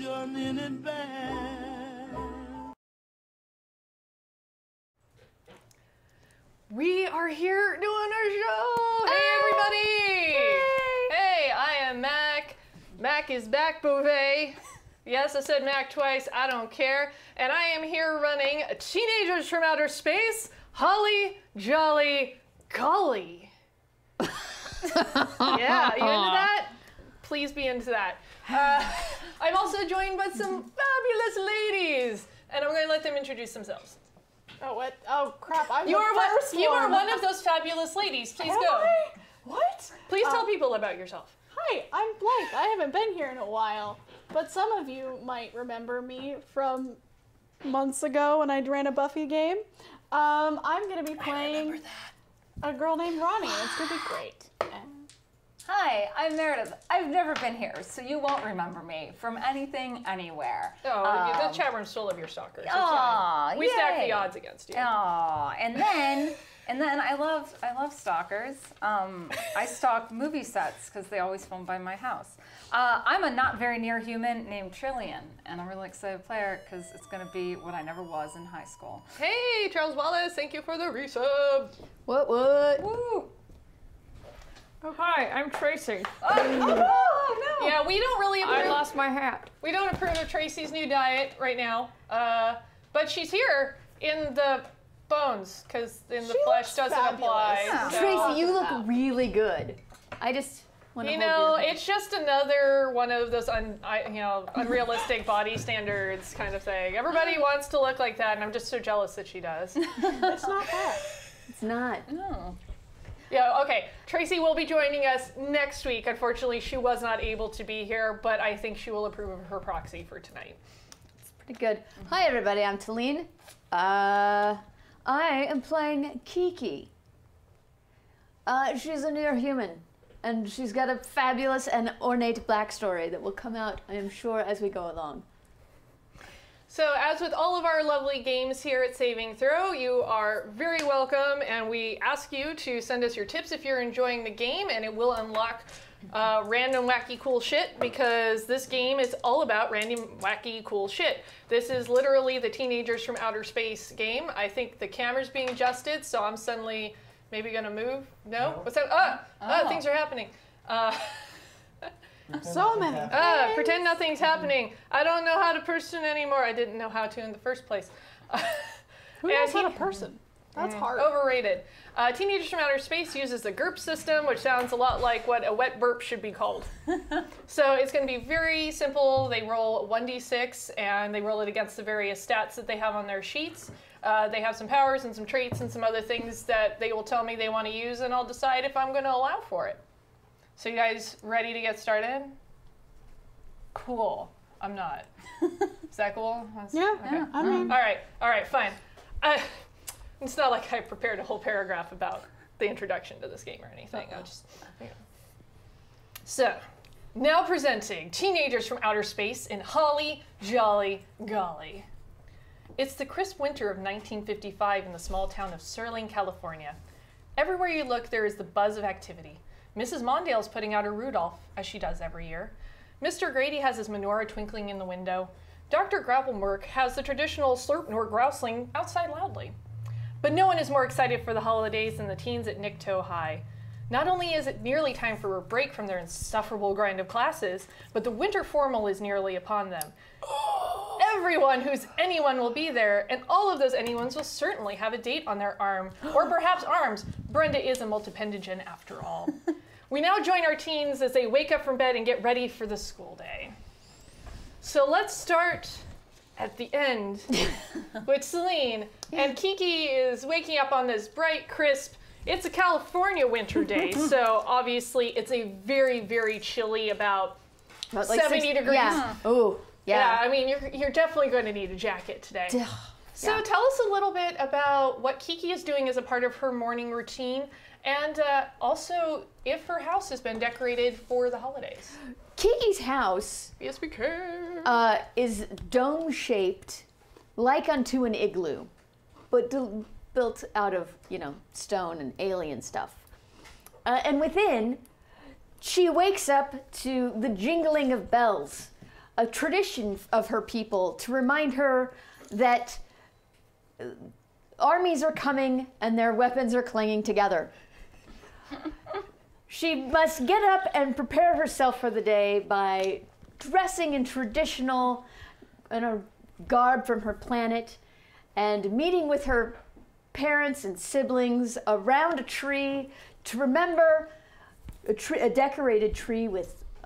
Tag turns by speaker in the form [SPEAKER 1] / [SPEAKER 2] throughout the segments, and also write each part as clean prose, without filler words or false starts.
[SPEAKER 1] done in advance.
[SPEAKER 2] We are here doing our show! Hey, everybody! Hey, I am Mac. Mac is back, Beauvais. Yes, I said Mac twice, I don't care. And I am here running Teenagers from Outer Space, Holly Jolly Golly. Yeah, you into that? Please be into that. I'm also joined by some fabulous ladies, and I'm going to let them introduce themselves.
[SPEAKER 3] Oh, what? Oh, crap. I'm
[SPEAKER 2] You
[SPEAKER 3] the
[SPEAKER 2] are
[SPEAKER 3] first
[SPEAKER 2] you are
[SPEAKER 3] one.
[SPEAKER 2] one of those fabulous ladies. Please
[SPEAKER 3] Am
[SPEAKER 2] go.
[SPEAKER 3] I? What?
[SPEAKER 2] Please tell people about yourself.
[SPEAKER 3] Hi, I'm blank. I haven't been here in a while, but some of you might remember me from months ago when I ran a Buffy game. I'm going to be playing a girl named Ronnie. It's going to be great.
[SPEAKER 4] Hi, I'm Meredith. I've never been here, so you won't remember me from anything, anywhere.
[SPEAKER 2] Oh, the chat room's full of your stalkers. It's
[SPEAKER 4] Aw,
[SPEAKER 2] fine. We stack
[SPEAKER 4] yay.
[SPEAKER 2] the odds against you.
[SPEAKER 4] Oh, and then I love stalkers. I stalk movie sets because they always film by my house. I'm a not very near human named Trillian, and I'm really excited to play her because it's going to be what I never was in high school.
[SPEAKER 2] Hey, Charles Wallace, thank you for the resub.
[SPEAKER 5] What?
[SPEAKER 4] Woo!
[SPEAKER 5] Oh, hi, I'm Tracy.
[SPEAKER 4] Oh no!
[SPEAKER 2] Yeah, we don't really approve.
[SPEAKER 5] I lost my hat.
[SPEAKER 2] We don't approve of Tracy's new diet right now, but she's here in the bones because in the flesh doesn't apply.
[SPEAKER 4] Yeah.
[SPEAKER 2] So.
[SPEAKER 5] Tracy, you look really good. I just want to
[SPEAKER 2] You know, it's just another one of those unrealistic body standards kind of thing. Everybody wants to look like that, and I'm just so jealous that she does.
[SPEAKER 3] It's not bad.
[SPEAKER 5] It's not.
[SPEAKER 4] No.
[SPEAKER 2] Yeah, okay. Tracy will be joining us next week. Unfortunately, she was not able to be here, but I think she will approve of her proxy for tonight.
[SPEAKER 5] Pretty good. Hi, everybody. I'm Talene. I am playing Kiki. She's a near human, and she's got a fabulous and ornate backstory that will come out, I am sure, as we go along.
[SPEAKER 2] So as with all of our lovely games here at Saving Throw, you are very welcome, and we ask you to send us your tips if you're enjoying the game, and it will unlock random wacky cool shit, because this game is all about random wacky cool shit. This is literally the Teenagers from Outer Space game. I think the camera's being adjusted, so I'm suddenly maybe gonna move. No? What's that? Things are happening.
[SPEAKER 3] So many.
[SPEAKER 2] Pretend nothing's happening. I don't know how to person anymore. I didn't know how to in the first place.
[SPEAKER 3] Who knows how to person? That's hard.
[SPEAKER 2] Overrated. Teenagers from Outer Space uses the GURP system, which sounds a lot like what a wet burp should be called. So it's going to be very simple. They roll 1d6, and they roll it against the various stats that they have on their sheets. They have some powers and some traits and some other things that they will tell me they want to use, and I'll decide if I'm going to allow for it. So you guys ready to get started? Cool. I'm not. Is that cool?
[SPEAKER 3] Yeah,
[SPEAKER 2] Okay.
[SPEAKER 3] I mean.
[SPEAKER 2] All right, fine. It's not like I prepared a whole paragraph about the introduction to this game or anything. So, now presenting Teenagers from Outer Space in Holly Jolly Golly. It's the crisp winter of 1955 in the small town of Sterling, California. Everywhere you look, there is the buzz of activity. Mrs. Mondale's putting out her Rudolph, as she does every year. Mr. Grady has his menorah twinkling in the window. Dr. Grapplemurk has the traditional slurp nor grousling outside loudly. But no one is more excited for the holidays than the teens at Nicktoe High. Not only is it nearly time for a break from their insufferable grind of classes, but the winter formal is nearly upon them. Everyone who's anyone will be there, and all of those anyones will certainly have a date on their arm, or perhaps arms. Brenda is a multipendigen after all. We now join our teens as they wake up from bed and get ready for the school day. So let's start at the end with Celine. And Kiki is waking up on this bright, crisp, it's a California winter day, so obviously it's a very, very chilly, about like 70 degrees.
[SPEAKER 5] Yeah. Oh,
[SPEAKER 2] yeah. I mean, you're definitely going to need a jacket today. So tell us a little bit about what Kiki is doing as a part of her morning routine, and also if her house has been decorated for the holidays.
[SPEAKER 5] Kiki's house
[SPEAKER 2] Yes, we can.
[SPEAKER 5] is dome-shaped like unto an igloo, but built out of, stone and alien stuff. And within, she wakes up to the jingling of bells a tradition of her people to remind her that armies are coming and their weapons are clanging together. She must get up and prepare herself for the day by dressing in a garb from her planet and meeting with her parents and siblings around a tree to remember a decorated tree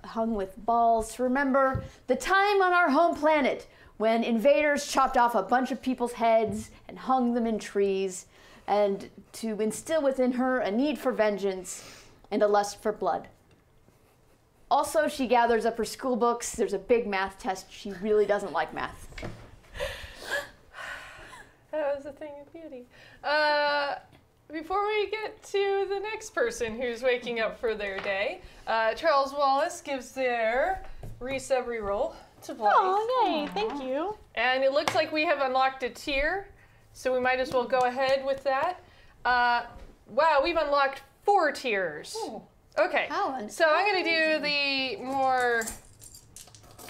[SPEAKER 5] hung with balls, to remember the time on our home planet when invaders chopped off a bunch of people's heads and hung them in trees, and to instill within her a need for vengeance and a lust for blood. Also, she gathers up her school books. There's a big math test. She really doesn't like math.
[SPEAKER 2] That was a thing of beauty. Before we get to the next person who's waking up for their day, Charles Wallace gives their resub reroll to Blythe.
[SPEAKER 3] Oh, yay, thank you.
[SPEAKER 2] And it looks like we have unlocked a tier, so we might as well go ahead with that. Wow, we've unlocked 4 tiers. Ooh. Okay, so I'm going to do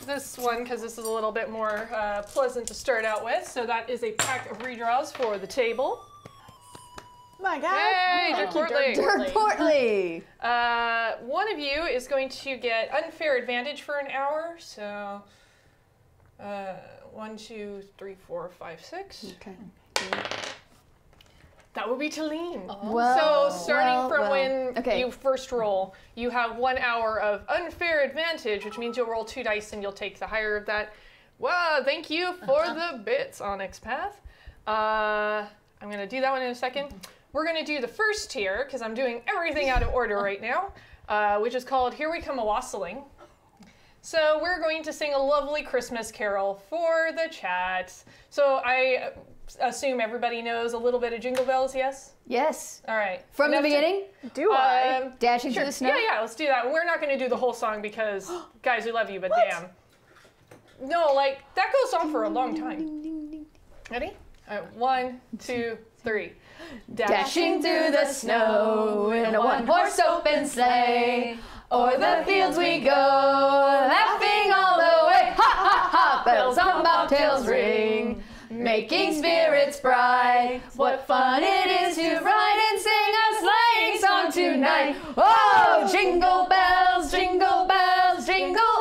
[SPEAKER 2] this one because this is a little bit more pleasant to start out with. So that is a pack of redraws for the table.
[SPEAKER 3] My God.
[SPEAKER 2] Hey, Dirk Portley.
[SPEAKER 5] Dirk Portley.
[SPEAKER 2] One of you is going to get unfair advantage for an hour. So 1, 2, 3, 4, 5, 6.
[SPEAKER 5] Okay.
[SPEAKER 2] That would be Talene.
[SPEAKER 5] Well,
[SPEAKER 2] so starting from when
[SPEAKER 5] okay.
[SPEAKER 2] you first roll, you have 1 hour of unfair advantage, which means you'll roll 2 dice and you'll take the higher of that. Wow, thank you for the bits, Onyx Path. I'm going to do that one in a second. We're going to do the first tier, because I'm doing everything out of order right now, which is called Here We Come A-Wassailing. So we're going to sing a lovely Christmas carol for the chat. So I assume everybody knows a little bit of Jingle Bells, yes?
[SPEAKER 5] Yes.
[SPEAKER 2] All right.
[SPEAKER 5] From the beginning?
[SPEAKER 3] Do I?
[SPEAKER 5] Dashing through the snow?
[SPEAKER 2] Yeah, let's do that. We're not going to do the whole song because, guys, we love you, but damn. No, like, that goes on for a long time. Ready? All right, 1, 2, 3.
[SPEAKER 5] Dashing through the snow in a one-horse open sleigh, o'er the fields we go, laughing all the way. Ha, ha, ha! Bells on bobtails ring, making spirits bright. What fun it is to ride and sing a sleighing song tonight. Oh, jingle bells, jingle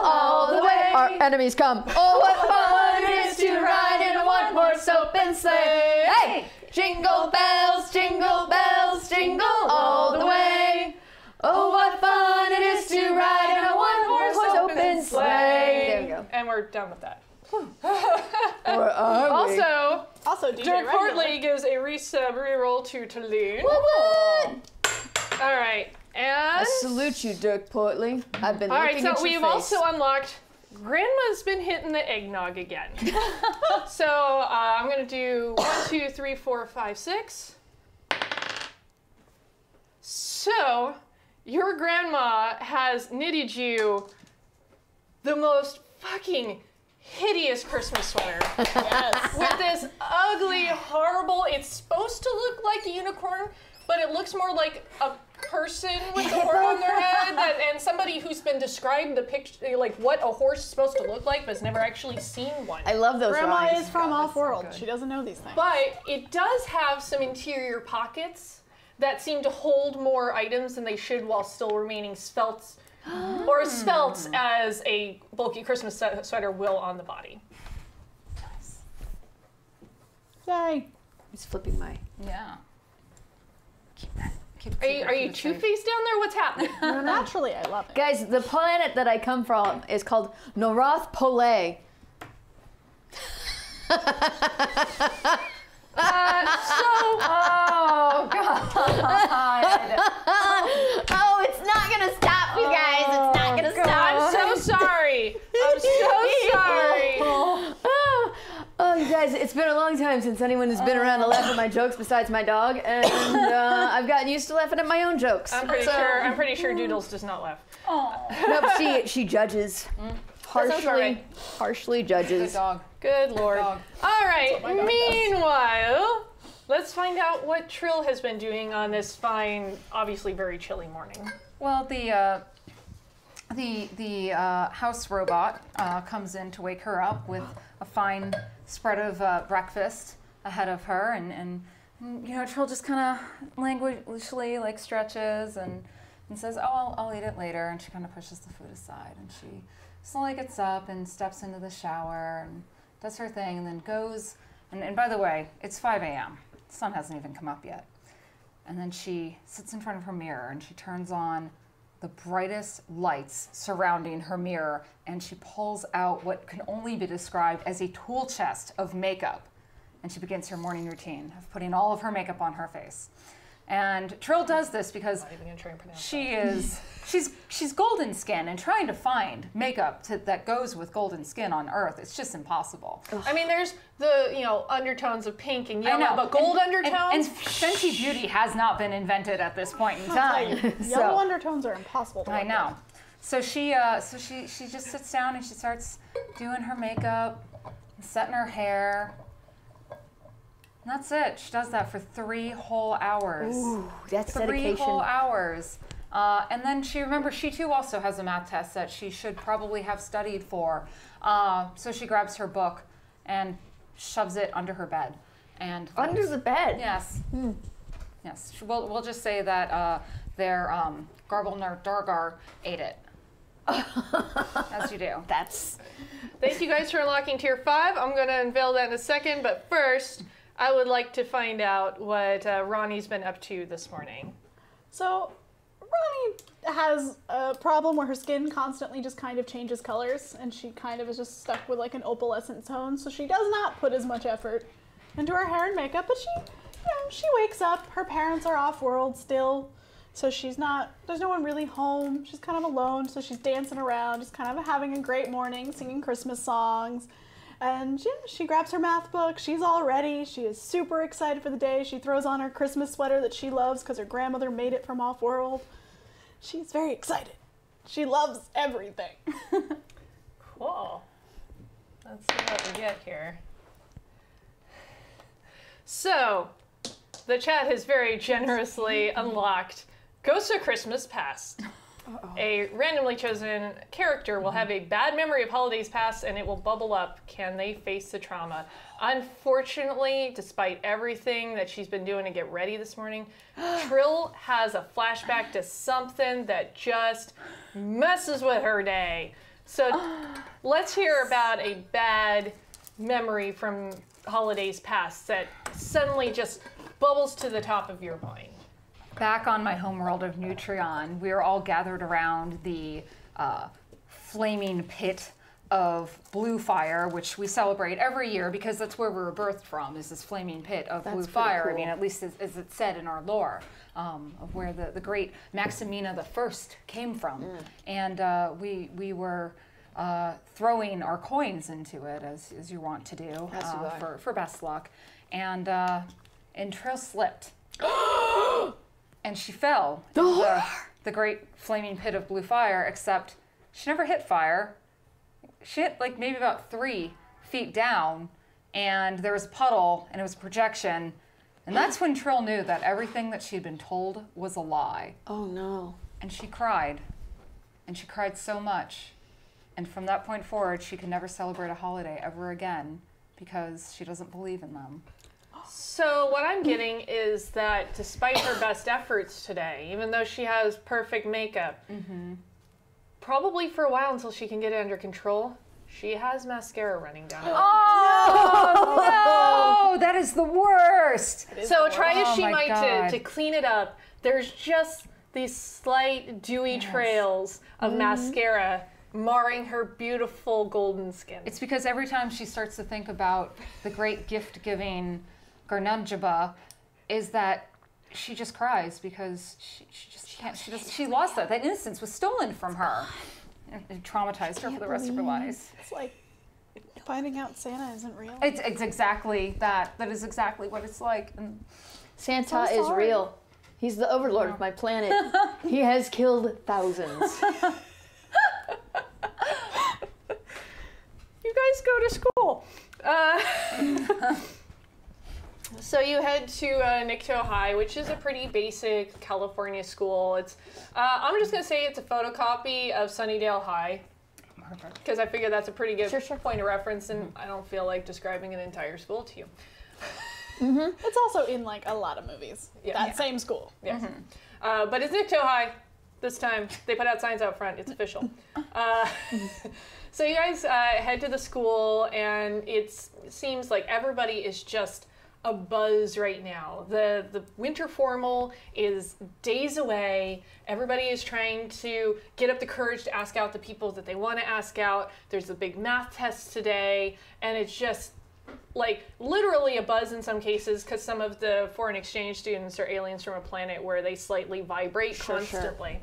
[SPEAKER 5] all the way. Our enemies come. Oh, what fun it is to ride in a one-horse open sleigh. Hey! Jingle bells, jingle all the way. Oh, what fun it is to ride in a one-horse open sleigh. There we go.
[SPEAKER 2] And we're done with that.
[SPEAKER 5] Or are we?
[SPEAKER 2] Also,
[SPEAKER 3] DJ
[SPEAKER 2] Dirk
[SPEAKER 3] regular.
[SPEAKER 2] Portley gives a resub reroll to Talene.
[SPEAKER 5] What?
[SPEAKER 2] All right, and
[SPEAKER 5] I salute you, Dirk Portley. I've been
[SPEAKER 2] all right,
[SPEAKER 5] looking at
[SPEAKER 2] so
[SPEAKER 5] your
[SPEAKER 2] we've
[SPEAKER 5] face.
[SPEAKER 2] also unlocked. Grandma's been hitting the eggnog again. So I'm gonna do 1, 2, 3, 4, 5, 6. So your grandma has knitted you the most fucking hideous Christmas sweater.
[SPEAKER 3] Yes.
[SPEAKER 2] With this ugly, horrible, it's supposed to look like a unicorn, but it looks more like a person with a horn on their head, and somebody who's been described the picture, like what a horse is supposed to look like, but has never actually seen one.
[SPEAKER 5] I love those
[SPEAKER 3] Grandma
[SPEAKER 5] drawings.
[SPEAKER 3] is from
[SPEAKER 4] that's so
[SPEAKER 3] off-world.
[SPEAKER 4] good.
[SPEAKER 3] She doesn't know these things.
[SPEAKER 2] But it does have some interior pockets that seem to hold more items than they should while still remaining svelte, or as svelte as a bulky Christmas sweater will on the body.
[SPEAKER 3] Yay.
[SPEAKER 5] He's flipping my...
[SPEAKER 4] Yeah.
[SPEAKER 2] Are you two-faced down there? What's happening?
[SPEAKER 3] No, naturally, I love it.
[SPEAKER 5] Guys, the planet that I come from is called North Pole.
[SPEAKER 4] Oh, God.
[SPEAKER 5] Oh, it's not gonna stop, you guys. It's not gonna stop.
[SPEAKER 2] I'm so sorry. I'm so sorry.
[SPEAKER 5] Oh, you guys, it's been a long time since anyone has been around to laugh at my jokes besides my dog, and I've gotten used to laughing at my own jokes.
[SPEAKER 2] I'm pretty sure Doodles does not laugh.
[SPEAKER 5] No, she judges.
[SPEAKER 2] sounds all right.
[SPEAKER 5] Harshly judges.
[SPEAKER 4] Good dog.
[SPEAKER 2] Good Lord.
[SPEAKER 4] Dog.
[SPEAKER 2] All right,
[SPEAKER 3] my dog does.
[SPEAKER 2] meanwhile, let's find out what Trill has been doing on this fine, obviously very chilly morning.
[SPEAKER 4] Well, the house robot comes in to wake her up with a fine spread of breakfast ahead of her, and you know, Trill just kind of languishingly like stretches and says, "Oh, I'll eat it later," and she kind of pushes the food aside, and she slowly gets up and steps into the shower and does her thing, and then goes. And by the way, it's 5 a.m. The sun hasn't even come up yet. And then she sits in front of her mirror and she turns on the brightest lights surrounding her mirror, and she pulls out what can only be described as a tool chest of makeup. And she begins her morning routine of putting all of her makeup on her face. And Trill does this because
[SPEAKER 2] I'm not even gonna try and pronounce
[SPEAKER 4] she's golden skin, and trying to find makeup that goes with golden skin on Earth, it's just impossible.
[SPEAKER 2] I mean, there's the, you know, undertones of pink and yellow,
[SPEAKER 4] I know,
[SPEAKER 2] but gold
[SPEAKER 4] and
[SPEAKER 2] undertones.
[SPEAKER 4] Fenty Beauty has not been invented at this point in time.
[SPEAKER 3] Yellow undertones are impossible to
[SPEAKER 4] I
[SPEAKER 3] work
[SPEAKER 4] know. So she just sits down and she starts doing her makeup, and setting her hair. And that's it. She does that for 3 whole hours.
[SPEAKER 5] Ooh, that's
[SPEAKER 4] 3
[SPEAKER 5] dedication.
[SPEAKER 4] whole hours. And then she too also has a math test that she should probably have studied for. So she grabs her book and shoves it under her bed. And
[SPEAKER 5] Under the bed?
[SPEAKER 4] Yes. Yes. We'll just say that their Garble Dargar ate it. As you do.
[SPEAKER 5] That's...
[SPEAKER 2] Thank you guys for unlocking tier 5. I'm going to unveil that in a second, but first, I would like to find out what Ronnie's been up to this morning.
[SPEAKER 3] So, Ronnie has a problem where her skin constantly just kind of changes colors, and she kind of is just stuck with like an opalescent tone, so she does not put as much effort into her hair and makeup, but she wakes up, her parents are off-world still, so there's no one really home, she's kind of alone, so she's dancing around, just kind of having a great morning, singing Christmas songs. And yeah, she grabs her math book, she's all ready, she is super excited for the day, she throws on her Christmas sweater that she loves because her grandmother made it from off-world. She's very excited. She loves everything.
[SPEAKER 2] Cool. Let's see what we get here. So, the chat has very generously unlocked Ghosts of Christmas Past. A randomly chosen character will have a bad memory of holidays past and it will bubble up. Can they face the trauma? Unfortunately, despite everything that she's been doing to get ready this morning, Trill has a flashback to something that just messes with her day. So let's hear about a bad memory from holidays past that suddenly just bubbles to the top of your mind.
[SPEAKER 4] Back on my homeworld of Neutron, we are all gathered around the flaming pit of blue fire, which we celebrate every year because that's where we were birthed from, is this flaming pit of blue fire.
[SPEAKER 5] cool.
[SPEAKER 4] I mean, at least as it's said in our lore, of where the great Maximina I came from. And we were throwing our coins into it, as you want to do, for best luck. And Trill slipped. And she fell into the great flaming pit of blue fire, except she never hit fire. She hit like maybe about 3 feet down, and there was a puddle, and it was a projection. And that's when Trill knew that everything that she'd been told was a lie.
[SPEAKER 5] Oh no.
[SPEAKER 4] And she cried. And she cried so much. And from that point forward, she could never celebrate a holiday ever again because she doesn't believe in them.
[SPEAKER 2] So what I'm getting is that despite her best efforts today, even though she has perfect makeup, probably for a while until she can get it under control, she has mascara running down her face.
[SPEAKER 4] Oh, no! That is the worst!
[SPEAKER 2] So try as she
[SPEAKER 4] my
[SPEAKER 2] might
[SPEAKER 4] God.
[SPEAKER 2] to clean it up, there's just these slight dewy trails of mascara marring her beautiful golden skin.
[SPEAKER 4] It's because every time she starts to think about the great gift-giving Garnunjaba, is that she just cries because she just can't. She lost that. That innocence was stolen from her. It traumatized her for the rest of her life.
[SPEAKER 3] It's like finding out Santa isn't real.
[SPEAKER 4] It's exactly that. That is exactly what it's like. And
[SPEAKER 5] Santa is real. He's the overlord of my planet. He has killed thousands.
[SPEAKER 2] You guys go to school. So you head to Nicto High, which is a pretty basic California school. It's, I'm just gonna say it's a photocopy of Sunnydale High, because I figure that's a pretty good point of reference, and I don't feel like describing an entire school to you.
[SPEAKER 3] It's also in like a lot of movies. That same school.
[SPEAKER 2] Yes. But it's Nicto High this time. They put out signs out front. It's official. So you guys head to the school, and it seems like everybody is just a buzz right now. The winter formal is days away. Everybody is trying to get up the courage to ask out the people that they want to ask out. There's a big math test today, and it's just like literally a buzz in some cases, because some of the foreign exchange students are aliens from a planet where they slightly vibrate constantly.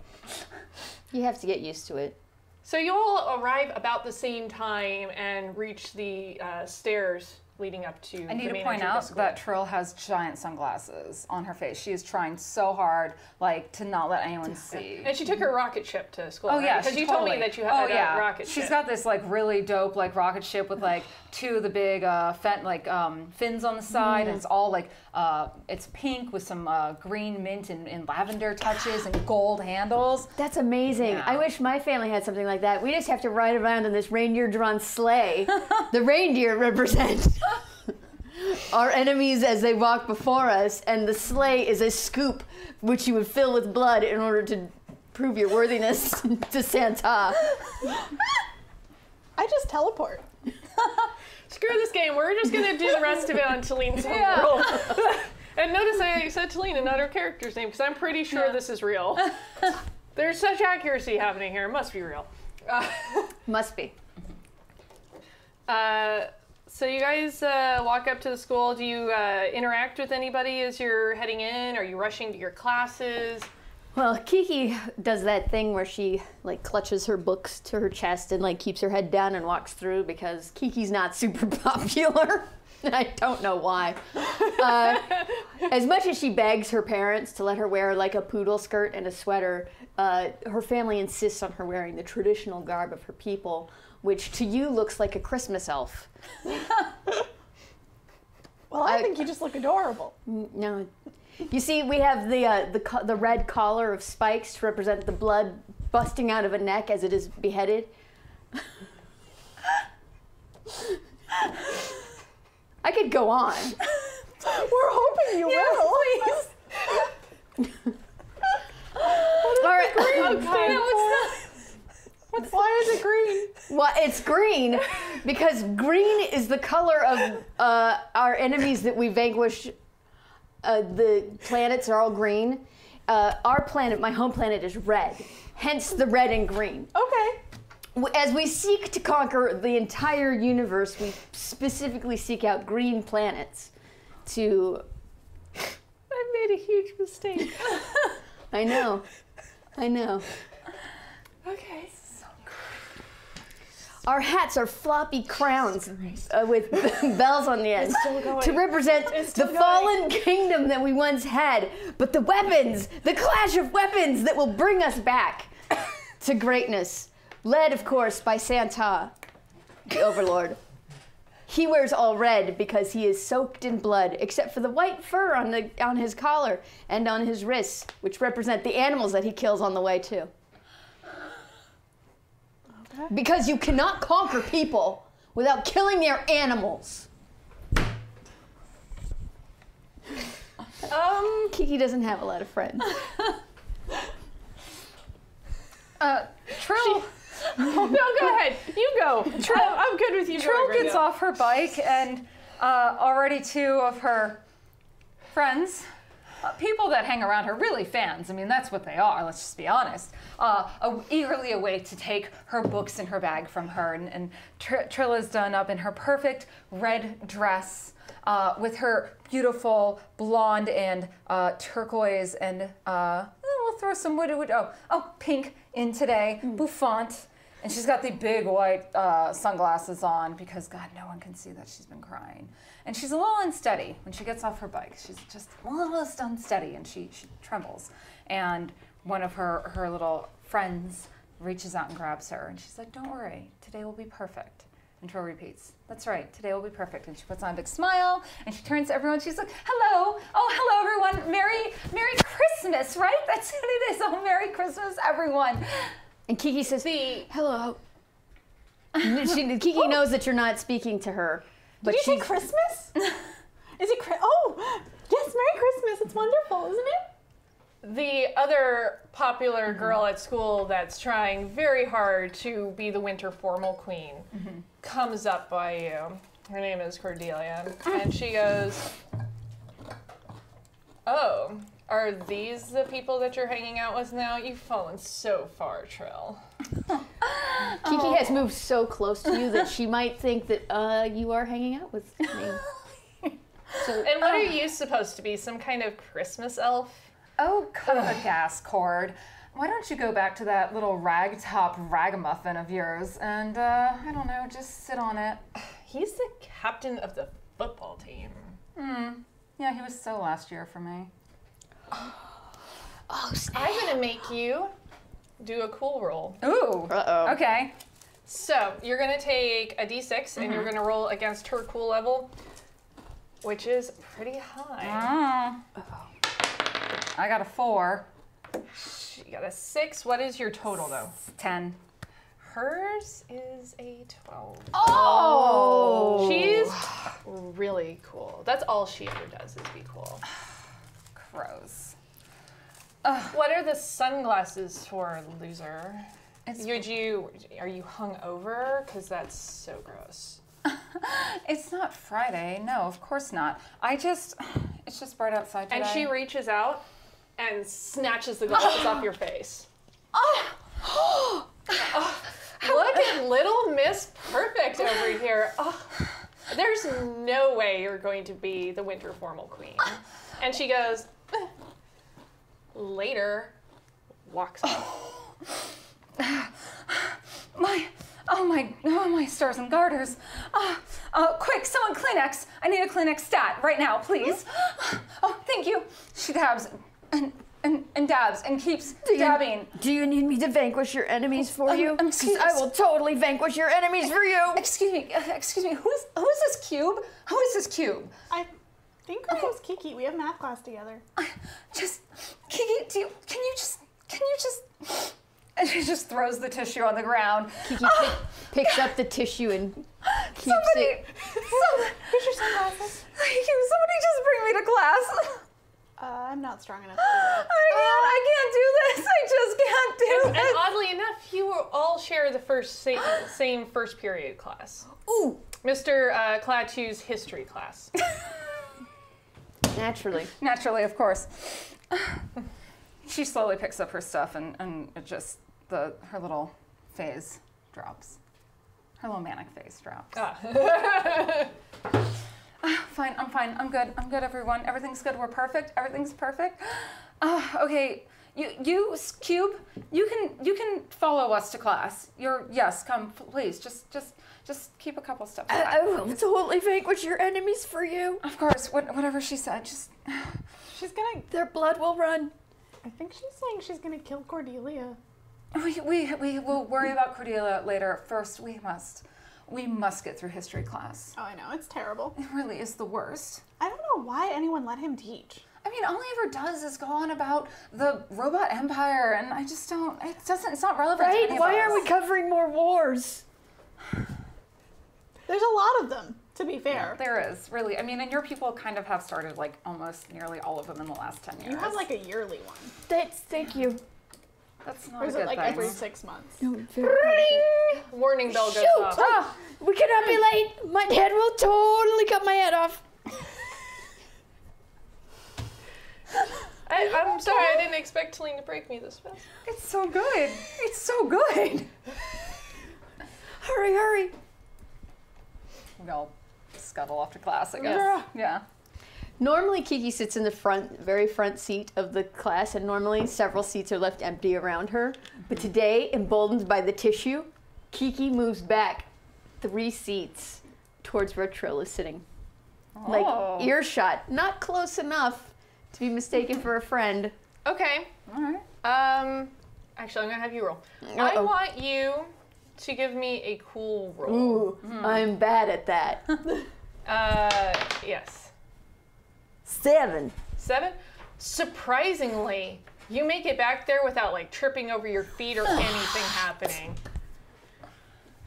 [SPEAKER 5] You have to get used to it.
[SPEAKER 2] So you all arrive about the same time and reach the stairs leading up to
[SPEAKER 4] I need to point out that Trill has giant sunglasses on her face. She is trying so hard, like, to not let anyone see.
[SPEAKER 2] And she took her rocket ship to school.
[SPEAKER 4] Oh, yeah,
[SPEAKER 2] because you told me that you had a rocket ship.
[SPEAKER 4] She's got this like really dope like rocket ship with like two of the big fins on the side, and it's all like it's pink with some green mint and lavender touches and gold handles.
[SPEAKER 5] That's amazing.
[SPEAKER 4] Yeah.
[SPEAKER 5] I wish my family had something like that. We just have to ride around in this reindeer-drawn sleigh. The reindeer represent our enemies as they walk before us, and the sleigh is a scoop which you would fill with blood in order to prove your worthiness to Santa.
[SPEAKER 3] I just teleport.
[SPEAKER 2] Screw this game. We're just going to do the rest of it on Talene's home roll. And notice I said Talene and not her character's name, because I'm pretty sure this is real. There's such accuracy happening here. It must be real.
[SPEAKER 5] Must be.
[SPEAKER 2] So you guys walk up to the school. Do you interact with anybody as you're heading in? Are you rushing to your classes?
[SPEAKER 5] Well, Kiki does that thing where she like clutches her books to her chest and like keeps her head down and walks through, because Kiki's not super popular. I don't know why. As much as she begs her parents to let her wear like a poodle skirt and a sweater, her family insists on her wearing the traditional garb of her people, which to you looks like a Christmas elf.
[SPEAKER 3] Well, I think you just look adorable.
[SPEAKER 5] No. You see, we have the red collar of spikes to represent the blood busting out of a neck as it is beheaded. I could go on.
[SPEAKER 3] We're hoping you will.
[SPEAKER 4] Please.
[SPEAKER 5] All right.
[SPEAKER 3] Why is it green?
[SPEAKER 5] Well, it's green because green is the color of our enemies that we vanquish. The planets are all green. Our planet, my home planet, is red. Hence the red and green.
[SPEAKER 3] Okay.
[SPEAKER 5] As we seek to conquer the entire universe, we specifically seek out green planets to...
[SPEAKER 2] I made a huge mistake.
[SPEAKER 5] I know.
[SPEAKER 2] Okay.
[SPEAKER 5] Our hats are floppy crowns with bells on the end to represent the fallen kingdom that we once had. But the weapons, the clash of weapons that will bring us back to greatness, led, of course, by Santa, the Overlord. He wears all red because he is soaked in blood, except for the white fur on his collar and on his wrists, which represent the animals that he kills on the way too. Because you cannot conquer people without killing their animals. Kiki doesn't have a lot of friends.
[SPEAKER 4] Trill.
[SPEAKER 2] No, go ahead. You go. I'm good with you.
[SPEAKER 4] Trill gets off her bike, and already two of her friends, people that hang around her, really fans. I mean, that's what they are, let's just be honest. Eagerly await to take her books in her bag from her. And Trill is done up in her perfect red dress with her beautiful blonde and turquoise and we'll throw some pink in today, bouffant. And she's got the big white sunglasses on because, God, no one can see that she's been crying. And she's a little unsteady when she gets off her bike. She's just a little unsteady, and she trembles. And one of her little friends reaches out and grabs her, and she's like, "Don't worry, today will be perfect." And Trill repeats, that's right, today will be perfect. And she puts on a big smile, and she turns to everyone, she's like, hello, oh, hello everyone, Merry Christmas, right? That's what it is, oh, Merry Christmas, everyone.
[SPEAKER 5] And Kiki says, hello. Kiki knows that you're not speaking to her. But
[SPEAKER 3] Did you say Christmas? Is it oh, yes, Merry Christmas, it's wonderful, isn't it?
[SPEAKER 2] The other popular girl at school that's trying very hard to be the winter formal queen comes up by you. Her name is Cordelia. And she goes, oh, are these the people that you're hanging out with now? You've fallen so far, Trill.
[SPEAKER 5] Kiki has moved so close to you that she might think that you are hanging out with me.
[SPEAKER 2] And what are you supposed to be? Some kind of Christmas elf?
[SPEAKER 4] Oh, cut the gas cord. Why don't you go back to that little ragtop ragamuffin of yours and, I don't know, just sit on it.
[SPEAKER 2] He's the captain of the football team.
[SPEAKER 4] Yeah, he was so last year for me.
[SPEAKER 5] Oh, snap.
[SPEAKER 2] I'm gonna make you do a cool roll.
[SPEAKER 4] Ooh.
[SPEAKER 5] Uh-oh.
[SPEAKER 4] Okay.
[SPEAKER 2] So, you're gonna take a d6 and you're gonna roll against her cool level, which is pretty high.
[SPEAKER 4] I got a 4.
[SPEAKER 2] She got a 6. What is your total, though?
[SPEAKER 4] 10.
[SPEAKER 2] Hers is a 12.
[SPEAKER 5] Oh!
[SPEAKER 2] She's really cool. That's all she ever does is be cool.
[SPEAKER 4] Crows.
[SPEAKER 2] What are the sunglasses for, loser?
[SPEAKER 4] It's-
[SPEAKER 2] Are you hung over? Because that's so gross.
[SPEAKER 4] It's not Friday. No, of course not. it's just bright outside today.
[SPEAKER 2] And she reaches out and snatches the glasses off your face. Look at little Miss Perfect over here. There's no way you're going to be the winter formal queen. And she goes, later, walks off.
[SPEAKER 4] my stars and garters. Quick, someone Kleenex. I need a Kleenex stat right now, please. Oh, thank you. She dabs and dabs and keeps dabbing.
[SPEAKER 5] Do you need me to vanquish your enemies for you?
[SPEAKER 4] excuse-
[SPEAKER 5] I will totally vanquish your enemies for you.
[SPEAKER 4] Excuse me. Who is this cube? Who is this cube?
[SPEAKER 3] I think her name's Kiki. We have math class together.
[SPEAKER 4] Kiki, can you just? And she just throws the tissue on the ground.
[SPEAKER 5] Kiki picks up the tissue and keeps it.
[SPEAKER 3] Here's your sunglasses.
[SPEAKER 4] Thank you. Somebody just bring me to class.
[SPEAKER 3] I'm not strong enough to do that.
[SPEAKER 4] I can't do this. I just can't do
[SPEAKER 2] And
[SPEAKER 4] this.
[SPEAKER 2] oddly enough, you all share the same first period class.
[SPEAKER 5] Ooh.
[SPEAKER 2] Mr. Klaatu's history class.
[SPEAKER 5] Naturally.
[SPEAKER 4] Naturally, of course. She slowly picks up her stuff and it just, her little phase drops. Her little manic phase drops. Fine, I'm fine. I'm good, everyone. Everything's good. We're perfect. Everything's perfect. Okay, you Cube, you can follow us to class. Yes, come, please. Just keep a couple steps back.
[SPEAKER 5] I will totally vanquish your enemies for you.
[SPEAKER 4] Of course, whatever she said.
[SPEAKER 5] Their blood will run.
[SPEAKER 3] I think she's saying she's gonna kill Cordelia.
[SPEAKER 4] We will worry about Cordelia later. First, we must get through history class.
[SPEAKER 3] Oh, I know, it's terrible.
[SPEAKER 4] It really is the worst.
[SPEAKER 3] I don't know why anyone let him teach.
[SPEAKER 4] I mean, all he ever does is go on about the robot empire, and I just don't. It's not relevant.
[SPEAKER 5] Right?
[SPEAKER 4] To any of
[SPEAKER 5] Why
[SPEAKER 4] us.
[SPEAKER 5] are we covering more wars?
[SPEAKER 3] There's a lot of them, to be fair.
[SPEAKER 4] There is, really. I mean, and your people kind of have started, like, almost nearly all of them in the last 10 years.
[SPEAKER 3] You have like a yearly one.
[SPEAKER 5] Thank you.
[SPEAKER 4] That's not
[SPEAKER 3] Or
[SPEAKER 4] a
[SPEAKER 3] is
[SPEAKER 4] good
[SPEAKER 3] it like
[SPEAKER 4] thing.
[SPEAKER 3] every 6 months?
[SPEAKER 2] Warning bell goes
[SPEAKER 5] Shoot!
[SPEAKER 2] off.
[SPEAKER 5] Ah, we cannot be late. My dad will totally cut my head off.
[SPEAKER 2] I'm sorry, I didn't expect Talene to break me this fast.
[SPEAKER 4] It's so good. It's so good.
[SPEAKER 5] Hurry.
[SPEAKER 4] We all scuttle off to class, I guess. Yeah.
[SPEAKER 5] Normally, Kiki sits in the very front seat of the class, and normally several seats are left empty around her. But today, emboldened by the tissue, Kiki moves back 3 seats towards where Trill is sitting. Like earshot, not close enough to be mistaken for a friend.
[SPEAKER 2] Okay.
[SPEAKER 4] All right.
[SPEAKER 2] Actually, I'm gonna have you roll. I want you to give me a cool roll.
[SPEAKER 5] Ooh, I'm bad at that.
[SPEAKER 2] Yes.
[SPEAKER 5] 7.
[SPEAKER 2] 7? Surprisingly, you make it back there without like tripping over your feet or anything happening.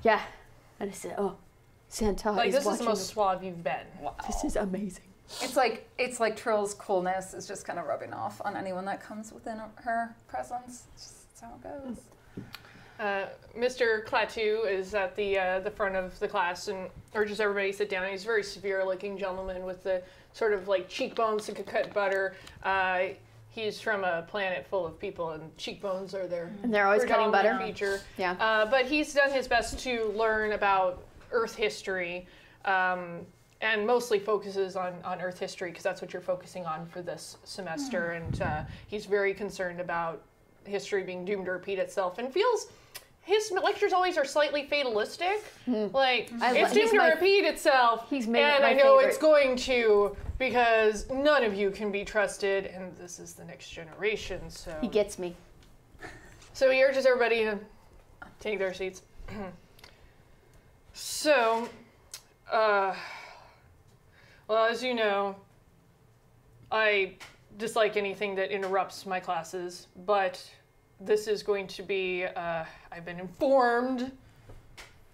[SPEAKER 5] Yeah. And I said, oh, Santa
[SPEAKER 2] Like
[SPEAKER 5] is
[SPEAKER 2] this is
[SPEAKER 5] watching.
[SPEAKER 2] the most suave you've been.
[SPEAKER 5] This is amazing.
[SPEAKER 4] It's like Trill's coolness is just kind of rubbing off on anyone that comes within her presence. It's just how it goes.
[SPEAKER 2] Mr. Klaatu is at the front of the class and urges everybody to sit down. He's a very severe-looking gentleman with the sort of like cheekbones that could cut butter. He's from a planet full of people, and cheekbones are their
[SPEAKER 5] And they're always cutting
[SPEAKER 2] predominant
[SPEAKER 5] butter.
[SPEAKER 2] feature.
[SPEAKER 5] Yeah.
[SPEAKER 2] But he's done his best to learn about Earth history, and mostly focuses on Earth history because that's what you're focusing on for this semester. And he's very concerned about history being doomed to repeat itself, and feels his lectures always are slightly fatalistic. Like, it's doomed to repeat itself,
[SPEAKER 5] He's made
[SPEAKER 2] and
[SPEAKER 5] my
[SPEAKER 2] I know
[SPEAKER 5] favorite.
[SPEAKER 2] it's going to, because none of you can be trusted, and this is the next generation, so...
[SPEAKER 5] He gets me.
[SPEAKER 2] So he urges everybody to take their seats. So, well, as you know, I dislike anything that interrupts my classes, but this is going to be, I've been informed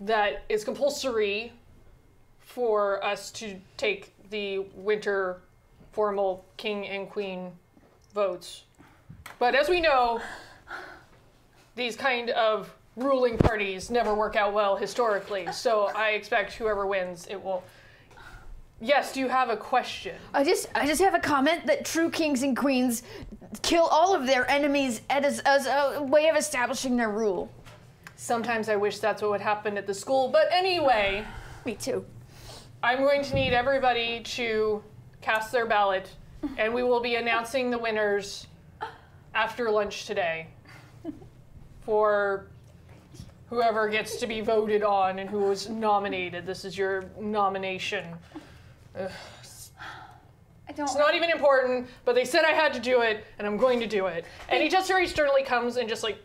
[SPEAKER 2] that it's compulsory for us to take the winter formal king and queen votes. But as we know, these kind of ruling parties never work out well historically, so I expect whoever wins, it will... Yes, do you have a question?
[SPEAKER 5] I just have a comment that true kings and queens kill all of their enemies as a way of establishing their rule.
[SPEAKER 2] Sometimes I wish that's what would happen at the school, but anyway,
[SPEAKER 5] Me too.
[SPEAKER 2] I'm going to need everybody to cast their ballot, and we will be announcing the winners after lunch today for whoever gets to be voted on and who was nominated. This is your nomination. It's not even important, but they said I had to do it, and I'm going to do it. And he just very sternly comes and just like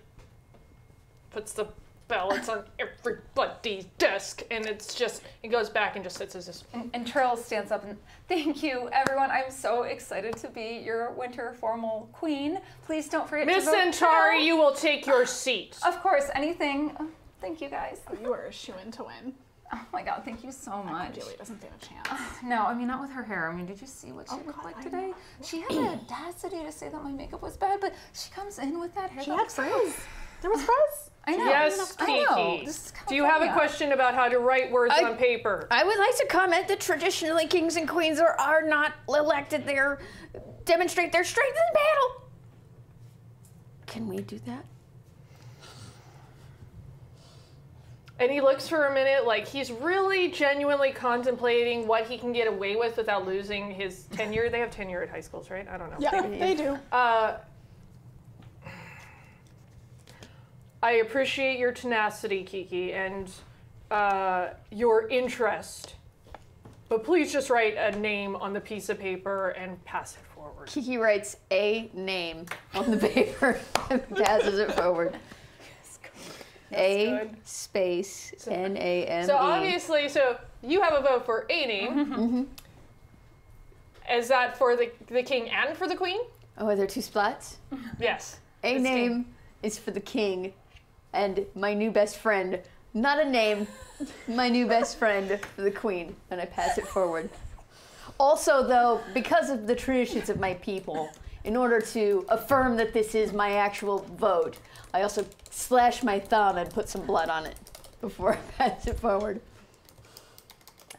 [SPEAKER 2] puts the ballots on everybody's desk, and it's just, he goes back and just sits as this.
[SPEAKER 4] And Trill stands up and, thank you, everyone. I'm so excited to be your winter formal queen. Please don't forget
[SPEAKER 2] Miss
[SPEAKER 4] to vote
[SPEAKER 2] Centauri,
[SPEAKER 4] Trill.
[SPEAKER 2] you will take your seat.
[SPEAKER 4] Of course, anything. Oh, thank you, guys.
[SPEAKER 3] You are a shoo-in to win.
[SPEAKER 4] Oh my God, thank you so much.
[SPEAKER 3] Cordelia doesn't stand a chance.
[SPEAKER 4] No, I mean, not with her hair. I mean, did you see what she looked like today? She had the audacity to say that my makeup was bad, but she comes in with that hair.
[SPEAKER 3] She had frizz. There was frizz.
[SPEAKER 4] I know.
[SPEAKER 2] Yes,
[SPEAKER 4] I know.
[SPEAKER 2] Kiki.
[SPEAKER 4] This is
[SPEAKER 2] Do you have a
[SPEAKER 4] California.
[SPEAKER 2] question about how to write words on paper?
[SPEAKER 5] I would like to comment that traditionally kings and queens are not elected. They demonstrate their strength in battle. Can we do that?
[SPEAKER 2] And he looks for a minute like he's really genuinely contemplating what he can get away with without losing his tenure. They have tenure at high schools, right? I don't know.
[SPEAKER 3] Yeah, they do.
[SPEAKER 2] I appreciate your tenacity, Kiki, and your interest. But please just write a name on the piece of paper and pass it forward.
[SPEAKER 5] Kiki writes a name on the paper and passes it forward. A
[SPEAKER 2] good.
[SPEAKER 5] space N-A-M-E.
[SPEAKER 2] So obviously, you have a vote for a name. Is that for the king and for the queen?
[SPEAKER 5] Oh, are there two spots?
[SPEAKER 2] Yes.
[SPEAKER 5] A
[SPEAKER 2] It's
[SPEAKER 5] name
[SPEAKER 2] king.
[SPEAKER 5] is for the king and my new best friend. Not a name, my new best friend for the queen. And I pass it forward. Also, though, because of the traditions of my people, in order to affirm that this is my actual vote, I also slash my thumb and put some blood on it before I pass it forward.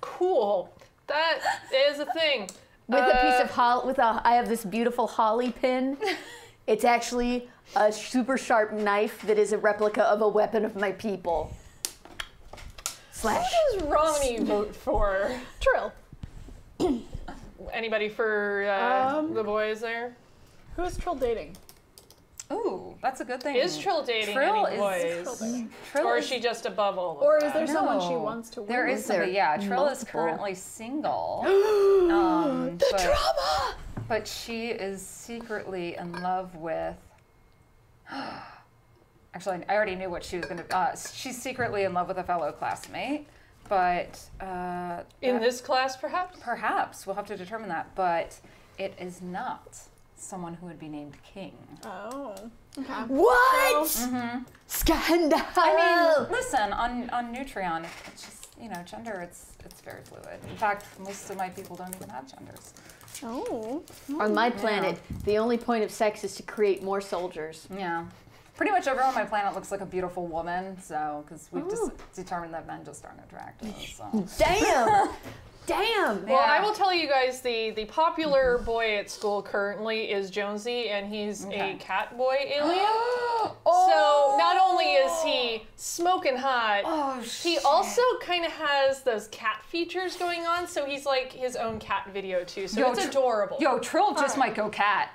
[SPEAKER 2] Cool. That is a thing.
[SPEAKER 5] With a piece of holly, I have this beautiful holly pin. It's actually a super sharp knife that is a replica of a weapon of my people. Slash.
[SPEAKER 2] Who does Romney vote for?
[SPEAKER 3] Trill.
[SPEAKER 2] Anybody for the boys there?
[SPEAKER 3] Who is Trill dating?
[SPEAKER 4] Ooh, that's a good thing.
[SPEAKER 2] Is Trill dating
[SPEAKER 4] Trill
[SPEAKER 2] any
[SPEAKER 4] is-
[SPEAKER 2] boys?
[SPEAKER 4] Trill
[SPEAKER 2] Or is she just above all of
[SPEAKER 3] Or
[SPEAKER 2] that?
[SPEAKER 3] is there someone she
[SPEAKER 4] No.
[SPEAKER 3] wants to win?
[SPEAKER 4] There is
[SPEAKER 3] with?
[SPEAKER 4] somebody, yeah. Trill is
[SPEAKER 5] multiple?
[SPEAKER 4] currently single.
[SPEAKER 5] The
[SPEAKER 4] but,
[SPEAKER 5] drama!
[SPEAKER 4] but she is secretly in love with. I Actually, I already knew what she was going to. She's secretly in love with a fellow classmate, but
[SPEAKER 2] In this class, perhaps?
[SPEAKER 4] perhaps we'll have to determine that. But it is not someone who would be named King.
[SPEAKER 3] Oh. Okay.
[SPEAKER 5] What? Scandal.
[SPEAKER 4] I mean, listen, on Nutreon, it's just, gender, it's very fluid. In fact, most of my people don't even have genders.
[SPEAKER 3] Oh.
[SPEAKER 5] On my planet, the only point of sex is to create more soldiers.
[SPEAKER 4] Yeah. Pretty much everyone on my planet looks like a beautiful woman, so, because we've just determined that men just aren't attractive, so.
[SPEAKER 5] Damn. Damn.
[SPEAKER 2] Well, I
[SPEAKER 4] Yeah.
[SPEAKER 2] will tell you guys the popular boy at school currently is Jonesy, and he's a cat boy alien. So not only is he smoking hot, he also kind of has those cat features going on. So he's like his own cat video too. So it's adorable.
[SPEAKER 4] Yo, Trill just might go cat.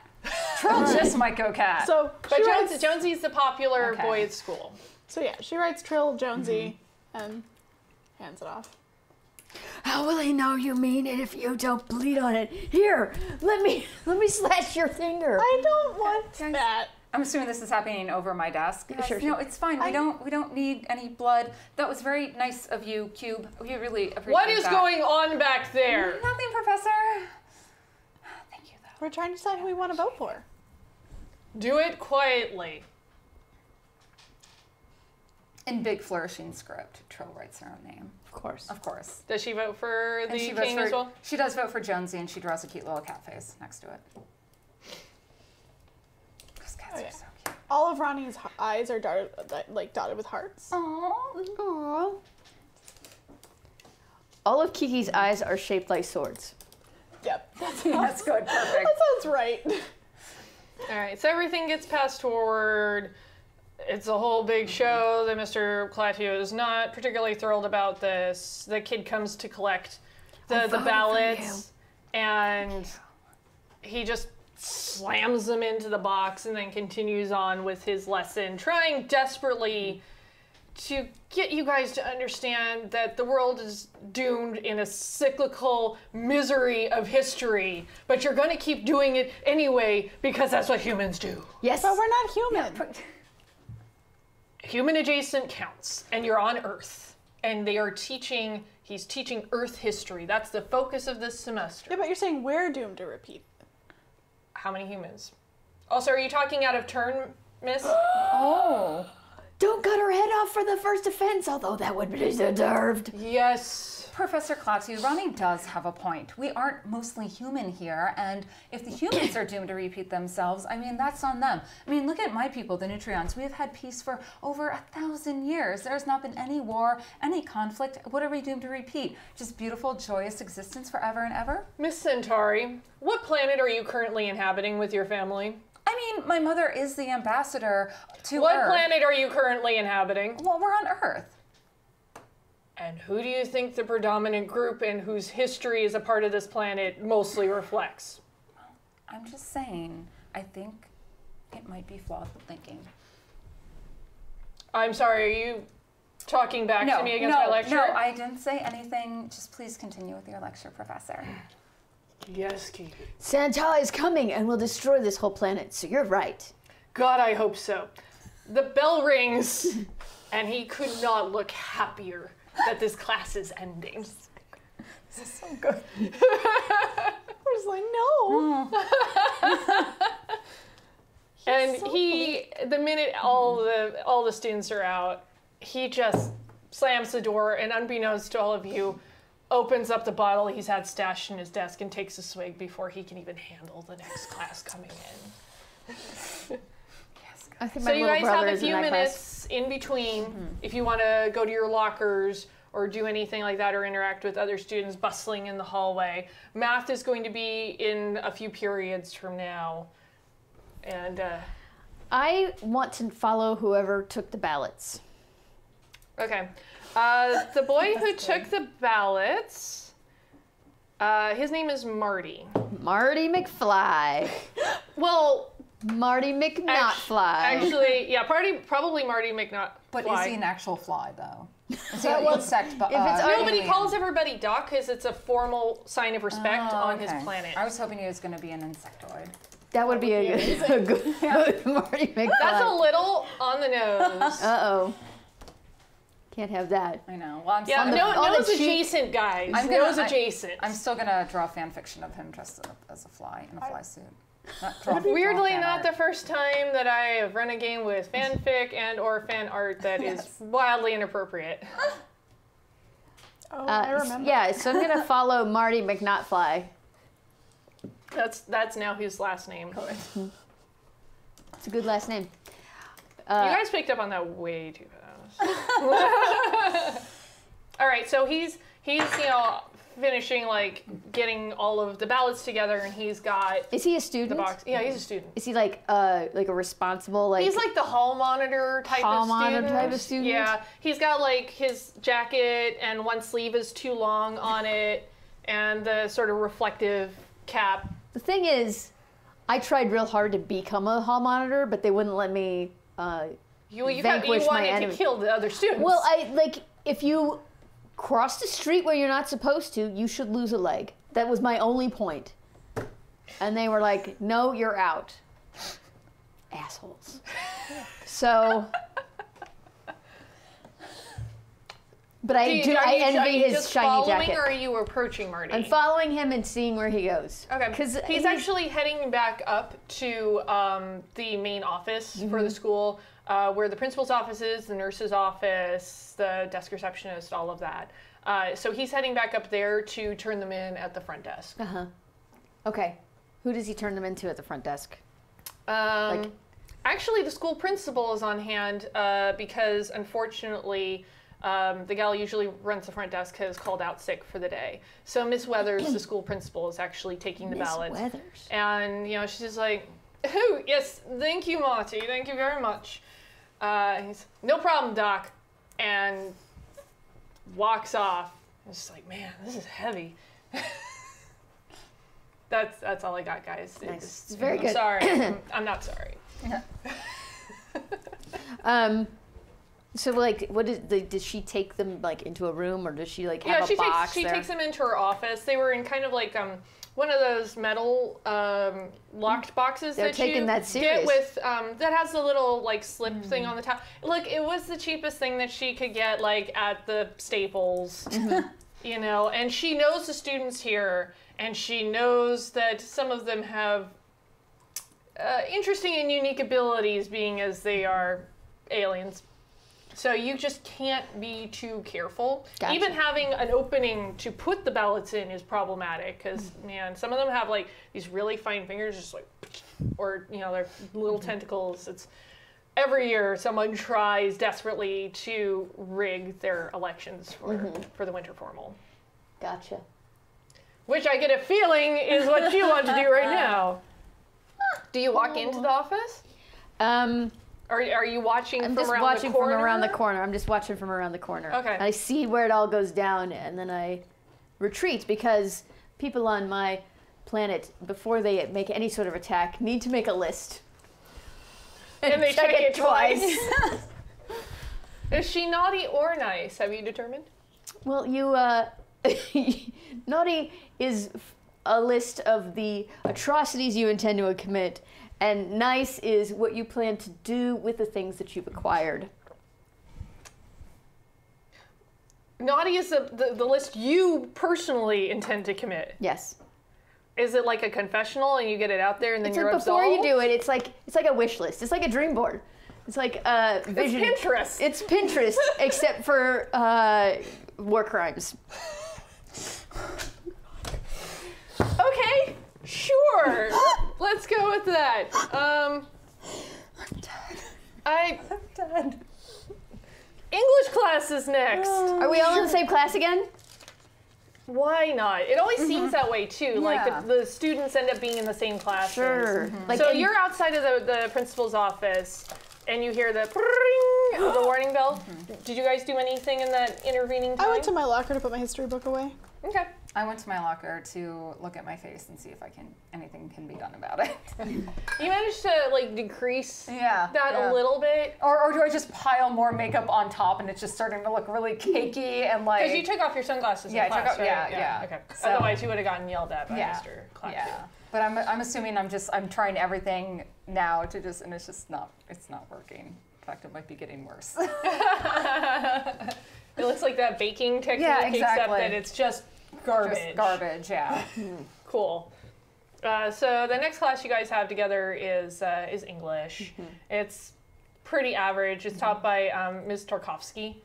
[SPEAKER 4] Trill just might go cat.
[SPEAKER 3] So,
[SPEAKER 2] But
[SPEAKER 3] she writes,
[SPEAKER 2] Jonesy's the popular
[SPEAKER 4] Okay.
[SPEAKER 2] boy at school.
[SPEAKER 3] so yeah, she writes Trill Jonesy and hands it off.
[SPEAKER 5] How will he know you mean it if you don't bleed on it? Here, let me slash your finger.
[SPEAKER 3] I don't want that.
[SPEAKER 4] I'm assuming this is happening over my desk.
[SPEAKER 5] Sure,
[SPEAKER 4] No, it's fine. We don't need any blood. That was very nice of you, Cube. We really appreciate
[SPEAKER 2] What is
[SPEAKER 4] that.
[SPEAKER 2] going on back there?
[SPEAKER 4] Nothing, Professor. Thank you, though.
[SPEAKER 3] We're trying to decide who we want to vote for.
[SPEAKER 2] Do it quietly.
[SPEAKER 4] In big flourishing script, Trill writes her own name.
[SPEAKER 5] Of course.
[SPEAKER 4] Of course.
[SPEAKER 2] Does she vote for the
[SPEAKER 4] And she votes
[SPEAKER 2] king
[SPEAKER 4] for,
[SPEAKER 2] as well?
[SPEAKER 4] She does vote for Jonesy, and she draws a cute little cat face next to it. Those cats
[SPEAKER 3] yeah.
[SPEAKER 4] are so cute.
[SPEAKER 3] All of Ronnie's eyes are dotted with hearts.
[SPEAKER 5] Aww. All of Kiki's eyes are shaped like swords.
[SPEAKER 3] Yep.
[SPEAKER 4] That's good. Perfect.
[SPEAKER 3] That sounds right.
[SPEAKER 2] All right, so everything gets passed forward. It's a whole big show that Mr. Clatio is not particularly thrilled about this. The kid comes to collect the ballots, and he just slams them into the box and then continues on with his lesson, trying desperately to get you guys to understand that the world is doomed in a cyclical misery of history, but you're going to keep doing it anyway because that's what humans do.
[SPEAKER 5] Yes.
[SPEAKER 3] But we're not human.
[SPEAKER 2] Human adjacent counts, and you're on Earth, and he's teaching Earth history. That's the focus of this semester.
[SPEAKER 3] Yeah, but you're saying we're doomed to repeat.
[SPEAKER 2] How many humans? Also, are you talking out of turn, miss?
[SPEAKER 4] Oh.
[SPEAKER 5] Don't cut her head off for the first offense, although that would be deserved.
[SPEAKER 2] Yes.
[SPEAKER 4] Professor Klotzy, Ronnie does have a point. We aren't mostly human here, and if the humans are doomed to repeat themselves, I mean, that's on them. I mean, look at my people, the Nutrions. We have had peace for over 1,000 years. There's not been any war, any conflict. What are we doomed to repeat? Just beautiful, joyous existence forever and ever?
[SPEAKER 2] Miss Centauri, what planet are you currently inhabiting with your family?
[SPEAKER 4] I mean, my mother is the ambassador to
[SPEAKER 2] What
[SPEAKER 4] Earth.
[SPEAKER 2] planet are you currently inhabiting?
[SPEAKER 4] Well, we're on Earth.
[SPEAKER 2] And who do you think the predominant group and whose history is a part of this planet mostly reflects?
[SPEAKER 4] I'm just saying, I think it might be flawed thinking.
[SPEAKER 2] I'm sorry, are you talking back to me against my lecture?
[SPEAKER 4] No, I didn't say anything. Just please continue with your lecture, Professor.
[SPEAKER 2] Yes, Kiki.
[SPEAKER 5] Santa is coming and will destroy this whole planet, so you're right.
[SPEAKER 2] God, I hope so. The bell rings, and he could not look happier that this class is ending.
[SPEAKER 4] This is so good.
[SPEAKER 3] I was like, no.
[SPEAKER 2] And the minute all the students are out, he just slams the door, and unbeknownst to all of you, opens up the bottle he's had stashed in his desk and takes a swig before he can even handle the next class coming in.
[SPEAKER 5] I think
[SPEAKER 2] So
[SPEAKER 5] my
[SPEAKER 2] you
[SPEAKER 5] little
[SPEAKER 2] guys have
[SPEAKER 5] brother
[SPEAKER 2] a
[SPEAKER 5] is in
[SPEAKER 2] few
[SPEAKER 5] that class.
[SPEAKER 2] minutes in between if you want to go to your lockers or do anything like that or interact with other students bustling in the hallway. Math is going to be in a few periods from now. And
[SPEAKER 5] I want to follow whoever took the ballots.
[SPEAKER 2] okay. The boy who took the ballots, his name is Marty.
[SPEAKER 5] Marty McFly.
[SPEAKER 2] Well,
[SPEAKER 5] Marty McNotfly.
[SPEAKER 2] actually, yeah, probably Marty McNot.
[SPEAKER 4] But
[SPEAKER 2] Fly.
[SPEAKER 4] is he an actual fly, though? Is he an insect?
[SPEAKER 5] If it's
[SPEAKER 2] No, but he
[SPEAKER 4] alien?
[SPEAKER 2] calls everybody Doc because it's a formal sign of respect on his
[SPEAKER 4] Okay.
[SPEAKER 2] planet.
[SPEAKER 4] I was hoping he was going to be an insectoid.
[SPEAKER 5] That would be a good Marty McFly.
[SPEAKER 2] That's a little on the nose.
[SPEAKER 5] Uh-oh. Can't have that.
[SPEAKER 4] I know. Well, I'm
[SPEAKER 2] Yeah, nose adjacent, guys. Nose adjacent.
[SPEAKER 4] I'm still gonna draw fan fiction of him dressed as a fly in a fly suit.
[SPEAKER 2] Weirdly, not the first time that I have run a game with fanfic and or fan art that is wildly inappropriate.
[SPEAKER 3] Oh, I remember.
[SPEAKER 5] Yeah, so I'm gonna follow Marty McNotfly.
[SPEAKER 2] That's now his last name.
[SPEAKER 5] It's a good last name.
[SPEAKER 2] You guys picked up on that way too fast. All right, so he's finishing like getting all of the ballots together, and he's got
[SPEAKER 5] Is he a student?
[SPEAKER 2] the box. Yeah, he's a student.
[SPEAKER 5] Is he like a responsible like?
[SPEAKER 2] He's like the hall monitor type of student. Yeah, he's got like his jacket and one sleeve is too long on it, and the sort of reflective cap.
[SPEAKER 5] The thing is, I tried real hard to become a hall monitor, but they wouldn't let me
[SPEAKER 2] You
[SPEAKER 5] vanquish my
[SPEAKER 2] wanted
[SPEAKER 5] enemy.
[SPEAKER 2] to kill the other students.
[SPEAKER 5] Well, if you cross the street where you're not supposed to, you should lose a leg. That was my only point. And they were like, no, you're out. Assholes. So, but I envy his shiny jacket.
[SPEAKER 2] Or are you approaching Marty?
[SPEAKER 5] I'm following him and seeing where he goes.
[SPEAKER 2] Okay.
[SPEAKER 5] Because
[SPEAKER 2] he's actually heading back up to the main office for the school, where the principal's office is, the nurse's office, the desk receptionist, all of that. So he's heading back up there to turn them in at the front desk.
[SPEAKER 5] Okay. Who does he turn them into at the front desk?
[SPEAKER 2] Actually, the school principal is on hand because, unfortunately, the gal usually runs the front desk has called out sick for the day. So Miss Weathers, the school principal, is actually taking the ballots.
[SPEAKER 5] Miss Weathers.
[SPEAKER 2] And, she's just like, oh, yes, thank you, Marty. Thank you very much. He's, no problem, Doc. And walks off. It's just like, man, this is heavy. That's all I got, guys.
[SPEAKER 5] Nice. It's very good.
[SPEAKER 2] Sorry. I'm not sorry.
[SPEAKER 5] So like, does she take them like into a room, or does she like have a box
[SPEAKER 2] she
[SPEAKER 5] there?
[SPEAKER 2] takes them into her office. They were in kind of like one of those metal locked boxes
[SPEAKER 5] They're
[SPEAKER 2] that
[SPEAKER 5] taking
[SPEAKER 2] you
[SPEAKER 5] that serious.
[SPEAKER 2] get with that has the little like slip thing on the top. Look, it was the cheapest thing that she could get like at the Staples, and she knows the students here, and she knows that some of them have interesting and unique abilities, being as they are aliens. So you just can't be too careful.
[SPEAKER 5] Gotcha.
[SPEAKER 2] Even having an opening to put the ballots in is problematic because, man, some of them have like these really fine fingers, just like, or their little tentacles. It's every year someone tries desperately to rig their elections for the winter formal.
[SPEAKER 5] Gotcha.
[SPEAKER 2] Which I get a feeling is what you want to do right now. Do you walk into the office? Are you watching
[SPEAKER 5] I'm
[SPEAKER 2] from
[SPEAKER 5] just
[SPEAKER 2] around
[SPEAKER 5] watching
[SPEAKER 2] the corner?
[SPEAKER 5] from around the corner. I'm just watching from around the corner.
[SPEAKER 2] Okay.
[SPEAKER 5] I see where it all goes down, and then I retreat because people on my planet, before they make any sort of attack, need to make a list.
[SPEAKER 2] And they check it twice. Is she naughty or nice? Have you determined?
[SPEAKER 5] Well, naughty is a list of the atrocities you intend to commit, and nice is what you plan to do with the things that you've acquired.
[SPEAKER 2] Naughty is the list you personally intend to commit.
[SPEAKER 5] Yes.
[SPEAKER 2] Is it like a confessional and you get it out there and then you're
[SPEAKER 5] before
[SPEAKER 2] absolved?
[SPEAKER 5] you do it, it's like a wish list. It's like a dream board. It's like vision.
[SPEAKER 2] It's Pinterest.
[SPEAKER 5] It's Pinterest, except for war crimes.
[SPEAKER 2] Okay, sure. Let's go with that. I'm done. English class is next.
[SPEAKER 5] Are we all in the same class again?
[SPEAKER 2] Why not? It always seems that way too. Like the students end up being in the same classes.
[SPEAKER 5] Sure. Like
[SPEAKER 2] so you're outside of the principal's office, and you hear the the warning bell. Did you guys do anything in that intervening time?
[SPEAKER 3] I went to my locker to put my history book away.
[SPEAKER 2] Okay.
[SPEAKER 4] I went to my locker to look at my face and see if anything can be done about it.
[SPEAKER 2] You managed to like decrease that a little bit.
[SPEAKER 4] Or do I just pile more makeup on top and it's just starting to look really cakey and like...
[SPEAKER 2] Because you took off your sunglasses in class, right?
[SPEAKER 4] Yeah.
[SPEAKER 2] Okay.
[SPEAKER 4] So,
[SPEAKER 2] otherwise you would have gotten yelled at by Mr. Clark.
[SPEAKER 4] Yeah. But I'm assuming I'm trying everything now to just, and it's not working. In fact, it might be getting worse.
[SPEAKER 2] It looks like that baking technique, except that it's just garbage.
[SPEAKER 4] Just garbage, yeah.
[SPEAKER 2] Cool. So the next class you guys have together is English. It's pretty average. It's taught by Ms. Tarkovsky,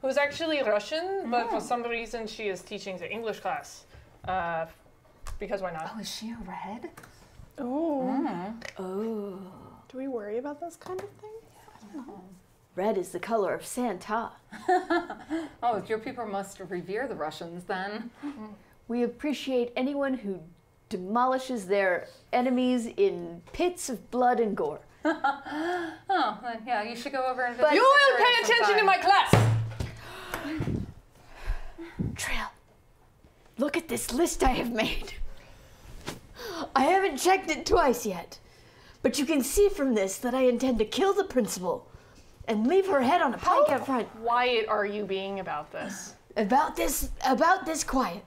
[SPEAKER 2] who's actually Russian, but for some reason she is teaching the English class. Because why not?
[SPEAKER 4] Oh, is she a red?
[SPEAKER 3] Oh.
[SPEAKER 5] Oh.
[SPEAKER 3] Do we worry about this kind of thing? I don't know.
[SPEAKER 5] Red is the color of Santa.
[SPEAKER 4] Oh, your people must revere the Russians then.
[SPEAKER 5] We appreciate anyone who demolishes their enemies in pits of blood and gore.
[SPEAKER 4] Oh, then yeah, you should go over and visit.
[SPEAKER 2] You will pay attention in my class!
[SPEAKER 5] Trail, look at this list I have made. I haven't checked it twice yet, but you can see from this that I intend to kill the principal and leave her head on a pike out front.
[SPEAKER 2] How quiet are you being about this?
[SPEAKER 5] About this quiet.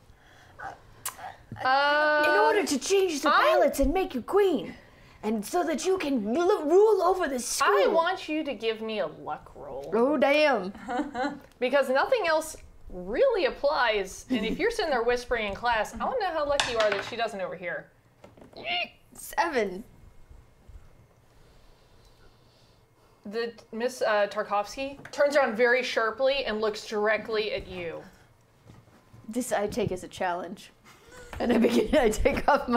[SPEAKER 5] In order to change the ballots and make you queen, and so that you can rule over this school.
[SPEAKER 2] I want you to give me a luck roll.
[SPEAKER 5] Oh, damn.
[SPEAKER 2] Because nothing else really applies, and if you're sitting there whispering in class, I want to know how lucky you are that she doesn't overhear.
[SPEAKER 5] 7.
[SPEAKER 2] The Miss Tarkovsky turns around very sharply and looks directly at you.
[SPEAKER 5] This I take as a challenge. And I take off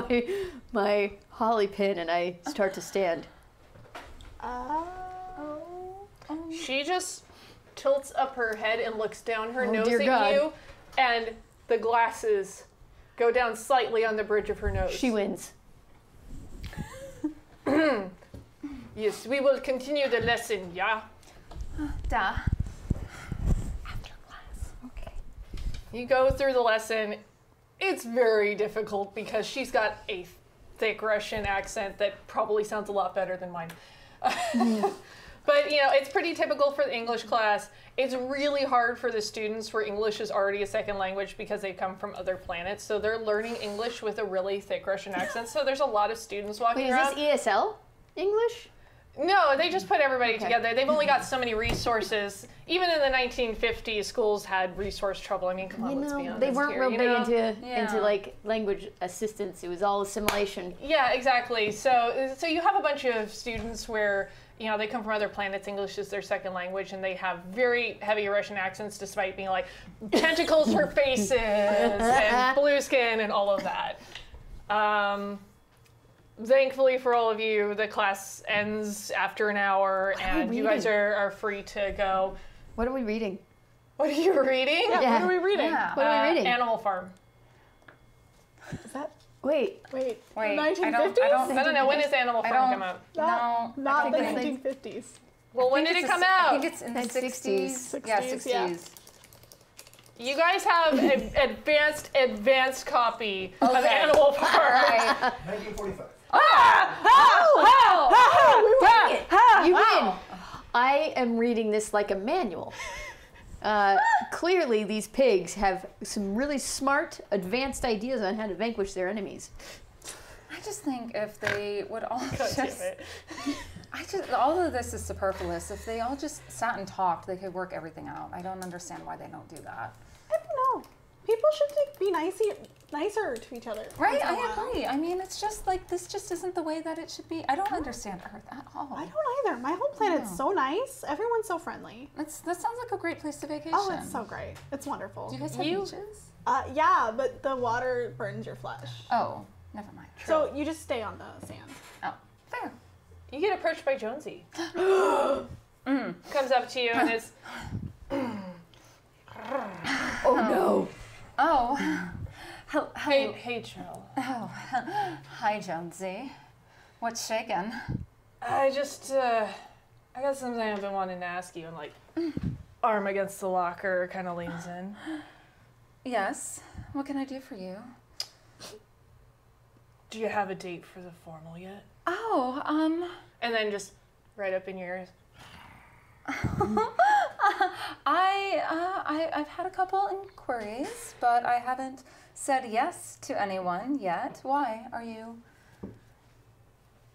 [SPEAKER 5] my holly pin and I start to stand.
[SPEAKER 2] She just tilts up her head and looks down her nose
[SPEAKER 5] dear
[SPEAKER 2] at
[SPEAKER 5] God.
[SPEAKER 2] you, and the glasses go down slightly on the bridge of her nose.
[SPEAKER 5] She wins.
[SPEAKER 2] Yes, we will continue the lesson, yeah?
[SPEAKER 4] Duh.
[SPEAKER 5] After class. Okay.
[SPEAKER 2] You go through the lesson. It's very difficult because she's got a thick Russian accent that probably sounds a lot better than mine. But, you know, it's pretty typical for the English class. It's really hard for the students where English is already a second language because they come from other planets. So they're learning English with a really thick Russian accent. So there's a lot of students walking
[SPEAKER 5] Wait,
[SPEAKER 2] around.
[SPEAKER 5] is this ESL English?
[SPEAKER 2] No, they just put everybody together. They've only got so many resources. Even in the 1950s, schools had resource trouble. I mean, come on, let's be honest.
[SPEAKER 5] They weren't
[SPEAKER 2] here,
[SPEAKER 5] real
[SPEAKER 2] you
[SPEAKER 5] big
[SPEAKER 2] know?
[SPEAKER 5] into like language assistance. It was all assimilation.
[SPEAKER 2] Yeah, exactly. So you have a bunch of students where, you know, they come from other planets. English is their second language, and they have very heavy Russian accents despite being like tentacles for faces and blue skin and all of that. Thankfully for all of you, the class ends after an hour, and you guys are free to go.
[SPEAKER 5] What are we reading?
[SPEAKER 2] What are you reading?
[SPEAKER 3] Yeah, what are we reading?
[SPEAKER 4] Yeah.
[SPEAKER 5] What are we reading?
[SPEAKER 2] Animal Farm.
[SPEAKER 3] Is that?
[SPEAKER 5] Wait.
[SPEAKER 3] Wait.
[SPEAKER 4] Wait,
[SPEAKER 3] 1950s?
[SPEAKER 2] I don't know. When does Animal Farm come out?
[SPEAKER 3] Not
[SPEAKER 4] I
[SPEAKER 3] the
[SPEAKER 4] think it's-
[SPEAKER 3] 1950s.
[SPEAKER 2] Well, when did it come
[SPEAKER 4] I
[SPEAKER 2] out?
[SPEAKER 4] think it's in the
[SPEAKER 5] 60s.
[SPEAKER 4] 60s. Yeah,
[SPEAKER 3] 60s,
[SPEAKER 4] 60s.
[SPEAKER 3] yeah.
[SPEAKER 2] You guys have an advanced copy of Animal Farm.
[SPEAKER 4] Right.
[SPEAKER 1] 1945.
[SPEAKER 5] You win. I am reading this like a manual. Clearly, these pigs have some really smart, advanced ideas on how to vanquish their enemies.
[SPEAKER 4] I just think if they would all
[SPEAKER 2] God
[SPEAKER 4] just,
[SPEAKER 2] damn it.
[SPEAKER 4] all of this is superfluous. If they all just sat and talked, they could work everything out. I don't understand why they don't do that.
[SPEAKER 3] I don't know. People should be nicer to each other.
[SPEAKER 4] Right?
[SPEAKER 3] once in a
[SPEAKER 4] I
[SPEAKER 3] while.
[SPEAKER 4] agree. I mean, it's just like, this just isn't the way that it should be. I don't understand Earth at all.
[SPEAKER 3] I don't either. My whole planet's so nice. Everyone's so friendly.
[SPEAKER 4] That sounds like a great place to vacation.
[SPEAKER 3] Oh, it's so great. It's wonderful.
[SPEAKER 4] Do you guys have beaches?
[SPEAKER 3] Yeah, but the water burns your flesh.
[SPEAKER 4] Oh, never mind.
[SPEAKER 3] So you just stay on the sand.
[SPEAKER 4] Oh, fair.
[SPEAKER 2] You get approached by Jonesy. Comes up to you and is,
[SPEAKER 5] Oh no.
[SPEAKER 4] Oh.
[SPEAKER 2] hey, Jill.
[SPEAKER 4] Oh, hi, Jonesy. What's shaking?
[SPEAKER 2] I got something I've been wanting to ask you, and like, arm against the locker, kind of leans in.
[SPEAKER 4] Yes. What can I do for you?
[SPEAKER 2] Do you have a date for the formal yet?
[SPEAKER 4] Oh,
[SPEAKER 2] And then just right up in your ears.
[SPEAKER 4] I've had a couple inquiries, but I haven't said yes to anyone yet. Why are you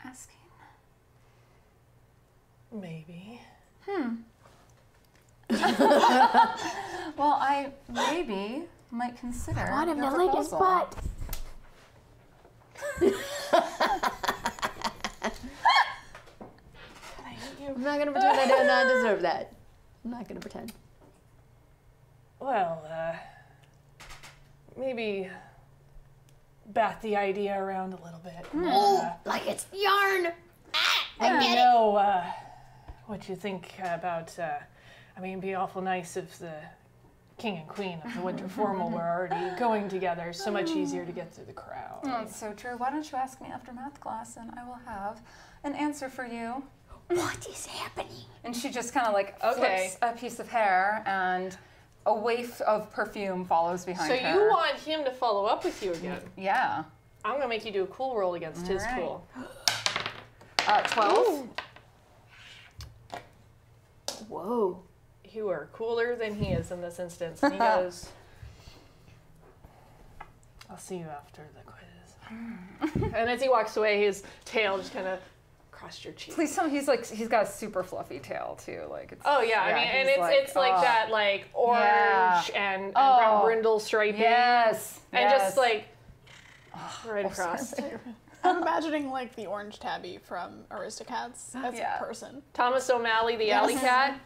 [SPEAKER 4] asking?
[SPEAKER 2] Maybe.
[SPEAKER 4] Well, I maybe might consider.
[SPEAKER 5] I want him
[SPEAKER 4] your
[SPEAKER 5] to lick his
[SPEAKER 4] proposal.
[SPEAKER 5] butt. I'm not gonna pretend I do not deserve that. I'm not gonna pretend.
[SPEAKER 2] Well, maybe bat the idea around a little bit.
[SPEAKER 5] Like it's yarn.
[SPEAKER 2] I know what you think about. I mean, it'd be awful nice if the king and queen of the winter formal were already going together. So much easier to get through the crowd.
[SPEAKER 4] That's so true. Why don't you ask me after math class, and I will have an answer for you.
[SPEAKER 5] What is happening?
[SPEAKER 4] And she just kind of like
[SPEAKER 2] Okay.
[SPEAKER 4] flips a piece of hair, and a waif of perfume follows behind
[SPEAKER 2] So
[SPEAKER 4] her.
[SPEAKER 2] you want him to follow up with you again?
[SPEAKER 4] Yeah.
[SPEAKER 2] I'm gonna make you do a cool roll against his
[SPEAKER 4] Alright.
[SPEAKER 2] cool.
[SPEAKER 4] 12.
[SPEAKER 5] Whoa.
[SPEAKER 2] You are cooler than he is in this instance. And he goes, I'll see you after the quiz. And as he walks away, his tail just kind of crossed your cheek.
[SPEAKER 4] Please tell me he's got a super fluffy tail too. Like it's,
[SPEAKER 2] Oh yeah, I mean, and
[SPEAKER 4] he's
[SPEAKER 2] it's like that like orange
[SPEAKER 4] Yeah.
[SPEAKER 2] and
[SPEAKER 4] Oh.
[SPEAKER 2] brown brindle striping.
[SPEAKER 4] Yes.
[SPEAKER 2] And
[SPEAKER 4] yes.
[SPEAKER 2] just like right across.
[SPEAKER 3] I'm imagining like the orange tabby from Aristocats as
[SPEAKER 4] Yeah.
[SPEAKER 3] a person.
[SPEAKER 2] Thomas O'Malley, the alley cat.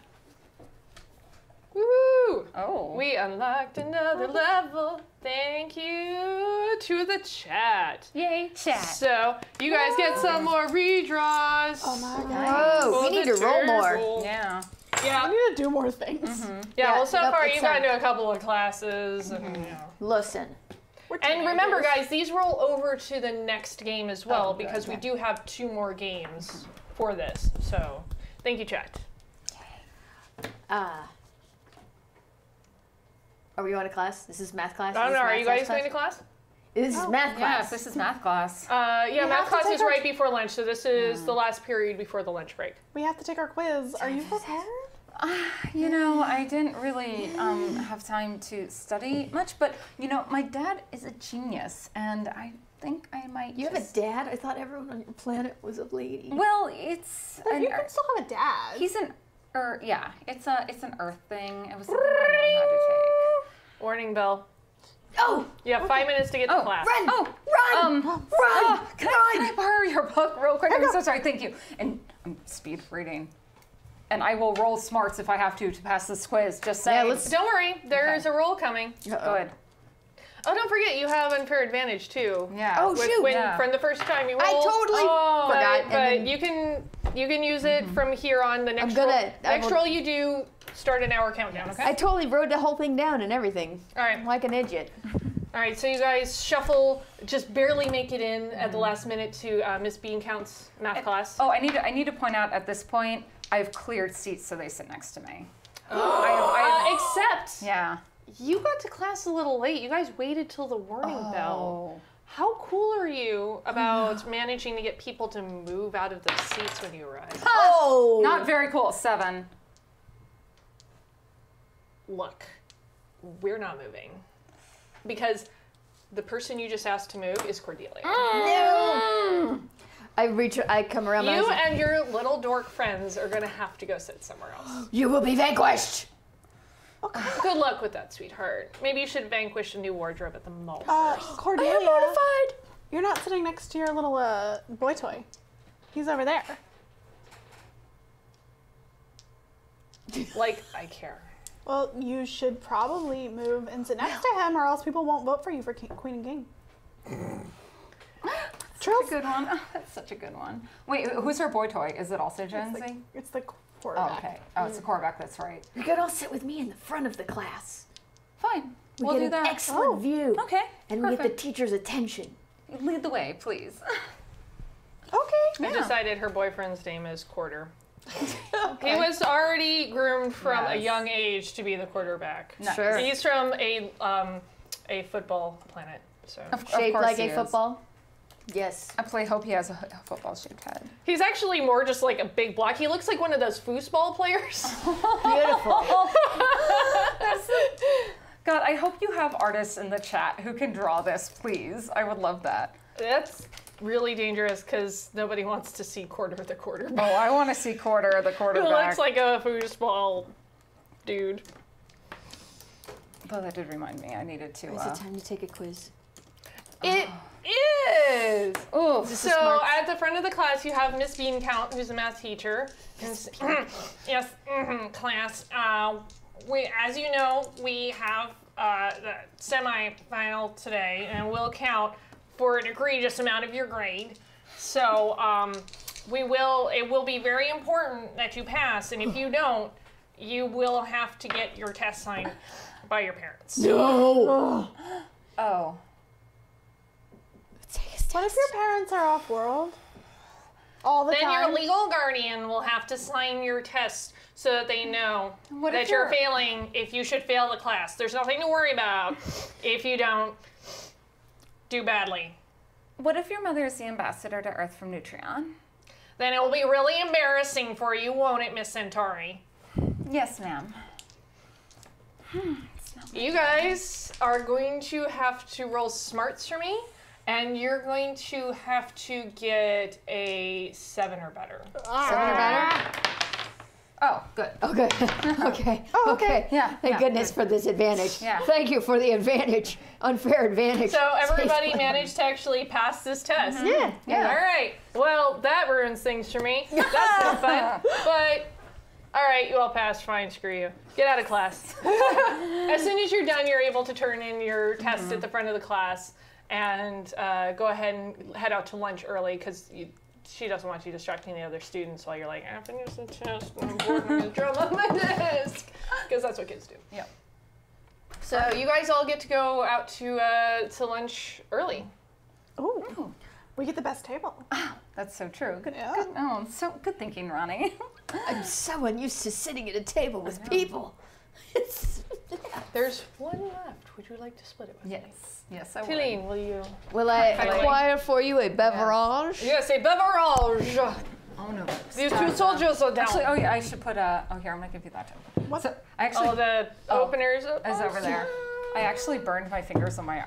[SPEAKER 2] Woo!
[SPEAKER 4] Oh.
[SPEAKER 2] We unlocked another level. Thank you to the chat.
[SPEAKER 4] Yay, chat.
[SPEAKER 2] So you guys get some more redraws.
[SPEAKER 3] Oh my god.
[SPEAKER 5] Whoa,
[SPEAKER 2] For
[SPEAKER 5] we need
[SPEAKER 2] the
[SPEAKER 5] to roll more.
[SPEAKER 2] turtle.
[SPEAKER 4] Yeah.
[SPEAKER 2] Yeah.
[SPEAKER 3] I need to do more things.
[SPEAKER 2] Yeah, well, so
[SPEAKER 5] nope,
[SPEAKER 2] far
[SPEAKER 5] it's
[SPEAKER 2] you've gotten
[SPEAKER 5] time.
[SPEAKER 2] to a couple of classes. And, you know.
[SPEAKER 5] Listen.
[SPEAKER 3] We're
[SPEAKER 2] And remember,
[SPEAKER 3] teenagers.
[SPEAKER 2] guys, these roll over to the next game as well
[SPEAKER 4] Oh, good,
[SPEAKER 2] because we
[SPEAKER 4] okay.
[SPEAKER 2] do have 2 more games for this. So thank you, chat.
[SPEAKER 5] Are we going to class? This is math class?
[SPEAKER 2] I don't
[SPEAKER 5] Is
[SPEAKER 2] know.
[SPEAKER 5] this
[SPEAKER 2] Are you
[SPEAKER 5] math
[SPEAKER 2] guys going to class?
[SPEAKER 5] This is math
[SPEAKER 4] Yes,
[SPEAKER 5] class.
[SPEAKER 4] this is math class.
[SPEAKER 2] Yeah, math
[SPEAKER 3] have to
[SPEAKER 2] class
[SPEAKER 3] take
[SPEAKER 2] is
[SPEAKER 3] our-
[SPEAKER 2] right before lunch, so this is the last period before the lunch break.
[SPEAKER 3] We have to take our quiz. Are you prepared?
[SPEAKER 4] You know, I didn't really have time to study much, but you know, my dad is a genius, and I think I might.
[SPEAKER 5] You have a dad? I thought everyone on your planet was a lady.
[SPEAKER 4] Well, it's
[SPEAKER 3] You can still have a dad.
[SPEAKER 4] he's an yeah, it's an Earth thing. It was something my mom had to
[SPEAKER 2] Warning bell.
[SPEAKER 5] Oh!
[SPEAKER 2] You have 5 minutes to get to
[SPEAKER 4] Oh,
[SPEAKER 2] class.
[SPEAKER 5] Run!
[SPEAKER 4] Oh,
[SPEAKER 5] Run!
[SPEAKER 4] Run!
[SPEAKER 5] Run!
[SPEAKER 4] Can I borrow your book real quick? I'm so sorry. Thank you. And speed reading. And I will roll smarts if I have to pass this quiz. Just saying.
[SPEAKER 5] Yeah, let's.
[SPEAKER 2] Don't worry, there's a roll coming.
[SPEAKER 4] Good.
[SPEAKER 2] Oh, don't forget, you have unfair advantage too.
[SPEAKER 4] Yeah.
[SPEAKER 5] Oh,
[SPEAKER 2] With-
[SPEAKER 5] shoot.
[SPEAKER 2] When,
[SPEAKER 4] Yeah.
[SPEAKER 2] From the first time you roll.
[SPEAKER 5] I totally
[SPEAKER 2] but,
[SPEAKER 5] forgot. and
[SPEAKER 2] But
[SPEAKER 5] then-
[SPEAKER 2] you can use it from here on. The next roll.
[SPEAKER 5] I
[SPEAKER 2] Next
[SPEAKER 5] will-
[SPEAKER 2] roll you do start an hour countdown. Okay.
[SPEAKER 5] I totally wrote the whole thing down and everything.
[SPEAKER 2] All right.
[SPEAKER 5] Like an idiot.
[SPEAKER 2] All right. So you guys shuffle, just barely make it in at the last minute to Miss Beancount's math class.
[SPEAKER 4] Oh, I need to point out at this point, I've cleared seats so they sit next to me. I
[SPEAKER 2] Except
[SPEAKER 4] yeah.
[SPEAKER 2] you got to class a little late. You guys waited till the warning bell.
[SPEAKER 4] Oh.
[SPEAKER 2] How cool are you about managing to get people to move out of their seats when you arrive?
[SPEAKER 5] Oh!
[SPEAKER 4] Not very cool. 7.
[SPEAKER 2] Look, we're not moving. Because the person you just asked to move is Cordelia.
[SPEAKER 5] No! I come around
[SPEAKER 2] You
[SPEAKER 5] my
[SPEAKER 2] and your little dork friends are gonna have to go sit somewhere else.
[SPEAKER 5] You will be vanquished!
[SPEAKER 2] Good luck with that, sweetheart. Maybe you should vanquish a new wardrobe at the mall.
[SPEAKER 3] Cordelia,
[SPEAKER 5] I am mortified!
[SPEAKER 3] you're not sitting next to your little boy toy. He's over there.
[SPEAKER 2] Like, I care.
[SPEAKER 3] Well, you should probably move and sit next to him, or else people won't vote for you for Queen and King.
[SPEAKER 4] Such a good one. Oh, that's such a good one. Wait, who's her boy toy? Is it also Jonesy?
[SPEAKER 3] It's the
[SPEAKER 4] Oh,
[SPEAKER 3] quarterback.
[SPEAKER 4] okay. Oh, it's a quarterback. That's right.
[SPEAKER 5] You can all sit with me in the front of the class.
[SPEAKER 4] Fine.
[SPEAKER 5] We
[SPEAKER 4] We'll
[SPEAKER 5] get
[SPEAKER 4] do
[SPEAKER 5] an
[SPEAKER 4] that.
[SPEAKER 5] excellent view.
[SPEAKER 4] Okay.
[SPEAKER 5] And we get the
[SPEAKER 4] perfect.
[SPEAKER 5] teacher's attention.
[SPEAKER 4] Lead the way, please.
[SPEAKER 3] Okay.
[SPEAKER 2] I decided her boyfriend's name is Quarter. He was already groomed from a
[SPEAKER 4] Yes.
[SPEAKER 2] young age to be the quarterback.
[SPEAKER 4] Nice.
[SPEAKER 5] Sure.
[SPEAKER 2] He's from a football planet, so.
[SPEAKER 5] Shaped
[SPEAKER 4] course
[SPEAKER 5] like
[SPEAKER 4] he
[SPEAKER 5] a
[SPEAKER 4] is.
[SPEAKER 5] football? Yes.
[SPEAKER 4] I hope he has a football-shaped head.
[SPEAKER 2] He's actually more just like a big block. He looks like one of those foosball players.
[SPEAKER 5] Beautiful.
[SPEAKER 4] God, I hope you have artists in the chat who can draw this, please. I would love that.
[SPEAKER 2] That's really dangerous because nobody wants to see Quarter the quarterback.
[SPEAKER 4] Oh, I want to see Quarter, the
[SPEAKER 2] Who
[SPEAKER 4] quarterback.
[SPEAKER 2] looks like a foosball dude.
[SPEAKER 4] Oh, that did remind me. I needed to.
[SPEAKER 5] Is it time to take a quiz?
[SPEAKER 2] It is.
[SPEAKER 4] Oh,
[SPEAKER 2] So at the front of the class, you have Miss Beancount, who's a math teacher. Yes, class. As you know, we have the semi-final today, and we'll count for an egregious amount of your grade. So it will be very important that you pass, and if you don't, you will have to get your test signed by your parents.
[SPEAKER 5] No.
[SPEAKER 4] oh.
[SPEAKER 3] What if your parents are off world? All the
[SPEAKER 2] Then
[SPEAKER 3] time?
[SPEAKER 2] your legal guardian will have to sign your test so that they know
[SPEAKER 4] What
[SPEAKER 2] that
[SPEAKER 4] if
[SPEAKER 2] you're
[SPEAKER 4] you're-
[SPEAKER 2] failing if you should fail the class. There's nothing to worry about if you don't do badly.
[SPEAKER 4] What if your mother is the ambassador to Earth from Nutrion?
[SPEAKER 2] Then it will be really embarrassing for you, won't it, Miss Centauri?
[SPEAKER 4] Yes, ma'am.
[SPEAKER 2] You guys are going to have to roll smarts for me, and you're going to have to get a 7 or better.
[SPEAKER 5] 7 or better?
[SPEAKER 4] Oh, good.
[SPEAKER 5] Okay. Okay.
[SPEAKER 3] Oh, okay.
[SPEAKER 5] Okay.
[SPEAKER 4] Yeah,
[SPEAKER 5] Thank
[SPEAKER 4] yeah,
[SPEAKER 5] goodness for this advantage.
[SPEAKER 4] Yeah.
[SPEAKER 5] Thank you for the advantage. Unfair advantage.
[SPEAKER 2] So everybody
[SPEAKER 5] Tastes like-
[SPEAKER 2] managed to actually pass this test.
[SPEAKER 5] Yeah. Yeah.
[SPEAKER 2] All right. Well, that ruins things for me. That's no fun. But all right, you all passed. Fine. Screw you. Get out of class. As soon as you're done, you're able to turn in your test at the front of the class and go ahead and head out to lunch early because she doesn't want you distracting the other students while you're like, I finished the test and I'm bored and I'm gonna drum on my desk. Because that's what kids do.
[SPEAKER 4] Yep.
[SPEAKER 2] So you guys all get to go out to lunch early.
[SPEAKER 3] Ooh. We get the best table.
[SPEAKER 4] That's so true. Good.
[SPEAKER 3] Yeah.
[SPEAKER 4] Good. Oh, so good thinking, Ronnie.
[SPEAKER 5] I'm so unused to sitting at a table with people. It's...
[SPEAKER 2] There's one left. Would you like to split it with me?
[SPEAKER 4] Yes, I would.
[SPEAKER 2] Tilene, will you?
[SPEAKER 5] Will I
[SPEAKER 2] Finally.
[SPEAKER 5] acquire for you a beverage?
[SPEAKER 2] Yes, a beverage.
[SPEAKER 4] Oh no.
[SPEAKER 2] These two soldiers are down.
[SPEAKER 4] Actually, oh yeah, I should put oh here, I'm gonna give you that too.
[SPEAKER 3] What?
[SPEAKER 4] So I actually
[SPEAKER 2] All the openers
[SPEAKER 4] is over there. I actually burned my fingers on my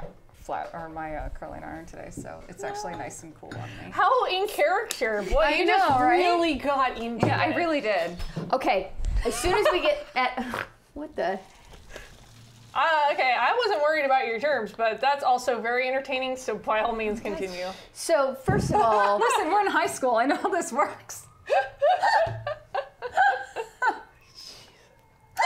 [SPEAKER 4] my curling iron today, so it's actually nice and cool on me.
[SPEAKER 2] How in character. Boy,
[SPEAKER 4] I
[SPEAKER 2] you
[SPEAKER 4] know,
[SPEAKER 2] just
[SPEAKER 4] right?
[SPEAKER 2] really got into
[SPEAKER 4] Yeah,
[SPEAKER 2] it.
[SPEAKER 4] I really did.
[SPEAKER 5] Okay. As soon as we get at... What the...
[SPEAKER 2] Okay, I wasn't worried about your terms, but that's also very entertaining, so by all means continue.
[SPEAKER 5] So, first of all...
[SPEAKER 4] Listen, we're in high school. I know how this works.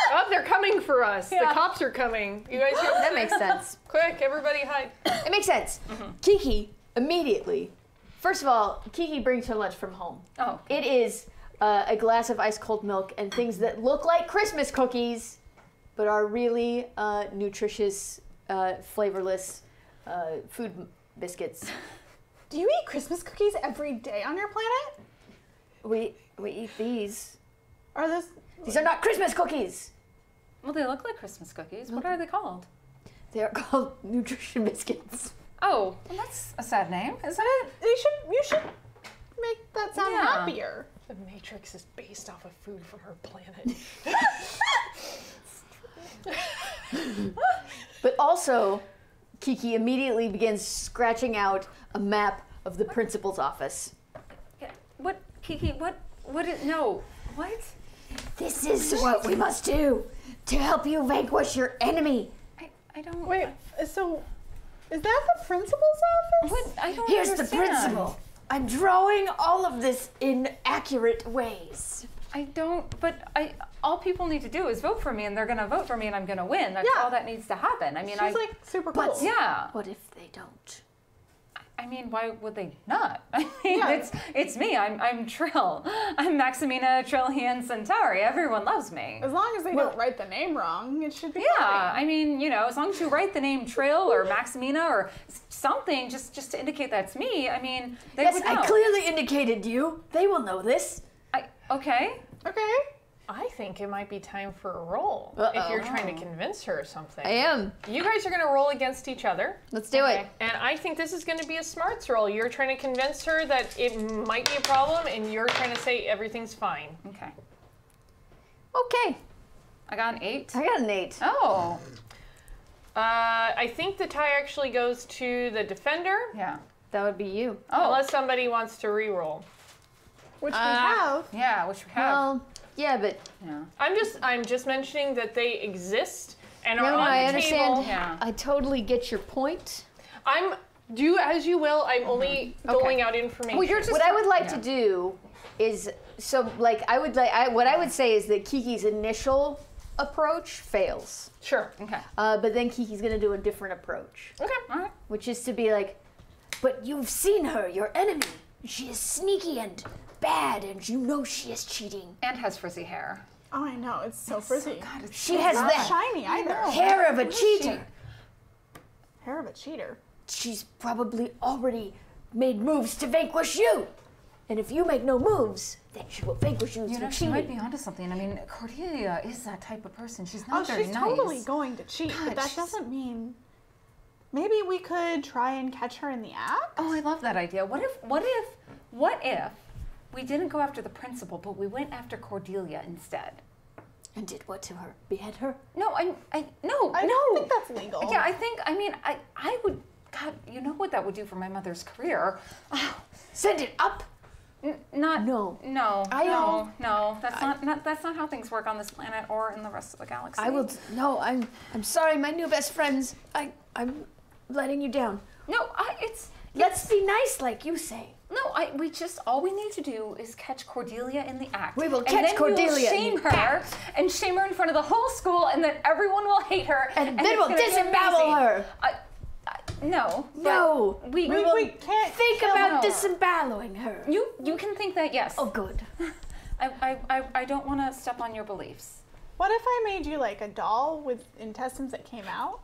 [SPEAKER 2] Oh, they're coming for us.
[SPEAKER 4] Yeah.
[SPEAKER 2] The cops are coming. You guys hear
[SPEAKER 5] That makes sense.
[SPEAKER 2] Quick, everybody hide.
[SPEAKER 5] It makes sense. Kiki, immediately... First of all, Kiki brings her lunch from home.
[SPEAKER 4] Oh.
[SPEAKER 5] It is a glass of ice cold milk and things that look like Christmas cookies, but are really nutritious, flavorless food biscuits.
[SPEAKER 3] Do you eat Christmas cookies every day on your planet?
[SPEAKER 5] We eat these.
[SPEAKER 3] Are those...
[SPEAKER 5] These are not Christmas cookies.
[SPEAKER 4] Well, they look like Christmas cookies. What are they called?
[SPEAKER 5] They are called nutrition biscuits.
[SPEAKER 4] Oh, well, that's a sad name, isn't it?
[SPEAKER 3] You should make that sound
[SPEAKER 4] Yeah.
[SPEAKER 3] happier.
[SPEAKER 2] The Matrix is based off of food from her planet.
[SPEAKER 5] But also, Kiki immediately begins scratching out a map of the principal's office.
[SPEAKER 4] Yeah. What, Kiki? What is? No. What?
[SPEAKER 5] This is what we must do to help you vanquish your enemy.
[SPEAKER 4] I don't.
[SPEAKER 3] Wait, so is that the principal's office?
[SPEAKER 4] What? I don't
[SPEAKER 5] Here's
[SPEAKER 4] understand.
[SPEAKER 5] the principal. I'm drawing all of this in accurate ways.
[SPEAKER 4] I don't. But all people need to do is vote for me, and they're gonna vote for me, and I'm gonna win. That's
[SPEAKER 3] Yeah.
[SPEAKER 4] all that needs to happen. I mean,
[SPEAKER 3] She's like super cool.
[SPEAKER 5] But-
[SPEAKER 4] yeah.
[SPEAKER 5] What if they don't?
[SPEAKER 4] I mean, why would they not? I mean,
[SPEAKER 3] Yeah.
[SPEAKER 4] it's me. I'm Trill. I'm Maximina Trillian Centauri. Everyone loves me.
[SPEAKER 3] As long as they don't write the name wrong, it should be
[SPEAKER 4] Yeah,
[SPEAKER 3] fine.
[SPEAKER 4] I mean, you know, as long as you write the name Trill or Maximina or something, just to indicate that's me. I mean, they
[SPEAKER 5] Yes,
[SPEAKER 4] would know.
[SPEAKER 5] I clearly indicated you. They will know this.
[SPEAKER 4] Okay.
[SPEAKER 3] Okay.
[SPEAKER 2] I think it might be time for a roll.
[SPEAKER 5] Uh-oh.
[SPEAKER 2] If you're trying to convince her or something.
[SPEAKER 5] I am.
[SPEAKER 2] You guys are going to roll against each other.
[SPEAKER 5] Let's do it.
[SPEAKER 2] And I think this is going to be a smarts roll. You're trying to convince her that it might be a problem, and you're trying to say everything's fine.
[SPEAKER 4] Okay.
[SPEAKER 5] Okay.
[SPEAKER 4] I got an 8.
[SPEAKER 5] I got an 8.
[SPEAKER 4] Oh.
[SPEAKER 2] I think the tie actually goes to the defender,
[SPEAKER 4] Yeah.
[SPEAKER 5] That would be you.
[SPEAKER 4] Oh.
[SPEAKER 2] unless somebody wants to re-roll.
[SPEAKER 3] Which we have.
[SPEAKER 4] Yeah, which we have.
[SPEAKER 5] Well, yeah, but
[SPEAKER 4] Yeah.
[SPEAKER 2] I'm just mentioning that they exist and
[SPEAKER 5] no,
[SPEAKER 2] are on
[SPEAKER 5] I
[SPEAKER 2] the
[SPEAKER 5] understand.
[SPEAKER 2] table.
[SPEAKER 4] Yeah.
[SPEAKER 5] I totally get your point.
[SPEAKER 2] I'm do as you will. I'm only doling out information.
[SPEAKER 4] Well, you're just
[SPEAKER 5] What I would like
[SPEAKER 4] yeah.
[SPEAKER 5] to do is what I would say is that Kiki's initial approach fails,
[SPEAKER 2] Sure.
[SPEAKER 4] Okay.
[SPEAKER 5] but then Kiki's gonna do a different approach,
[SPEAKER 2] Okay.
[SPEAKER 4] All right.
[SPEAKER 5] which is to be like, but you've seen her, your enemy. She is sneaky and bad, and you know she is cheating.
[SPEAKER 4] And has frizzy hair.
[SPEAKER 3] Oh, I know. It's so frizzy.
[SPEAKER 4] God, it's
[SPEAKER 5] She has
[SPEAKER 3] Not
[SPEAKER 5] that
[SPEAKER 3] shiny either.
[SPEAKER 5] hair of a cheater.
[SPEAKER 3] Hair of a cheater.
[SPEAKER 5] She's probably already made moves to vanquish you. And if you make no moves, then she will vanquish you
[SPEAKER 4] You
[SPEAKER 5] through
[SPEAKER 4] know, she might
[SPEAKER 5] cheating.
[SPEAKER 4] be onto something. I mean, Cordelia is that type of person. She's
[SPEAKER 3] Oh,
[SPEAKER 4] not very
[SPEAKER 3] she's
[SPEAKER 4] nice.
[SPEAKER 3] totally going to cheat,
[SPEAKER 4] God,
[SPEAKER 3] but that
[SPEAKER 4] she's-
[SPEAKER 3] doesn't mean. Maybe we could try and catch her in the act.
[SPEAKER 4] Oh, I love that idea. What if we didn't go after the principal, but we went after Cordelia instead?
[SPEAKER 5] And did what to her? Behead her?
[SPEAKER 4] No, no.
[SPEAKER 3] I don't think that's legal.
[SPEAKER 4] Yeah, I would. God, you know what that would do for my mother's career?
[SPEAKER 5] Send it up.
[SPEAKER 4] Not.
[SPEAKER 5] No.
[SPEAKER 4] No.
[SPEAKER 5] I
[SPEAKER 4] no. No. That's not how things work on this planet or in the rest of the galaxy.
[SPEAKER 5] I will. No, I'm sorry, my new best friends. I'm letting you down.
[SPEAKER 4] No.
[SPEAKER 5] Let's be nice, like you say.
[SPEAKER 4] No, we just all we need to do is catch Cordelia in the act.
[SPEAKER 5] We will
[SPEAKER 4] and
[SPEAKER 5] catch
[SPEAKER 4] then
[SPEAKER 5] Cordelia
[SPEAKER 4] we will shame
[SPEAKER 5] in the
[SPEAKER 4] her and shame her in front of the whole school, and then everyone will hate her.
[SPEAKER 5] And then
[SPEAKER 4] it's
[SPEAKER 5] we'll
[SPEAKER 4] gonna be
[SPEAKER 5] disembowel
[SPEAKER 4] amazing.
[SPEAKER 5] her.
[SPEAKER 4] No. but
[SPEAKER 5] No.
[SPEAKER 4] We
[SPEAKER 3] We can't
[SPEAKER 5] Think
[SPEAKER 3] kill
[SPEAKER 5] about
[SPEAKER 3] her.
[SPEAKER 5] disemboweling her.
[SPEAKER 4] You can think that, yes.
[SPEAKER 5] Oh, good.
[SPEAKER 4] I don't want to step on your beliefs.
[SPEAKER 3] What if I made you like a doll with intestines that came out,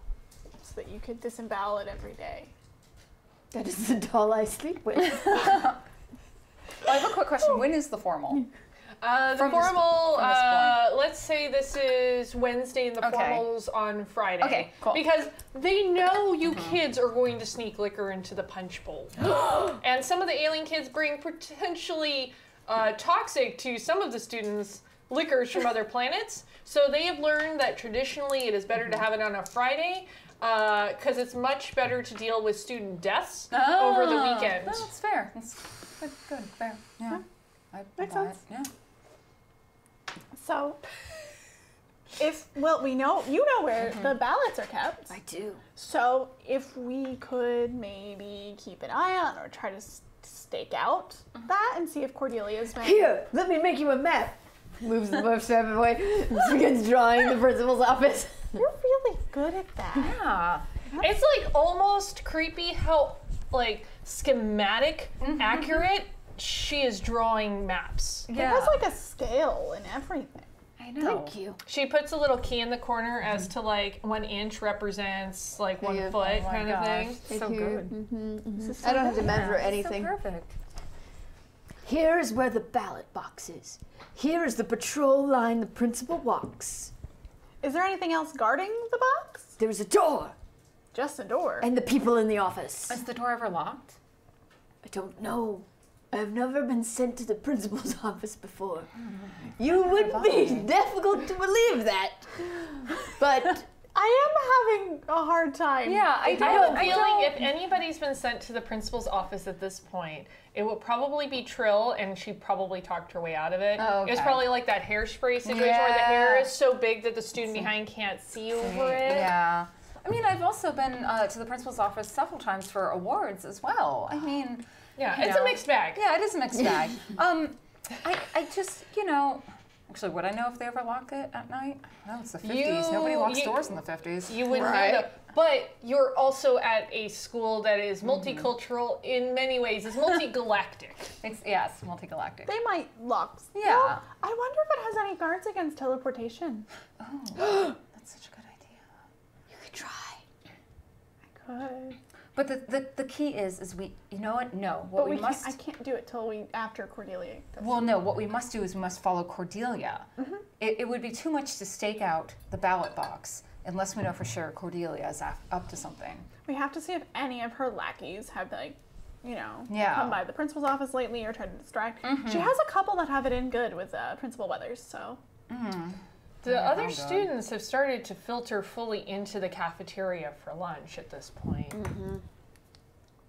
[SPEAKER 3] so that you could disembowel it every day?
[SPEAKER 5] That is the doll I sleep with.
[SPEAKER 4] I have a quick question. When is the formal?
[SPEAKER 2] The
[SPEAKER 4] From this-
[SPEAKER 2] formal,
[SPEAKER 4] from this point.
[SPEAKER 2] let's say this is Wednesday and the
[SPEAKER 4] Okay.
[SPEAKER 2] formal's on Friday.
[SPEAKER 4] Okay, cool.
[SPEAKER 2] Because they know you kids are going to sneak liquor into the punch bowl. And some of the alien kids bring potentially toxic to some of the students liquors from other planets. So they have learned that traditionally it is better to have it on a Friday because it's much better to deal with student deaths over the weekend.
[SPEAKER 4] No, that's fair. That's good, fair. Yeah.
[SPEAKER 3] Makes
[SPEAKER 4] buy
[SPEAKER 3] sense.
[SPEAKER 4] it. Yeah.
[SPEAKER 3] So, we know you know where the ballots are kept.
[SPEAKER 5] I do.
[SPEAKER 3] So if we could maybe keep an eye on or try to stake out that and see if Cordelia's been.
[SPEAKER 5] Here, let me make you a map. Moves the buff step away. Begins drawing the principal's office.
[SPEAKER 3] You're really good at that.
[SPEAKER 4] Yeah.
[SPEAKER 2] It's like almost creepy how like schematic accurate she is drawing maps.
[SPEAKER 3] It has like a scale and everything.
[SPEAKER 4] I know.
[SPEAKER 5] Thank you.
[SPEAKER 2] She puts a little key in the corner as to like 1 inch represents like 1
[SPEAKER 5] Yeah.
[SPEAKER 2] foot
[SPEAKER 4] Oh my
[SPEAKER 2] kind of thing.
[SPEAKER 4] gosh. So good.
[SPEAKER 5] I don't have to measure
[SPEAKER 4] So
[SPEAKER 5] anything.
[SPEAKER 4] perfect.
[SPEAKER 5] Here is where the ballot box is. Here is the patrol line the principal walks.
[SPEAKER 3] Is there anything else guarding the box?
[SPEAKER 5] There's a door
[SPEAKER 3] Just a door.
[SPEAKER 5] and the people in the office.
[SPEAKER 4] Is the door ever locked?
[SPEAKER 5] I don't know. I've never been sent to the principal's office before. You would be difficult to believe that. But
[SPEAKER 3] I am having a hard time.
[SPEAKER 4] Yeah, I
[SPEAKER 2] I
[SPEAKER 4] don't.
[SPEAKER 2] have a feeling if anybody's been sent to the principal's office at this point, it will probably be Trill, and she probably talked her way out of it.
[SPEAKER 4] Oh,
[SPEAKER 2] It was
[SPEAKER 4] okay.
[SPEAKER 2] probably like that hairspray situation where the hair is so big that the student behind can't see over it.
[SPEAKER 4] Yeah. I mean, I've also been to the principal's office several times for awards as well. I mean,
[SPEAKER 2] Yeah,
[SPEAKER 4] you
[SPEAKER 2] it's
[SPEAKER 4] know.
[SPEAKER 2] a mixed bag.
[SPEAKER 4] Yeah, it is a mixed bag. I just, actually, would I know if they ever lock it at night? No, it's the 50s. Nobody locks doors in the 50s.
[SPEAKER 2] You wouldn't
[SPEAKER 5] Right.
[SPEAKER 2] know. But you're also at a school that is multicultural in many ways. It's multi-galactic.
[SPEAKER 4] Yes, multi-galactic.
[SPEAKER 3] They might lock.
[SPEAKER 4] Yeah.
[SPEAKER 3] Well, I wonder if it has any guards against teleportation.
[SPEAKER 4] Oh, that's such a good idea.
[SPEAKER 5] you could try.
[SPEAKER 3] Good.
[SPEAKER 4] But the key is we, you know what? No, what
[SPEAKER 3] But
[SPEAKER 4] we must.
[SPEAKER 3] I can't do it till after Cordelia does.
[SPEAKER 4] Well, no, what we must do is we must follow Cordelia. It would be too much to stake out the ballot box unless we know for sure Cordelia is up to something.
[SPEAKER 3] We have to see if any of her lackeys have, like, you know,
[SPEAKER 4] Yeah.
[SPEAKER 3] come by the principal's office lately or tried to distract. She has a couple that have it in good with Principal Weathers, so.
[SPEAKER 2] The other students have started to filter fully into the cafeteria for lunch at this point.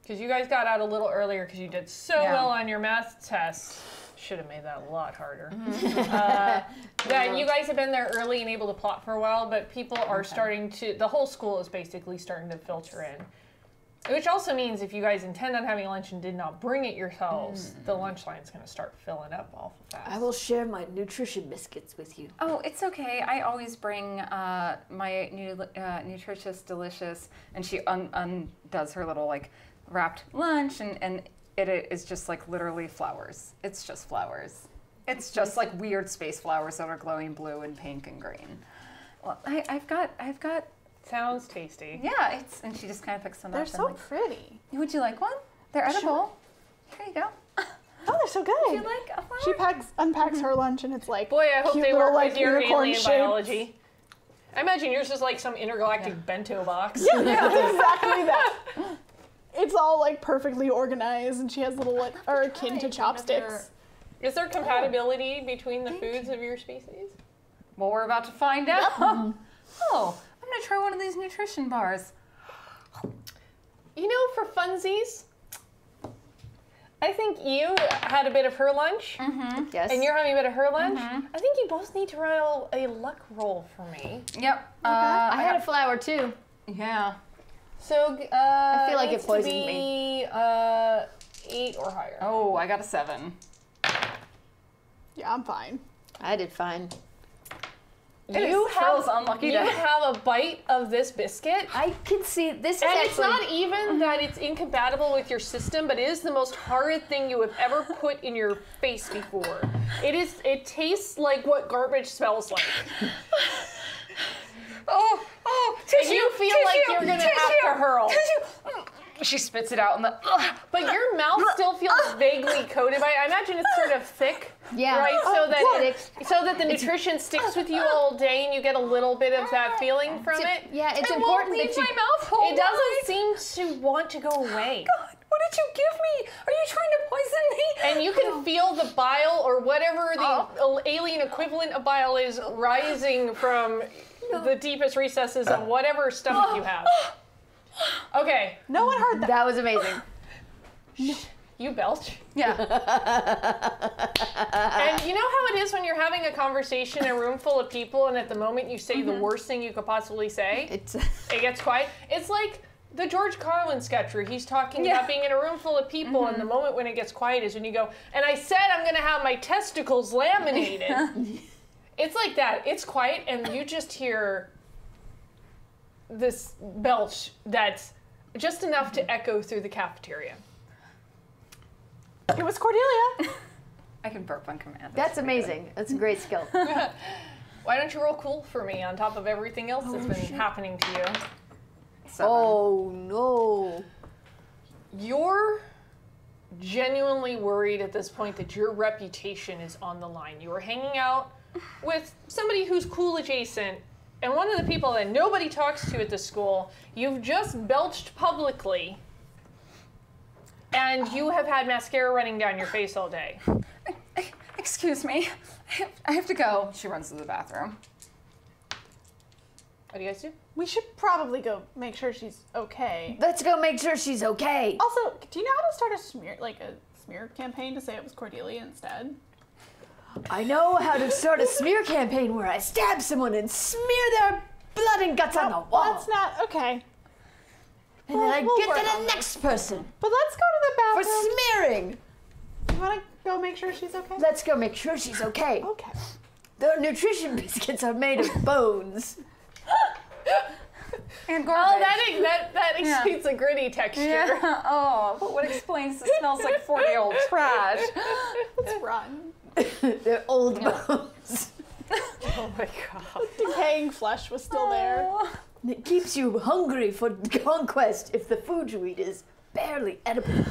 [SPEAKER 2] Because you guys got out a little earlier because you did so well on your math test. Should have made that a lot harder. That you guys have been there early and able to plot for a while, but people are starting to, the whole school is basically starting to filter in. Which also means if you guys intend on having lunch and did not bring it yourselves, the lunch line's going to start filling up awful fast.
[SPEAKER 5] I will share my nutrition biscuits with you.
[SPEAKER 4] Oh, it's okay. I always bring my nutritious, delicious, and she undoes her little like wrapped lunch, and it is just like literally flowers. It's just flowers. It's just like weird space flowers that are glowing blue and pink and green. Well, I've got.
[SPEAKER 2] Sounds tasty.
[SPEAKER 4] Yeah, and she just kind of picks them
[SPEAKER 3] They're
[SPEAKER 4] up.
[SPEAKER 3] so
[SPEAKER 4] and like,
[SPEAKER 3] pretty.
[SPEAKER 4] would you like one? They're edible. Here you go.
[SPEAKER 3] Oh, they're so good.
[SPEAKER 4] Would you like a flower?
[SPEAKER 3] She unpacks her lunch and it's like
[SPEAKER 2] Boy, I hope
[SPEAKER 3] cute
[SPEAKER 2] they
[SPEAKER 3] little,
[SPEAKER 2] work
[SPEAKER 3] like,
[SPEAKER 2] with your
[SPEAKER 3] unicorn
[SPEAKER 2] alien
[SPEAKER 3] shapes.
[SPEAKER 2] biology. I imagine yours is like some intergalactic bento box.
[SPEAKER 3] Yeah, it's exactly that. It's all like perfectly organized, and she has little like are akin to chopsticks.
[SPEAKER 2] Is there compatibility between the foods of your species?
[SPEAKER 4] Well, we're about to find out. Oh, I'm gonna try one of these nutrition bars.
[SPEAKER 2] You know, for funsies, I think you had a bit of her lunch,
[SPEAKER 5] Yes.
[SPEAKER 2] and you're having a bit of her lunch. I think you both need to roll a luck roll for me.
[SPEAKER 4] Yep.
[SPEAKER 5] I had a flower too.
[SPEAKER 4] Yeah.
[SPEAKER 2] So,
[SPEAKER 5] I feel like it
[SPEAKER 2] needs to
[SPEAKER 5] poisoned
[SPEAKER 2] be, 8 or higher.
[SPEAKER 4] Oh, I got a 7.
[SPEAKER 3] Yeah, I'm fine.
[SPEAKER 5] I did fine.
[SPEAKER 2] You
[SPEAKER 4] feels unlucky
[SPEAKER 2] you
[SPEAKER 4] to-
[SPEAKER 2] have a bite of this biscuit.
[SPEAKER 5] I can see this is
[SPEAKER 2] And
[SPEAKER 5] actually.
[SPEAKER 2] it's not even that it's incompatible with your system, but it is the most horrid thing you have ever put in your face before. It tastes like what garbage smells like.
[SPEAKER 4] Oh,
[SPEAKER 2] And
[SPEAKER 4] tissue,
[SPEAKER 2] you feel like you're gonna have to hurl.
[SPEAKER 4] She spits it out in the.
[SPEAKER 2] But your mouth still feels vaguely coated by it. I imagine it's sort of thick.
[SPEAKER 5] Yeah.
[SPEAKER 2] Right?
[SPEAKER 5] What?
[SPEAKER 2] So that the nutrition sticks with you all day and you get a little bit of that feeling from it.
[SPEAKER 5] Yeah, it's
[SPEAKER 4] It
[SPEAKER 5] important
[SPEAKER 4] won't leave
[SPEAKER 5] that you.
[SPEAKER 4] my mouth hole.
[SPEAKER 2] It doesn't seem to want to go away.
[SPEAKER 4] God, what did you give me? Are you trying to poison me?
[SPEAKER 2] And you can feel the bile or whatever the alien equivalent of bile is rising from the deepest recesses of whatever stomach you have. Okay,
[SPEAKER 3] No one heard that.
[SPEAKER 5] That was amazing.
[SPEAKER 2] you belch.
[SPEAKER 4] Yeah.
[SPEAKER 2] And you know how it is when you're having a conversation in a room full of people and at the moment you say the worst thing you could possibly say,
[SPEAKER 5] It's.
[SPEAKER 2] it gets quiet. It's like the George Carlin sketch where he's talking about being in a room full of people and the moment when it gets quiet is when you go, and I said I'm going to have my testicles laminated. It's like that. It's quiet and you just hear this belch that's just enough to echo through the cafeteria.
[SPEAKER 3] It was Cordelia.
[SPEAKER 4] I can burp on command.
[SPEAKER 5] That's amazing. That's a great skill.
[SPEAKER 2] Why don't you roll cool for me on top of everything else that's been happening to you?
[SPEAKER 4] 7.
[SPEAKER 5] Oh no.
[SPEAKER 2] You're genuinely worried at this point that your reputation is on the line. You are hanging out with somebody who's cool adjacent, and one of the people that nobody talks to at the school, you've just belched publicly, and you have had mascara running down your face all day.
[SPEAKER 4] Excuse me. I have to go. She runs to the bathroom.
[SPEAKER 2] What do you guys do?
[SPEAKER 3] We should probably go make sure she's okay.
[SPEAKER 5] Let's go make sure she's okay.
[SPEAKER 3] Also, do you know how to start a smear campaign to say it was Cordelia instead?
[SPEAKER 5] I know how to start a smear campaign where I stab someone and smear their blood and guts on the wall.
[SPEAKER 3] That's not okay.
[SPEAKER 5] And then I
[SPEAKER 3] we'll
[SPEAKER 5] get
[SPEAKER 3] work
[SPEAKER 5] to
[SPEAKER 3] on
[SPEAKER 5] the
[SPEAKER 3] that.
[SPEAKER 5] next person
[SPEAKER 3] But let's go to
[SPEAKER 5] for
[SPEAKER 3] the bathroom.
[SPEAKER 5] smearing.
[SPEAKER 3] You want to go make sure she's okay?
[SPEAKER 5] Let's go make sure she's okay.
[SPEAKER 3] Okay.
[SPEAKER 5] The nutrition biscuits are made of bones.
[SPEAKER 4] And garbage.
[SPEAKER 2] Oh, that explains the gritty texture.
[SPEAKER 4] Yeah. Oh, but what explains it smells like 40-year-old trash?
[SPEAKER 3] Let's run.
[SPEAKER 5] They're old bones.
[SPEAKER 2] Oh my god.
[SPEAKER 3] Decaying flesh was still there.
[SPEAKER 5] It keeps you hungry for conquest if the food you eat is barely edible.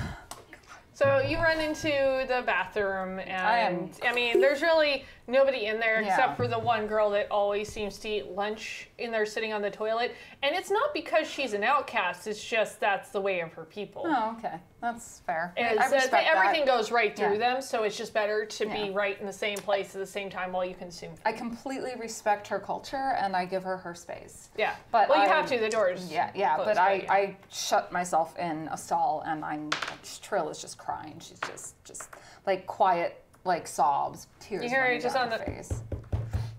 [SPEAKER 2] So you run into the bathroom, and I mean, there's really nobody in there except for the one girl that always seems to eat lunch in there sitting on the toilet. And it's not because she's an outcast, it's just that's the way of her people.
[SPEAKER 4] Oh, okay. That's fair.
[SPEAKER 2] And
[SPEAKER 4] I respect
[SPEAKER 2] everything
[SPEAKER 4] that.
[SPEAKER 2] goes right through
[SPEAKER 4] Yeah.
[SPEAKER 2] them, so it's just better to be
[SPEAKER 4] Yeah.
[SPEAKER 2] right in the same place at the same time while you consume food.
[SPEAKER 4] I completely respect her culture, and I give her her space.
[SPEAKER 2] Yeah.
[SPEAKER 4] But
[SPEAKER 2] well, you
[SPEAKER 4] I-
[SPEAKER 2] have to, the doors.
[SPEAKER 4] Yeah,
[SPEAKER 2] closed
[SPEAKER 4] but
[SPEAKER 2] by you.
[SPEAKER 4] I shut myself in a stall, and Trill is just crying. She's just like quiet, like sobs, tears
[SPEAKER 2] You hear
[SPEAKER 4] running
[SPEAKER 2] it just
[SPEAKER 4] down
[SPEAKER 2] on
[SPEAKER 4] her face.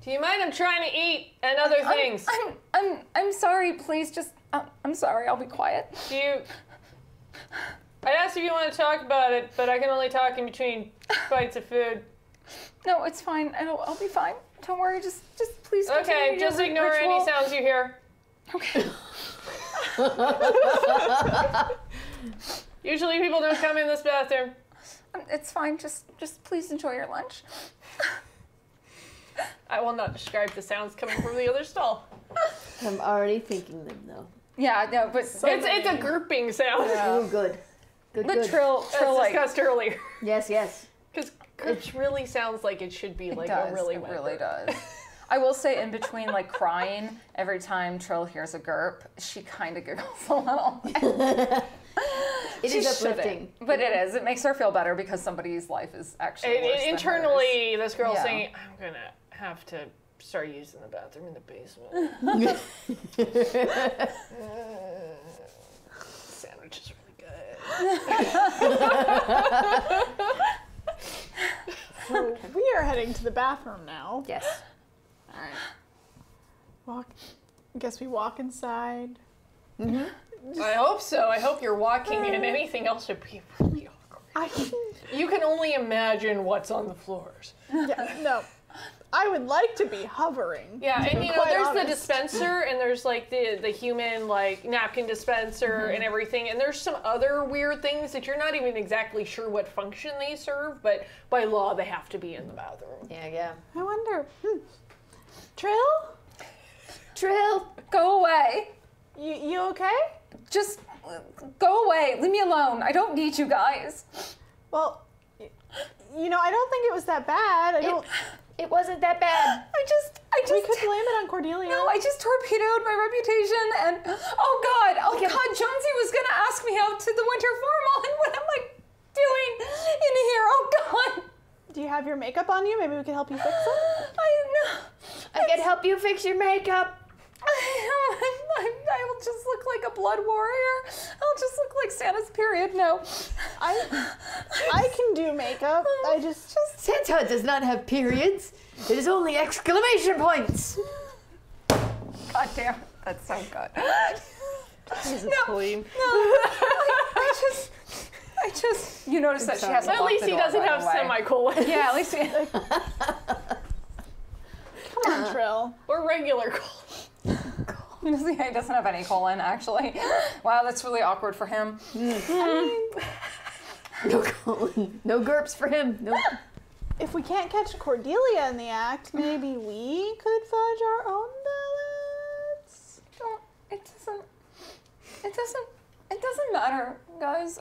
[SPEAKER 2] Do you mind? I'm trying to eat and other things.
[SPEAKER 4] I'm sorry. Please, just I'm sorry. I'll be quiet.
[SPEAKER 2] Do you... I asked if you want to talk about it, but I can only talk in between bites of food.
[SPEAKER 4] No, it's fine. I'll be fine. Don't worry. Just please.
[SPEAKER 2] Okay,
[SPEAKER 4] continue
[SPEAKER 2] just
[SPEAKER 4] your
[SPEAKER 2] ignore any
[SPEAKER 4] ritual.
[SPEAKER 2] sounds you hear.
[SPEAKER 4] Okay.
[SPEAKER 2] Usually people don't come in this bathroom.
[SPEAKER 4] It's fine. Just please enjoy your lunch.
[SPEAKER 2] I will not describe the sounds coming from the other stall.
[SPEAKER 5] I'm already thinking them though.
[SPEAKER 4] Yeah, no, but
[SPEAKER 2] It's a grouping sound.
[SPEAKER 5] Oh, good. Good,
[SPEAKER 4] but
[SPEAKER 5] good.
[SPEAKER 4] Trill
[SPEAKER 2] As
[SPEAKER 4] like
[SPEAKER 2] discussed earlier.
[SPEAKER 5] Yes, yes.
[SPEAKER 2] Because groups really sounds like it should be like
[SPEAKER 4] does.
[SPEAKER 2] a really
[SPEAKER 4] It
[SPEAKER 2] wet
[SPEAKER 4] really
[SPEAKER 2] group.
[SPEAKER 4] does. I will say, in between like crying, every time Trill hears a gurp, she kind of giggles a little.
[SPEAKER 5] It
[SPEAKER 4] She
[SPEAKER 5] is
[SPEAKER 4] shouldn't,
[SPEAKER 5] uplifting.
[SPEAKER 4] but it is. It makes her feel better because somebody's life is actually worse than
[SPEAKER 2] Internally, this girl's
[SPEAKER 4] Yeah.
[SPEAKER 2] saying, I'm going to have to start using the bathroom in the basement. Sandwich is really good.
[SPEAKER 3] So we are heading to the bathroom now.
[SPEAKER 5] Yes.
[SPEAKER 3] All right. Walk. I guess we walk inside.
[SPEAKER 2] I hope so. I hope you're walking in. Anything else would be really awkward.
[SPEAKER 3] I can.
[SPEAKER 2] You can only imagine what's on the floors.
[SPEAKER 3] Yeah, no. I would like to be hovering.
[SPEAKER 2] Yeah,
[SPEAKER 3] to
[SPEAKER 2] and
[SPEAKER 3] be
[SPEAKER 2] you know,
[SPEAKER 3] quite
[SPEAKER 2] there's the
[SPEAKER 3] honest.
[SPEAKER 2] dispenser, and there's like the human like napkin dispenser and everything, and there's some other weird things that you're not even exactly sure what function they serve, but by law they have to be in the bathroom.
[SPEAKER 5] Yeah, yeah.
[SPEAKER 3] I wonder. Trill?
[SPEAKER 5] Trill!
[SPEAKER 4] Go away.
[SPEAKER 3] You okay?
[SPEAKER 4] Just go away. Leave me alone. I don't need you guys.
[SPEAKER 3] Well, you know, I don't think it was that bad. I don't.
[SPEAKER 5] It wasn't that bad.
[SPEAKER 4] I just
[SPEAKER 3] We could blame it on Cordelia.
[SPEAKER 4] No, I just torpedoed my reputation, and oh God, Jonesy was gonna ask me out to the winter formal, and what am I doing in here? Oh God.
[SPEAKER 3] Do you have your makeup on you? Maybe we can help you fix it.
[SPEAKER 5] I can help you fix your makeup.
[SPEAKER 4] I will just look like a blood warrior. I'll just look like Santa's period. No.
[SPEAKER 3] I can do makeup. I just
[SPEAKER 5] Santa does not have periods. It is only exclamation points.
[SPEAKER 4] God damn, that's so good.
[SPEAKER 2] Jesus, clean.
[SPEAKER 4] I just, you notice that she has.
[SPEAKER 2] At least he doesn't have semicolons.
[SPEAKER 4] Yeah, at least he.
[SPEAKER 3] come on, Trill.
[SPEAKER 2] Or regular colons.
[SPEAKER 4] He doesn't have any colon, actually. Wow, that's really awkward for him.
[SPEAKER 5] No colon. No GURPS for him. No.
[SPEAKER 3] If we can't catch Cordelia in the act, maybe we could fudge our own ballots.
[SPEAKER 4] Don't. It doesn't matter, guys.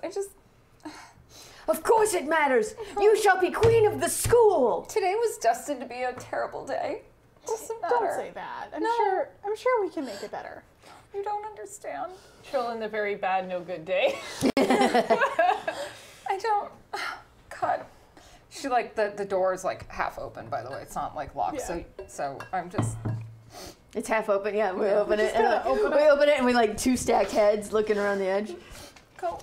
[SPEAKER 5] Of course it matters. You shall be queen of the school.
[SPEAKER 4] Today was destined to be a terrible day. It doesn't matter.
[SPEAKER 3] Don't say that. I'm sure we can make it better.
[SPEAKER 4] You don't understand.
[SPEAKER 2] Trill in the very bad, no good day.
[SPEAKER 4] I don't. God. She the door is like half open. By the way, it's not like locked.
[SPEAKER 3] Yeah.
[SPEAKER 4] So I'm just.
[SPEAKER 5] It's half open. Yeah, we open it.
[SPEAKER 3] gotta
[SPEAKER 5] And
[SPEAKER 3] open
[SPEAKER 5] we open it and we like two stacked heads looking around the edge.
[SPEAKER 4] Go.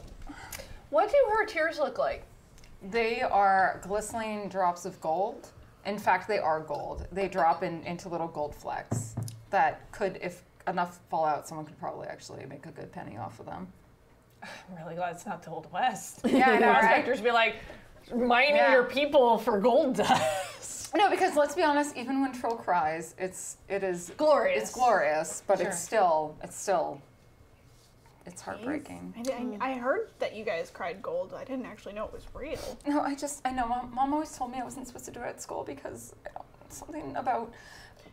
[SPEAKER 2] What do her tears look like?
[SPEAKER 4] They are glistening drops of gold. In fact, they are gold. They drop into little gold flecks that could, if enough fall out, someone could probably actually make a good penny off of them.
[SPEAKER 2] I'm really glad it's not the Old West.
[SPEAKER 4] Yeah, I know, right?
[SPEAKER 2] Prospectors be like, mining
[SPEAKER 4] Yeah.
[SPEAKER 2] your people for gold dust.
[SPEAKER 4] No, because let's be honest, even when Trill cries, it is
[SPEAKER 2] Glorious.
[SPEAKER 4] It's glorious, but
[SPEAKER 2] Sure.
[SPEAKER 4] it's heartbreaking.
[SPEAKER 3] I heard that you guys cried gold. I didn't actually know it was real.
[SPEAKER 4] No, I know. Mom always told me I wasn't supposed to do it at school because something about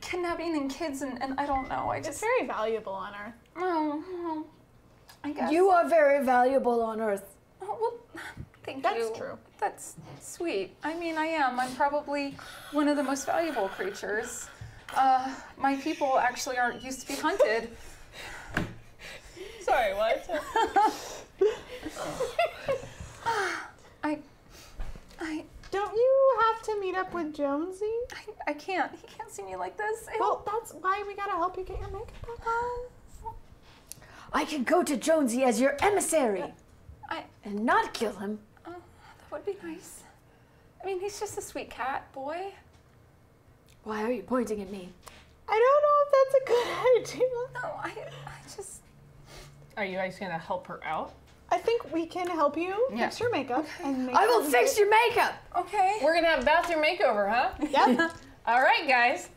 [SPEAKER 4] kidnapping and kids, and I don't know.
[SPEAKER 3] It's very valuable on Earth.
[SPEAKER 4] Oh, I guess.
[SPEAKER 5] You are very valuable on Earth.
[SPEAKER 4] Oh, well, thank you.
[SPEAKER 3] That's true.
[SPEAKER 4] That's sweet. I mean, I am. I'm probably one of the most valuable creatures. My people actually aren't used to be hunted.
[SPEAKER 2] Sorry, what?
[SPEAKER 3] Don't you have to meet up with Jonesy?
[SPEAKER 4] I can't. He can't see me like this.
[SPEAKER 3] Well, that's why we gotta help you get your makeup back on.
[SPEAKER 5] I can go to Jonesy as your emissary and not kill him.
[SPEAKER 4] That would be nice. I mean, he's just a sweet cat boy.
[SPEAKER 5] Why are you pointing at me?
[SPEAKER 3] I don't know if that's a good idea.
[SPEAKER 4] No, I just.
[SPEAKER 2] Are you guys gonna help her out?
[SPEAKER 3] I think we can help you fix your makeup and make
[SPEAKER 5] I will fix your makeup.
[SPEAKER 4] Okay.
[SPEAKER 2] We're gonna have bathroom makeover, huh?
[SPEAKER 3] Yep.
[SPEAKER 2] All right, guys.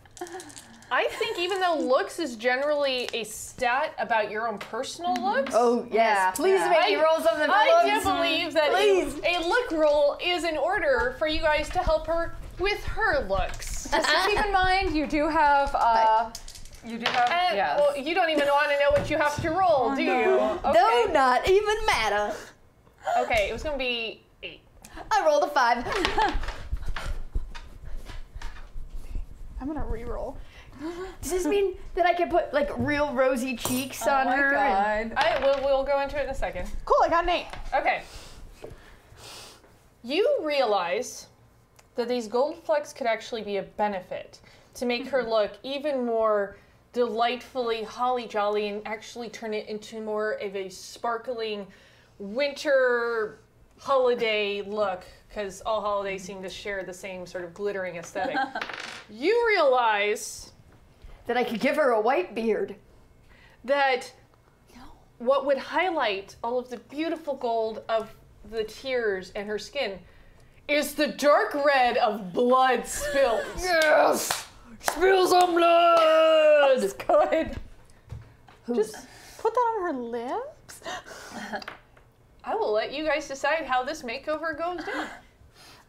[SPEAKER 2] I think even though looks is generally a stat about your own personal looks,
[SPEAKER 5] Oh, yes.
[SPEAKER 4] Yeah.
[SPEAKER 5] Please
[SPEAKER 4] Yeah.
[SPEAKER 5] make me roll something for
[SPEAKER 2] I
[SPEAKER 5] looks.
[SPEAKER 2] do believe that a look roll is in order for you guys to help her with her looks.
[SPEAKER 4] Just to keep in mind, you do have.
[SPEAKER 2] And,
[SPEAKER 4] Yes.
[SPEAKER 2] well, you don't even want to know what you have to roll, do you? Okay.
[SPEAKER 5] Do not even matter.
[SPEAKER 2] Okay, it was gonna be 8.
[SPEAKER 5] I rolled a 5.
[SPEAKER 3] I'm gonna re-roll.
[SPEAKER 5] Does this mean that I can put like real rosy cheeks on
[SPEAKER 4] Oh my
[SPEAKER 5] her?
[SPEAKER 4] God.
[SPEAKER 2] We'll go into it in a second.
[SPEAKER 3] Cool, I got an 8.
[SPEAKER 2] Okay. You realize that these gold flecks could actually be a benefit to make her look even more delightfully holly jolly and actually turn it into more of a sparkling winter holiday look, because all holidays seem to share the same sort of glittering aesthetic. You realize
[SPEAKER 5] That I could give her a white beard.
[SPEAKER 2] that what would highlight all of the beautiful gold of the tears and her skin is the dark red of blood spills.
[SPEAKER 5] Yes! Spill some blood!
[SPEAKER 2] That's good.
[SPEAKER 3] Just put that on her lips.
[SPEAKER 2] I will let you guys decide how this makeover goes down,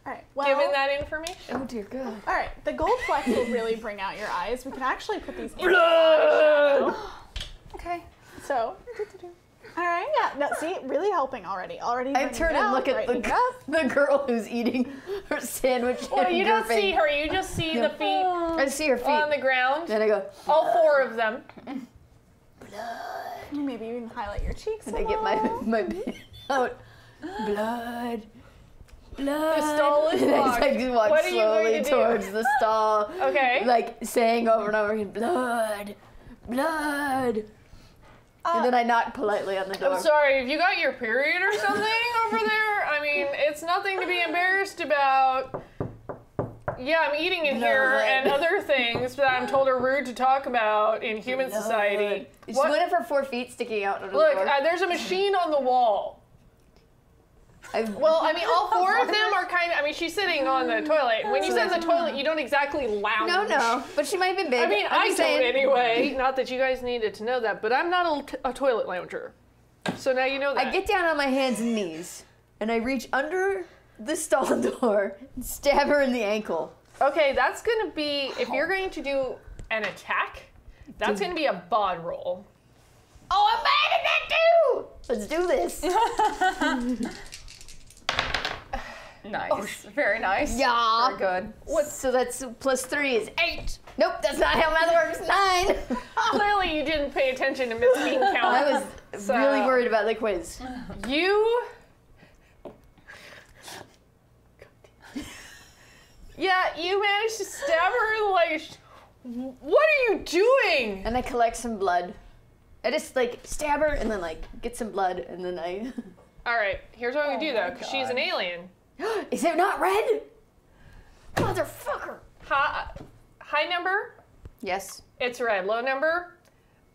[SPEAKER 3] All right. Well,
[SPEAKER 2] given that information.
[SPEAKER 5] Oh dear God.
[SPEAKER 3] all right. The gold flecks will really bring out your eyes. We can actually put these in
[SPEAKER 5] Blood!
[SPEAKER 4] Okay.
[SPEAKER 3] So, all right. Yeah. No, see, really helping already. Already.
[SPEAKER 5] I
[SPEAKER 3] bringing
[SPEAKER 5] turn
[SPEAKER 3] it
[SPEAKER 5] and
[SPEAKER 3] out,
[SPEAKER 5] look at
[SPEAKER 3] brightening it up.
[SPEAKER 5] the girl who's eating her sandwich.
[SPEAKER 2] Well,
[SPEAKER 5] and
[SPEAKER 2] you don't
[SPEAKER 5] gripping.
[SPEAKER 2] see her, you just see the feet
[SPEAKER 5] I see her feet.
[SPEAKER 2] on the ground.
[SPEAKER 5] Then I go,
[SPEAKER 2] All 4 of them.
[SPEAKER 3] Maybe even highlight your cheeks.
[SPEAKER 5] and
[SPEAKER 3] a
[SPEAKER 5] I get
[SPEAKER 3] little.
[SPEAKER 5] my pen out. Blood. Blood.
[SPEAKER 2] The stall is
[SPEAKER 5] And I
[SPEAKER 2] locked.
[SPEAKER 5] just, like, walk
[SPEAKER 2] What are you
[SPEAKER 5] slowly
[SPEAKER 2] going to do?
[SPEAKER 5] towards the stall.
[SPEAKER 2] Okay.
[SPEAKER 5] Like saying over and over again, blood. Blood. And then I knock politely on the door.
[SPEAKER 2] I'm sorry, have you got your period or something over there? I mean, it's nothing to be embarrassed about. Yeah, I'm eating in here
[SPEAKER 5] Blood.
[SPEAKER 2] and other things that I'm told are rude to talk about in human society.
[SPEAKER 5] Is
[SPEAKER 2] What?
[SPEAKER 5] one of her 4 feet sticking out of the
[SPEAKER 2] Look,
[SPEAKER 5] door?
[SPEAKER 2] there's a machine on the wall. Well, I mean, all 4 of them are kind of, I mean, she's sitting on the toilet. When you say the toilet, you don't exactly lounge.
[SPEAKER 5] no, but she might be big.
[SPEAKER 2] I mean,
[SPEAKER 5] I'm
[SPEAKER 2] I
[SPEAKER 5] just
[SPEAKER 2] don't
[SPEAKER 5] saying.
[SPEAKER 2] anyway. Not that you guys needed to know that, but I'm not a toilet lounger. So now you know that.
[SPEAKER 5] I get down on my hands and knees, and I reach under the stall door and stab her in the ankle.
[SPEAKER 2] Okay, that's going to be, if you're going to do an attack, that's going to be a bod roll.
[SPEAKER 5] Oh, I'm bad at that too! Let's do this.
[SPEAKER 4] Nice. Very nice.
[SPEAKER 5] Yeah.
[SPEAKER 4] Very good.
[SPEAKER 5] So that's +3 is 8. Nope, that's not how math works. 9.
[SPEAKER 2] Clearly you didn't pay attention to Miss Bean
[SPEAKER 5] I
[SPEAKER 2] count.
[SPEAKER 5] was
[SPEAKER 2] So-
[SPEAKER 5] really worried about the quiz.
[SPEAKER 2] You... Yeah, you managed to stab her in the leg. What are you doing?
[SPEAKER 5] And I collect some blood. I just like stab her and then like get some blood and then I...
[SPEAKER 2] All right, here's what we do though, because she's an alien.
[SPEAKER 5] Is it not red? Motherfucker.
[SPEAKER 2] High number,
[SPEAKER 5] Yes.
[SPEAKER 2] it's red. Low number,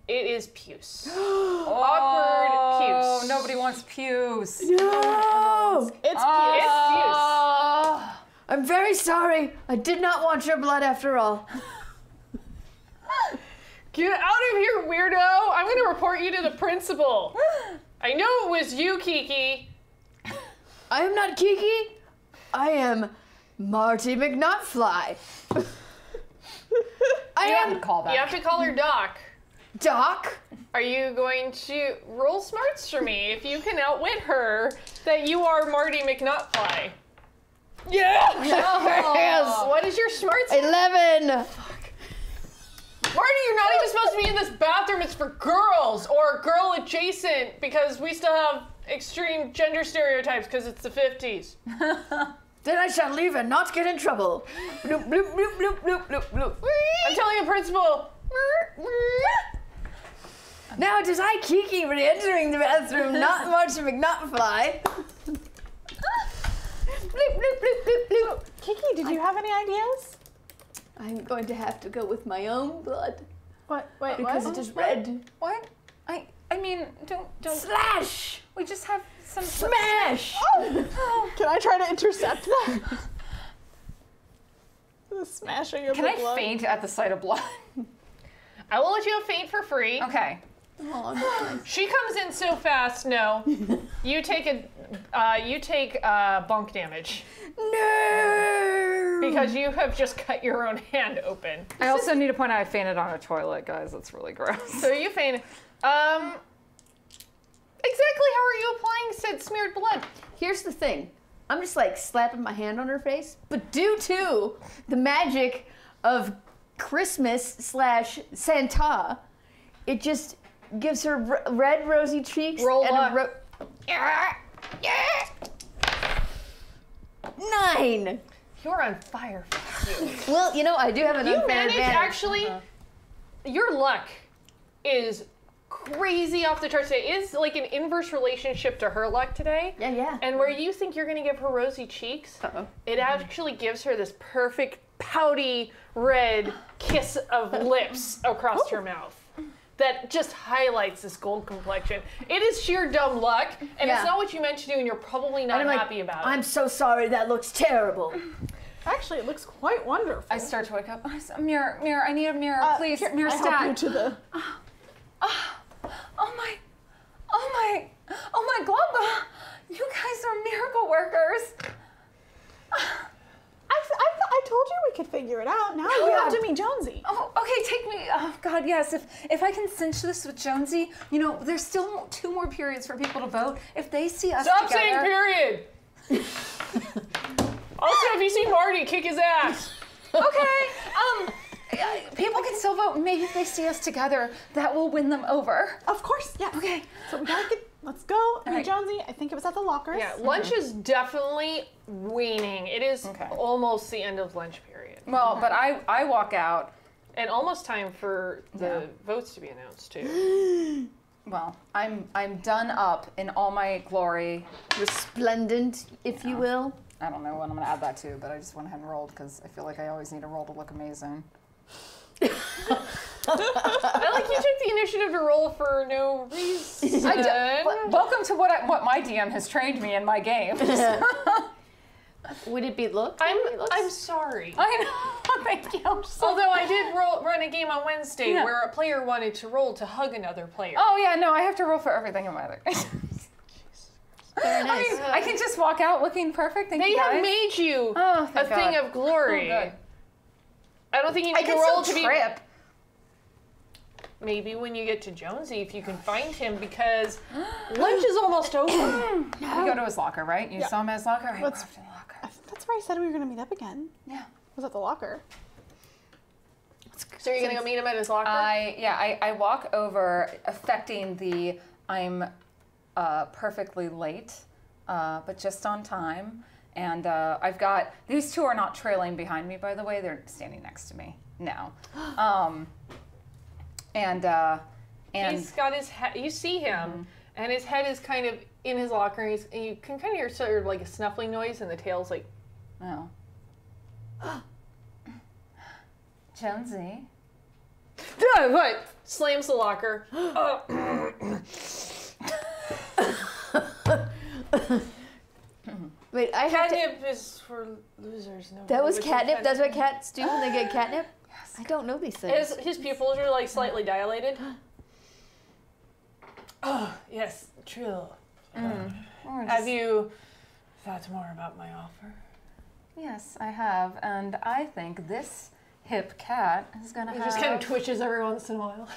[SPEAKER 2] it is puce.
[SPEAKER 4] Oh,
[SPEAKER 2] Awkward puce.
[SPEAKER 4] nobody wants pews.
[SPEAKER 5] No!
[SPEAKER 3] It's
[SPEAKER 2] It's puce.
[SPEAKER 5] I'm very sorry. I did not want your blood after all.
[SPEAKER 2] Get out of here, weirdo! I'm gonna report you to the principal. I know it was you, Kiki.
[SPEAKER 5] I am not Kiki. I am Marty McNutfly. I
[SPEAKER 4] You
[SPEAKER 5] am
[SPEAKER 4] have to call that.
[SPEAKER 2] You have to call her Doc.
[SPEAKER 5] Doc.
[SPEAKER 2] Are you going to roll smarts for me? If you can outwit her, that you are Marty McNutfly.
[SPEAKER 5] Yeah.
[SPEAKER 2] Oh.
[SPEAKER 5] Yes.
[SPEAKER 2] What is your smarts?
[SPEAKER 5] 11.
[SPEAKER 2] Marty, you're not even supposed to be in this bathroom. It's for girls or girl adjacent because we still have extreme gender stereotypes because it's the 50s.
[SPEAKER 5] Then I shall leave and not get in trouble. Bloop, bloop, bloop, bloop, bloop, bloop, bloop.
[SPEAKER 2] I'm telling the principal.
[SPEAKER 5] Now it is I, Kiki, re-entering the bathroom, not Marty McNutfly. Bloop, bloop, bloop, bloop, bloop.
[SPEAKER 3] Kiki, did you have any ideas?
[SPEAKER 5] I'm going to have to go with my own blood
[SPEAKER 3] What? Wait,
[SPEAKER 5] because
[SPEAKER 3] what?
[SPEAKER 5] it is red.
[SPEAKER 4] What? I mean, don't.
[SPEAKER 5] Slash!
[SPEAKER 4] We just have some.
[SPEAKER 5] Smash!
[SPEAKER 3] Can I try to intercept that? The smashing of
[SPEAKER 4] Can
[SPEAKER 3] the
[SPEAKER 4] I
[SPEAKER 3] blood.
[SPEAKER 4] faint at the sight of blood?
[SPEAKER 2] I will let you faint for free.
[SPEAKER 4] Okay.
[SPEAKER 5] Oh,
[SPEAKER 2] She comes in so fast. No, you take bonk damage
[SPEAKER 5] no!
[SPEAKER 2] because you have just cut your own hand open.
[SPEAKER 4] I also need to point out I fainted on a toilet, guys. That's really gross.
[SPEAKER 2] So you faint. Exactly how are you applying said smeared blood?
[SPEAKER 5] Here's the thing. I'm just like slapping my hand on her face, but due to the magic of Christmas/Santa, it just gives her red rosy cheeks
[SPEAKER 2] Roll
[SPEAKER 5] and
[SPEAKER 2] luck.
[SPEAKER 5] a 9.
[SPEAKER 2] You're on fire.
[SPEAKER 5] Well, you know, I do have an
[SPEAKER 2] You
[SPEAKER 5] unfair
[SPEAKER 2] managed
[SPEAKER 5] advantage.
[SPEAKER 2] actually. Your luck is crazy off the charts today. It is like an inverse relationship to her luck today.
[SPEAKER 5] Yeah.
[SPEAKER 2] And where you think you're gonna give her rosy cheeks,
[SPEAKER 5] Uh-oh.
[SPEAKER 2] it actually gives her this perfect pouty red kiss of lips across her mouth. That just highlights this gold complexion. It is sheer dumb luck, and
[SPEAKER 5] Yeah.
[SPEAKER 2] it's not what you meant to do, and you're probably not
[SPEAKER 5] And I'm like,
[SPEAKER 2] happy about it.
[SPEAKER 5] I'm so sorry, that looks terrible.
[SPEAKER 3] Actually, it looks quite wonderful.
[SPEAKER 4] I start to wake up. Oh, mirror, I need a mirror, please.
[SPEAKER 3] Here,
[SPEAKER 4] Mirror
[SPEAKER 3] I
[SPEAKER 4] stat.
[SPEAKER 3] help you to the.
[SPEAKER 4] Oh my globba. You guys are miracle workers.
[SPEAKER 3] I told you we could figure it out. Now we have to meet Jonesy.
[SPEAKER 4] Oh, okay, take me. Oh God, yes. If I can cinch this with Jonesy, you know, there's still 2 more periods for people to vote. If they see us
[SPEAKER 2] Stop
[SPEAKER 4] together.
[SPEAKER 2] saying period! Also, if you see Marty, kick his ass.
[SPEAKER 4] Okay. People can still vote. Maybe if they see us together, that will win them over.
[SPEAKER 3] Of course, yes.
[SPEAKER 4] Okay.
[SPEAKER 3] So we gotta get. Let's go meet
[SPEAKER 4] right.
[SPEAKER 3] Jonesy. I think it was at the lockers.
[SPEAKER 2] Yeah, lunch is definitely waning. It is
[SPEAKER 4] Okay.
[SPEAKER 2] almost the end of lunch period.
[SPEAKER 4] Well, but I walk out.
[SPEAKER 2] And almost time for the
[SPEAKER 4] Yeah.
[SPEAKER 2] votes to be announced too.
[SPEAKER 4] Well, I'm done up in all my glory.
[SPEAKER 5] Resplendent, if you will.
[SPEAKER 4] I don't know what I'm gonna add that to, but I just went ahead and rolled because I feel like I always need a roll to look amazing.
[SPEAKER 2] I like you took the initiative to roll for no reason.
[SPEAKER 4] Welcome to what my DM has trained me in my games.
[SPEAKER 5] Would it be look?
[SPEAKER 2] I'm sorry.
[SPEAKER 4] I know. Thank you.
[SPEAKER 2] Although I did run a game on Wednesday
[SPEAKER 4] Yeah.
[SPEAKER 2] where a player wanted to roll to hug another player.
[SPEAKER 4] Oh yeah, no, I have to roll for everything in my other.
[SPEAKER 5] Very
[SPEAKER 4] I
[SPEAKER 5] nice.
[SPEAKER 4] mean, I can just walk out looking perfect. Thank
[SPEAKER 2] They
[SPEAKER 4] you guys.
[SPEAKER 2] have made you
[SPEAKER 4] Oh,
[SPEAKER 2] a
[SPEAKER 4] thank
[SPEAKER 2] thing
[SPEAKER 4] God.
[SPEAKER 2] of glory.
[SPEAKER 4] Oh, good.
[SPEAKER 2] I don't think you
[SPEAKER 4] I
[SPEAKER 2] need to
[SPEAKER 4] can
[SPEAKER 2] roll
[SPEAKER 4] still
[SPEAKER 2] to be.
[SPEAKER 4] trip.
[SPEAKER 2] Maybe when you get to Jonesy, if you can find him, because lunch is almost over.
[SPEAKER 4] We go to his locker, right? You
[SPEAKER 3] Yeah.
[SPEAKER 4] saw him at his locker? Right,
[SPEAKER 3] Let's-
[SPEAKER 4] we're off to the locker.
[SPEAKER 3] I think that's where I said we were gonna meet up again.
[SPEAKER 4] Yeah.
[SPEAKER 3] Was at the locker.
[SPEAKER 2] So you're gonna go meet him at his locker?
[SPEAKER 4] I walk over, affecting the I'm perfectly late, but just on time. And I've got, these 2 are not trailing behind me, by the way. They're standing next to me now. And
[SPEAKER 2] He's got his head. You see him, and his head is kind of in his locker. And you can kind of hear sort of like a snuffling noise, and the tail's like.
[SPEAKER 4] oh. Jonesy.
[SPEAKER 2] What? Slams the locker.
[SPEAKER 5] Wait, I have to.
[SPEAKER 2] Catnip is for losers. No,
[SPEAKER 5] That was catnip? That's what cats do when they get catnip?
[SPEAKER 4] Yes.
[SPEAKER 5] I don't know these things.
[SPEAKER 2] His pupils are like slightly dilated. Oh, yes, true. Have you thought more about my offer?
[SPEAKER 4] Yes, I have, and I think this hip cat is gonna
[SPEAKER 2] He
[SPEAKER 4] have.
[SPEAKER 2] just kind of twitches every once in a while.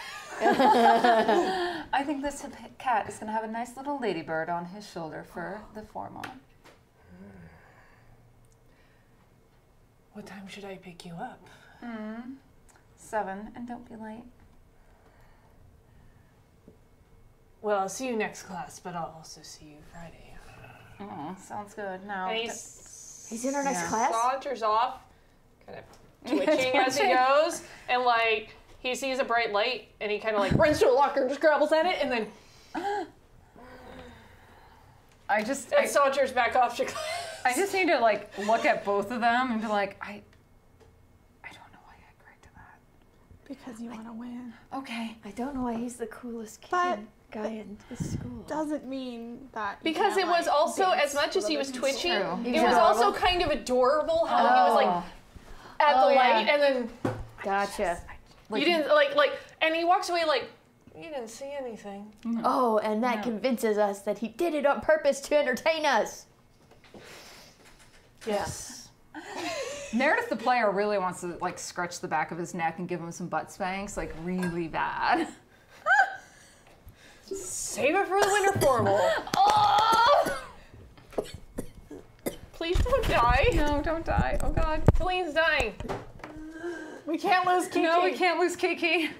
[SPEAKER 4] I think this hip cat is gonna have a nice little ladybird on his shoulder for the form on.
[SPEAKER 2] What time should I pick you up?
[SPEAKER 4] 7, and don't be late.
[SPEAKER 2] Well, I'll see you next class, but I'll also see you Friday.
[SPEAKER 4] Oh, sounds good. No.
[SPEAKER 2] And
[SPEAKER 5] He's in our next
[SPEAKER 4] Yeah.
[SPEAKER 5] class?
[SPEAKER 2] saunters off, kind of twitching as he goes, and like he sees a bright light, and he kind of like runs to a locker and just grabbles at it, and then saunters back off to class.
[SPEAKER 4] I just need to like look at both of them and be like, I don't know why I agreed to that.
[SPEAKER 3] Because you want to win.
[SPEAKER 4] Okay.
[SPEAKER 5] I don't know why he's the coolest
[SPEAKER 3] But-
[SPEAKER 5] guy in his school.
[SPEAKER 3] Doesn't mean that you
[SPEAKER 2] Because
[SPEAKER 3] can't,
[SPEAKER 2] it was
[SPEAKER 3] like,
[SPEAKER 2] also,
[SPEAKER 3] dance
[SPEAKER 2] as much as
[SPEAKER 3] with
[SPEAKER 2] he
[SPEAKER 3] other
[SPEAKER 2] was
[SPEAKER 3] kids.
[SPEAKER 2] twitching,
[SPEAKER 4] True.
[SPEAKER 2] it was also kind of adorable how he was like at the light, and then
[SPEAKER 5] Gotcha.
[SPEAKER 2] you didn't like, and he walks away like, you didn't see anything.
[SPEAKER 5] Oh, and that convinces us that he did it on purpose to entertain us.
[SPEAKER 2] Yes.
[SPEAKER 4] Meredith, the player, really wants to like scratch the back of his neck and give him some butt spanks, like really bad.
[SPEAKER 2] Save it for the winter formal.
[SPEAKER 4] Oh!
[SPEAKER 2] Please don't die.
[SPEAKER 4] No, don't die. Oh God.
[SPEAKER 2] Colleen's dying.
[SPEAKER 3] We can't lose Kiki.
[SPEAKER 4] No, we can't lose Kiki.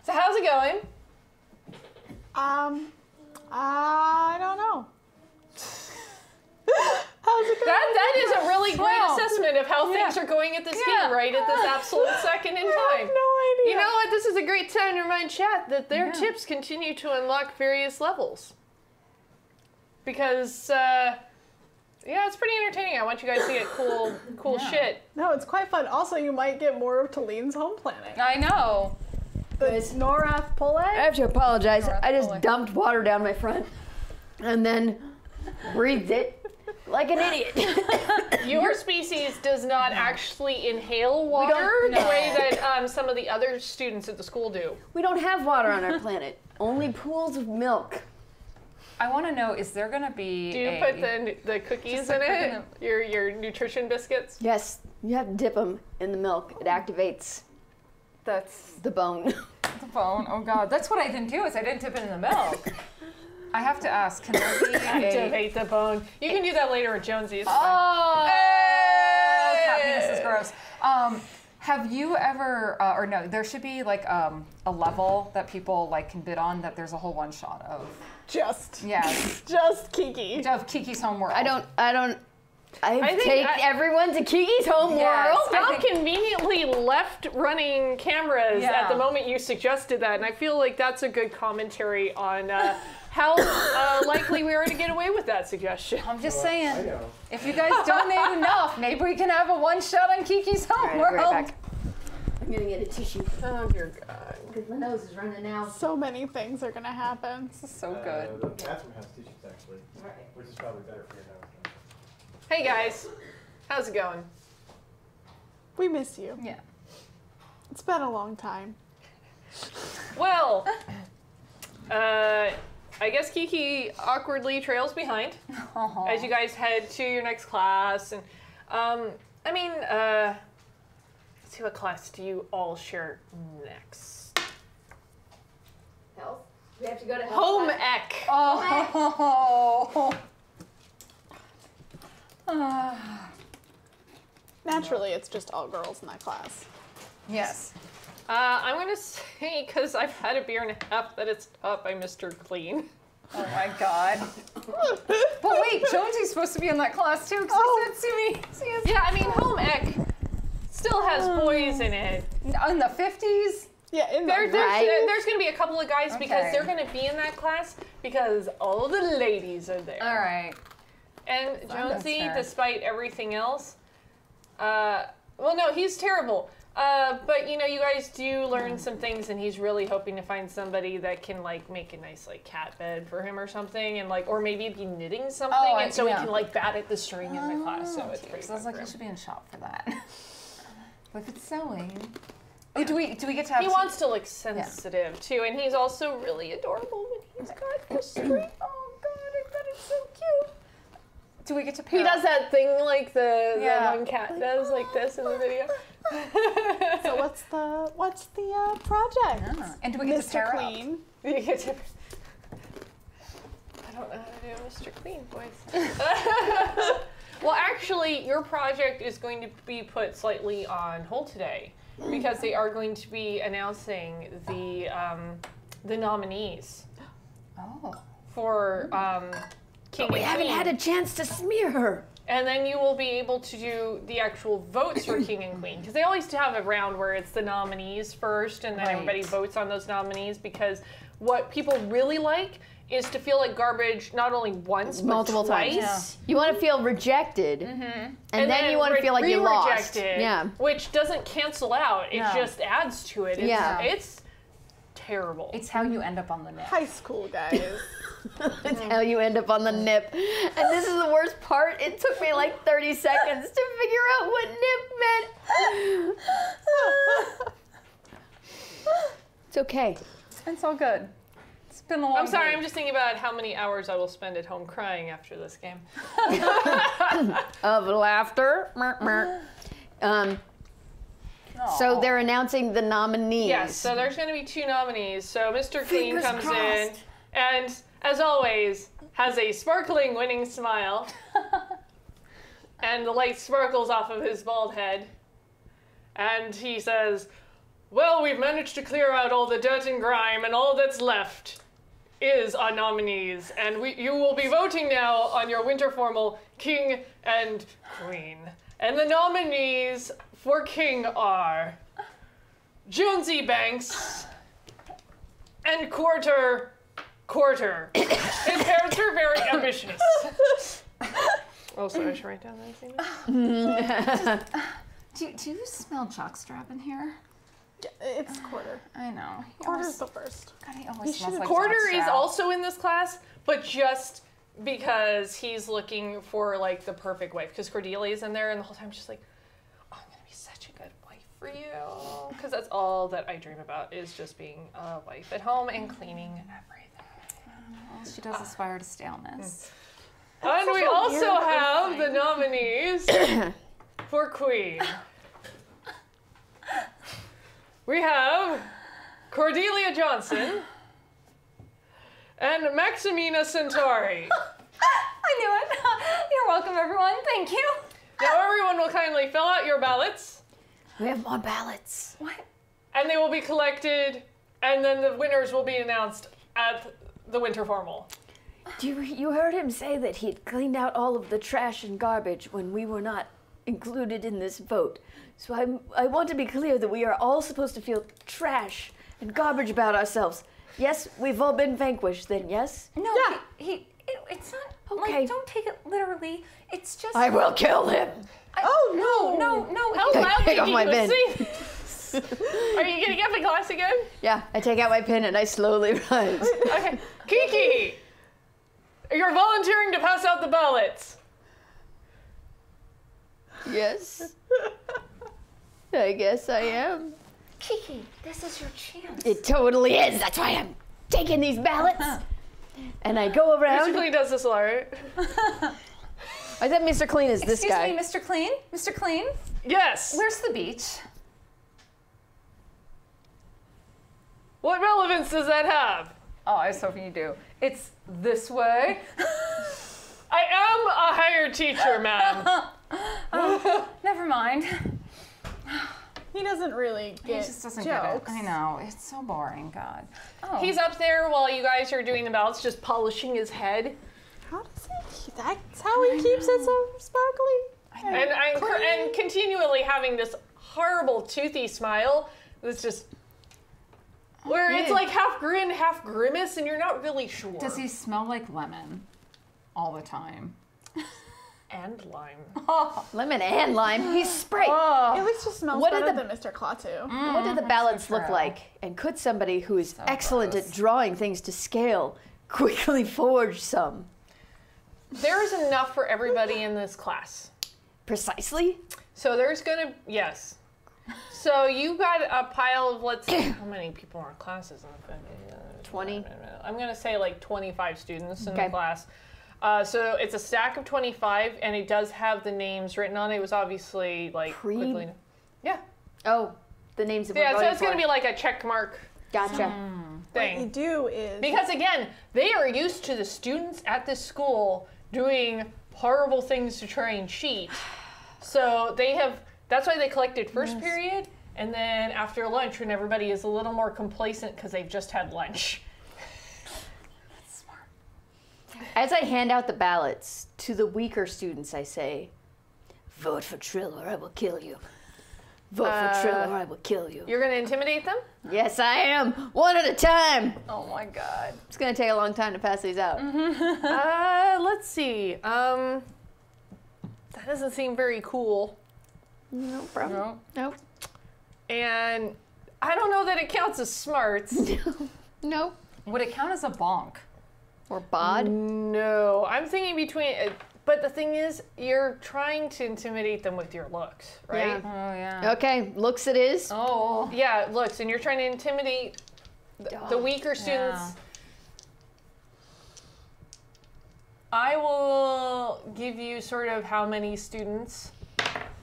[SPEAKER 2] So how's it going?
[SPEAKER 3] I don't know. How's it going?
[SPEAKER 2] That is a really great
[SPEAKER 4] Wow.
[SPEAKER 2] assessment of how things are going at this game right at this absolute second in
[SPEAKER 3] I have
[SPEAKER 2] time.
[SPEAKER 3] no idea.
[SPEAKER 2] You know what? This is a great time to remind chat that their tips continue to unlock various levels. Because, it's pretty entertaining. I want you guys to get cool shit.
[SPEAKER 3] No, it's quite fun. Also, you might get more of Talene's home planet.
[SPEAKER 4] I know.
[SPEAKER 3] It's Norath Pole.
[SPEAKER 5] I have to apologize.
[SPEAKER 4] North
[SPEAKER 5] I just
[SPEAKER 4] Pole.
[SPEAKER 5] dumped water down my front and then breathed it like an idiot.
[SPEAKER 2] Your species does not actually inhale water
[SPEAKER 5] don't-
[SPEAKER 2] the way that some of the other students at the school do.
[SPEAKER 5] We don't have water on our planet. Only pools of milk.
[SPEAKER 4] I want to know, is there going to be
[SPEAKER 2] Do you put the cookies
[SPEAKER 4] Just
[SPEAKER 2] in
[SPEAKER 4] like
[SPEAKER 2] it? Your nutrition biscuits?
[SPEAKER 5] Yes, you have to dip them in the milk. It activates
[SPEAKER 4] That's
[SPEAKER 5] the bone.
[SPEAKER 4] the phone. Oh God. That's what I didn't do, is I didn't dip it in the milk. I have to ask, can there be a...
[SPEAKER 2] Activate the bone. You can do that later at Jonesy's.
[SPEAKER 4] Oh!
[SPEAKER 2] Hey!
[SPEAKER 4] Happiness is gross. Have you ever, or no, there should be like a level that people like can bid on that there's a whole one shot of.
[SPEAKER 3] Just Kiki.
[SPEAKER 4] Of Kiki's Homeworld.
[SPEAKER 5] I
[SPEAKER 2] think
[SPEAKER 5] take everyone to Kiki's home
[SPEAKER 4] Yes.
[SPEAKER 5] world.
[SPEAKER 2] Stop conveniently left running cameras
[SPEAKER 4] Yeah.
[SPEAKER 2] at the moment you suggested that, and I feel like that's a good commentary on how likely we are to get away with that suggestion.
[SPEAKER 4] I'm just saying, if you guys donate enough, maybe we can have a one shot on Kiki's
[SPEAKER 5] All right, I'll be
[SPEAKER 4] Homeworld.
[SPEAKER 5] right back. I'm gonna get a tissue
[SPEAKER 2] Oh dear God.
[SPEAKER 5] because my nose is running out.
[SPEAKER 3] So many things are gonna happen.
[SPEAKER 4] This is so good.
[SPEAKER 6] The bathroom has tissues actually, which is probably better for your nose.
[SPEAKER 2] Hey guys, how's it going?
[SPEAKER 3] We miss you.
[SPEAKER 4] Yeah.
[SPEAKER 3] It's been a long time.
[SPEAKER 2] Well, I guess Kiki awkwardly trails behind as you guys head to your next class, and let's see, what class do you all share next?
[SPEAKER 5] Health? We have to go to health.
[SPEAKER 2] Home ec.
[SPEAKER 4] Oh.
[SPEAKER 3] Naturally, it's just all girls in that class.
[SPEAKER 4] Yes.
[SPEAKER 2] I'm gonna say, because I've had a beer and a half, that it's taught by Mr. Clean.
[SPEAKER 4] Oh my God. But wait, Jonesy's supposed to be in that class too, because he said see me.
[SPEAKER 2] Yeah, I mean, home ec still has boys in it.
[SPEAKER 4] In the 50s?
[SPEAKER 3] Yeah, in
[SPEAKER 2] There's going to be a couple of guys because
[SPEAKER 4] Okay.
[SPEAKER 2] they're going to be in that class because all the ladies are there.
[SPEAKER 4] All right.
[SPEAKER 2] And Jonesy,
[SPEAKER 4] fair.
[SPEAKER 2] despite everything else, well, no, he's terrible. But you know, you guys do learn some things, and he's really hoping to find somebody that can like make a nice like cat bed for him or something, and like, or maybe be knitting something, and so he can like bat at the string in the class. So it's pretty.
[SPEAKER 4] So I was
[SPEAKER 2] fun
[SPEAKER 4] like,
[SPEAKER 2] for
[SPEAKER 4] you
[SPEAKER 2] him.
[SPEAKER 4] should be in shop for that. But if it's sewing. Oh, do we get to have
[SPEAKER 2] He wants to look sensitive too, and he's also really adorable when he's got the string.
[SPEAKER 4] Oh God, I bet it's so cute. Do we get to pair
[SPEAKER 2] He does
[SPEAKER 4] up?
[SPEAKER 2] that thing like the
[SPEAKER 4] Yeah.
[SPEAKER 2] one cat does, like this in the video.
[SPEAKER 3] So what's the project?
[SPEAKER 4] Ah, and do we get to
[SPEAKER 3] Mr.
[SPEAKER 4] pair
[SPEAKER 3] Clean.
[SPEAKER 2] You get to. I don't know how to do a Mr. Clean voice. Well, actually, your project is going to be put slightly on hold today because they are going to be announcing the nominees
[SPEAKER 4] Oh.
[SPEAKER 2] for King.
[SPEAKER 5] We
[SPEAKER 2] and
[SPEAKER 5] haven't
[SPEAKER 2] Queen.
[SPEAKER 5] had a chance to smear her.
[SPEAKER 2] And then you will be able to do the actual votes for King and Queen. Because they always have a round where it's the nominees first and then
[SPEAKER 4] Right.
[SPEAKER 2] everybody votes on those nominees. Because what people really like is to feel like garbage not only once,
[SPEAKER 5] Multiple
[SPEAKER 2] but twice.
[SPEAKER 5] times. You want to feel rejected, and then you want to feel like you lost.
[SPEAKER 2] re-rejected,
[SPEAKER 5] Yeah.
[SPEAKER 2] Which doesn't cancel out. It
[SPEAKER 4] No.
[SPEAKER 2] just adds to it. It's,
[SPEAKER 5] Yeah.
[SPEAKER 2] It's terrible.
[SPEAKER 4] It's how you end up on the net.
[SPEAKER 3] High school guys.
[SPEAKER 5] That's how you end up on the nip. And this is the worst part. It took me like 30 seconds to figure out what nip meant. It's okay.
[SPEAKER 4] It's all good. It's been a long
[SPEAKER 2] I'm sorry,
[SPEAKER 4] week.
[SPEAKER 2] I'm just thinking about how many hours I will spend at home crying after this game.
[SPEAKER 5] Of laughter. So they're announcing the nominees.
[SPEAKER 2] Yes, so there's going to be 2 nominees. So Mr. Clean
[SPEAKER 5] Fingers
[SPEAKER 2] comes in
[SPEAKER 5] crossed.
[SPEAKER 2] and, as always, has a sparkling winning smile. And the light sparkles off of his bald head. And he says, well, we've managed to clear out all the dirt and grime, and all that's left is our nominees. And you will be voting now on your winter formal King and Queen. And the nominees for King are Jonesy Banks and Quarter. His parents are very ambitious. Also, I should write down that.
[SPEAKER 4] Do you smell jockstrap in here?
[SPEAKER 3] It's Quarter.
[SPEAKER 4] I know.
[SPEAKER 3] Quarter's the first.
[SPEAKER 4] God, he always smells like
[SPEAKER 2] Quarter is
[SPEAKER 4] jockstrap.
[SPEAKER 2] also in this class, but just because he's looking for like the perfect wife. Because Cordelia's in there, and the whole time she's like, "Oh, I'm gonna be such a good wife for you." Because that's all that I dream about is just being a wife at home and cleaning everything.
[SPEAKER 4] Well, she does aspire to staleness.
[SPEAKER 2] And we
[SPEAKER 3] such a
[SPEAKER 2] also
[SPEAKER 3] weird
[SPEAKER 2] have the
[SPEAKER 3] thing.
[SPEAKER 2] nominees for Queen. We have Cordelia Johnson and Maximina Centauri.
[SPEAKER 4] I knew it. You're welcome, everyone. Thank you.
[SPEAKER 2] Now everyone will kindly fill out your ballots,
[SPEAKER 5] We have more ballots.
[SPEAKER 4] What?
[SPEAKER 2] and they will be collected, and then the winners will be announced at the winter formal.
[SPEAKER 5] You heard him say that he'd cleaned out all of the trash and garbage when we were not included in this vote. So I want to be clear that we are all supposed to feel trash and garbage about ourselves. Yes, we've all been vanquished then, yes?
[SPEAKER 4] No,
[SPEAKER 3] Yeah.
[SPEAKER 4] it's not.
[SPEAKER 5] Okay.
[SPEAKER 4] Like, don't take it literally. It's just.
[SPEAKER 5] I will kill him.
[SPEAKER 3] Oh
[SPEAKER 4] No.
[SPEAKER 2] How loudly
[SPEAKER 5] Take off
[SPEAKER 2] do
[SPEAKER 5] my
[SPEAKER 2] you
[SPEAKER 5] bin.
[SPEAKER 2] sing? Are you gonna get the glass again?
[SPEAKER 5] Yeah, I take out my pin and I slowly rise.
[SPEAKER 2] Okay, Kiki, you're volunteering to pass out the ballots.
[SPEAKER 5] Yes. I guess I am.
[SPEAKER 4] Kiki, this is your chance.
[SPEAKER 5] It totally is. That's why I'm taking these ballots. And I go
[SPEAKER 2] Mr.
[SPEAKER 5] around.
[SPEAKER 2] Clean does this a lot, right?
[SPEAKER 5] I thought Mr. Clean is this
[SPEAKER 4] Excuse
[SPEAKER 5] guy.
[SPEAKER 4] me, Mr. Clean. Mr. Clean,
[SPEAKER 2] Yes.
[SPEAKER 4] where's the beach?
[SPEAKER 2] What relevance does that have?
[SPEAKER 4] Oh, I was hoping you do. It's this way.
[SPEAKER 2] I am a hired teacher, ma'am.
[SPEAKER 4] Never mind.
[SPEAKER 3] He doesn't really
[SPEAKER 4] He
[SPEAKER 3] get
[SPEAKER 4] just doesn't
[SPEAKER 3] jokes.
[SPEAKER 4] get it. I know. It's so boring, God. Oh.
[SPEAKER 2] He's up there while you guys are doing the ballots, just polishing his head.
[SPEAKER 3] How does he? That's how he keeps it so sparkly.
[SPEAKER 2] And continually having this horrible toothy smile that's just where it's like half grin, half grimace, and you're not really sure.
[SPEAKER 4] Does he smell like lemon all the time?
[SPEAKER 2] And lime.
[SPEAKER 5] Lemon and lime. He's sprayed.
[SPEAKER 3] At least it smells
[SPEAKER 5] What did
[SPEAKER 3] better
[SPEAKER 5] the-
[SPEAKER 3] than Mr. Klaatu.
[SPEAKER 5] What do the ballots look
[SPEAKER 4] true.
[SPEAKER 5] like? And could somebody who is excellent
[SPEAKER 4] gross.
[SPEAKER 5] at drawing things to scale quickly forge some?
[SPEAKER 2] There is enough for everybody in this class.
[SPEAKER 5] Precisely?
[SPEAKER 2] So there's gonna, yes. So you got a pile of, let's see, how many people are in classes?
[SPEAKER 5] 20.
[SPEAKER 2] I'm gonna say like 25 students in
[SPEAKER 5] Okay.
[SPEAKER 2] the class. So it's a stack of 25, and it does have the names written on it. It was obviously like quickly. Yeah.
[SPEAKER 5] Oh, the names of
[SPEAKER 2] Yeah, so it's going to be like a check mark
[SPEAKER 5] Gotcha.
[SPEAKER 2] thing.
[SPEAKER 3] What you do is
[SPEAKER 2] Because again, they are used to the students at this school doing horrible things to try and cheat. So that's why they collected first period, and then after lunch when everybody is a little more complacent because they've just had lunch.
[SPEAKER 4] That's smart.
[SPEAKER 5] As I hand out the ballots to the weaker students, I say, vote for Trill or I will kill you. Vote for Trill or I will kill you.
[SPEAKER 2] You're going to intimidate them?
[SPEAKER 5] Yes, I am. One at a time.
[SPEAKER 2] Oh my god.
[SPEAKER 5] It's going to take a long time to pass these out.
[SPEAKER 2] Let's see. That doesn't seem very cool.
[SPEAKER 5] No problem. Nope.
[SPEAKER 2] And I don't know that it counts as smarts.
[SPEAKER 5] Nope.
[SPEAKER 4] Would it count as a bonk?
[SPEAKER 5] Or bod.
[SPEAKER 2] No, I'm thinking between. But the thing is, you're trying to intimidate them with your looks, right?
[SPEAKER 5] Yeah.
[SPEAKER 4] Oh, yeah.
[SPEAKER 5] Okay, looks it is.
[SPEAKER 2] Oh, yeah, looks, and you're trying to intimidate the weaker students.
[SPEAKER 4] Yeah.
[SPEAKER 2] I will give you sort of how many students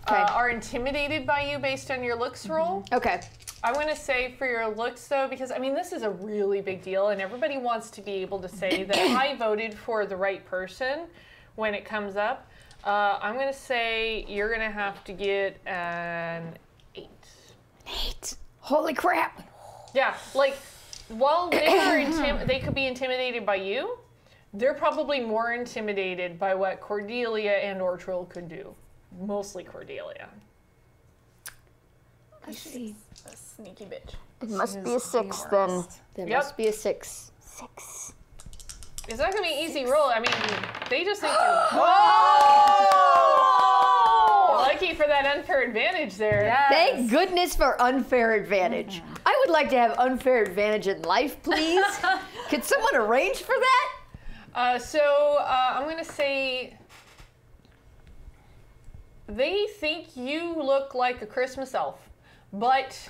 [SPEAKER 2] are intimidated by you based on your looks roll.
[SPEAKER 5] Okay.
[SPEAKER 2] I'm going to say for your looks, though, because, I mean, this is a really big deal, and everybody wants to be able to say that I voted for the right person when it comes up. I'm going to say you're going to have to get an 8.
[SPEAKER 5] 8. Holy crap.
[SPEAKER 2] Yeah, like, while they could be intimidated by you, they're probably more intimidated by what Cordelia and or Trill could do. Mostly Cordelia.
[SPEAKER 5] I see.
[SPEAKER 3] a sneaky bitch.
[SPEAKER 5] It must be a 6 then. There
[SPEAKER 2] Yep.
[SPEAKER 5] must be a 6. 6.
[SPEAKER 2] It's not going to be an easy roll. I mean, they just think you're... Whoa! Lucky for that unfair advantage there.
[SPEAKER 4] Yes.
[SPEAKER 5] Thank goodness for unfair advantage. I would like to have unfair advantage in life, please. Could someone arrange for that?
[SPEAKER 2] I'm going to say they think you look like a Christmas elf, but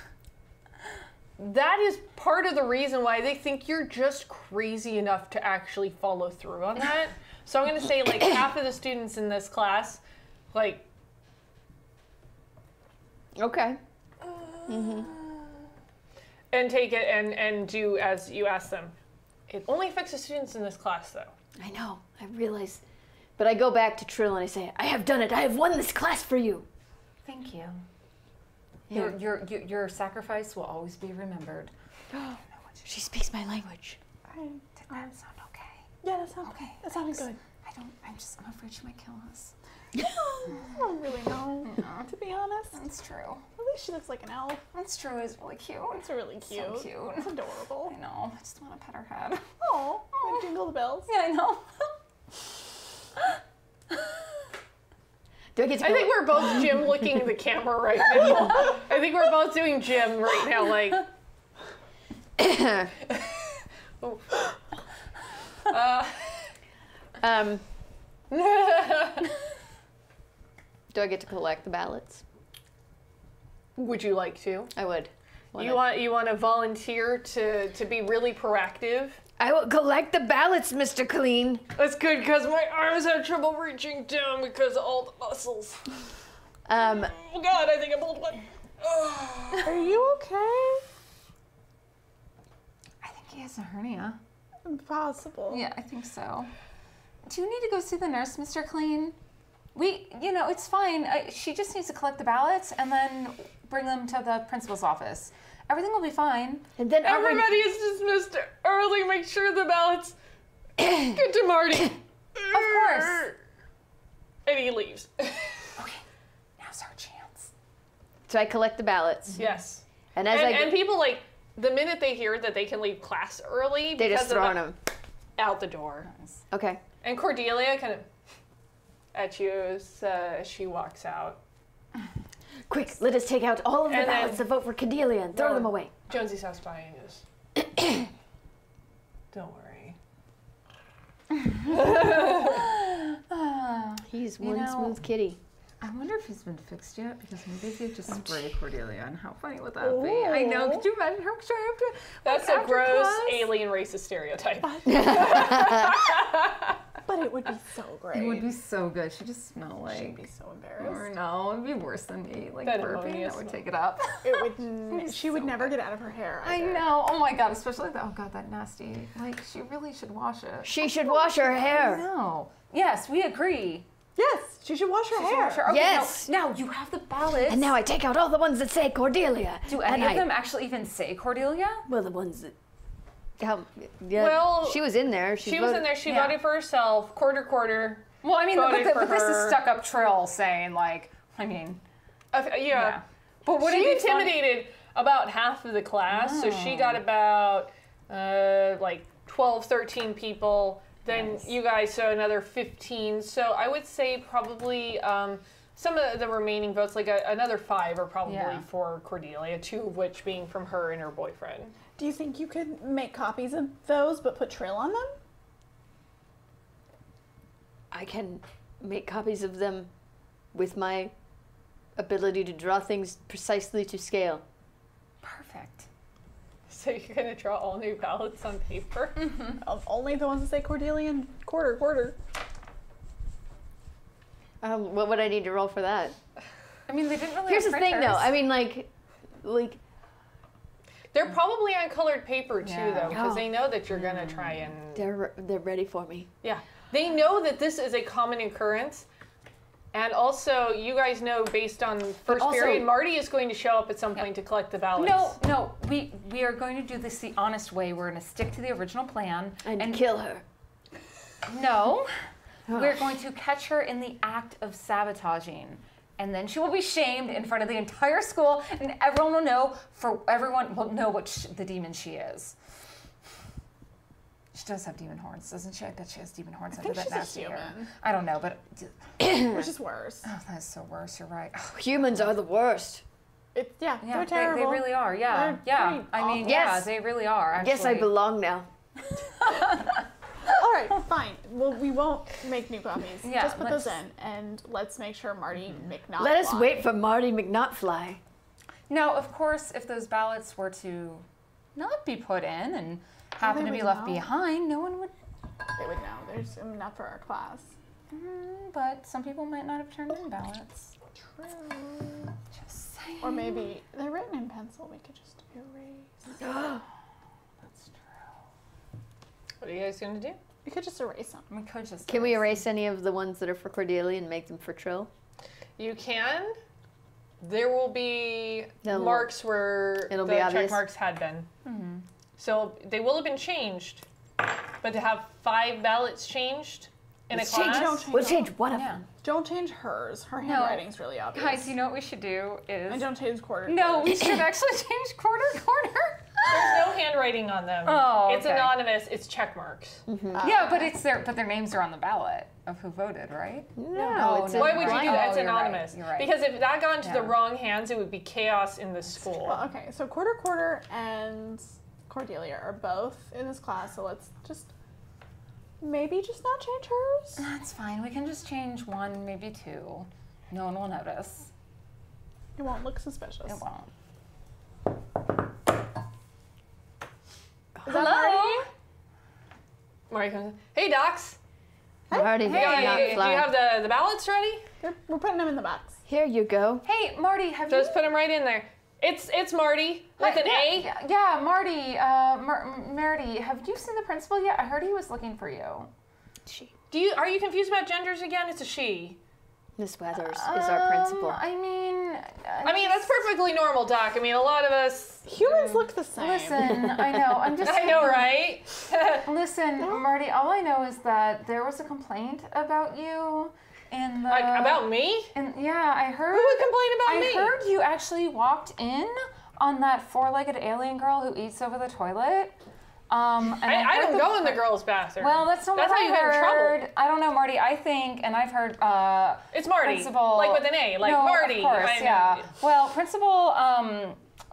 [SPEAKER 2] that is part of the reason why they think you're just crazy enough to actually follow through on that. So I'm going to say like half of the students in this class, like...
[SPEAKER 5] Okay.
[SPEAKER 2] And take it and do as you ask them. It only affects the students in this class, though.
[SPEAKER 5] I know. I realize. But I go back to Trill and I say, I have done it. I have won this class for you.
[SPEAKER 4] Thank you.
[SPEAKER 5] Yeah.
[SPEAKER 4] Your sacrifice will always be remembered.
[SPEAKER 5] She speaks my language.
[SPEAKER 4] Did that sound okay?
[SPEAKER 3] Yeah, that sounds
[SPEAKER 4] Okay.
[SPEAKER 3] That sounded good.
[SPEAKER 4] I'm afraid she might kill us.
[SPEAKER 3] I don't really know, to be honest.
[SPEAKER 4] That's true.
[SPEAKER 3] At least she looks like an elf.
[SPEAKER 4] That's true. It's really cute.
[SPEAKER 3] It's really cute.
[SPEAKER 4] So cute.
[SPEAKER 3] It's adorable.
[SPEAKER 4] I know. I just want to pet her head.
[SPEAKER 3] Oh, jingle the bells.
[SPEAKER 4] Yeah, I know.
[SPEAKER 5] Do I get to
[SPEAKER 2] I
[SPEAKER 5] go?
[SPEAKER 2] think we're both Jim looking at the camera right now. I think we're both doing Jim right now, like... Oh.
[SPEAKER 5] Do I get to collect the ballots?
[SPEAKER 2] Would you like to?
[SPEAKER 5] I would.
[SPEAKER 2] You want to volunteer to be really proactive?
[SPEAKER 5] I will collect the ballots, Mr. Clean.
[SPEAKER 2] That's good, because my arms have trouble reaching down because of all the muscles. Oh God, I think I pulled one.
[SPEAKER 3] Are you okay?
[SPEAKER 4] I think he has a hernia.
[SPEAKER 3] Impossible.
[SPEAKER 4] Yeah, I think so. Do you need to go see the nurse, Mr. Clean? It's fine. She just needs to collect the ballots and then bring them to the principal's office. Everything will be fine.
[SPEAKER 5] And then
[SPEAKER 2] Everybody is dismissed early. Make sure the ballots get to Marty.
[SPEAKER 4] Of course.
[SPEAKER 2] And he leaves.
[SPEAKER 4] Okay, now's our chance.
[SPEAKER 5] So I collect the ballots.
[SPEAKER 2] Yes.
[SPEAKER 5] And as
[SPEAKER 2] And people, like, the minute they hear that they can leave class early,
[SPEAKER 5] they just
[SPEAKER 2] because of
[SPEAKER 5] throw
[SPEAKER 2] that-
[SPEAKER 5] them.
[SPEAKER 2] out the door.
[SPEAKER 5] Okay.
[SPEAKER 2] And Cordelia kind of at you as she walks out.
[SPEAKER 5] Quick, let us take out all of the
[SPEAKER 2] And then-
[SPEAKER 5] ballots to vote for Cordelia and throw them away.
[SPEAKER 2] Jonesy stops by and goes, don't worry.
[SPEAKER 5] He's
[SPEAKER 4] You
[SPEAKER 5] one
[SPEAKER 4] know-
[SPEAKER 5] smooth kitty.
[SPEAKER 4] I wonder if he's been fixed yet, because maybe if you just spray Cordelia, and how funny would that be? I know, could you imagine how much I have to...
[SPEAKER 2] That's
[SPEAKER 4] like,
[SPEAKER 2] a
[SPEAKER 4] after
[SPEAKER 2] gross
[SPEAKER 4] class?
[SPEAKER 2] alien racist stereotype.
[SPEAKER 3] But it would be so great.
[SPEAKER 4] It would be so good. She just smell like.
[SPEAKER 3] She'd be so
[SPEAKER 4] Or
[SPEAKER 3] embarrassed.
[SPEAKER 4] no, it'd be worse than me. Like
[SPEAKER 2] That
[SPEAKER 4] burping,
[SPEAKER 2] ammonia
[SPEAKER 4] that would
[SPEAKER 2] smell.
[SPEAKER 4] take it up.
[SPEAKER 3] It would. She would never get out of her hair.
[SPEAKER 4] I
[SPEAKER 3] Either.
[SPEAKER 4] know. Oh my god, especially that. Oh god, that nasty. Like she really should wash it.
[SPEAKER 5] She should wash her hair.
[SPEAKER 4] No. Yes, we agree.
[SPEAKER 3] Yes, she should wash her hair.
[SPEAKER 4] Sure. Okay,
[SPEAKER 5] Yes.
[SPEAKER 4] Now you have the ballots.
[SPEAKER 5] And now I take out all the ones that say Cordelia.
[SPEAKER 4] Do any
[SPEAKER 5] and
[SPEAKER 4] of them actually even say Cordelia?
[SPEAKER 5] Well, the ones that. Yeah,
[SPEAKER 2] Well,
[SPEAKER 5] she was in there.
[SPEAKER 2] She was in there. She voted for herself. Quarter.
[SPEAKER 4] Well, I mean,
[SPEAKER 2] Voted for
[SPEAKER 4] but this is
[SPEAKER 2] her.
[SPEAKER 4] stuck up Trill saying like, I mean,
[SPEAKER 2] Yeah.
[SPEAKER 4] But would
[SPEAKER 2] She
[SPEAKER 4] it be fun-
[SPEAKER 2] intimidated about half of the class, so she got about like 12, 13 people. Then you guys, so another 15. So I would say probably some of the remaining votes, like another 5, are probably for Cordelia, 2 of which being from her and her boyfriend.
[SPEAKER 3] Do you think you could make copies of those but put Trill on them?
[SPEAKER 5] I can make copies of them with my ability to draw things precisely to scale.
[SPEAKER 4] Perfect.
[SPEAKER 2] So you're gonna draw all new ballots on paper?
[SPEAKER 3] Only the ones that say Cordelia and quarter.
[SPEAKER 5] What would I need to roll for that?
[SPEAKER 4] I mean, they didn't really.
[SPEAKER 5] Here's
[SPEAKER 4] have
[SPEAKER 5] the thing, though.
[SPEAKER 4] printers.
[SPEAKER 5] I mean, like,
[SPEAKER 2] They're probably on colored paper too,
[SPEAKER 4] Yeah.
[SPEAKER 2] though, because
[SPEAKER 5] Oh.
[SPEAKER 2] they know that you're gonna try and.
[SPEAKER 5] they're ready for me.
[SPEAKER 2] Yeah, they know that this is a common occurrence, and also you guys know based on first
[SPEAKER 5] also-
[SPEAKER 2] period, Marty is going to show up at some point to collect the ballots.
[SPEAKER 4] No, we are going to do this the honest way. We're going to stick to the original plan
[SPEAKER 5] And kill her.
[SPEAKER 4] no, we're going to catch her in the act of sabotaging. And then she will be shamed in front of the entire school, and everyone will know. Everyone will know what the demon she is. She does have demon horns, doesn't she? I bet she has demon horns under
[SPEAKER 3] think
[SPEAKER 4] that
[SPEAKER 3] she's a
[SPEAKER 4] nasty hair.
[SPEAKER 3] human.
[SPEAKER 4] I don't know, but
[SPEAKER 3] Which is worse.
[SPEAKER 4] oh, that's so worse. You're right.
[SPEAKER 5] Humans are the worst.
[SPEAKER 3] Yeah,
[SPEAKER 4] Yeah,
[SPEAKER 3] they're terrible.
[SPEAKER 4] They really are. Yeah,
[SPEAKER 3] They're
[SPEAKER 4] yeah.
[SPEAKER 3] pretty
[SPEAKER 4] I mean,
[SPEAKER 3] awful.
[SPEAKER 4] yeah,
[SPEAKER 5] Yes.
[SPEAKER 4] they really are. Actually.
[SPEAKER 5] Guess I belong now.
[SPEAKER 3] All right, fine. Well, we won't make new copies.
[SPEAKER 4] Yeah,
[SPEAKER 3] Just put those
[SPEAKER 4] let's-
[SPEAKER 3] in, and let's make sure Marty McNaught.
[SPEAKER 5] Let us
[SPEAKER 3] fly.
[SPEAKER 5] wait for Marty McNaught.
[SPEAKER 4] Now, of course, if those ballots were to not be put in and happen to
[SPEAKER 3] they
[SPEAKER 4] be
[SPEAKER 3] would
[SPEAKER 4] left
[SPEAKER 3] know.
[SPEAKER 4] behind, no one would.
[SPEAKER 3] They would know. There's enough for our class.
[SPEAKER 4] But some people might not have turned in ballots.
[SPEAKER 3] True.
[SPEAKER 4] Just saying.
[SPEAKER 3] Or maybe they're written in pencil. We could just erase.
[SPEAKER 4] That's true.
[SPEAKER 2] What are you guys gonna do?
[SPEAKER 3] We could just erase them.
[SPEAKER 4] We could just.
[SPEAKER 5] Can we erase any of the ones that are for Cordelia and make them for Trill?
[SPEAKER 2] You can. There will be
[SPEAKER 5] They'll-
[SPEAKER 2] marks where
[SPEAKER 5] it'll
[SPEAKER 2] the
[SPEAKER 5] be
[SPEAKER 2] check
[SPEAKER 5] obvious.
[SPEAKER 2] marks had been. So they will have been changed, but to have 5 ballots changed in
[SPEAKER 5] Let's
[SPEAKER 2] a
[SPEAKER 5] change-
[SPEAKER 2] class.
[SPEAKER 5] We'll change one of
[SPEAKER 4] Yeah.
[SPEAKER 5] them.
[SPEAKER 3] Don't change hers. Her handwriting's really obvious.
[SPEAKER 4] Guys, you know what we should do is.
[SPEAKER 3] And don't change quarter.
[SPEAKER 4] No, we should actually change quarter.
[SPEAKER 2] There's no handwriting on them.
[SPEAKER 4] Oh,
[SPEAKER 2] It's
[SPEAKER 4] okay.
[SPEAKER 2] anonymous. It's check marks.
[SPEAKER 4] Yeah, but it's their names are on the ballot of who voted, right?
[SPEAKER 5] No, it's
[SPEAKER 4] no.
[SPEAKER 5] a
[SPEAKER 2] Why would you do
[SPEAKER 5] blind-
[SPEAKER 2] that? It's
[SPEAKER 4] Oh, you're right,
[SPEAKER 2] anonymous.
[SPEAKER 4] you're right.
[SPEAKER 2] Because if that got into the
[SPEAKER 4] Yeah.
[SPEAKER 2] wrong hands, it would be chaos in the school.
[SPEAKER 3] Well, okay, so quarter and Cordelia are both in this class, so let's just maybe just not change hers.
[SPEAKER 4] That's fine. We can just change 1, maybe 2. No one will notice.
[SPEAKER 3] It won't look suspicious.
[SPEAKER 4] It won't.
[SPEAKER 3] Is that Marty?
[SPEAKER 2] Marty comes in. Hey, Docs.
[SPEAKER 5] Marty
[SPEAKER 2] Do you
[SPEAKER 5] McNaught.
[SPEAKER 2] have the ballots ready?
[SPEAKER 3] We're putting them in the box.
[SPEAKER 5] Here you go.
[SPEAKER 4] Hey, Marty, have
[SPEAKER 2] Just
[SPEAKER 4] you?
[SPEAKER 2] put them right in there. It's Marty with an A.
[SPEAKER 4] Yeah, Marty. Marty, have you seen the principal yet? I heard he was looking for you.
[SPEAKER 2] Are you confused about genders again? It's a she.
[SPEAKER 5] Miss Weathers is our principal.
[SPEAKER 4] I mean,
[SPEAKER 2] That's perfectly normal, Doc. I mean, a lot of us.
[SPEAKER 3] Humans look the same.
[SPEAKER 4] listen. I know. I'm just.
[SPEAKER 2] I know, right?
[SPEAKER 4] Listen, Marty. All I know is that there was a complaint about you in the.
[SPEAKER 2] About me?
[SPEAKER 4] And yeah, I heard.
[SPEAKER 2] Who would complain about me?
[SPEAKER 4] I heard you actually walked in on that 4-legged alien girl who eats over the toilet. And
[SPEAKER 2] I
[SPEAKER 4] heard
[SPEAKER 2] don't go in the girls' bathroom.
[SPEAKER 4] Well, that's not
[SPEAKER 2] That's
[SPEAKER 4] what
[SPEAKER 2] how
[SPEAKER 4] I
[SPEAKER 2] you get in
[SPEAKER 4] heard.
[SPEAKER 2] trouble.
[SPEAKER 4] I don't know, Marty. I think, and I've heard.
[SPEAKER 2] It's Marty.
[SPEAKER 4] Principal,
[SPEAKER 2] Like with an A, like
[SPEAKER 4] no,
[SPEAKER 2] Marty.
[SPEAKER 4] Of course,
[SPEAKER 2] I know.
[SPEAKER 4] yeah. Well, Principal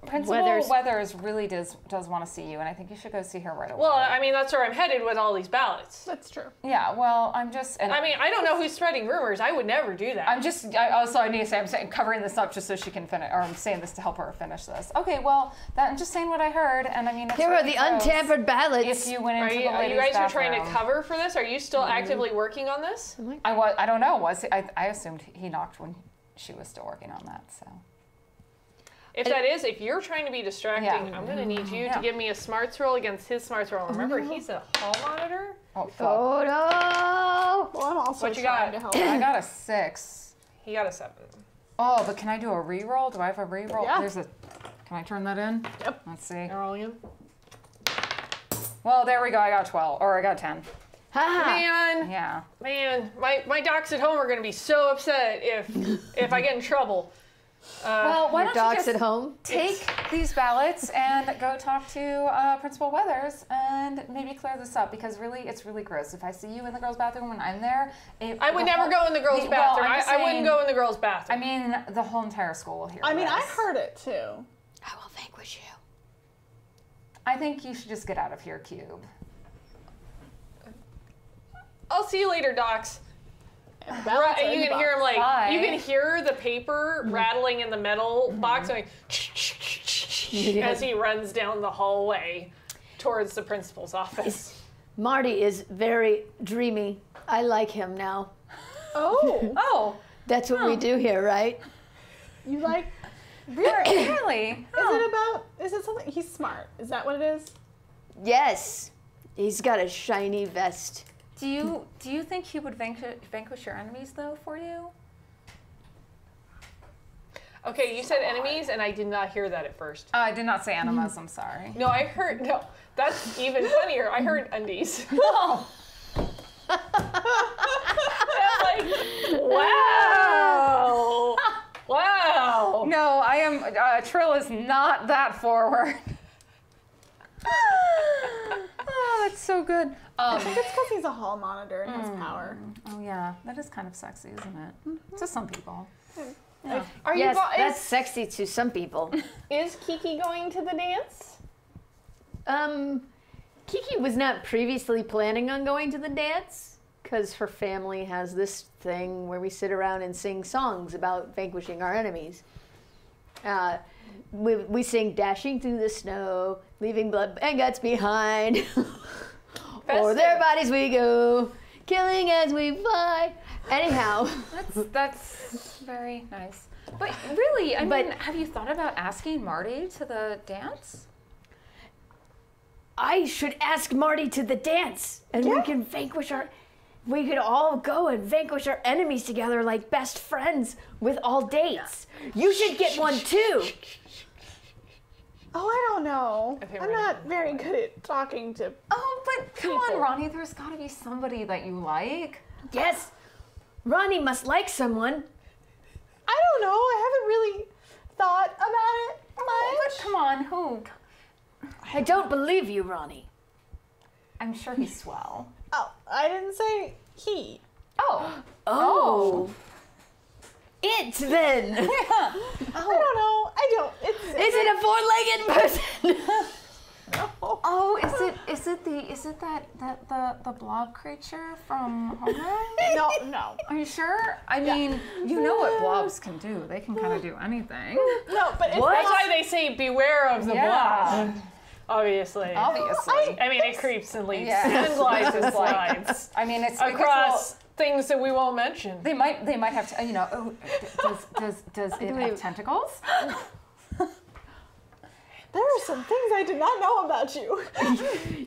[SPEAKER 4] Principal Weathers really does want to see you, and I think you should go see her right away.
[SPEAKER 2] Well, I mean, that's where I'm headed with all these ballots.
[SPEAKER 3] That's true.
[SPEAKER 4] Yeah, well, I'm just... And
[SPEAKER 2] I mean, I don't know who's spreading rumors. I would never do that.
[SPEAKER 4] I need to say, I'm saying, covering this up just so she can finish, or I'm saying this to help her finish this. Okay, well, I'm just saying what I heard, and I mean, it's
[SPEAKER 5] Here are
[SPEAKER 4] really
[SPEAKER 5] the
[SPEAKER 4] gross
[SPEAKER 5] untampered ballots.
[SPEAKER 4] If you went into the
[SPEAKER 2] Are you
[SPEAKER 4] ladies'
[SPEAKER 2] guys trying to
[SPEAKER 4] bathroom.
[SPEAKER 2] cover for this? Are you still actively working on this?
[SPEAKER 4] I don't know. I assumed he knocked when she was still working on that, so...
[SPEAKER 2] If you're trying to be distracting,
[SPEAKER 4] Yeah.
[SPEAKER 2] I'm going to need you to give me a smarts roll against his smarts roll. Remember, he's a hall monitor.
[SPEAKER 4] Oh, fuck.
[SPEAKER 5] Oh no!
[SPEAKER 3] Well, I'm also
[SPEAKER 2] What you
[SPEAKER 3] trying
[SPEAKER 2] got?
[SPEAKER 3] to help.
[SPEAKER 4] I got a 6.
[SPEAKER 2] He got a 7.
[SPEAKER 4] Oh, but can I do a re-roll? Do I have a re-roll?
[SPEAKER 3] Yeah.
[SPEAKER 4] Can I turn that in?
[SPEAKER 3] Yep.
[SPEAKER 4] Let's see.
[SPEAKER 2] Roll again.
[SPEAKER 4] Well, there we go. I got 12, or I got 10.
[SPEAKER 2] Man,
[SPEAKER 4] Yeah.
[SPEAKER 2] my docs at home are going to be so upset if I get in trouble.
[SPEAKER 4] Well, why
[SPEAKER 5] Your
[SPEAKER 4] don't you
[SPEAKER 5] dogs
[SPEAKER 4] just
[SPEAKER 5] at home?
[SPEAKER 4] take these ballots and go talk to Principal Weathers and maybe clear this up, because really, it's really gross. If I see you in the girls' bathroom when I'm there,
[SPEAKER 2] I would never go in the girls' bathroom. I wouldn't go in the girls' bathroom.
[SPEAKER 4] I mean, the whole entire school will hear
[SPEAKER 3] I mean, I
[SPEAKER 4] this.
[SPEAKER 3] heard it too.
[SPEAKER 5] I will vanquish you.
[SPEAKER 4] I think you should just get out of here, Cube.
[SPEAKER 2] I'll see you later, docs.
[SPEAKER 3] And the ballots are in
[SPEAKER 2] You
[SPEAKER 3] the
[SPEAKER 2] can hear him
[SPEAKER 3] box.
[SPEAKER 4] Bye.
[SPEAKER 2] you can hear the paper rattling in the metal box, going as he runs down the hallway towards the principal's office.
[SPEAKER 5] Marty is very dreamy. I like him now.
[SPEAKER 3] Oh,
[SPEAKER 4] Oh,
[SPEAKER 5] That's what we do here, right?
[SPEAKER 3] you like?
[SPEAKER 4] really?
[SPEAKER 3] Is it something? He's smart. Is that what it is?
[SPEAKER 5] Yes. He's got a shiny vest.
[SPEAKER 4] Do you think he would vanquish your enemies, though, for you?
[SPEAKER 2] Okay, you said enemies, and I did not hear that at first.
[SPEAKER 4] I did not say animals. I'm sorry.
[SPEAKER 2] No, I heard, no, that's even funnier. I heard undies.
[SPEAKER 4] Oh.
[SPEAKER 2] I'm like, wow. Wow.
[SPEAKER 4] No, I am. Trill is not that forward. Oh, that's so good.
[SPEAKER 3] I think it's because he's a hall monitor and has power.
[SPEAKER 4] Oh yeah, that is kind of sexy, isn't it? To some people.
[SPEAKER 2] Are
[SPEAKER 5] Yes,
[SPEAKER 2] you
[SPEAKER 5] that's sexy to some people.
[SPEAKER 2] is Kiki going to the dance?
[SPEAKER 5] Kiki was not previously planning on going to the dance because her family has this thing where we sit around and sing songs about vanquishing our enemies. We sing "Dashing Through the Snow, Leaving Blood and Guts Behind." O'er their bodies we go, killing as we fly. Anyhow.
[SPEAKER 4] That's very nice. But really, I mean, have you thought about asking Marty to the dance?
[SPEAKER 5] I should ask Marty to the dance, and we can vanquish we could all go and vanquish our enemies together like best friends with all dates. You should get one too.
[SPEAKER 3] Oh, I don't know.
[SPEAKER 2] Okay,
[SPEAKER 3] I'm
[SPEAKER 2] we're
[SPEAKER 3] not very good at talking to.
[SPEAKER 4] Oh, but come on, Ronnie. There's got to be somebody that you like.
[SPEAKER 5] Yes, Ronnie must like someone.
[SPEAKER 3] I don't know. I haven't really thought about it
[SPEAKER 4] Oh,
[SPEAKER 3] much.
[SPEAKER 4] but come on, who?
[SPEAKER 5] I don't believe you, Ronnie.
[SPEAKER 4] I'm sure he's swell.
[SPEAKER 3] Oh, I didn't say he.
[SPEAKER 4] Oh.
[SPEAKER 5] Oh. It then.
[SPEAKER 3] I don't know. I don't.
[SPEAKER 5] Is it a four-legged person?
[SPEAKER 4] Oh, is it the blob creature from Homeland?
[SPEAKER 3] No.
[SPEAKER 4] Are you sure? I mean, you know what blobs can do. They can kind of do anything.
[SPEAKER 3] No, but it's
[SPEAKER 2] That's why they say beware of the blob. Obviously.
[SPEAKER 4] Obviously.
[SPEAKER 2] I mean, it creeps and leaps
[SPEAKER 4] Yeah.
[SPEAKER 2] and glides and slides
[SPEAKER 4] I mean, it's
[SPEAKER 2] across things that we won't mention.
[SPEAKER 4] They might have to, does it have tentacles?
[SPEAKER 3] There are some things I did not know about you.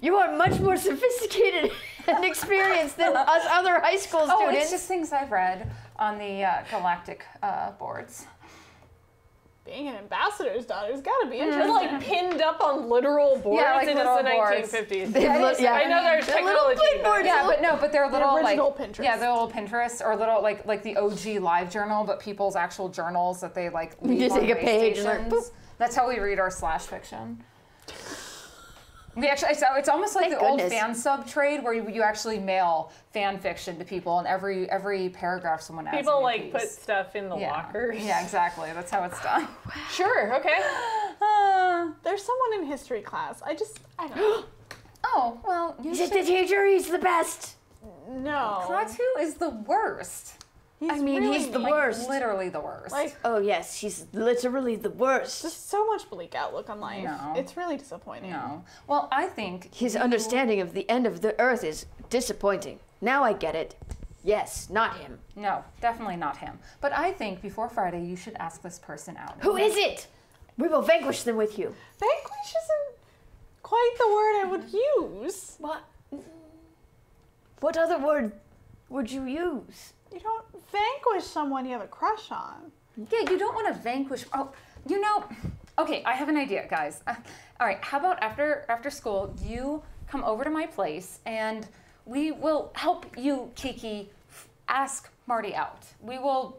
[SPEAKER 5] You are much more sophisticated and experienced than us other high school
[SPEAKER 4] Oh,
[SPEAKER 5] students.
[SPEAKER 4] it's just things I've read on the galactic boards.
[SPEAKER 3] Being an ambassador's daughter's got to be
[SPEAKER 2] They're
[SPEAKER 3] interesting.
[SPEAKER 2] like pinned up on literal boards.
[SPEAKER 4] Yeah, like
[SPEAKER 2] it is
[SPEAKER 4] literal
[SPEAKER 2] the
[SPEAKER 4] boards.
[SPEAKER 2] 1950s.
[SPEAKER 5] Yeah,
[SPEAKER 2] I know there's technology. but-
[SPEAKER 4] Yeah, but they're little
[SPEAKER 3] original
[SPEAKER 4] like
[SPEAKER 3] Pinterest.
[SPEAKER 4] yeah, they're little Pinterest or little like the OG live journal, but people's actual journals that they like leave
[SPEAKER 5] just
[SPEAKER 4] on
[SPEAKER 5] take a
[SPEAKER 4] base
[SPEAKER 5] page and like,
[SPEAKER 4] stations. That's how we read our slash fiction. We actually, so it's almost like
[SPEAKER 5] Thank
[SPEAKER 4] the old
[SPEAKER 5] goodness.
[SPEAKER 4] fan sub trade where you actually mail fan fiction to people, and every paragraph someone adds.
[SPEAKER 2] People
[SPEAKER 4] a new
[SPEAKER 2] like
[SPEAKER 4] piece.
[SPEAKER 2] put stuff in the lockers.
[SPEAKER 4] Yeah, exactly. That's how it's done.
[SPEAKER 2] Sure, okay.
[SPEAKER 3] There's someone in history class. I don't know.
[SPEAKER 4] Oh, well, you
[SPEAKER 5] Is it the teacher? He's the best.
[SPEAKER 3] No.
[SPEAKER 4] Klaatu is the worst.
[SPEAKER 5] I mean, he's the worst.
[SPEAKER 4] Literally the worst.
[SPEAKER 3] Like,
[SPEAKER 5] Oh, yes, he's literally the worst.
[SPEAKER 3] just so much bleak outlook on life.
[SPEAKER 4] No.
[SPEAKER 3] It's really disappointing.
[SPEAKER 4] no. Well, I think
[SPEAKER 5] His understanding of the end of the earth is disappointing. Now I get it. Yes, not him.
[SPEAKER 4] no, definitely not him. But I think before Friday, you should ask this person out.
[SPEAKER 5] Who is it? We will vanquish them with you.
[SPEAKER 3] Vanquish isn't quite the word I would use.
[SPEAKER 5] What other word would you use?
[SPEAKER 3] You don't vanquish someone you have a crush on.
[SPEAKER 4] Yeah, you don't want to vanquish. Oh, you know. Okay, I have an idea, guys. All right, how about after school, you come over to my place and we will help you, Kiki, ask Marty out. We will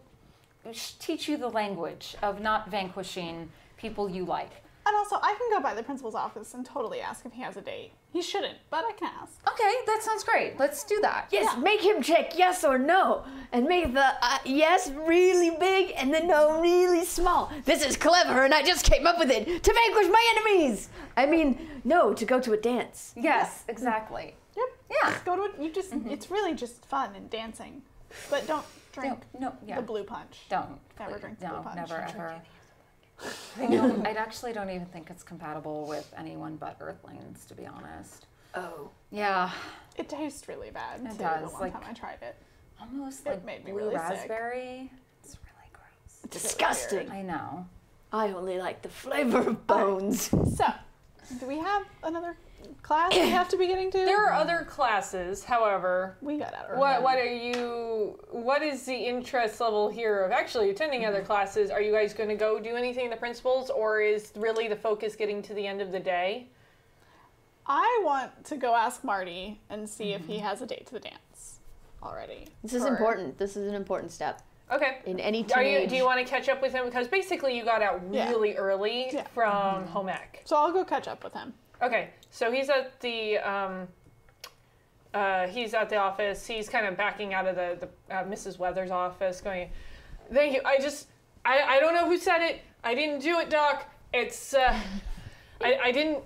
[SPEAKER 4] teach you the language of not vanquishing people you like.
[SPEAKER 3] And also, I can go by the principal's office and totally ask if he has a date. He shouldn't, but I can ask.
[SPEAKER 4] Okay, that sounds great. Let's do that.
[SPEAKER 5] Yes, make him check yes or no. And make the yes really big and the no really small. This is clever and I just came up with it to vanquish my enemies. I mean, no, to go to a dance.
[SPEAKER 4] Yes, exactly.
[SPEAKER 3] Yep.
[SPEAKER 4] Yeah.
[SPEAKER 3] Just go to it. You just, it's really just fun and dancing. But don't drink
[SPEAKER 4] No, yeah.
[SPEAKER 3] the blue punch.
[SPEAKER 4] Don't.
[SPEAKER 3] Never
[SPEAKER 4] please.
[SPEAKER 3] drink the
[SPEAKER 4] No,
[SPEAKER 3] blue punch.
[SPEAKER 4] never ever. I actually don't even think it's compatible with anyone but Earthlings, to be honest.
[SPEAKER 5] Oh.
[SPEAKER 4] Yeah,
[SPEAKER 3] It tastes really bad.
[SPEAKER 4] It
[SPEAKER 3] too,
[SPEAKER 4] does,
[SPEAKER 3] The one
[SPEAKER 4] like-
[SPEAKER 3] time I tried it.
[SPEAKER 4] almost
[SPEAKER 3] It
[SPEAKER 4] like
[SPEAKER 3] made me
[SPEAKER 4] blue
[SPEAKER 3] really sick.
[SPEAKER 4] raspberry. It's really gross.
[SPEAKER 5] Disgusting.
[SPEAKER 4] I know.
[SPEAKER 5] I only like the flavor of bones.
[SPEAKER 3] So, do we have another class we have to be getting to?
[SPEAKER 2] There are other classes, however.
[SPEAKER 3] We got out early.
[SPEAKER 2] What is the interest level here of actually attending other classes? Are you guys going to go do anything in the principals, or is really the focus getting to the end of the day?
[SPEAKER 3] I want to go ask Marty and see if he has a date to the dance already.
[SPEAKER 5] This is important. This is an important step.
[SPEAKER 2] Okay.
[SPEAKER 5] In any
[SPEAKER 2] Do
[SPEAKER 5] teenage...
[SPEAKER 2] you want to catch up with him? Because basically you got out
[SPEAKER 3] Yeah.
[SPEAKER 2] really early
[SPEAKER 3] Yeah.
[SPEAKER 2] from home ec.
[SPEAKER 3] So I'll go catch up with him.
[SPEAKER 2] Okay, so he's at the office. He's kind of backing out of the Mrs. Weathers' office, going, "Thank you. I don't know who said it. I didn't do it, Doc. It's I didn't.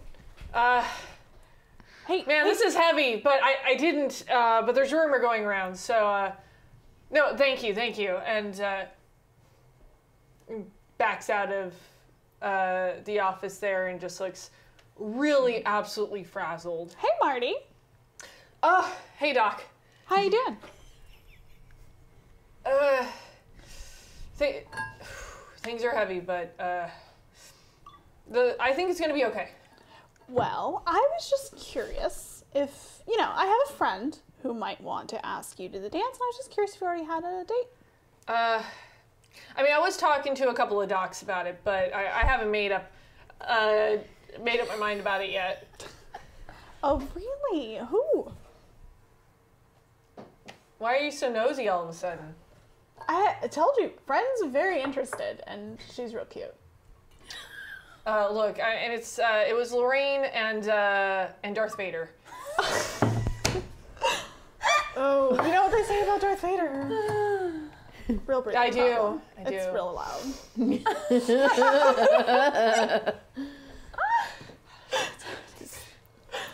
[SPEAKER 3] Hey,
[SPEAKER 2] Man, this is heavy, but I didn't. But there's a rumor going around. So no, thank you, and backs out of the office there and just looks really absolutely frazzled.
[SPEAKER 3] Hey, Marty.
[SPEAKER 2] Oh, hey, Doc.
[SPEAKER 3] How you doing?
[SPEAKER 2] Things are heavy, but I think it's gonna be okay.
[SPEAKER 3] Well, I was just curious if, I have a friend who might want to ask you to the dance, and I was just curious if you already had a date.
[SPEAKER 2] I was talking to a couple of docs about it, but I haven't made up my mind about it yet.
[SPEAKER 3] Oh, really? Who?
[SPEAKER 2] Why are you so nosy all of a sudden?
[SPEAKER 3] I told you, friend's very interested, and she's real cute.
[SPEAKER 2] Look, it was Lorraine and Darth Vader.
[SPEAKER 3] Oh, you know what they say about Darth Vader? Real British.
[SPEAKER 2] I do.
[SPEAKER 3] It's real loud.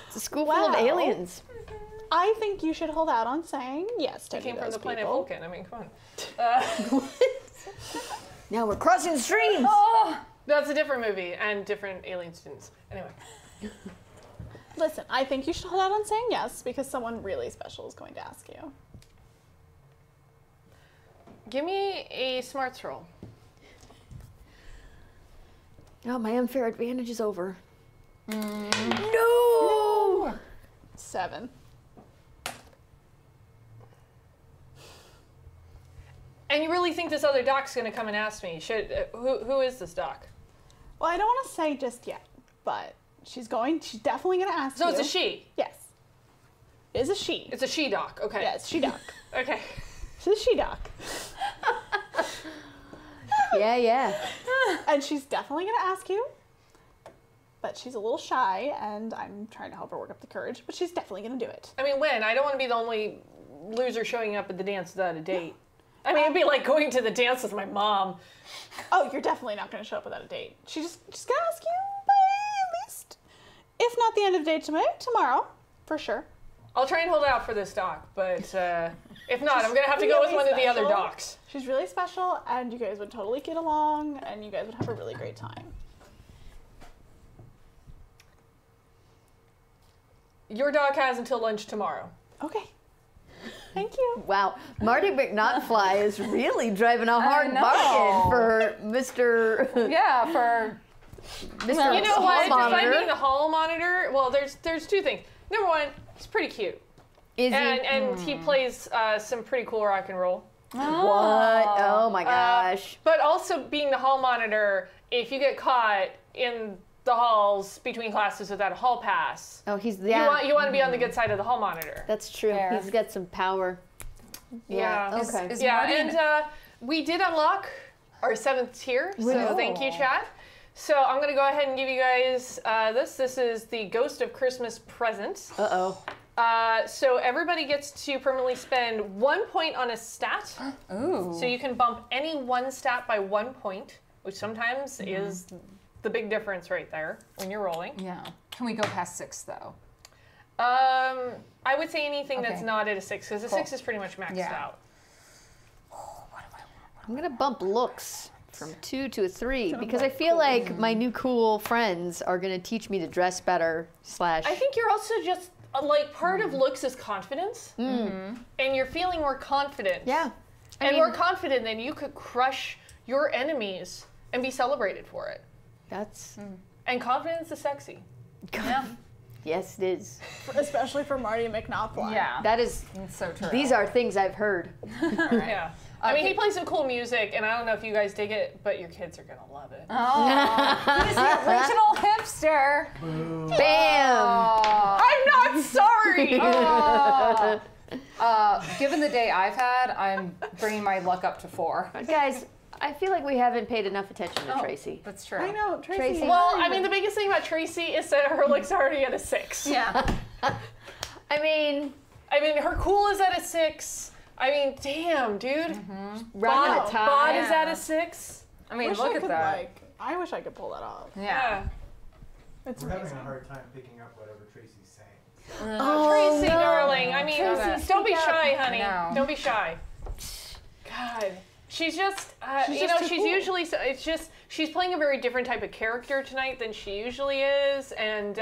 [SPEAKER 5] It's a school full of
[SPEAKER 3] Wow.
[SPEAKER 5] aliens.
[SPEAKER 3] I think you should hold out on saying yes to
[SPEAKER 2] I came
[SPEAKER 3] those
[SPEAKER 2] from the planet
[SPEAKER 3] people.
[SPEAKER 2] Vulcan. I mean, come on.
[SPEAKER 5] Now we're crossing the streams.
[SPEAKER 2] That's a different movie and different alien students. Anyway.
[SPEAKER 3] Listen, I think you should hold out on saying yes because someone really special is going to ask you.
[SPEAKER 2] Give me a smarts roll.
[SPEAKER 5] Oh, my unfair advantage is over. No!
[SPEAKER 3] 7.
[SPEAKER 2] And you really think this other doc's gonna come and ask me? Who is this doc?
[SPEAKER 3] Well, I don't want to say just yet, but she's definitely going to ask you.
[SPEAKER 2] So it's a she.
[SPEAKER 3] Yes. It is a she.
[SPEAKER 2] It's a she doc. Okay.
[SPEAKER 3] Yeah, it's she doc.
[SPEAKER 2] Okay.
[SPEAKER 3] She's a she doc.
[SPEAKER 5] Yeah.
[SPEAKER 3] And she's definitely going to ask you, but she's a little shy, and I'm trying to help her work up the courage, but she's definitely going to do it.
[SPEAKER 2] I mean, when? I don't want to be the only loser showing up at the dance without a date. I mean, it'd be like going to the dance with my mom.
[SPEAKER 3] Oh, you're definitely not going to show up without a date. She's going to ask you, but If not the end of the day tomorrow, for sure.
[SPEAKER 2] I'll try and hold out for this doc, but if not, I'm going to have to go with one of the other docs.
[SPEAKER 3] She's really special, and you guys would totally get along, and you guys would have a really great time.
[SPEAKER 2] Your doc has until lunch tomorrow.
[SPEAKER 3] Okay. Thank you.
[SPEAKER 5] Wow, Marty McNotfly is really driving a hard bargain for Mr.
[SPEAKER 4] Yeah, for
[SPEAKER 5] Mr.
[SPEAKER 2] You know
[SPEAKER 5] Hall
[SPEAKER 2] what? Despite
[SPEAKER 5] Monitor.
[SPEAKER 2] being the hall monitor, well, there's two things. Number one, he's pretty cute.
[SPEAKER 5] Is he?
[SPEAKER 2] And he plays some pretty cool rock and roll.
[SPEAKER 5] What? Oh my gosh.
[SPEAKER 2] But also being the hall monitor, if you get caught in the halls between classes without a hall pass,
[SPEAKER 5] Oh, he's
[SPEAKER 2] you want to be on the good side of the hall monitor.
[SPEAKER 5] That's true.
[SPEAKER 4] Fair.
[SPEAKER 5] He's got some power.
[SPEAKER 2] Yeah.
[SPEAKER 5] Okay.
[SPEAKER 4] Is
[SPEAKER 2] Yeah,
[SPEAKER 4] Marty
[SPEAKER 2] and we did unlock our 7th tier, so thank you, chat. So I'm going to go ahead and give you guys this. This is the Ghost of Christmas Present.
[SPEAKER 5] Uh-oh.
[SPEAKER 2] So everybody gets to permanently spend 1 point on a stat.
[SPEAKER 4] Ooh.
[SPEAKER 2] So you can bump any one stat by 1 point, which sometimes is the big difference right there when you're rolling.
[SPEAKER 4] Yeah. Can we go past 6 though?
[SPEAKER 2] I would say anything that's
[SPEAKER 4] Okay.
[SPEAKER 2] not at a 6, because a 6 is pretty much maxed
[SPEAKER 4] Yeah.
[SPEAKER 2] out.
[SPEAKER 5] I'm going to bump looks from 2 to a 3 because I feel like my new cool friends are going to teach me to dress better /
[SPEAKER 2] I think you're also just, like, part of looks is confidence. And you're feeling more confident.
[SPEAKER 5] Yeah.
[SPEAKER 2] And more confident than you could crush your enemies and be celebrated for it.
[SPEAKER 5] That's...
[SPEAKER 2] And confidence is sexy.
[SPEAKER 4] Yeah.
[SPEAKER 5] Yes, it is.
[SPEAKER 3] Especially for Marty McNotfly.
[SPEAKER 4] Yeah.
[SPEAKER 5] That is...
[SPEAKER 4] That's so true.
[SPEAKER 5] These are things I've heard.
[SPEAKER 2] Yeah. I mean, he plays some cool music, and I don't know if you guys dig it, but your kids are going to love it.
[SPEAKER 4] Oh, he's the original hipster.
[SPEAKER 5] Bam!
[SPEAKER 2] I'm not sorry!
[SPEAKER 4] Given the day I've had, I'm bringing my luck up to 4.
[SPEAKER 5] Guys, I feel like we haven't paid enough attention to Tracy.
[SPEAKER 4] That's true.
[SPEAKER 3] I know, Tracy.
[SPEAKER 5] Tracy.
[SPEAKER 2] Well, I mean, the biggest thing about Tracy is that her look's already at a 6.
[SPEAKER 4] Yeah.
[SPEAKER 5] I mean,
[SPEAKER 2] her cool is at a 6. I mean, damn, dude.
[SPEAKER 5] rocking a
[SPEAKER 2] Bod
[SPEAKER 5] tie.
[SPEAKER 2] is at a 6.
[SPEAKER 4] I mean,
[SPEAKER 3] Wish
[SPEAKER 4] look
[SPEAKER 3] I
[SPEAKER 4] at
[SPEAKER 3] could,
[SPEAKER 4] that.
[SPEAKER 3] I wish I could pull that off.
[SPEAKER 4] Yeah.
[SPEAKER 3] It's
[SPEAKER 6] We're having
[SPEAKER 3] amazing.
[SPEAKER 6] a hard time picking up whatever Tracy's saying.
[SPEAKER 2] Tracy, darling. I mean,
[SPEAKER 5] Tracy,
[SPEAKER 2] don't be
[SPEAKER 5] speak up.
[SPEAKER 2] shy, honey.
[SPEAKER 4] No.
[SPEAKER 2] Don't be shy. God. She's just,
[SPEAKER 3] She's
[SPEAKER 2] you
[SPEAKER 3] just
[SPEAKER 2] know,
[SPEAKER 3] too
[SPEAKER 2] she's
[SPEAKER 3] cool.
[SPEAKER 2] usually, it's just, she's playing a very different type of character tonight than she usually is. And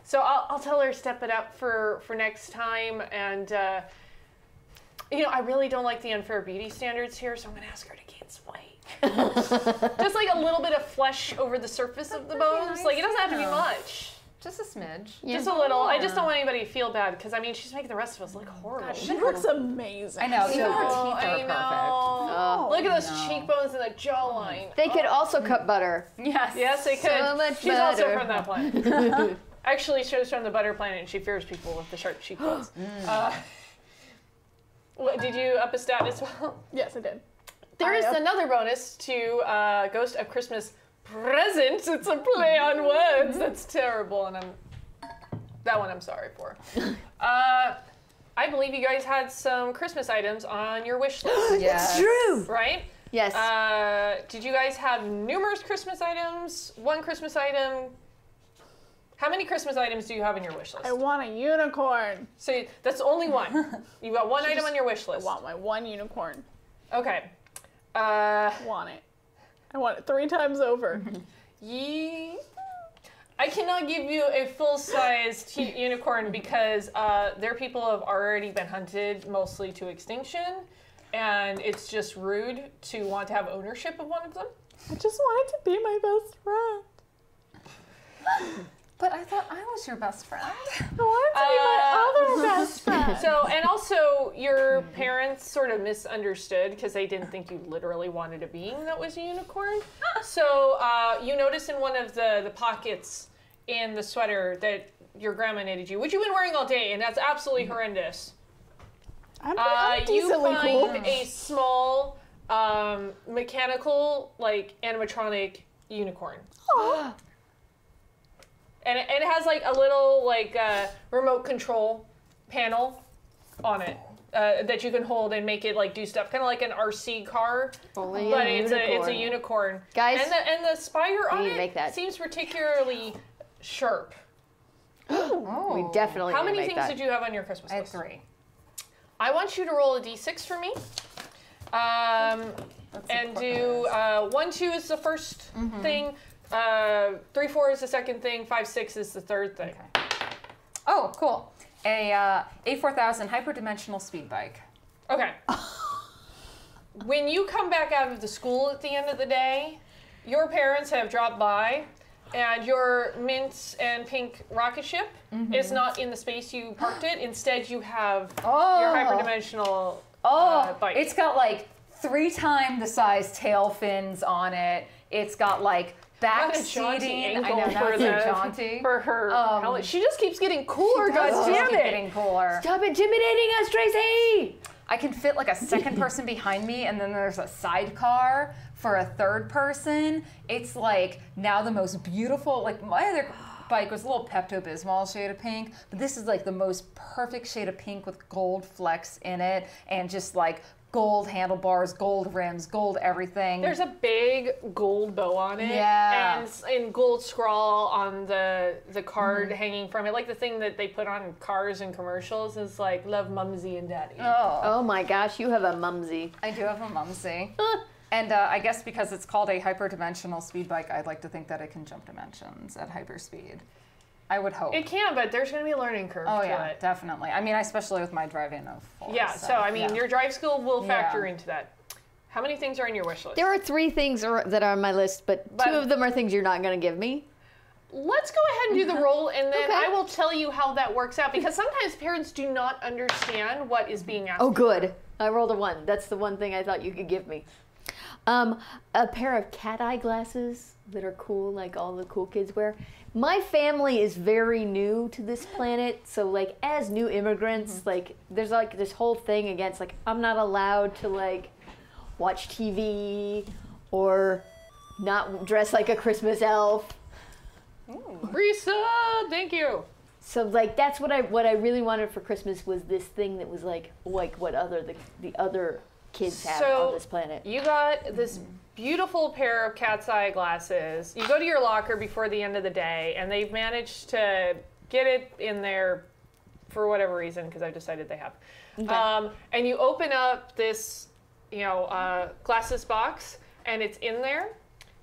[SPEAKER 2] so I'll tell her step it up for next time. And, you know, I really don't like the unfair beauty standards here, so I'm going to ask her to gain some weight. Just like a little bit of flesh over the surface of the bones.
[SPEAKER 4] nice,
[SPEAKER 2] Like, it doesn't have to be
[SPEAKER 4] yeah.
[SPEAKER 2] much.
[SPEAKER 4] Just a smidge.
[SPEAKER 2] Just a little. I just don't want anybody to feel bad, because, I mean, she's making the rest of us look horrible.
[SPEAKER 3] She looks amazing.
[SPEAKER 4] I know. Even her
[SPEAKER 2] Oh,
[SPEAKER 4] teeth are
[SPEAKER 2] I know.
[SPEAKER 5] Oh,
[SPEAKER 2] Look at those cheekbones and the jawline.
[SPEAKER 5] they could also cut butter.
[SPEAKER 4] perfect. Yes.
[SPEAKER 2] Yes, they could.
[SPEAKER 5] So much
[SPEAKER 2] She's also
[SPEAKER 5] butter.
[SPEAKER 2] from that planet. Actually, she's from the butter planet, and she fears people with the sharp cheekbones. Did you up a stat as well?
[SPEAKER 3] Yes, I did.
[SPEAKER 2] There is another bonus to Ghost of Christmas Present. It's a play on words. That's terrible, and that one I'm sorry for. I believe you guys had some Christmas items on your wish list,
[SPEAKER 4] Yes.
[SPEAKER 5] True.
[SPEAKER 2] right?
[SPEAKER 5] Yes.
[SPEAKER 2] Did you guys have numerous Christmas items? One Christmas item? How many Christmas items do you have on your wish list?
[SPEAKER 3] I want a unicorn.
[SPEAKER 2] So that's only one. You've got one item on your wish
[SPEAKER 3] I
[SPEAKER 2] list.
[SPEAKER 3] want my one unicorn.
[SPEAKER 2] Okay.
[SPEAKER 3] Want it. I want it 3 times over.
[SPEAKER 2] I cannot give you a full-sized unicorn because their people have already been hunted mostly to extinction, and it's just rude to want to have ownership of one of them.
[SPEAKER 3] I just want it to be my best friend.
[SPEAKER 4] But I thought I was your best friend.
[SPEAKER 3] I want it to be my other best friend.
[SPEAKER 2] So, and also your parents sort of misunderstood because they didn't think you literally wanted a being that was a unicorn. So you notice in one of the pockets in the sweater that your grandma knitted you, which you've been wearing all day, and that's absolutely horrendous.
[SPEAKER 3] I'm
[SPEAKER 2] You
[SPEAKER 3] decently
[SPEAKER 2] find
[SPEAKER 3] cool.
[SPEAKER 2] a small mechanical, like animatronic unicorn. And it has like a little like remote control panel on it that you can hold and make it like do stuff, kind of like an RC car,
[SPEAKER 5] Only
[SPEAKER 2] but
[SPEAKER 5] a
[SPEAKER 2] it's
[SPEAKER 5] unicorn.
[SPEAKER 2] a unicorn.
[SPEAKER 5] Guys,
[SPEAKER 2] and the spider on
[SPEAKER 5] need to
[SPEAKER 2] it
[SPEAKER 5] make that.
[SPEAKER 2] seems particularly sharp.
[SPEAKER 4] Oh.
[SPEAKER 5] We definitely
[SPEAKER 2] How
[SPEAKER 5] need to
[SPEAKER 2] many
[SPEAKER 5] make
[SPEAKER 2] things
[SPEAKER 5] that.
[SPEAKER 2] did you have on your Christmas
[SPEAKER 4] I had
[SPEAKER 2] list?
[SPEAKER 4] 3.
[SPEAKER 2] I want you to roll a d6 for me. And do 1, 2 is the first thing, 3, 4 is the second thing, 5, 6 is the third thing.
[SPEAKER 4] Okay. Oh, cool. A A4000 hyperdimensional speed bike.
[SPEAKER 2] Okay. When you come back out of the school at the end of the day, your parents have dropped by, and your mint and pink rocket ship is not in the space you parked it. Instead, you have your hyperdimensional bike.
[SPEAKER 4] It's got like 3 times the size tail fins on it. It's got like back
[SPEAKER 2] Not a jaunty
[SPEAKER 4] seating.
[SPEAKER 2] ankle
[SPEAKER 4] I know,
[SPEAKER 2] for
[SPEAKER 4] not
[SPEAKER 2] the-
[SPEAKER 4] so jaunty.
[SPEAKER 2] for her helmet. She just keeps getting cooler,
[SPEAKER 4] She does
[SPEAKER 2] goddammit.
[SPEAKER 4] keep getting cooler.
[SPEAKER 5] Stop intimidating us, Tracy!
[SPEAKER 4] I can fit like a second person behind me, and then there's a sidecar for a third person. It's like now the most beautiful, like my other bike was a little Pepto-Bismol shade of pink, but this is like the most perfect shade of pink with gold flecks in it, and just like gold handlebars, gold rims, gold everything.
[SPEAKER 2] There's a big gold bow on it,
[SPEAKER 4] Yeah.
[SPEAKER 2] and gold scrawl on the card hanging from it, like the thing that they put on cars and commercials is like "Love Mumsy and Daddy."
[SPEAKER 5] Oh my gosh, you have a mumsy.
[SPEAKER 4] I do have a mumsy. And I guess because it's called a hyperdimensional speed bike, I'd like to think that it can jump dimensions at hyperspeed. I would hope.
[SPEAKER 2] It can, but there's going to be a learning curve
[SPEAKER 4] Oh
[SPEAKER 2] to
[SPEAKER 4] yeah,
[SPEAKER 2] it.
[SPEAKER 4] definitely. I mean, especially with my drive-in of 4.
[SPEAKER 2] Yeah, so I mean,
[SPEAKER 4] yeah.
[SPEAKER 2] your drive school will factor
[SPEAKER 4] Yeah.
[SPEAKER 2] into that. How many things are on your wish list?
[SPEAKER 5] There are 3 things that are on my list, but 2 of them are things you're not going to give me.
[SPEAKER 2] Let's go ahead and do the roll, and then
[SPEAKER 5] Okay.
[SPEAKER 2] I will tell you how that works out, because sometimes parents do not understand what is being asked.
[SPEAKER 5] Oh, good. I rolled a 1. That's the one thing I thought you could give me. A pair of cat eye glasses that are cool, like all the cool kids wear. My family is very new to this planet, so like as new immigrants, like there's like this whole thing against like I'm not allowed to like watch TV or not dress like a Christmas elf.
[SPEAKER 2] Risa, thank you.
[SPEAKER 5] So like that's what I really wanted for Christmas was this thing that was like what the other kids have on this planet.
[SPEAKER 2] You got this beautiful pair of cat's eye glasses. You go to your locker before the end of the day, and they've managed to get it in there for whatever reason, because I've decided they have.
[SPEAKER 5] Okay.
[SPEAKER 2] And you open up this, glasses box, and it's in there.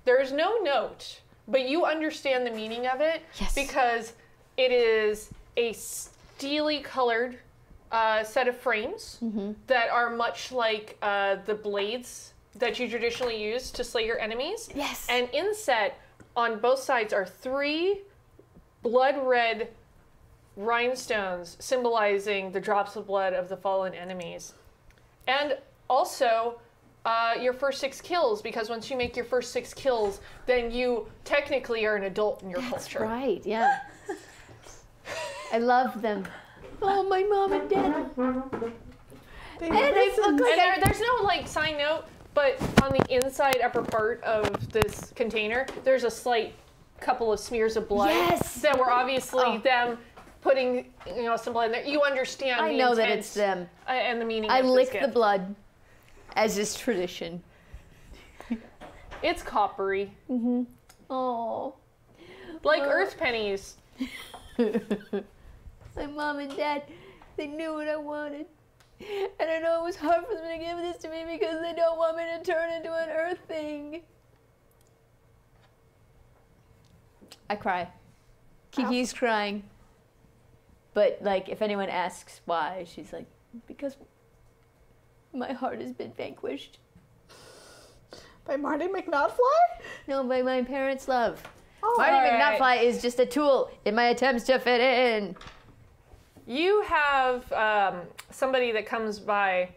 [SPEAKER 2] There's no note, but you understand the meaning of it.
[SPEAKER 5] Yes.
[SPEAKER 2] Because it is a steely colored set of frames that are much like the blades that you traditionally use to slay your enemies.
[SPEAKER 5] Yes.
[SPEAKER 2] And inset on both sides are 3 blood red rhinestones symbolizing the drops of blood of the fallen enemies. And also your first 6 kills, because once you make your first 6 kills, then you technically are an adult in your culture.
[SPEAKER 5] Right, yeah. I love them. Oh, my mom and dad. And I look like
[SPEAKER 2] And there's no like sign note, but on the inside upper part of this container, there's a slight couple of smears of blood
[SPEAKER 5] Yes!
[SPEAKER 2] that were obviously them putting some blood in there. You understand
[SPEAKER 5] I
[SPEAKER 2] the
[SPEAKER 5] know that
[SPEAKER 2] intent,
[SPEAKER 5] it's them.
[SPEAKER 2] and the meaning
[SPEAKER 5] I
[SPEAKER 2] of
[SPEAKER 5] lick
[SPEAKER 2] this
[SPEAKER 5] the
[SPEAKER 2] gift.
[SPEAKER 5] blood, as is tradition.
[SPEAKER 2] It's coppery,
[SPEAKER 5] Oh.
[SPEAKER 2] like earth pennies.
[SPEAKER 5] My mom and dad, they knew what I wanted. And I know it was hard for them to give this to me because they don't want me to turn into an earth thing. I cry. Kiki's crying. But, like, if anyone asks why, she's like, because my heart has been vanquished.
[SPEAKER 3] By Marty McNaughfly?
[SPEAKER 5] No, by my parents' love.
[SPEAKER 3] Oh,
[SPEAKER 5] Marty
[SPEAKER 2] all right.
[SPEAKER 5] McNaughfly is just a tool in my attempts to fit in.
[SPEAKER 2] You have somebody that comes by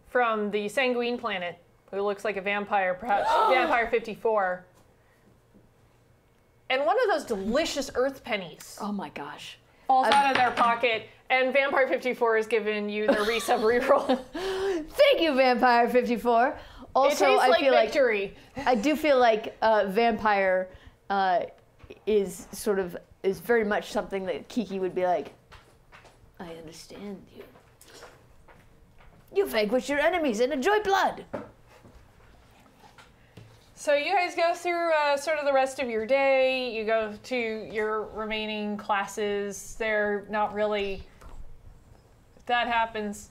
[SPEAKER 2] from the Sanguine planet who looks like a vampire, perhaps Vampire 54. And one of those delicious earth pennies
[SPEAKER 5] Oh my gosh.
[SPEAKER 2] falls out of their pocket, and Vampire 54 has given you the resub reroll.
[SPEAKER 5] Thank you, Vampire 54. Also,
[SPEAKER 2] It tastes
[SPEAKER 5] I
[SPEAKER 2] like
[SPEAKER 5] feel
[SPEAKER 2] victory.
[SPEAKER 5] I do feel like Vampire is very much something that Kiki would be like, I understand you. You vanquish your enemies and enjoy blood.
[SPEAKER 2] So you guys go through sort of the rest of your day. You go to your remaining classes. They're not really... That happens.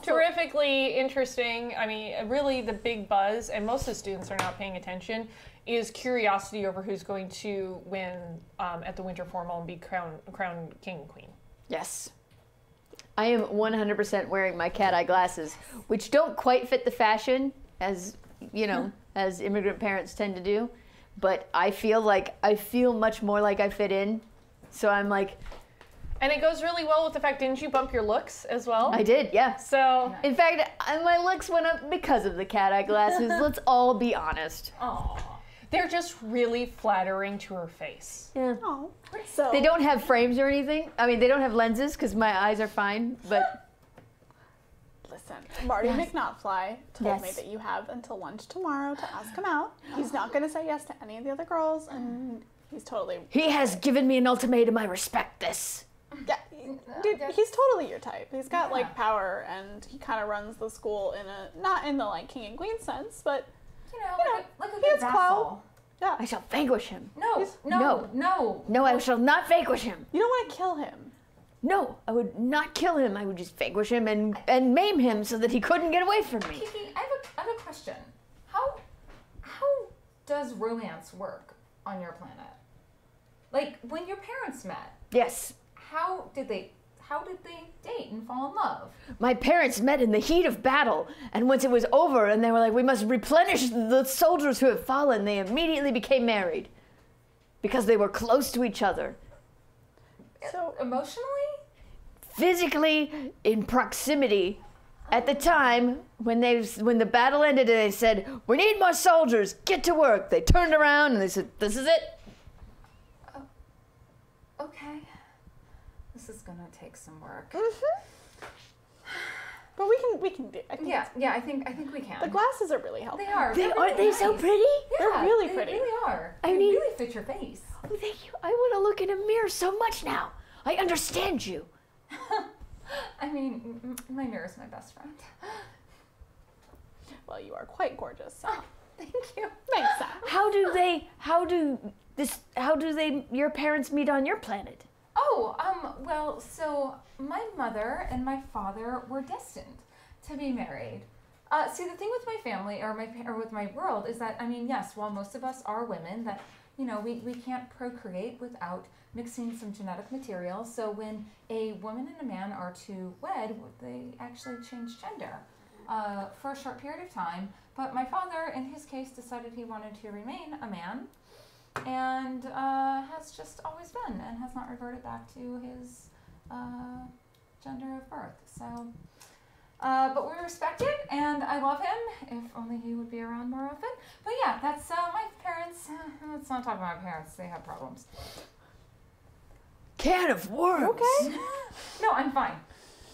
[SPEAKER 2] Terrifically interesting. I mean, really the big buzz, and most of the students are not paying attention, is curiosity over who's going to win at the winter formal and be crowned king and queen.
[SPEAKER 5] Yes. I am 100% wearing my cat eye glasses, which don't quite fit the fashion, as you know, as immigrant parents tend to do. But I feel much more like I fit in. So I'm like...
[SPEAKER 2] And it goes really well with the fact, didn't you bump your looks as well?
[SPEAKER 5] I did, yeah.
[SPEAKER 2] So...
[SPEAKER 5] In fact, my looks went up because of the cat eye glasses. Let's all be honest.
[SPEAKER 2] Aww. They're just really flattering to her face.
[SPEAKER 5] Yeah.
[SPEAKER 3] Oh, so
[SPEAKER 5] They don't have frames or anything. I mean, they don't have lenses because my eyes are fine, but...
[SPEAKER 3] listen, Marty McNotfly told me
[SPEAKER 5] Yes.
[SPEAKER 3] that you have until lunch tomorrow to ask him out. He's not going to say yes to any of the other girls, and he's totally...
[SPEAKER 5] He has given me an ultimatum. I respect this.
[SPEAKER 3] Yeah, dude, he's totally your type. He's got like power, and he kind of runs the school in a not in the like king and queen sense, but
[SPEAKER 4] like a
[SPEAKER 3] he
[SPEAKER 4] good
[SPEAKER 3] has clout.
[SPEAKER 4] vassal.
[SPEAKER 3] Yeah,
[SPEAKER 5] I shall vanquish him.
[SPEAKER 4] No,
[SPEAKER 5] I shall not vanquish him.
[SPEAKER 3] you don't want to kill him.
[SPEAKER 5] No, I would not kill him. I would just vanquish him and maim him so that he couldn't get away from me.
[SPEAKER 4] Kiki, I have a question. How does romance work on your planet? Like when your parents met,
[SPEAKER 5] Yes.
[SPEAKER 4] how did they date and fall in love?
[SPEAKER 5] My parents met in the heat of battle, and once it was over and they were like, we must replenish the soldiers who have fallen, they immediately became married. Because they were close to each other.
[SPEAKER 3] So
[SPEAKER 4] Emotionally?
[SPEAKER 5] Physically, in proximity. At the time, when the battle ended and they said, we need more soldiers, get to work. They turned around and they said, this is it.
[SPEAKER 4] Okay. This is gonna take some work.
[SPEAKER 3] but we can do. I think
[SPEAKER 4] Yeah, I think we can.
[SPEAKER 3] the glasses are really helpful.
[SPEAKER 4] They are.
[SPEAKER 5] Aren't they so pretty?
[SPEAKER 3] They're really
[SPEAKER 4] they
[SPEAKER 3] pretty.
[SPEAKER 4] They really are.
[SPEAKER 5] I
[SPEAKER 4] They
[SPEAKER 5] mean-
[SPEAKER 4] really fit your face.
[SPEAKER 5] Oh, thank you. I want to look in a mirror so much now. I understand you.
[SPEAKER 4] I mean, my mirror's my best friend.
[SPEAKER 3] Well, you are quite gorgeous. So
[SPEAKER 4] Thank you.
[SPEAKER 3] makes sense.
[SPEAKER 5] How do your parents meet on your planet?
[SPEAKER 4] Oh, well, so my mother and my father were destined to be married. See, the thing with my family or with my world is that, I mean, yes, while most of us are women, that, you know, we can't procreate without mixing some genetic material. So when a woman and a man are to wed, they actually change gender for a short period of time. But my father, in his case, decided he wanted to remain a man, and has just always been, and has not reverted back to his gender of birth. So, but we respect it, and I love him. If only he would be around more often. But yeah, that's my parents. Let's not talk about my parents. They have problems.
[SPEAKER 5] Can of worms.
[SPEAKER 3] Okay.
[SPEAKER 4] No, I'm fine.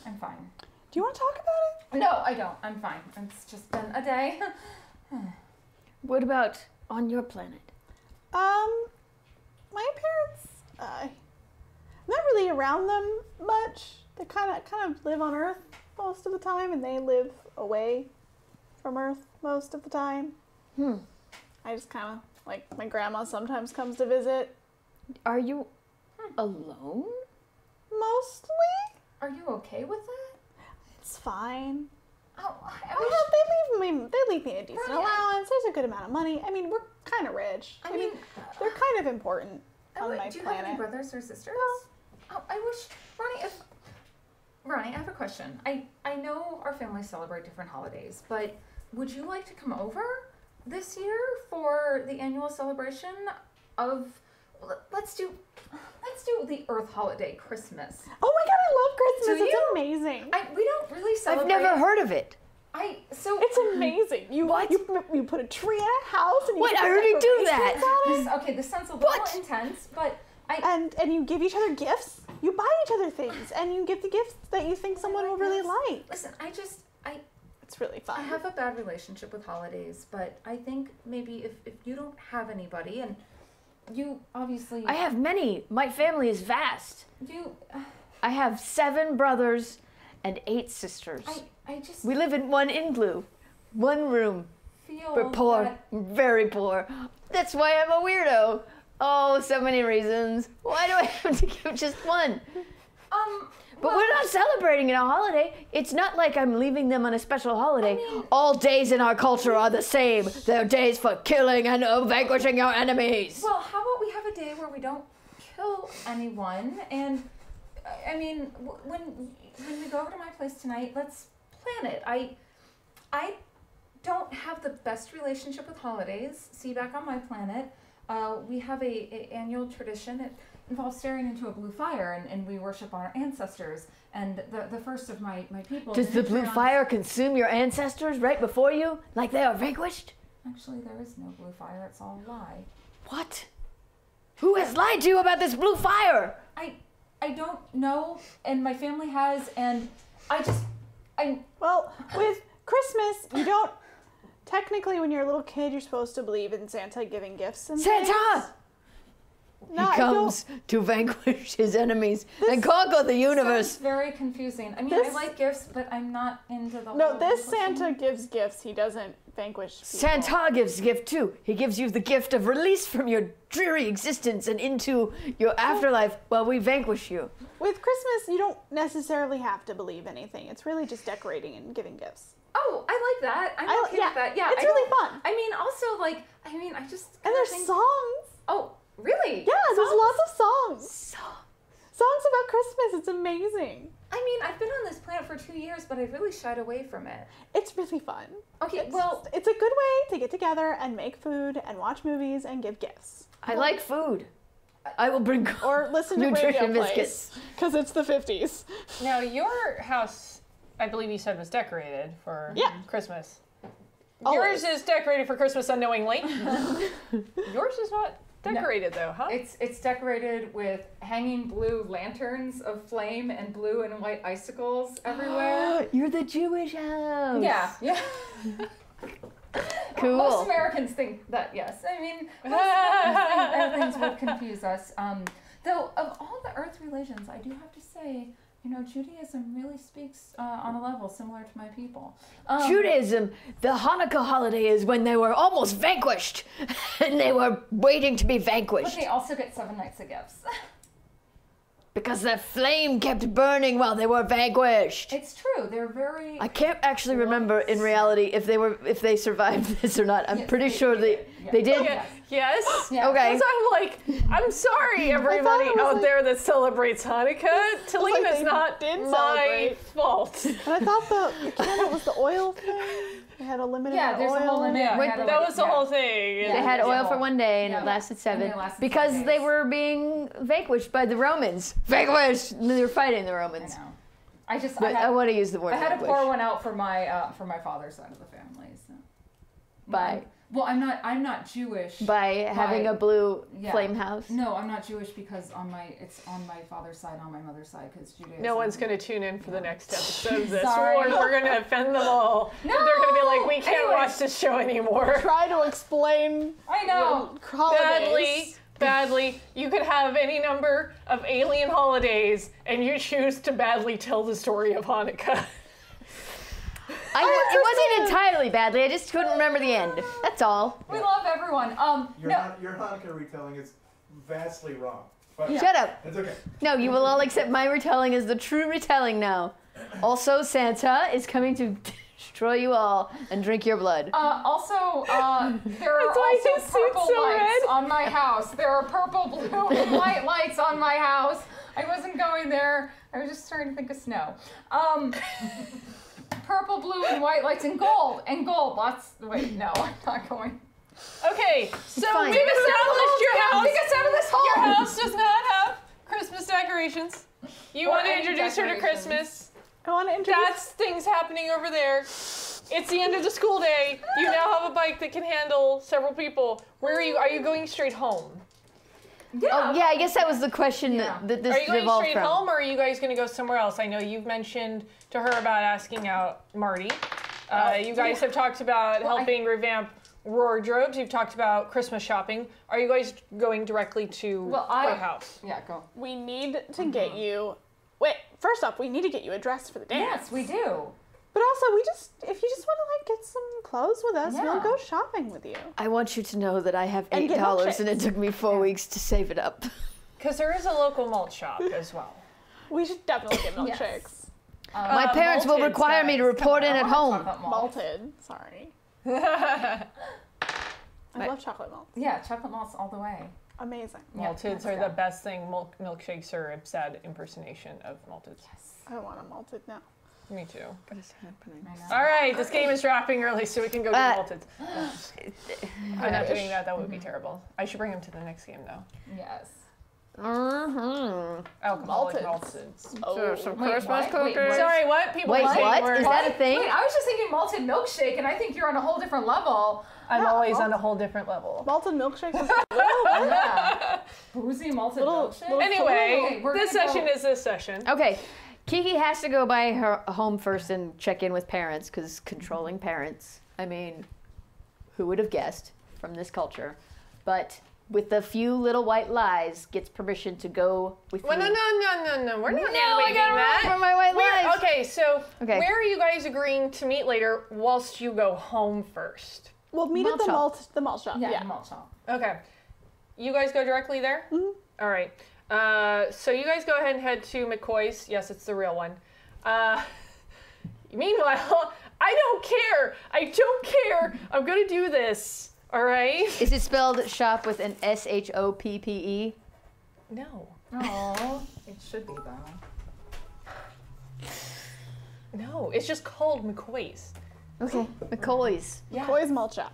[SPEAKER 4] I'm fine.
[SPEAKER 3] Do you want to talk about it?
[SPEAKER 4] No, I don't. I'm fine. It's just been a day.
[SPEAKER 5] What about on your planet?
[SPEAKER 3] My parents, I'm not really around them much. They kind of live on Earth most of the time, and they live away from Earth most of the time. I just kind of, like, my grandma sometimes comes to visit.
[SPEAKER 5] Are you alone?
[SPEAKER 3] Mostly.
[SPEAKER 4] Are you okay with that?
[SPEAKER 3] It's fine.
[SPEAKER 4] Oh,
[SPEAKER 3] They leave me a decent
[SPEAKER 4] Right.
[SPEAKER 3] allowance. There's a good amount of money. I mean, we're kind of rich. I mean, they're kind of important on my
[SPEAKER 4] do you have any
[SPEAKER 3] planet.
[SPEAKER 4] brothers or sisters? Oh, I wish, Ronnie, I have a question. I know our families celebrate different holidays, but would you like to come over this year for the annual celebration of, let's do the Earth holiday, Christmas.
[SPEAKER 3] Oh my god, I love Christmas.
[SPEAKER 4] Do
[SPEAKER 3] It's
[SPEAKER 4] you?
[SPEAKER 3] amazing.
[SPEAKER 4] We don't really celebrate.
[SPEAKER 5] I've never heard of it.
[SPEAKER 3] It's amazing. You put a tree in a house and you
[SPEAKER 5] Wait,
[SPEAKER 3] put
[SPEAKER 5] I already do
[SPEAKER 3] decorations
[SPEAKER 5] that.
[SPEAKER 3] on it.
[SPEAKER 4] Okay, this sounds a little intense, but
[SPEAKER 3] And you give each other gifts. You buy each other things, and you give the gifts that you think someone will really like.
[SPEAKER 4] Listen,
[SPEAKER 3] It's really fun.
[SPEAKER 4] I have a bad relationship with holidays, but I think maybe if you don't have anybody, and you obviously...
[SPEAKER 5] I have many. My family is vast. I have 7 brothers and 8 sisters.
[SPEAKER 4] I just...
[SPEAKER 5] We live in one igloo, one room.
[SPEAKER 4] feel
[SPEAKER 5] We're poor,
[SPEAKER 4] that-
[SPEAKER 5] very poor. That's why I'm a weirdo. Oh, so many reasons. Why do I have to give just one? But we're not celebrating a holiday. It's not like I'm leaving them on a special holiday. All days in our culture are the same. They're days for killing and vanquishing our enemies.
[SPEAKER 4] Well, how about we have a day where we don't kill anyone? And I mean, when we go over to my place tonight, let's plan it. I don't have the best relationship with holidays. See, back on my planet, we have a annual tradition. It involves staring into a blue fire, and we worship our ancestors. And the first of my people...
[SPEAKER 5] Does the blue fire consume your ancestors right before you, like they are vanquished?
[SPEAKER 4] Actually, there is no blue fire. It's all a lie.
[SPEAKER 5] What? Who has lied to you about this blue fire?
[SPEAKER 4] I don't know, and my family has, and
[SPEAKER 3] Well, with Christmas, you don't... Technically, when you're a little kid, you're supposed to believe in Santa giving gifts and
[SPEAKER 5] Santa!
[SPEAKER 3] things. No,
[SPEAKER 5] He comes to vanquish his enemies and conquer the universe.
[SPEAKER 4] Sounds very confusing. I mean,
[SPEAKER 3] This-
[SPEAKER 4] I like gifts, but I'm not into the
[SPEAKER 3] No,
[SPEAKER 4] whole
[SPEAKER 3] this
[SPEAKER 4] vanquishing.
[SPEAKER 3] Santa gives gifts. He doesn't vanquish people.
[SPEAKER 5] Santa gives a gift too. He gives you the gift of release from your dreary existence and into your afterlife while we vanquish you.
[SPEAKER 3] With Christmas, you don't necessarily have to believe anything. It's really just decorating and giving gifts.
[SPEAKER 4] Oh, I like that. I'm okay
[SPEAKER 3] yeah,
[SPEAKER 4] with that. Yeah,
[SPEAKER 3] it's
[SPEAKER 4] I
[SPEAKER 3] really
[SPEAKER 4] don't-
[SPEAKER 3] fun.
[SPEAKER 4] I mean, also, like, I just...
[SPEAKER 3] And there's songs.
[SPEAKER 4] Oh, really?
[SPEAKER 3] Yeah, there's
[SPEAKER 4] Songs?
[SPEAKER 3] lots of songs. Songs about Christmas. It's amazing.
[SPEAKER 4] I mean, I've been on this planet for 2 years, but I've really shied away from it.
[SPEAKER 3] It's really fun.
[SPEAKER 4] Okay,
[SPEAKER 3] It's,
[SPEAKER 4] well...
[SPEAKER 3] it's a good way to get together and make food and watch movies and give gifts.
[SPEAKER 5] I like food. I will bring
[SPEAKER 3] Or listen to
[SPEAKER 5] nutrition
[SPEAKER 3] Radio
[SPEAKER 5] biscuits.
[SPEAKER 3] Plays. Because it's the 50s.
[SPEAKER 2] Now, your house, I believe you said, was decorated for Christmas.
[SPEAKER 3] Always.
[SPEAKER 2] Yours is decorated for Christmas unknowingly. Yours is not decorated, though, huh?
[SPEAKER 4] It's decorated with hanging blue lanterns of flame and blue and white icicles everywhere.
[SPEAKER 5] You're the Jewish house.
[SPEAKER 4] Yeah.
[SPEAKER 5] Cool.
[SPEAKER 4] Most Americans think that, yes. I mean, most things would confuse us. Though, of all the Earth religions, I do have to say, Judaism really speaks on a level similar to my people.
[SPEAKER 5] Judaism, the Hanukkah holiday is when they were almost vanquished and they were waiting to be
[SPEAKER 4] But
[SPEAKER 5] vanquished
[SPEAKER 4] they also get 7 nights of gifts.
[SPEAKER 5] because the flame kept burning while they were vanquished.
[SPEAKER 4] It's true. They're very...
[SPEAKER 5] I can't actually remember in reality if they survived this or not. I'm
[SPEAKER 4] Yes,
[SPEAKER 5] pretty sure they
[SPEAKER 4] did.
[SPEAKER 5] did.
[SPEAKER 4] Yeah.
[SPEAKER 2] Yes?
[SPEAKER 4] Yeah.
[SPEAKER 5] Okay.
[SPEAKER 2] Because I'm like, I'm sorry, everybody
[SPEAKER 3] it was
[SPEAKER 2] out
[SPEAKER 3] like-
[SPEAKER 2] there that celebrates Hanukkah. Talene
[SPEAKER 3] like
[SPEAKER 2] is
[SPEAKER 3] they
[SPEAKER 2] not
[SPEAKER 3] did
[SPEAKER 2] my
[SPEAKER 3] celebrate.
[SPEAKER 2] fault.
[SPEAKER 3] And I thought the candle was the oil thing. They had a limited
[SPEAKER 4] Yeah, there's
[SPEAKER 3] oil.
[SPEAKER 4] a whole limit.
[SPEAKER 2] Yeah,
[SPEAKER 4] They had a
[SPEAKER 2] that
[SPEAKER 4] limit,
[SPEAKER 2] was the
[SPEAKER 4] yeah.
[SPEAKER 2] whole thing.
[SPEAKER 4] Yeah.
[SPEAKER 5] They had oil
[SPEAKER 4] Yeah.
[SPEAKER 5] for one day and
[SPEAKER 4] Yeah.
[SPEAKER 5] it lasted
[SPEAKER 4] And
[SPEAKER 5] 7
[SPEAKER 4] it lasted
[SPEAKER 5] because
[SPEAKER 4] 7
[SPEAKER 5] they
[SPEAKER 4] days.
[SPEAKER 5] were being vanquished by the Romans. Vanquished! And they were fighting the
[SPEAKER 4] I
[SPEAKER 5] Romans.
[SPEAKER 4] know. I
[SPEAKER 5] But I want to use the word
[SPEAKER 4] I had to
[SPEAKER 5] vanquish.
[SPEAKER 4] pour one out for my father's side of the family. So.
[SPEAKER 5] By
[SPEAKER 4] Well, I'm not Jewish.
[SPEAKER 5] by having a blue
[SPEAKER 4] Yeah.
[SPEAKER 5] flame house.
[SPEAKER 4] No, I'm not Jewish because it's on my father's side, on my mother's side, because Judaism.
[SPEAKER 2] No one's going to tune in for the next episode of this.
[SPEAKER 4] Sorry.
[SPEAKER 2] We're going to offend them all.
[SPEAKER 4] No!
[SPEAKER 2] They're going to be like, we can't
[SPEAKER 4] Anyways.
[SPEAKER 2] watch this show anymore.
[SPEAKER 3] Try to explain
[SPEAKER 4] I know.
[SPEAKER 3] holidays.
[SPEAKER 2] Badly. You could have any number of alien holidays, and you choose to badly tell the story of Hanukkah.
[SPEAKER 5] It wasn't entirely badly. I just couldn't remember the end. That's all.
[SPEAKER 4] We love everyone.
[SPEAKER 6] Your,
[SPEAKER 4] No.
[SPEAKER 6] your Hanukkah retelling is vastly wrong. But
[SPEAKER 5] Shut up.
[SPEAKER 6] it's okay.
[SPEAKER 5] No, you will all accept my retelling as the true retelling now. Also, Santa is coming to destroy you all and drink your blood.
[SPEAKER 4] Also, there are
[SPEAKER 2] That's why
[SPEAKER 4] also
[SPEAKER 2] his suit's
[SPEAKER 4] purple
[SPEAKER 2] so
[SPEAKER 4] lights
[SPEAKER 2] red.
[SPEAKER 4] on my house. There are purple, blue, and white lights on my house. I wasn't going there. I was just starting to think of snow. Purple, blue, and white lights, and gold. Wait, no, I'm not going.
[SPEAKER 2] Okay, so
[SPEAKER 5] fine.
[SPEAKER 2] we've established your house.
[SPEAKER 4] Take us out of this hole.
[SPEAKER 2] Your house does not have Christmas decorations. You
[SPEAKER 4] Or
[SPEAKER 2] want to
[SPEAKER 4] any
[SPEAKER 2] introduce her to
[SPEAKER 4] decorations.
[SPEAKER 2] Christmas.
[SPEAKER 3] I want to introduce.
[SPEAKER 2] That's things happening over there. It's the end of the school day. You now have a bike that can handle several people. Where are you? Are you going straight home?
[SPEAKER 4] Yeah.
[SPEAKER 5] Oh, yeah, I guess that was the question
[SPEAKER 4] Yeah.
[SPEAKER 5] that this
[SPEAKER 2] Are you going
[SPEAKER 5] evolved
[SPEAKER 2] straight
[SPEAKER 5] from.
[SPEAKER 2] home, or are you guys going to go somewhere else? I know you've mentioned to her about asking out Marty. You guys have talked about helping revamp wardrobes. You've talked about Christmas shopping. Are you guys going directly to her house?
[SPEAKER 4] Yeah, go.
[SPEAKER 3] We need to get you. Wait, first off, we need to get you a dress for the dance.
[SPEAKER 4] Yes, we do.
[SPEAKER 3] But also, if you just want to get some clothes with us.
[SPEAKER 4] Yeah.
[SPEAKER 3] We'll go shopping with you.
[SPEAKER 5] I want you to know that I have
[SPEAKER 3] And get
[SPEAKER 5] $8 and it
[SPEAKER 3] milkshakes.
[SPEAKER 5] took me 4 weeks to save it up.
[SPEAKER 2] Because there is a local malt shop as well.
[SPEAKER 3] We should definitely get
[SPEAKER 4] Yes.
[SPEAKER 3] milkshakes.
[SPEAKER 5] My parents will
[SPEAKER 2] malted,
[SPEAKER 5] require me to
[SPEAKER 2] guys.
[SPEAKER 5] report in at home.
[SPEAKER 3] Malted. Sorry. I love chocolate malt.
[SPEAKER 4] Yeah, chocolate malts all the way.
[SPEAKER 3] Amazing.
[SPEAKER 2] Malteds are the best thing. Milkshake syrup, sad impersonation of malteds.
[SPEAKER 3] I want a malted now.
[SPEAKER 2] Me too.
[SPEAKER 5] What is happening?
[SPEAKER 2] All right, this game is dropping early, so we can go get malteds. I'm not doing that. That would be terrible. I should bring him to the next game, though.
[SPEAKER 4] Yes.
[SPEAKER 2] Alcoholic
[SPEAKER 3] Malteds.
[SPEAKER 2] malteds.
[SPEAKER 5] Some
[SPEAKER 4] Wait,
[SPEAKER 5] Christmas
[SPEAKER 4] what? Wait,
[SPEAKER 5] cookies.
[SPEAKER 4] what?
[SPEAKER 2] Sorry, what? People
[SPEAKER 5] Wait,
[SPEAKER 2] were saying
[SPEAKER 5] what?
[SPEAKER 2] we're-
[SPEAKER 5] Is that a thing?
[SPEAKER 4] Wait, I was just thinking malted milkshake, and I think you're on a whole different level.
[SPEAKER 2] I'm always on a whole different level.
[SPEAKER 3] Malted milkshakes.
[SPEAKER 4] Yeah. Boozy malted milkshake.
[SPEAKER 3] little-
[SPEAKER 2] Anyway,
[SPEAKER 4] Okay, we're
[SPEAKER 2] this
[SPEAKER 4] gonna go-
[SPEAKER 2] session is this session.
[SPEAKER 5] Okay, Kiki has to go by her home first and check in with parents, because controlling parents, I mean, who would have guessed from this culture? But with a few little white lies, gets permission to go with
[SPEAKER 2] Well,
[SPEAKER 5] you.
[SPEAKER 2] no. We're not
[SPEAKER 5] No, I
[SPEAKER 2] waiving
[SPEAKER 5] gotta
[SPEAKER 2] that.
[SPEAKER 5] roll for my white lies.
[SPEAKER 2] Okay, so
[SPEAKER 5] Okay.
[SPEAKER 2] where are you guys agreeing to meet later whilst you go home first?
[SPEAKER 3] We'll meet
[SPEAKER 5] Malt
[SPEAKER 3] at
[SPEAKER 5] shop.
[SPEAKER 3] the malt shop.
[SPEAKER 4] Yeah,
[SPEAKER 3] Yeah.
[SPEAKER 4] malt shop.
[SPEAKER 2] Okay. You guys go directly there? Mm-hmm. All right. So you guys go ahead and head to McCoy's. Yes, it's the real one. Meanwhile, I don't care. I don't care. I'm going to do this. All right?
[SPEAKER 5] Is it spelled shop with an SHOPPE?
[SPEAKER 2] No.
[SPEAKER 4] Oh, it should be though.
[SPEAKER 2] No, it's just called McCoy's.
[SPEAKER 5] Okay, McCoy's.
[SPEAKER 3] Boys malt shop.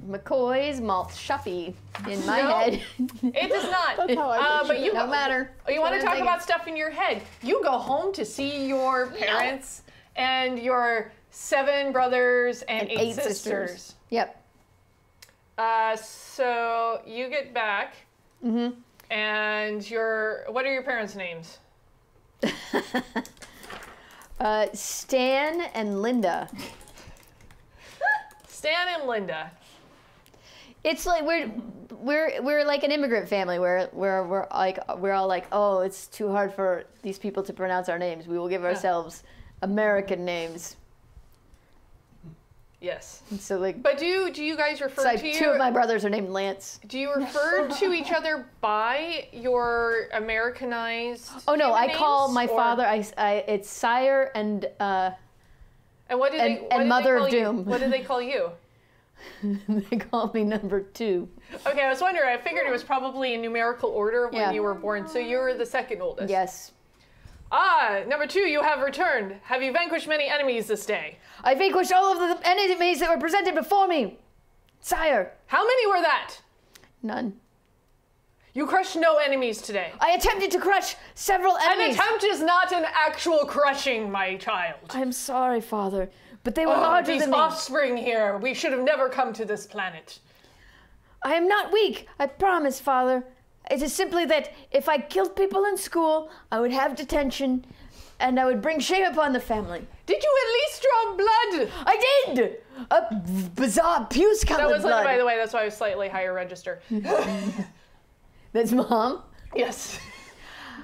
[SPEAKER 5] McCoy's malt shoppy in my
[SPEAKER 2] No.
[SPEAKER 5] head.
[SPEAKER 2] It does not.
[SPEAKER 3] That's how I
[SPEAKER 2] But you
[SPEAKER 5] No matter.
[SPEAKER 2] You want to
[SPEAKER 5] That's what I'm
[SPEAKER 2] talk
[SPEAKER 5] thinking.
[SPEAKER 2] about stuff in your head. You go home to see your parents and your 7 brothers and 8 sisters.
[SPEAKER 5] Yep.
[SPEAKER 2] So you get back, and what are your parents' names?
[SPEAKER 5] Stan and Linda.
[SPEAKER 2] Stan and Linda.
[SPEAKER 5] It's like we're like an immigrant family where we're all like, oh, it's too hard for these people to pronounce our names. We will give ourselves American names.
[SPEAKER 2] Yes.
[SPEAKER 5] And so like,
[SPEAKER 2] But do you guys refer
[SPEAKER 5] it's like
[SPEAKER 2] to
[SPEAKER 5] 2 of my brothers are named Lance.
[SPEAKER 2] Do you refer to each other by your Americanized?
[SPEAKER 5] Oh no,
[SPEAKER 2] human
[SPEAKER 5] I call
[SPEAKER 2] names,
[SPEAKER 5] my
[SPEAKER 2] or-
[SPEAKER 5] father. it's sire and
[SPEAKER 2] And what do they?
[SPEAKER 5] and
[SPEAKER 2] what do they
[SPEAKER 5] Mother of
[SPEAKER 2] call you?
[SPEAKER 5] Doom.
[SPEAKER 2] What do they call you?
[SPEAKER 5] they call me number 2.
[SPEAKER 2] Okay, I was wondering. I figured it was probably in numerical order when
[SPEAKER 5] Yeah.
[SPEAKER 2] you were born. So you were the second oldest.
[SPEAKER 5] Yes.
[SPEAKER 2] Number 2, you have returned. Have you vanquished many enemies this day?
[SPEAKER 5] I vanquished all of the enemies that were presented before me. Sire.
[SPEAKER 2] How many were that?
[SPEAKER 5] None.
[SPEAKER 2] You crushed no enemies today.
[SPEAKER 5] I attempted to crush several
[SPEAKER 2] An
[SPEAKER 5] enemies.
[SPEAKER 2] attempt is not an actual crushing, my child.
[SPEAKER 5] I'm sorry, Father, but they were
[SPEAKER 2] Oh,
[SPEAKER 5] larger
[SPEAKER 2] these
[SPEAKER 5] than me.
[SPEAKER 2] offspring here. We should have never come to this planet.
[SPEAKER 5] I am not weak, I promise, Father. It is simply that if I killed people in school, I would have detention, and I would bring shame upon the family.
[SPEAKER 2] Did you at least draw blood?
[SPEAKER 5] I did! A bizarre puce-colored
[SPEAKER 2] That was,
[SPEAKER 5] blood.
[SPEAKER 2] by the way, that's why I was slightly higher register.
[SPEAKER 5] That's Mom?
[SPEAKER 2] Yes.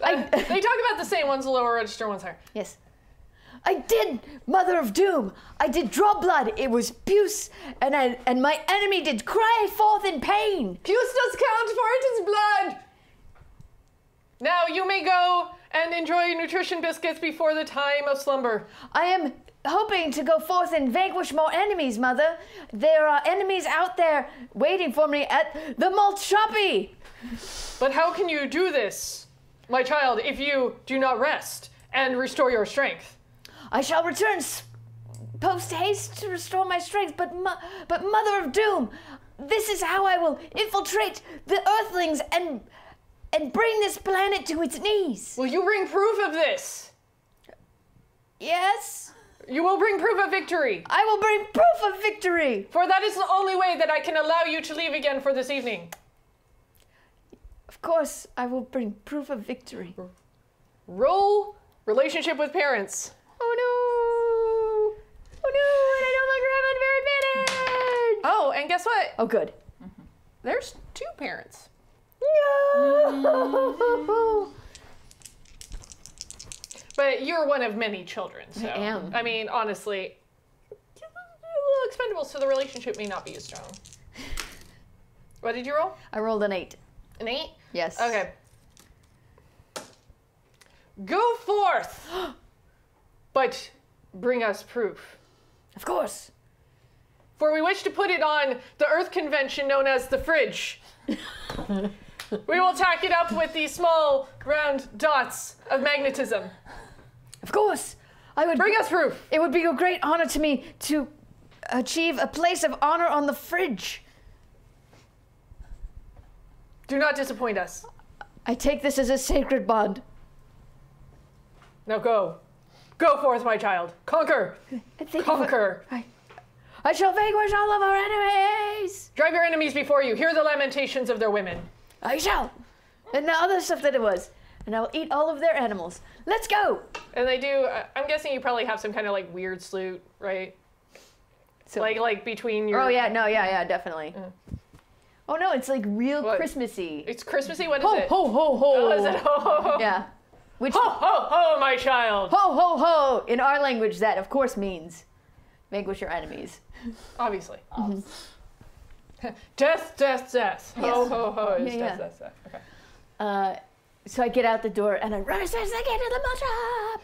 [SPEAKER 2] They talk about the same. One's a lower register, one's higher.
[SPEAKER 5] Yes. I did, Mother of Doom. I did draw blood. It was puce, and my enemy did cry forth in pain.
[SPEAKER 2] Puce does count, for it is blood. Now you may go and enjoy nutrition biscuits before the time of slumber.
[SPEAKER 5] I am hoping to go forth and vanquish more enemies, Mother. There are enemies out there waiting for me at the malt shoppy.
[SPEAKER 2] But how can you do this, my child, if you do not rest and restore your strength?
[SPEAKER 5] I shall return post haste to restore my strength, but Mother of Doom, this is how I will infiltrate the Earthlings and bring this planet to its knees.
[SPEAKER 2] Will you bring proof of this?
[SPEAKER 5] Yes,
[SPEAKER 2] You will bring proof of victory.
[SPEAKER 5] I will bring proof of victory.
[SPEAKER 2] For that is the only way that I can allow you to leave again for this evening.
[SPEAKER 5] Of course, I will bring proof of victory.
[SPEAKER 2] Roll relationship with parents.
[SPEAKER 5] Oh no! Oh no! And I no longer have unfair advantage!
[SPEAKER 2] Oh, and guess what?
[SPEAKER 5] Oh, good.
[SPEAKER 2] There's 2 parents.
[SPEAKER 5] No!
[SPEAKER 2] But you're one of many children, so.
[SPEAKER 5] I am.
[SPEAKER 2] I mean, honestly, a little expendable. uncomfortable, so the relationship may not be as strong. What did you roll?
[SPEAKER 5] I rolled an 8.
[SPEAKER 2] An 8?
[SPEAKER 5] Yes.
[SPEAKER 2] Okay. Go forth, but bring us proof.
[SPEAKER 5] Of course.
[SPEAKER 2] For we wish to put it on the Earth convention known as the fridge. We will tack it up with these small, round dots of magnetism.
[SPEAKER 5] Of course. I would
[SPEAKER 2] Bring us proof.
[SPEAKER 5] It would be a great honor to me to achieve a place of honor on the fridge.
[SPEAKER 2] Do not disappoint us.
[SPEAKER 5] I take this as a sacred bond.
[SPEAKER 2] Now go. Go forth, my child. Conquer. Conquer.
[SPEAKER 5] I shall vanquish all of our enemies.
[SPEAKER 2] Drive your enemies before you. Hear the lamentations of their women.
[SPEAKER 5] I shall. And the other stuff that it was. And I will eat all of their animals. Let's go.
[SPEAKER 2] And they do, I'm guessing you probably have some kind of like weird salute, right?
[SPEAKER 5] So,
[SPEAKER 2] like between your...
[SPEAKER 5] Oh yeah, no, yeah, definitely. Oh no, it's like real
[SPEAKER 2] What?
[SPEAKER 5] Christmassy.
[SPEAKER 2] It's Christmassy? What is
[SPEAKER 5] Ho,
[SPEAKER 2] it?
[SPEAKER 5] ho, ho, ho.
[SPEAKER 2] Oh, is it ho, ho, ho?
[SPEAKER 5] Yeah. Which,
[SPEAKER 2] Ho, ho, ho, my child.
[SPEAKER 5] ho, ho, ho. In our language, that of course means vanquish your enemies.
[SPEAKER 2] Obviously. Death, death, death. Ho,
[SPEAKER 5] Yes.
[SPEAKER 2] ho, ho is
[SPEAKER 5] Yeah,
[SPEAKER 2] death,
[SPEAKER 5] yeah.
[SPEAKER 2] death, death. Okay.
[SPEAKER 5] So I get out the door and I run as fast as I get to the malt shop.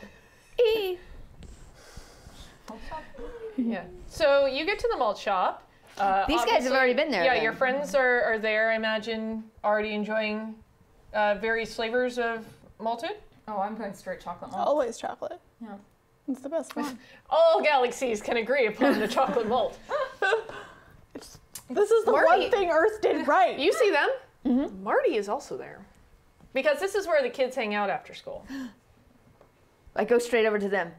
[SPEAKER 2] Yeah. So you get to the malt shop.
[SPEAKER 5] These guys have
[SPEAKER 2] Obviously-
[SPEAKER 5] already been there.
[SPEAKER 2] Yeah,
[SPEAKER 5] then.
[SPEAKER 2] your friends are there, I imagine, already enjoying various flavors of malted.
[SPEAKER 4] Oh, I'm going straight chocolate malt.
[SPEAKER 3] Always chocolate.
[SPEAKER 4] Yeah.
[SPEAKER 3] It's the best one.
[SPEAKER 2] All galaxies can agree upon the chocolate malt.
[SPEAKER 3] This is the
[SPEAKER 2] Marty-
[SPEAKER 3] one thing Earth did right.
[SPEAKER 2] You see them? Mm-hmm. Marty is also there. Because this is where the kids hang out after school.
[SPEAKER 5] I go straight over to them.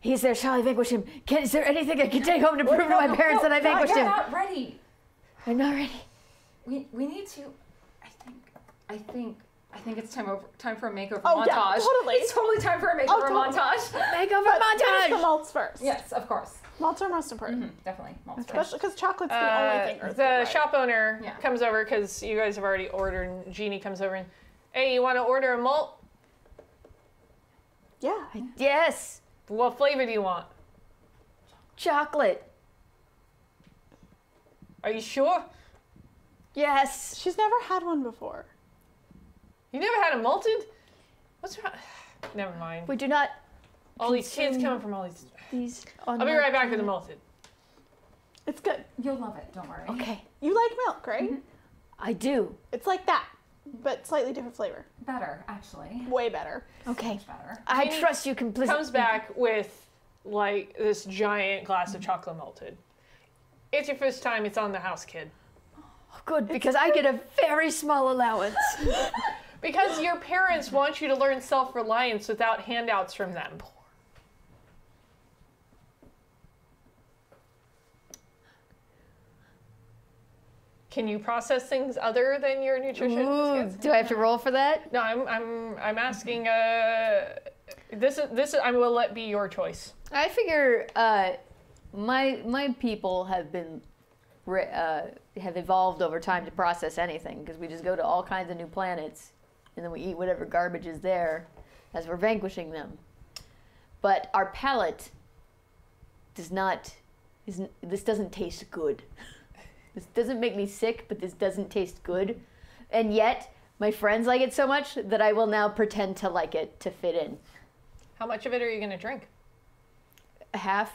[SPEAKER 5] He's there. Shall I vanquish him? Is there anything I can take home to prove to my parents that I vanquished
[SPEAKER 4] You're
[SPEAKER 5] him?
[SPEAKER 4] not ready.
[SPEAKER 5] I'm not ready.
[SPEAKER 4] We need to. I think it's time for a makeover
[SPEAKER 3] Oh, yeah,
[SPEAKER 4] montage.
[SPEAKER 3] totally.
[SPEAKER 4] It's totally time for a makeover
[SPEAKER 3] totally.
[SPEAKER 4] montage.
[SPEAKER 5] Makeover
[SPEAKER 3] But finish the
[SPEAKER 5] montage.
[SPEAKER 3] malts first.
[SPEAKER 4] Yes, of course.
[SPEAKER 3] Malts are most important.
[SPEAKER 4] Definitely. Malt's first.
[SPEAKER 3] Especially because chocolate's the only thing Earth
[SPEAKER 2] The
[SPEAKER 3] did right.
[SPEAKER 2] shop owner
[SPEAKER 4] Yeah.
[SPEAKER 2] comes over because you guys have already ordered, and Jeannie comes over and, hey, you want to order a malt?
[SPEAKER 3] Yeah.
[SPEAKER 5] Yes.
[SPEAKER 2] What flavor do you want?
[SPEAKER 5] Chocolate.
[SPEAKER 2] Are you sure?
[SPEAKER 5] Yes.
[SPEAKER 3] She's never had one before.
[SPEAKER 2] You never had a malted? What's wrong? Never mind.
[SPEAKER 5] We do not
[SPEAKER 2] All these kids
[SPEAKER 5] consume
[SPEAKER 2] coming from all these.
[SPEAKER 5] these
[SPEAKER 2] I'll be right back with the malted.
[SPEAKER 3] It's good.
[SPEAKER 4] You'll love it. Don't worry.
[SPEAKER 5] Okay.
[SPEAKER 3] You like milk, right?
[SPEAKER 5] I do.
[SPEAKER 3] It's like that, but slightly different flavor.
[SPEAKER 4] Better, actually.
[SPEAKER 3] Way better.
[SPEAKER 5] Okay.
[SPEAKER 4] Much better.
[SPEAKER 5] I
[SPEAKER 2] Jeannie
[SPEAKER 5] trust you completely.
[SPEAKER 2] Comes back with like this giant glass of chocolate malted. It's your first time. It's on the house, kid.
[SPEAKER 5] Good, because I get a very small allowance.
[SPEAKER 2] Because your parents want you to learn self-reliance without handouts from them. Can you process things other than your nutrition?
[SPEAKER 5] Ooh, do I have to roll for that?
[SPEAKER 2] No, I'm asking. This is. I will let be your choice.
[SPEAKER 5] I figure my people have been have evolved over time to process anything because we just go to all kinds of new planets and then we eat whatever garbage is there as we're vanquishing them. But our palate does not. This doesn't taste good. This doesn't make me sick, but this doesn't taste good. And yet, my friends like it so much that I will now pretend to like it to fit in.
[SPEAKER 2] How much of it are you going to drink?
[SPEAKER 5] Half,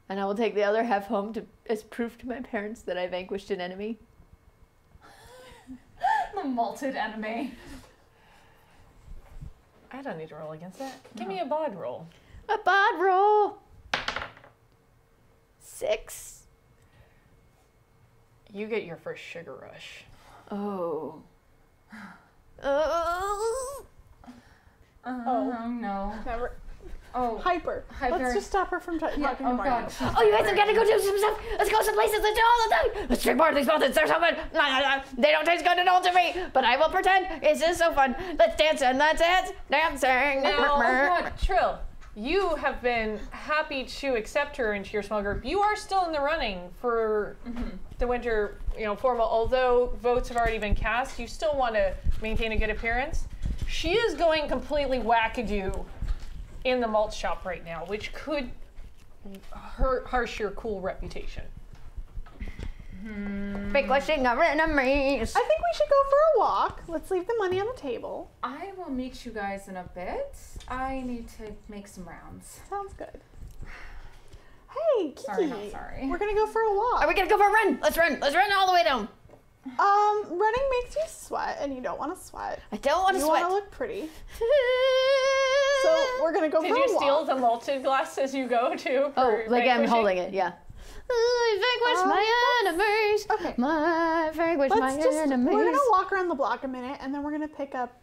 [SPEAKER 5] and I will take the other half home as proof to my parents that I vanquished an enemy.
[SPEAKER 4] The malted enemy.
[SPEAKER 2] I don't need to roll against that. Give me a bod roll.
[SPEAKER 5] A bod roll. 6.
[SPEAKER 2] You get your first sugar rush.
[SPEAKER 5] Oh.
[SPEAKER 4] Oh no.
[SPEAKER 3] Never.
[SPEAKER 4] Oh.
[SPEAKER 3] Hyper. Let's just stop her from talking to
[SPEAKER 4] Oh
[SPEAKER 3] Marty.
[SPEAKER 4] god.
[SPEAKER 5] Oh, you guys have got to go do some stuff. Let's go some places. Let's do all the time. Let's drink more of these malteds. They're so good. They don't taste good at all to me, but I will pretend. It's just so fun. Let's dance and let's dance. Dancing.
[SPEAKER 2] Now, Trill, you have been happy to accept her into your small group. You are still in the running for the winter, formal. Although votes have already been cast, you still want to maintain a good appearance. She is going completely wackadoo in the malt shop right now, which could harsh your cool reputation.
[SPEAKER 5] Vanquishing our enemies.
[SPEAKER 3] I think we should go for a walk. Let's leave the money on the table.
[SPEAKER 4] I will meet you guys in a bit. I need to make some rounds.
[SPEAKER 3] Sounds good. Hey, Kiki.
[SPEAKER 4] Sorry, not sorry.
[SPEAKER 3] We're gonna go for a walk.
[SPEAKER 5] Are we gonna go for a run? Let's run. Let's run all the way down.
[SPEAKER 3] Running makes you sweat, and you don't want to sweat.
[SPEAKER 5] I don't want to
[SPEAKER 3] You
[SPEAKER 5] sweat.
[SPEAKER 3] want to look pretty. So we're gonna go
[SPEAKER 2] Did
[SPEAKER 3] for a
[SPEAKER 2] you
[SPEAKER 3] walk.
[SPEAKER 2] steal the malted glass as you go to?
[SPEAKER 5] Oh, like I'm
[SPEAKER 2] vanquishing?
[SPEAKER 5] holding it, yeah. I vanquish my enemies.
[SPEAKER 3] Okay.
[SPEAKER 5] My vanquish my enemies.
[SPEAKER 3] We're gonna walk around the block a minute, and then we're gonna pick up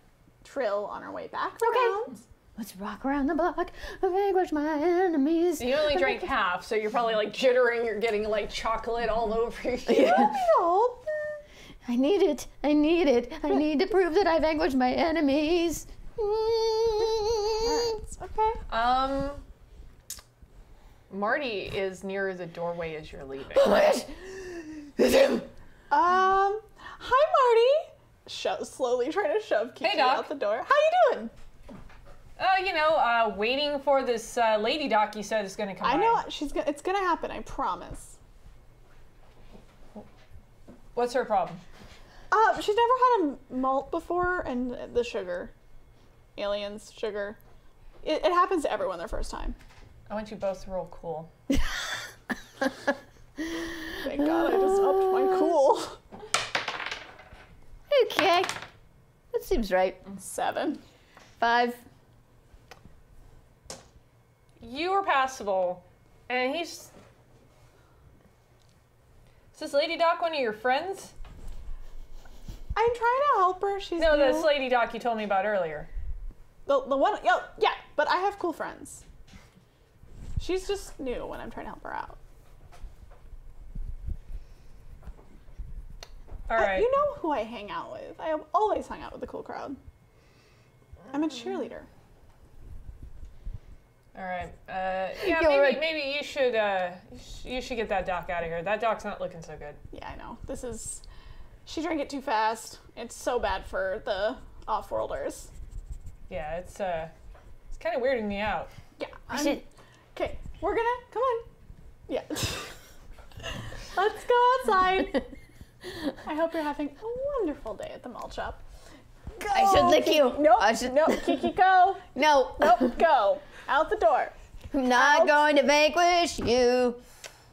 [SPEAKER 3] Trill on our way back around.
[SPEAKER 5] Let's rock around the block. I vanquish my enemies.
[SPEAKER 2] You only drank half, so you're probably like jittering. You're getting like chocolate all over you.
[SPEAKER 3] No.
[SPEAKER 5] I need it. I need it. I need to prove that I vanquished my enemies.
[SPEAKER 3] Okay.
[SPEAKER 2] Marty is near the doorway as you're leaving.
[SPEAKER 5] Oh my gosh. It's him.
[SPEAKER 3] Hi, Marty. Slowly trying to shove Kiki
[SPEAKER 2] Hey, Doc.
[SPEAKER 3] out the door. How you doing?
[SPEAKER 2] Waiting for this lady doc you said is gonna come
[SPEAKER 3] I
[SPEAKER 2] by.
[SPEAKER 3] know it's gonna happen. I promise.
[SPEAKER 2] What's her problem?
[SPEAKER 3] She's never had a malt before, and the sugar, aliens, sugar. It happens to everyone their first time.
[SPEAKER 2] I want you both to roll cool.
[SPEAKER 3] Thank God I just upped my cool.
[SPEAKER 5] Okay. That seems right.
[SPEAKER 3] 7.
[SPEAKER 5] 5.
[SPEAKER 2] You were passable, and he's. Is this lady doc one of your friends?
[SPEAKER 3] I'm trying to help her. She's
[SPEAKER 2] No,
[SPEAKER 3] new.
[SPEAKER 2] this lady doc you told me about earlier.
[SPEAKER 3] The one. Yeah, but I have cool friends. She's just new when I'm trying to help her out.
[SPEAKER 2] All right.
[SPEAKER 3] You know who I hang out with. I have always hung out with the cool crowd. I'm a cheerleader.
[SPEAKER 2] All right. Yeah,
[SPEAKER 5] You're
[SPEAKER 2] maybe
[SPEAKER 5] right.
[SPEAKER 2] maybe you should get that doc out of here. That doc's not looking so good.
[SPEAKER 3] Yeah, I know. She drank it too fast. It's so bad for the off-worlders.
[SPEAKER 2] Yeah, it's kind of weirding me out.
[SPEAKER 3] Yeah.
[SPEAKER 5] should-
[SPEAKER 3] Okay, we're gonna come on. Yeah. Let's go outside. I hope you're having a wonderful day at the malt shop. Go,
[SPEAKER 5] I should lick you.
[SPEAKER 3] Nope.
[SPEAKER 5] I should-
[SPEAKER 3] Nope. Kiki, go.
[SPEAKER 5] No.
[SPEAKER 3] Nope. Go out the door.
[SPEAKER 5] I'm not going to vanquish you.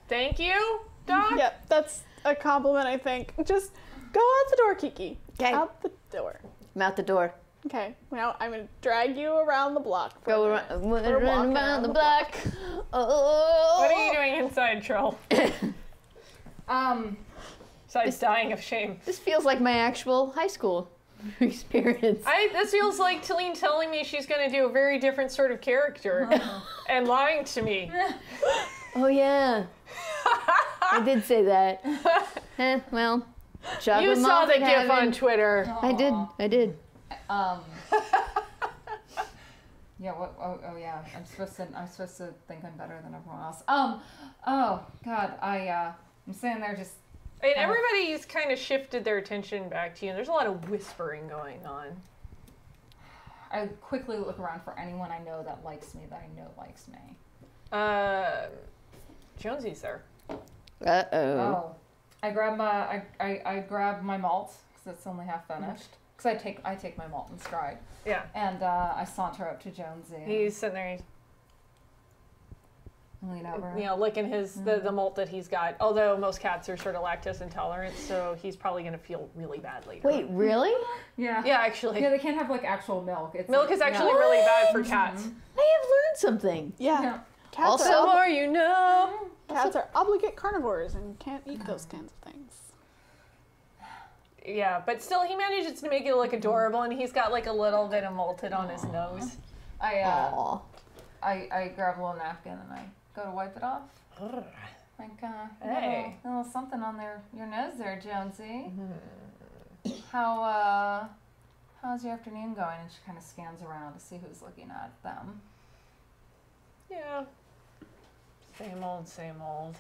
[SPEAKER 2] Thank you, doc.
[SPEAKER 3] Yep, that's a compliment. I think. Just go out the door, Kiki.
[SPEAKER 5] Okay.
[SPEAKER 3] Out the door.
[SPEAKER 5] I'm out the door.
[SPEAKER 3] Okay. Now I'm gonna drag you around the block. For
[SPEAKER 5] Go
[SPEAKER 3] a
[SPEAKER 5] around,
[SPEAKER 3] minute. We're walking
[SPEAKER 5] around the block. Oh.
[SPEAKER 2] What are you doing inside, Troll? Besides dying of shame.
[SPEAKER 5] This feels like my actual high school experience.
[SPEAKER 2] This feels like Talene telling me she's going to do a very different sort of character and lying to me.
[SPEAKER 5] Oh yeah. I did say that. Well, chocolate
[SPEAKER 2] You saw
[SPEAKER 5] malt
[SPEAKER 2] the
[SPEAKER 5] in
[SPEAKER 2] gif on
[SPEAKER 5] heaven.
[SPEAKER 2] Twitter.
[SPEAKER 5] I did.
[SPEAKER 4] Yeah. What? Oh, yeah. I'm supposed to think I'm better than everyone else. Oh God. I'm sitting there just.
[SPEAKER 2] And everybody's kind of shifted their attention back to you, and there's a lot of whispering going on.
[SPEAKER 4] I quickly look around for anyone I know that likes me, that I know likes me.
[SPEAKER 2] Jonesy's there.
[SPEAKER 5] Uh-oh.
[SPEAKER 4] Oh. I grab my malt because it's only half finished. Because I take my malt in stride.
[SPEAKER 2] Yeah.
[SPEAKER 4] And I saunter up to Jonesy.
[SPEAKER 2] He's sitting there,
[SPEAKER 4] Lean over.
[SPEAKER 2] licking his the malt that he's got. Although most cats are sort of lactose intolerant, so he's probably going to feel really bad later.
[SPEAKER 5] Wait, really?
[SPEAKER 4] Yeah.
[SPEAKER 2] Yeah, actually.
[SPEAKER 4] Yeah, they can't have like actual milk. It's
[SPEAKER 2] Milk
[SPEAKER 4] like,
[SPEAKER 2] is actually really bad for cats.
[SPEAKER 5] I have learned something.
[SPEAKER 3] Yeah.
[SPEAKER 4] Yeah.
[SPEAKER 3] Cats
[SPEAKER 5] Also-
[SPEAKER 2] The
[SPEAKER 3] are
[SPEAKER 2] more you know.
[SPEAKER 3] cats are obligate carnivores and can't eat those kinds of things.
[SPEAKER 2] Yeah, but still, he manages to make it look adorable, and he's got like a little bit of malted on his nose.
[SPEAKER 5] Aw.
[SPEAKER 4] I grab a little napkin and I go to wipe it off. Like,
[SPEAKER 2] Hey.
[SPEAKER 4] a little something on your nose there, Jonesy. How's your afternoon going? And she kind of scans around to see who's looking at them.
[SPEAKER 2] Yeah. Same old, same old.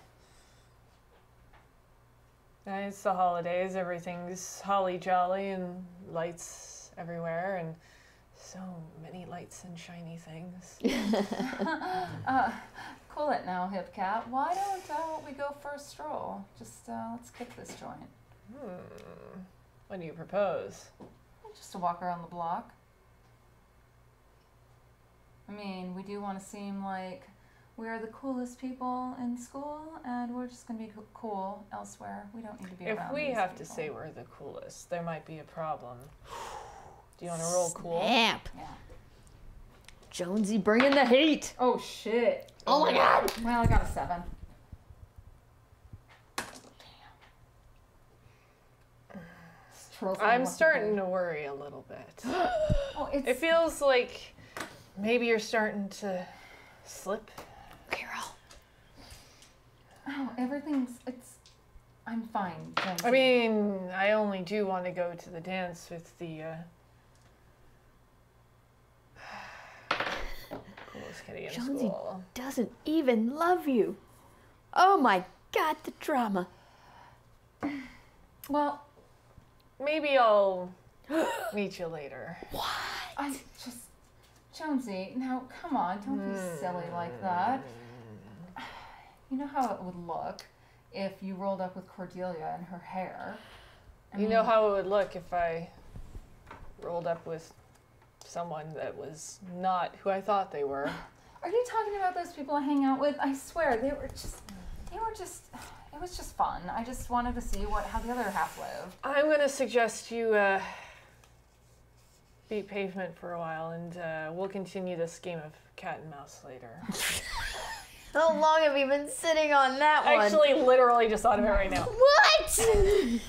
[SPEAKER 2] And it's the holidays, everything's holly jolly and lights everywhere and so many lights and shiny things.
[SPEAKER 4] cool it now, Hip Cat. Why don't we go for a stroll? Just let's kick this joint.
[SPEAKER 2] What do you propose?
[SPEAKER 4] Just to walk around the block. I mean, we do want to seem like we are the coolest people in school, and we're just going to be cool elsewhere. We don't need to be
[SPEAKER 2] If
[SPEAKER 4] around
[SPEAKER 2] we
[SPEAKER 4] these
[SPEAKER 2] have to
[SPEAKER 4] people.
[SPEAKER 2] say we're the coolest, there might be a problem. Do you want to roll cool?
[SPEAKER 5] Snap.
[SPEAKER 4] Yeah.
[SPEAKER 5] Jonesy bringing the heat.
[SPEAKER 4] Oh, shit.
[SPEAKER 5] Oh my God.
[SPEAKER 4] Well, I got a 7.
[SPEAKER 2] I'm starting to worry a little bit.
[SPEAKER 4] Oh,
[SPEAKER 2] It feels like maybe you're starting to slip.
[SPEAKER 5] Carol.
[SPEAKER 4] Oh, I'm fine. Jonesy.
[SPEAKER 2] I mean, I only do want to go to the dance with the coolest kitty in
[SPEAKER 5] Jonesy
[SPEAKER 2] school.
[SPEAKER 5] doesn't even love you. Oh my God, the drama.
[SPEAKER 4] Well,
[SPEAKER 2] Maybe I'll meet you later.
[SPEAKER 4] Jonesy, now come on, don't be silly like that. You know how it would look if you rolled up with Cordelia and her hair.
[SPEAKER 2] You know how it would look if I rolled up with someone that was not who I thought they were.
[SPEAKER 4] Are you talking about those people I hang out with? I swear, it was just fun. I just wanted to see how the other half lived.
[SPEAKER 2] I'm going to suggest you beat pavement for a while, and we'll continue this game of cat and mouse later.
[SPEAKER 5] How long have you been sitting on that one?
[SPEAKER 2] Actually, literally just thought of it right now.
[SPEAKER 5] What?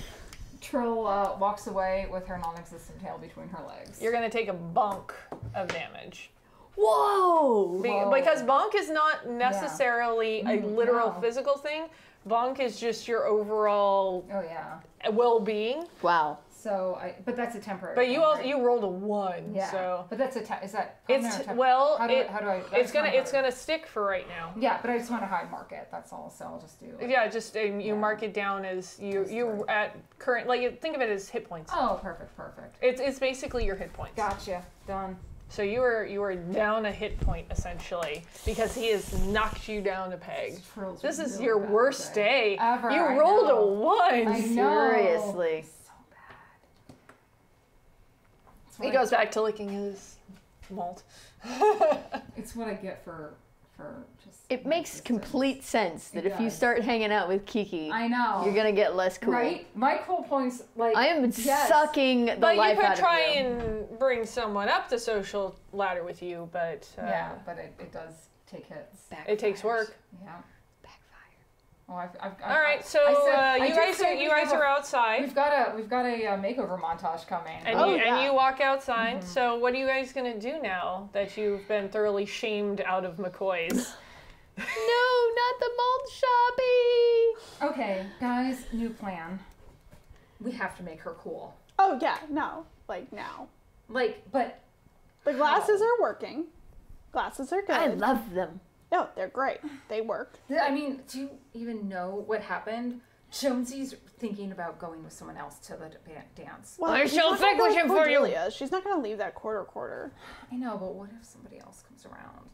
[SPEAKER 4] Trill walks away with her non-existent tail between her legs.
[SPEAKER 2] You're going to take a bonk of damage.
[SPEAKER 5] Whoa.
[SPEAKER 2] Because bonk is not necessarily a literal
[SPEAKER 4] no.
[SPEAKER 2] physical thing. Bonk is just your overall
[SPEAKER 4] Oh yeah.
[SPEAKER 2] well-being.
[SPEAKER 5] Wow.
[SPEAKER 4] So
[SPEAKER 2] But
[SPEAKER 4] that's a temporary.
[SPEAKER 2] But
[SPEAKER 4] thing,
[SPEAKER 2] you also
[SPEAKER 4] right?
[SPEAKER 2] you rolled a 1,
[SPEAKER 4] Yeah.
[SPEAKER 2] so
[SPEAKER 4] But that's is that?
[SPEAKER 2] it's
[SPEAKER 4] How do I?
[SPEAKER 2] it's gonna stick for right now.
[SPEAKER 4] Yeah, but I just want to hide mark it. That's all. So I'll just do.
[SPEAKER 2] Yeah, just you mark it down as you at current, like, think of it as hit points.
[SPEAKER 4] Oh, perfect.
[SPEAKER 2] It's basically your hit points.
[SPEAKER 4] Gotcha. Done.
[SPEAKER 2] So you were down a hit point essentially because he has knocked you down a peg. This is
[SPEAKER 4] really
[SPEAKER 2] your
[SPEAKER 4] bad
[SPEAKER 2] worst day.
[SPEAKER 4] Ever,
[SPEAKER 2] You
[SPEAKER 4] I
[SPEAKER 2] rolled
[SPEAKER 4] know.
[SPEAKER 2] a 1.
[SPEAKER 4] I know.
[SPEAKER 5] Seriously.
[SPEAKER 4] So bad.
[SPEAKER 2] He goes back to licking his malt.
[SPEAKER 4] It's what I get for just.
[SPEAKER 5] It makes complete sense that
[SPEAKER 4] It
[SPEAKER 5] if you
[SPEAKER 4] does.
[SPEAKER 5] start hanging out with Kiki,
[SPEAKER 4] I know.
[SPEAKER 5] you're gonna get less cool.
[SPEAKER 4] Right? My cool points, like.
[SPEAKER 5] I am
[SPEAKER 4] yes.
[SPEAKER 5] sucking the
[SPEAKER 2] But you
[SPEAKER 5] life
[SPEAKER 2] could
[SPEAKER 5] out
[SPEAKER 2] try
[SPEAKER 5] of you.
[SPEAKER 2] and bring someone up the social ladder with you, but
[SPEAKER 4] Yeah, but it does take hits.
[SPEAKER 2] it takes work.
[SPEAKER 4] Yeah.
[SPEAKER 5] Backfire.
[SPEAKER 4] Oh, I've
[SPEAKER 2] All right, so you guys are outside.
[SPEAKER 4] We've got a makeover montage coming.
[SPEAKER 2] And, and you walk outside. So what are you guys going to do now that you've been thoroughly shamed out of McCoy's?
[SPEAKER 5] No, not the malt shoppy.
[SPEAKER 4] Okay, guys, new plan. We have to make her cool.
[SPEAKER 3] Oh yeah, no, like now.
[SPEAKER 4] But
[SPEAKER 3] The glasses are working. Glasses are good.
[SPEAKER 5] I love them.
[SPEAKER 3] No, they're great. They work.
[SPEAKER 4] I mean, do you even know what happened? Jonesy's thinking about going with someone else to the dance.
[SPEAKER 3] Well,
[SPEAKER 5] I
[SPEAKER 3] she's
[SPEAKER 5] shall
[SPEAKER 3] not gonna go with
[SPEAKER 5] vanquish him for you.
[SPEAKER 3] Cordelia. She's not going to leave that quarter.
[SPEAKER 4] I know, but what if somebody else comes around?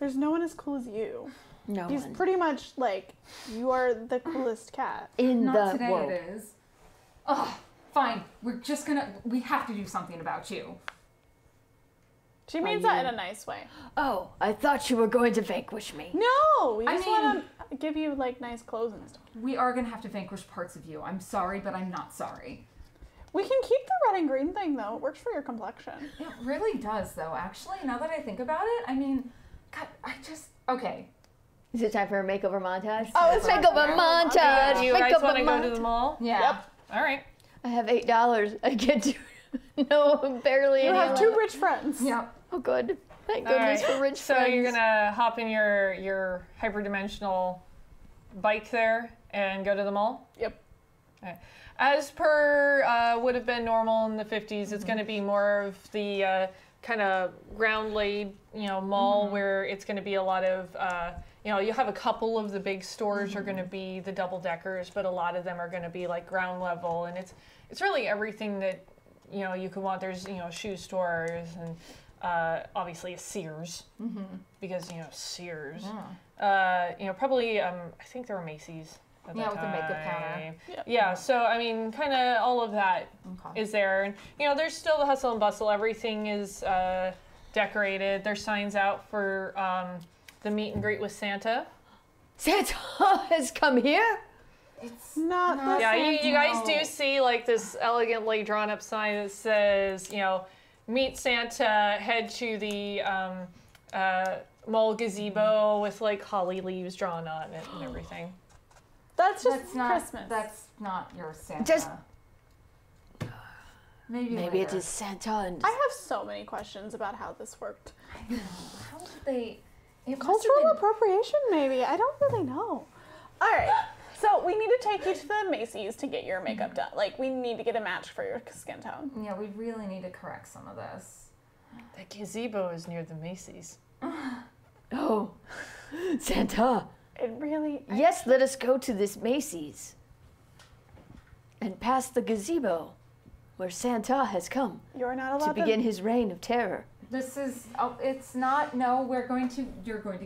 [SPEAKER 3] There's no one as cool as you.
[SPEAKER 5] No
[SPEAKER 3] He's
[SPEAKER 5] one.
[SPEAKER 3] pretty much like, you are the coolest cat.
[SPEAKER 5] In
[SPEAKER 4] Not
[SPEAKER 5] the
[SPEAKER 4] today
[SPEAKER 5] world.
[SPEAKER 4] it is. Oh, fine. We have to do something about you.
[SPEAKER 3] She means that in a nice way.
[SPEAKER 5] Oh, I thought you were going to vanquish me.
[SPEAKER 3] No, we
[SPEAKER 4] I
[SPEAKER 3] just
[SPEAKER 4] mean-
[SPEAKER 3] want to give you like nice clothes and stuff.
[SPEAKER 4] We are going to have to vanquish parts of you. I'm sorry, but I'm not sorry.
[SPEAKER 3] We can keep the red and green thing though. It works for your complexion.
[SPEAKER 4] It really does, though, actually, now that I think about it. I mean, God, okay.
[SPEAKER 5] Is it time for a makeover montage?
[SPEAKER 3] Oh, it's
[SPEAKER 5] makeover montage.
[SPEAKER 2] You guys
[SPEAKER 5] Makeover
[SPEAKER 2] want to go to the
[SPEAKER 5] montage.
[SPEAKER 2] mall?
[SPEAKER 4] Yeah.
[SPEAKER 3] Yep.
[SPEAKER 2] All right.
[SPEAKER 5] I have $8. I get to no barely
[SPEAKER 3] You
[SPEAKER 5] any.
[SPEAKER 3] have two rich friends.
[SPEAKER 4] Yep.
[SPEAKER 5] Oh, good. Thank
[SPEAKER 2] All
[SPEAKER 5] goodness
[SPEAKER 2] right.
[SPEAKER 5] for rich
[SPEAKER 2] So
[SPEAKER 5] friends.
[SPEAKER 2] you're gonna hop in your hyperdimensional bike there and go to the mall?
[SPEAKER 3] Yep.
[SPEAKER 2] Okay. As per would have been normal in the 50s, it's going to be more of the kind of ground laid, mall where it's going to be a lot of, you have a couple of the big stores are going to be the double deckers, but a lot of them are going to be like ground level, and it's really everything that you could want. There's shoe stores and obviously a Sears because Sears. probably I think there were Macy's. At
[SPEAKER 4] Yeah,
[SPEAKER 2] that
[SPEAKER 4] with the makeup counter.
[SPEAKER 2] time.
[SPEAKER 3] Yep.
[SPEAKER 2] Yeah, so I mean, kind of all of that
[SPEAKER 4] Okay.
[SPEAKER 2] is there, and there's still the hustle and bustle. Everything is decorated. There's signs out for the meet and greet with Santa.
[SPEAKER 5] Santa has come here?
[SPEAKER 4] It's
[SPEAKER 3] Not the
[SPEAKER 2] Yeah, you guys
[SPEAKER 4] No.
[SPEAKER 2] do see like this elegantly drawn up sign that says, meet Santa, head to the mall gazebo with like holly leaves drawn on it and everything.
[SPEAKER 3] That's just
[SPEAKER 4] That's not
[SPEAKER 3] Christmas.
[SPEAKER 4] That's not your Santa.
[SPEAKER 5] Just-
[SPEAKER 4] maybe
[SPEAKER 5] Maybe it
[SPEAKER 4] later.
[SPEAKER 5] is Santa and...
[SPEAKER 3] I have so many questions about how this worked.
[SPEAKER 4] How did they? It must have
[SPEAKER 3] Cultural
[SPEAKER 4] been-
[SPEAKER 3] appropriation, maybe. I don't really know. All right. So we need to take you to the Macy's to get your makeup done. Like, we need to get a match for your skin tone.
[SPEAKER 4] Yeah, we really need to correct some of this.
[SPEAKER 2] The gazebo is near the Macy's.
[SPEAKER 5] Oh, Santa.
[SPEAKER 3] It really...
[SPEAKER 5] Yes, let us go to this Macy's. And past the gazebo, where Santa has come
[SPEAKER 3] You're not
[SPEAKER 5] to
[SPEAKER 3] allowed
[SPEAKER 5] begin his reign of terror.
[SPEAKER 4] This is. Oh, it's not. No, you're going to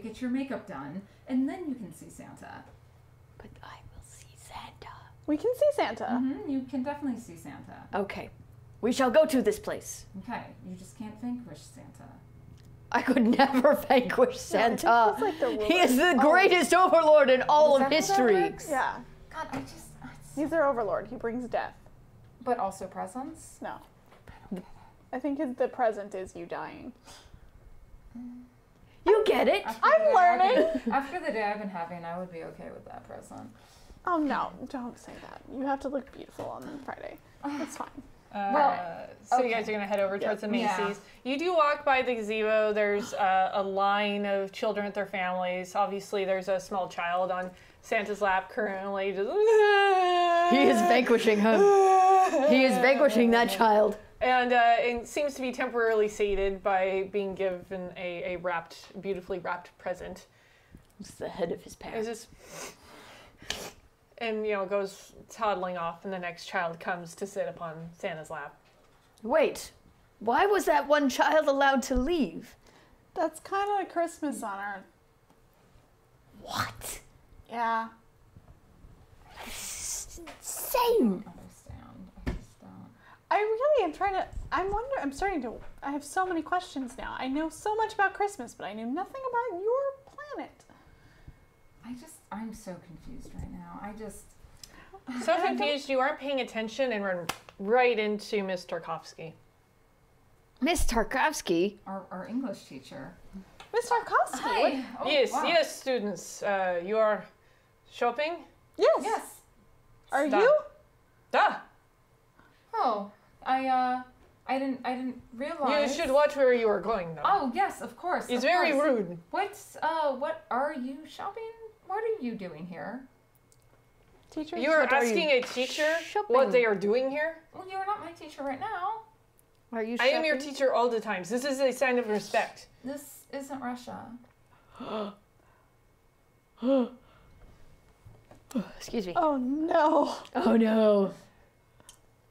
[SPEAKER 4] get your makeup done, and then you can see Santa.
[SPEAKER 5] But I will see Santa.
[SPEAKER 3] We can see Santa.
[SPEAKER 4] You can definitely see Santa.
[SPEAKER 5] Okay, we shall go to this place.
[SPEAKER 4] Okay, you just can't vanquish Santa.
[SPEAKER 5] I could never vanquish Santa.
[SPEAKER 3] he's like the
[SPEAKER 5] He is
[SPEAKER 3] ruler.
[SPEAKER 5] the greatest overlord in all
[SPEAKER 4] Is
[SPEAKER 5] of
[SPEAKER 4] that how that
[SPEAKER 5] history.
[SPEAKER 4] works?
[SPEAKER 3] Yeah.
[SPEAKER 4] God,
[SPEAKER 3] He's their overlord. He brings death.
[SPEAKER 4] But also presents.
[SPEAKER 3] No. I think the present is you dying.
[SPEAKER 5] You get it.
[SPEAKER 3] I'm learning.
[SPEAKER 4] After the day I've been having, I would be okay with that present.
[SPEAKER 3] Oh, no. Don't say that. You have to look beautiful on Friday. That's fine.
[SPEAKER 2] So
[SPEAKER 4] okay.
[SPEAKER 2] you guys are gonna head over towards the
[SPEAKER 4] Yeah.
[SPEAKER 2] Macy's. You do walk by the gazebo. There's a line of children with their families. Obviously, there's a small child on Santa's lap currently. Just
[SPEAKER 5] He is vanquishing him. He is vanquishing that child.
[SPEAKER 2] and it seems to be temporarily sated by being given a beautifully wrapped present.
[SPEAKER 5] It's the head of his
[SPEAKER 2] It's
[SPEAKER 5] parents.
[SPEAKER 2] just, and goes toddling off, and the next child comes to sit upon Santa's lap.
[SPEAKER 5] Wait, why was that one child allowed to leave?
[SPEAKER 3] That's kind of like Christmas on Earth.
[SPEAKER 5] What?
[SPEAKER 3] Yeah.
[SPEAKER 5] This is insane.
[SPEAKER 4] Understand? I just don't.
[SPEAKER 3] I really am trying to... I have so many questions now. I know so much about Christmas, but I knew nothing about your planet.
[SPEAKER 4] I'm so confused right now.
[SPEAKER 2] So confused, you aren't paying attention and run right into Miss Tarkovsky.
[SPEAKER 5] Miss Tarkovsky?
[SPEAKER 4] Our English teacher.
[SPEAKER 3] Miss Tarkovsky. what-
[SPEAKER 4] Oh,
[SPEAKER 2] Yes,
[SPEAKER 4] wow.
[SPEAKER 2] yes, students. You are shopping?
[SPEAKER 3] Yes.
[SPEAKER 4] Yes.
[SPEAKER 3] Are
[SPEAKER 2] Da.
[SPEAKER 3] you?
[SPEAKER 2] Da!
[SPEAKER 4] Oh, I didn't realize.
[SPEAKER 2] You should watch where you are going, though.
[SPEAKER 4] Oh yes, of course.
[SPEAKER 2] It's
[SPEAKER 4] of
[SPEAKER 2] very
[SPEAKER 4] course.
[SPEAKER 2] rude.
[SPEAKER 4] What are you shopping? What are you doing here?
[SPEAKER 3] Teacher?
[SPEAKER 2] You are
[SPEAKER 5] What are
[SPEAKER 2] asking
[SPEAKER 5] you
[SPEAKER 2] a teacher
[SPEAKER 5] shopping?
[SPEAKER 2] what they are doing here?
[SPEAKER 4] Well, you're not my teacher right now.
[SPEAKER 5] Are you
[SPEAKER 2] I am your
[SPEAKER 5] shopping?
[SPEAKER 2] teacher all the times. This is a sign of respect.
[SPEAKER 4] This isn't Russia.
[SPEAKER 5] Excuse me.
[SPEAKER 3] Oh, no.
[SPEAKER 5] Oh no.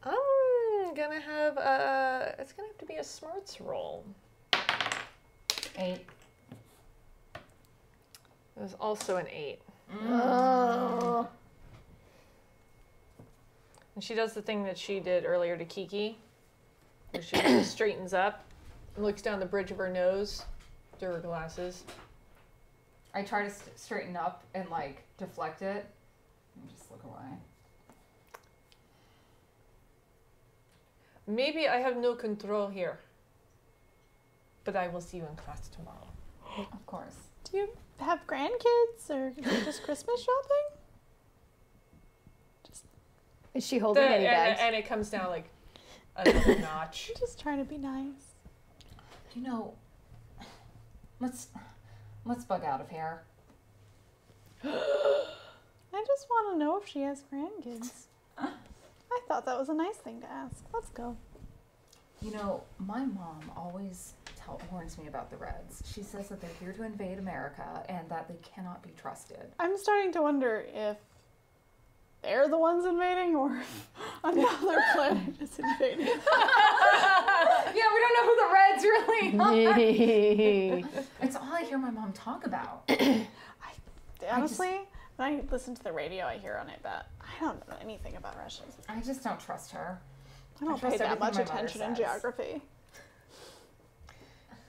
[SPEAKER 2] I'm gonna have it's gonna have to be a smarts roll.
[SPEAKER 4] 8.
[SPEAKER 2] There's also an 8.
[SPEAKER 5] Oh.
[SPEAKER 2] And she does the thing that she did earlier to Kiki, where she just straightens up and looks down the bridge of her nose through her glasses.
[SPEAKER 4] I try to straighten up and like deflect it, and just look away.
[SPEAKER 2] Maybe I have no control here, but I will see you in class tomorrow.
[SPEAKER 4] Of course.
[SPEAKER 3] Do you have grandkids or just Christmas shopping?
[SPEAKER 5] Is she holding any bags?
[SPEAKER 2] And it comes down like another notch.
[SPEAKER 3] I'm just trying to be nice.
[SPEAKER 4] You know, let's bug out of here.
[SPEAKER 3] I just want to know if she has grandkids. I thought that was a nice thing to ask. Let's go.
[SPEAKER 4] You know, my mom always warns me about the Reds. She says that they're here to invade America and that they cannot be trusted.
[SPEAKER 3] I'm starting to wonder if they're the ones invading or if another planet is invading.
[SPEAKER 4] Yeah, we don't know who the Reds really are. It's all I hear my mom talk about.
[SPEAKER 3] I Honestly, when I listen to the radio, I hear on it that I don't know anything about Russians.
[SPEAKER 4] I just don't trust her.
[SPEAKER 3] I don't
[SPEAKER 4] trust
[SPEAKER 3] pay that
[SPEAKER 4] everything
[SPEAKER 3] much
[SPEAKER 4] my mother
[SPEAKER 3] attention in
[SPEAKER 4] says.
[SPEAKER 3] geography.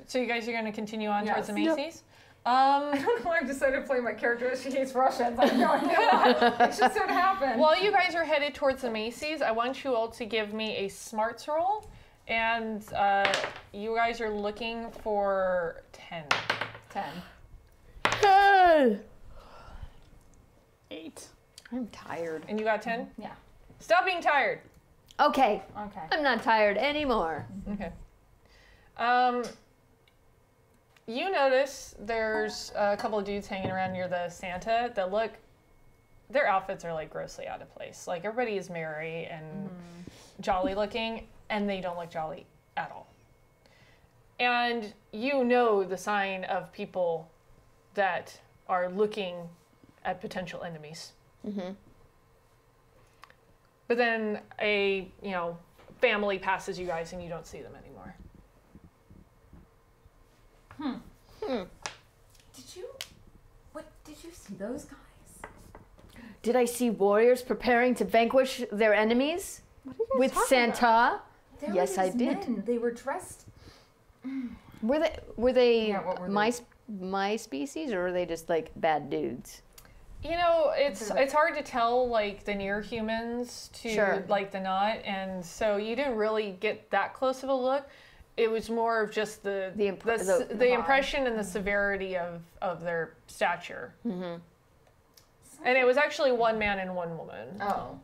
[SPEAKER 2] So you guys are going to continue on towards the
[SPEAKER 3] Yep.
[SPEAKER 2] Macy's?
[SPEAKER 4] I don't know why I've decided to play my character as she hates Russians. I have no idea why. It's just what happened.
[SPEAKER 2] While you guys are headed towards the Macy's, I want you all to give me a smarts roll. And you guys are looking for 10.
[SPEAKER 4] 10.
[SPEAKER 3] 8.
[SPEAKER 5] I'm tired.
[SPEAKER 2] And you got 10?
[SPEAKER 4] Yeah.
[SPEAKER 2] Stop being tired.
[SPEAKER 5] Okay.
[SPEAKER 4] Okay.
[SPEAKER 5] I'm not tired anymore.
[SPEAKER 2] Okay. You notice there's a couple of dudes hanging around near the Santa that look, their outfits are like grossly out of place. Like everybody is merry and jolly looking, and they don't look jolly at all. And you know the sign of people that are looking at potential enemies.
[SPEAKER 5] Mm-hmm.
[SPEAKER 2] But then a, family passes you guys and you don't see them anymore.
[SPEAKER 4] Did you see those guys?
[SPEAKER 5] Did I see warriors preparing to vanquish their enemies
[SPEAKER 3] What are you guys
[SPEAKER 5] with
[SPEAKER 3] talking
[SPEAKER 5] Santa?
[SPEAKER 3] about?
[SPEAKER 4] There were
[SPEAKER 5] Yes, I
[SPEAKER 4] these
[SPEAKER 5] did.
[SPEAKER 4] men. They were dressed.
[SPEAKER 5] Were they
[SPEAKER 4] Yeah, what were
[SPEAKER 5] my species, or were they just like bad dudes?
[SPEAKER 2] It's hard to tell like the near humans to
[SPEAKER 5] Sure.
[SPEAKER 2] like the not, and so you didn't really get that close of a look. It was more of just the
[SPEAKER 5] vibe.
[SPEAKER 2] impression and the severity of their stature.
[SPEAKER 5] Mm-hmm.
[SPEAKER 2] And it was actually one man and one woman.
[SPEAKER 4] Oh.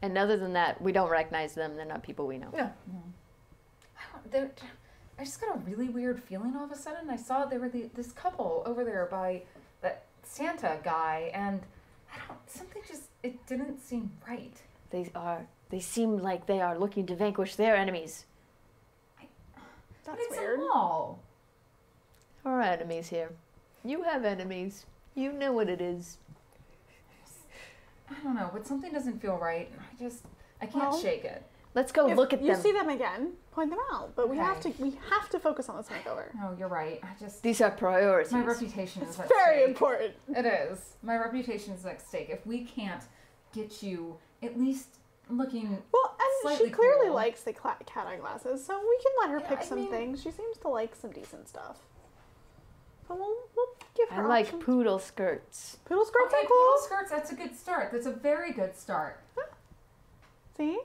[SPEAKER 5] And other than that, we don't recognize them. They're not people we know.
[SPEAKER 2] No.
[SPEAKER 4] I just got a really weird feeling all of a sudden. I saw there were this couple over there by that Santa guy, and it didn't seem right.
[SPEAKER 5] They seem like they are looking to vanquish their enemies.
[SPEAKER 3] That's
[SPEAKER 4] But it's
[SPEAKER 3] weird.
[SPEAKER 4] a mall.
[SPEAKER 5] Our enemies here. You have enemies. You know what it is.
[SPEAKER 4] I don't know, but something doesn't feel right. I can't
[SPEAKER 3] Well,
[SPEAKER 4] shake it.
[SPEAKER 5] Let's go
[SPEAKER 3] If
[SPEAKER 5] look at
[SPEAKER 3] you
[SPEAKER 5] them.
[SPEAKER 3] see them again, point them out. But we have
[SPEAKER 4] Okay.
[SPEAKER 3] to focus on this makeover.
[SPEAKER 4] No, you're right.
[SPEAKER 5] These are priorities.
[SPEAKER 4] My reputation is at
[SPEAKER 3] Very
[SPEAKER 4] stake.
[SPEAKER 3] important.
[SPEAKER 4] It is. My reputation is at stake. If we can't get you at least looking
[SPEAKER 3] Well, and
[SPEAKER 4] slightly
[SPEAKER 3] she clearly
[SPEAKER 4] cool.
[SPEAKER 3] likes the cat eye glasses, so we can let her
[SPEAKER 4] Yeah,
[SPEAKER 3] pick
[SPEAKER 4] I
[SPEAKER 3] some
[SPEAKER 4] mean-
[SPEAKER 3] things. She seems to like some decent stuff. But we'll give her
[SPEAKER 5] I like
[SPEAKER 3] options.
[SPEAKER 5] poodle skirts.
[SPEAKER 3] Poodle skirts
[SPEAKER 4] Okay,
[SPEAKER 3] are cool.
[SPEAKER 4] poodle skirts, that's a good start. That's a very good start.
[SPEAKER 3] See?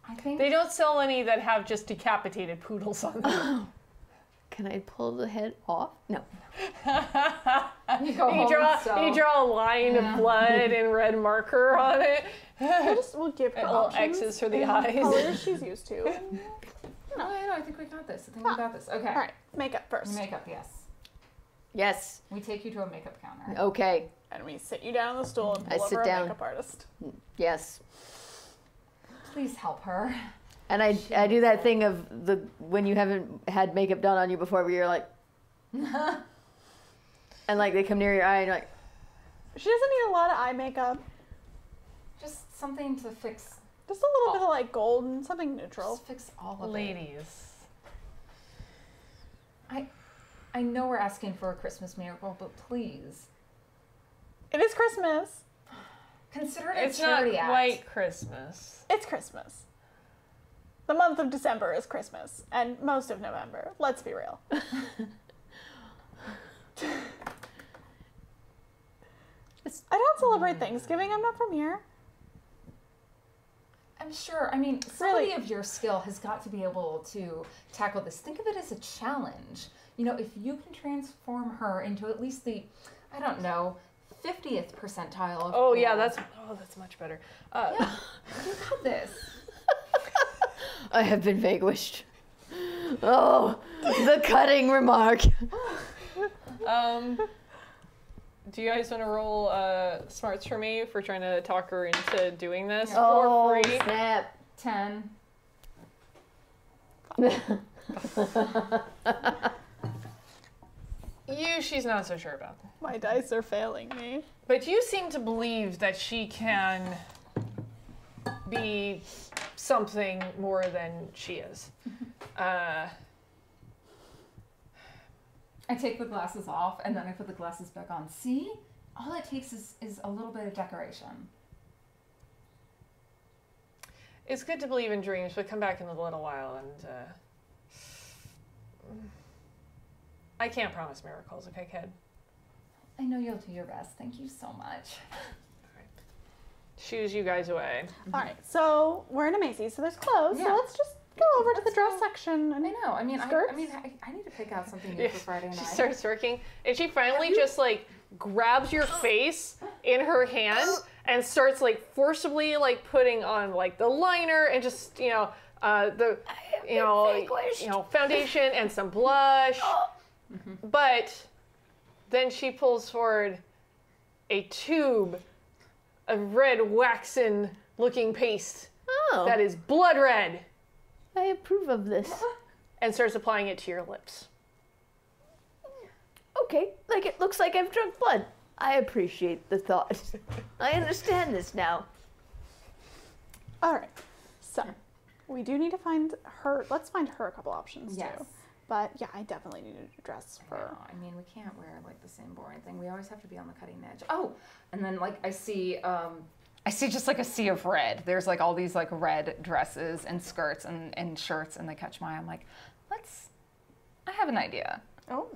[SPEAKER 4] I think
[SPEAKER 2] They don't sell any that have just decapitated poodles on them.
[SPEAKER 5] Can I pull the head off? No.
[SPEAKER 4] you go
[SPEAKER 2] You
[SPEAKER 4] home,
[SPEAKER 2] draw a line
[SPEAKER 4] Yeah.
[SPEAKER 2] of blood and red marker on it.
[SPEAKER 3] We'll give her
[SPEAKER 2] And little
[SPEAKER 3] options
[SPEAKER 2] X's for the
[SPEAKER 3] and
[SPEAKER 2] eyes.
[SPEAKER 3] colors she's used to.
[SPEAKER 4] No, I think we got this. I think we got this. Okay.
[SPEAKER 3] All right, makeup first.
[SPEAKER 4] Makeup, yes.
[SPEAKER 5] Yes.
[SPEAKER 4] We take you to a makeup counter.
[SPEAKER 5] Okay.
[SPEAKER 3] And we sit you down on the stool and
[SPEAKER 5] I
[SPEAKER 3] pull
[SPEAKER 5] sit
[SPEAKER 3] over a
[SPEAKER 5] down.
[SPEAKER 3] makeup artist.
[SPEAKER 5] Yes.
[SPEAKER 4] Please help her.
[SPEAKER 5] And I do that thing of when you haven't had makeup done on you before, where you're like, and like they come near your eye and you're like,
[SPEAKER 3] She doesn't need a lot of eye makeup.
[SPEAKER 4] Just something to fix.
[SPEAKER 3] Just a little bit of like gold and something neutral.
[SPEAKER 4] Just fix all of it.
[SPEAKER 2] Ladies.
[SPEAKER 4] I know we're asking for a Christmas miracle, but please
[SPEAKER 3] It is Christmas.
[SPEAKER 4] consider it a
[SPEAKER 2] It's not
[SPEAKER 4] charity act.
[SPEAKER 2] quite Christmas.
[SPEAKER 3] It's Christmas. The month of December is Christmas, and most of November. Let's be real. I don't celebrate Thanksgiving. I'm not from here.
[SPEAKER 4] I'm sure. I mean, somebody
[SPEAKER 3] Really?
[SPEAKER 4] of your skill has got to be able to tackle this. Think of it as a challenge. You know, if you can transform her into at least the, I don't know, 50th percentile of
[SPEAKER 2] Oh yeah,
[SPEAKER 4] cool.
[SPEAKER 2] that's much better.
[SPEAKER 4] Yeah, you got this.
[SPEAKER 5] I have been vanquished. Oh, the cutting remark.
[SPEAKER 2] Do you guys want to roll smarts for me for trying to talk her into doing this
[SPEAKER 5] Oh,
[SPEAKER 2] for free?
[SPEAKER 5] snap.
[SPEAKER 4] 10.
[SPEAKER 2] She's not so sure about.
[SPEAKER 3] My dice are failing me.
[SPEAKER 2] But you seem to believe that she can be something more than she is.
[SPEAKER 4] I I take the glasses off and then I put the glasses back on. See? All it takes is a little bit of decoration.
[SPEAKER 2] It's good to believe in dreams, but come back in a little while and I can't promise miracles, okay, kid?
[SPEAKER 4] I know you'll do your best. Thank you so much.
[SPEAKER 2] Shoos you guys away.
[SPEAKER 3] All right, so we're in a Macy's, so there's clothes.
[SPEAKER 4] Yeah.
[SPEAKER 3] So let's just go over to the dress section. And
[SPEAKER 4] I know. I mean,
[SPEAKER 3] skirts?
[SPEAKER 4] I need to pick out something new for Friday night.
[SPEAKER 2] She starts working, and she finally just like grabs your face in her hand and starts like forcibly like putting on like the liner and just the foundation and some blush. But then she pulls forward a tube of red waxen looking paste that is blood red
[SPEAKER 5] I approve of this.
[SPEAKER 2] and starts applying it to your lips.
[SPEAKER 5] Okay, like it looks like I've drunk blood. I appreciate the thought. I understand this now.
[SPEAKER 3] all right, so we do need to find her. Let's find her a couple options
[SPEAKER 4] Yes.
[SPEAKER 3] too. But yeah, I definitely need a dress for.
[SPEAKER 4] No, I mean, we can't wear like the same boring thing. We always have to be on the cutting edge. Oh, and then like I see just like a sea of red. There's like all these like red dresses and skirts and shirts, and they catch my eye. I'm like, I have an idea.
[SPEAKER 3] Oh.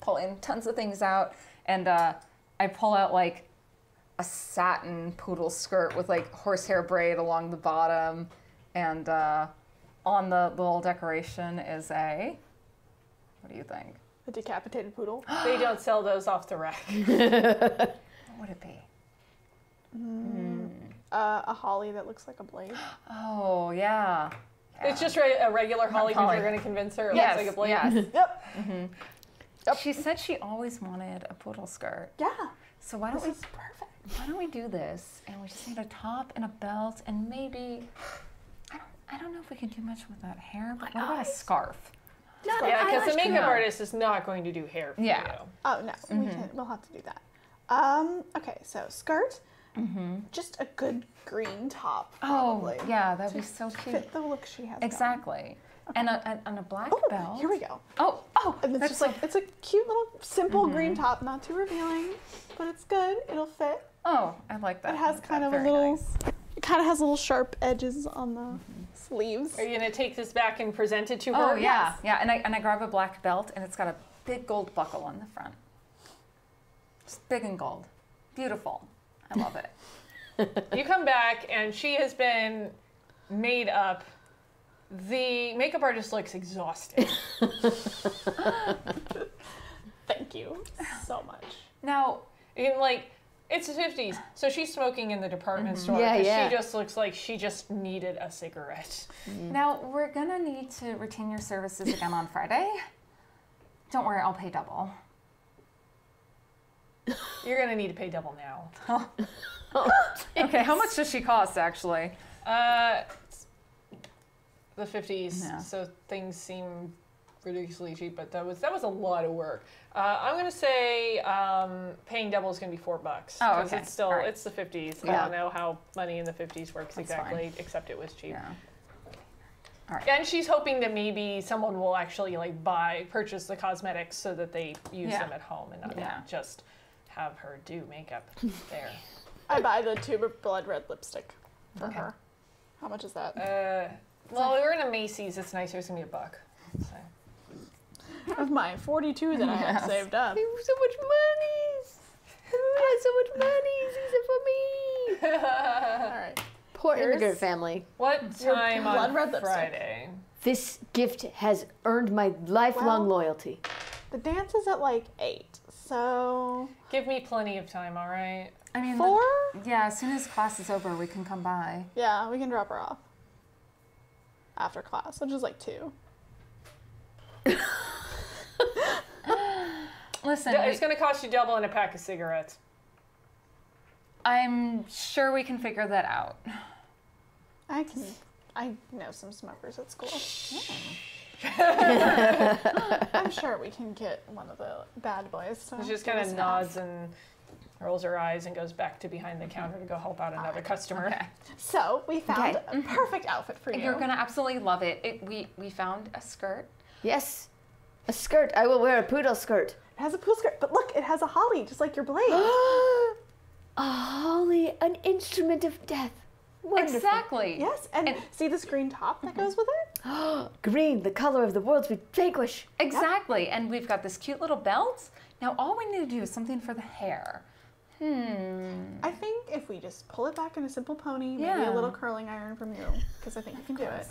[SPEAKER 4] Pulling tons of things out, and I pull out like a satin poodle skirt with like horsehair braid along the bottom, and on the little decoration is what do you think?
[SPEAKER 3] A decapitated poodle.
[SPEAKER 2] They don't sell those off the rack.
[SPEAKER 4] What would it be?
[SPEAKER 3] A holly that looks like a blade.
[SPEAKER 4] Oh yeah.
[SPEAKER 2] It's just a regular holly because
[SPEAKER 4] holly.
[SPEAKER 2] you're going to convince her it
[SPEAKER 4] Yes,
[SPEAKER 2] looks like a blade.
[SPEAKER 4] yes.
[SPEAKER 3] Yep.
[SPEAKER 4] Yep. She said she always wanted a poodle skirt.
[SPEAKER 3] Yeah.
[SPEAKER 4] So why
[SPEAKER 3] This
[SPEAKER 4] don't
[SPEAKER 3] is perfect.
[SPEAKER 4] why don't we do this? And we just need a top and a belt and maybe I don't know if we can do much with that hair, but what about a scarf?
[SPEAKER 2] Yeah, because the makeup
[SPEAKER 4] Yeah.
[SPEAKER 2] artist is not going to do hair for
[SPEAKER 4] Yeah.
[SPEAKER 2] you.
[SPEAKER 3] Oh no, we'll have to do that. Okay, so skirt. Just a good green top, probably.
[SPEAKER 4] Oh, yeah, that'd be so cute.
[SPEAKER 3] Fit the look she has.
[SPEAKER 4] Exactly. And a black
[SPEAKER 3] Oh,
[SPEAKER 4] belt.
[SPEAKER 3] here we go.
[SPEAKER 4] Oh,
[SPEAKER 3] And it's
[SPEAKER 4] that's
[SPEAKER 3] just like it's a cute little simple green top, not too revealing, but it's good. It'll fit.
[SPEAKER 4] oh, I like that.
[SPEAKER 3] It has
[SPEAKER 4] That's
[SPEAKER 3] kind of a
[SPEAKER 4] very
[SPEAKER 3] little.
[SPEAKER 4] nice.
[SPEAKER 3] It kind of has little sharp edges on the sleeves.
[SPEAKER 2] Are you going to take this back and present it to her?
[SPEAKER 4] Oh yeah, yeah. And I grab a black belt and it's got a big gold buckle on the front. Just big and gold. Beautiful. I love it.
[SPEAKER 2] You come back and she has been made up. The makeup artist looks exhausted.
[SPEAKER 3] Thank you so much.
[SPEAKER 4] Now,
[SPEAKER 2] It's the 50s, so she's smoking in the department store.
[SPEAKER 5] Yeah,
[SPEAKER 2] 'Cause
[SPEAKER 5] yeah.
[SPEAKER 2] She just looks like she just needed a cigarette.
[SPEAKER 4] now we're gonna need to retain your services again on Friday. Don't worry, I'll pay double.
[SPEAKER 2] You're going to need to pay double now.
[SPEAKER 4] Okay, how much does she cost actually?
[SPEAKER 2] The 50s,
[SPEAKER 4] Yeah.
[SPEAKER 2] so things seem ridiculously cheap, but that was a lot of work. I'm gonna say paying double is gonna be $4.
[SPEAKER 4] Oh, okay.
[SPEAKER 2] It's still
[SPEAKER 4] All right.
[SPEAKER 2] it's the 50s. I
[SPEAKER 5] Yeah.
[SPEAKER 2] don't know how money in the 50s works
[SPEAKER 4] That's
[SPEAKER 2] exactly, except it was cheap.
[SPEAKER 4] Yeah.
[SPEAKER 2] And she's hoping that maybe someone will actually purchase the cosmetics so that they use
[SPEAKER 4] Yeah.
[SPEAKER 2] them at home and not
[SPEAKER 4] Yeah.
[SPEAKER 2] just have her do makeup there.
[SPEAKER 3] I buy the tube of blood red lipstick for her. How much is that?
[SPEAKER 2] Well, we're in a Macy's. It's nicer. It's gonna be $1. So.
[SPEAKER 3] Of my 42 that I have
[SPEAKER 4] Yes.
[SPEAKER 3] saved up.
[SPEAKER 5] So much money. Who has so much money except for me?
[SPEAKER 3] All right.
[SPEAKER 5] Poor
[SPEAKER 3] Here's-
[SPEAKER 5] immigrant family.
[SPEAKER 2] What time
[SPEAKER 3] blood
[SPEAKER 2] on
[SPEAKER 3] red lipstick.
[SPEAKER 2] Friday?
[SPEAKER 5] This gift has earned my lifelong
[SPEAKER 3] Well-
[SPEAKER 5] loyalty.
[SPEAKER 3] The dance is at like 8, so
[SPEAKER 2] Give me plenty of time, all right?
[SPEAKER 4] I mean,
[SPEAKER 3] 4?
[SPEAKER 4] yeah, as soon as class is over, we can come by.
[SPEAKER 3] Yeah, we can drop her off after class, which is like 2.
[SPEAKER 4] Listen,
[SPEAKER 2] It's going to cost you double and a pack of cigarettes.
[SPEAKER 4] I'm sure we can figure that out.
[SPEAKER 3] I know some smokers at school. I'm sure we can get one of the bad boys to
[SPEAKER 2] She just
[SPEAKER 3] give
[SPEAKER 2] kind
[SPEAKER 3] us
[SPEAKER 2] of
[SPEAKER 3] half.
[SPEAKER 2] nods and rolls her eyes and goes back to behind the counter to go help out another customer.
[SPEAKER 4] Okay.
[SPEAKER 3] So we found
[SPEAKER 4] Okay.
[SPEAKER 3] a perfect outfit for you.
[SPEAKER 4] You're gonna absolutely love it. We found a skirt
[SPEAKER 5] Yes. A skirt. I will wear a poodle skirt.
[SPEAKER 3] It has a poodle skirt, but look, it has a holly, just like your blade.
[SPEAKER 5] A holly, an instrument of death. Wonderful.
[SPEAKER 4] Exactly.
[SPEAKER 3] Yes, and see this green top that goes with it?
[SPEAKER 5] Green, the color of the worlds we vanquish.
[SPEAKER 4] Exactly. And we've got this cute little belt. Now all we need to do is something for the hair.
[SPEAKER 3] I think if we just pull it back in a simple pony, maybe
[SPEAKER 4] Yeah.
[SPEAKER 3] a little curling iron from you, because I think you can do it.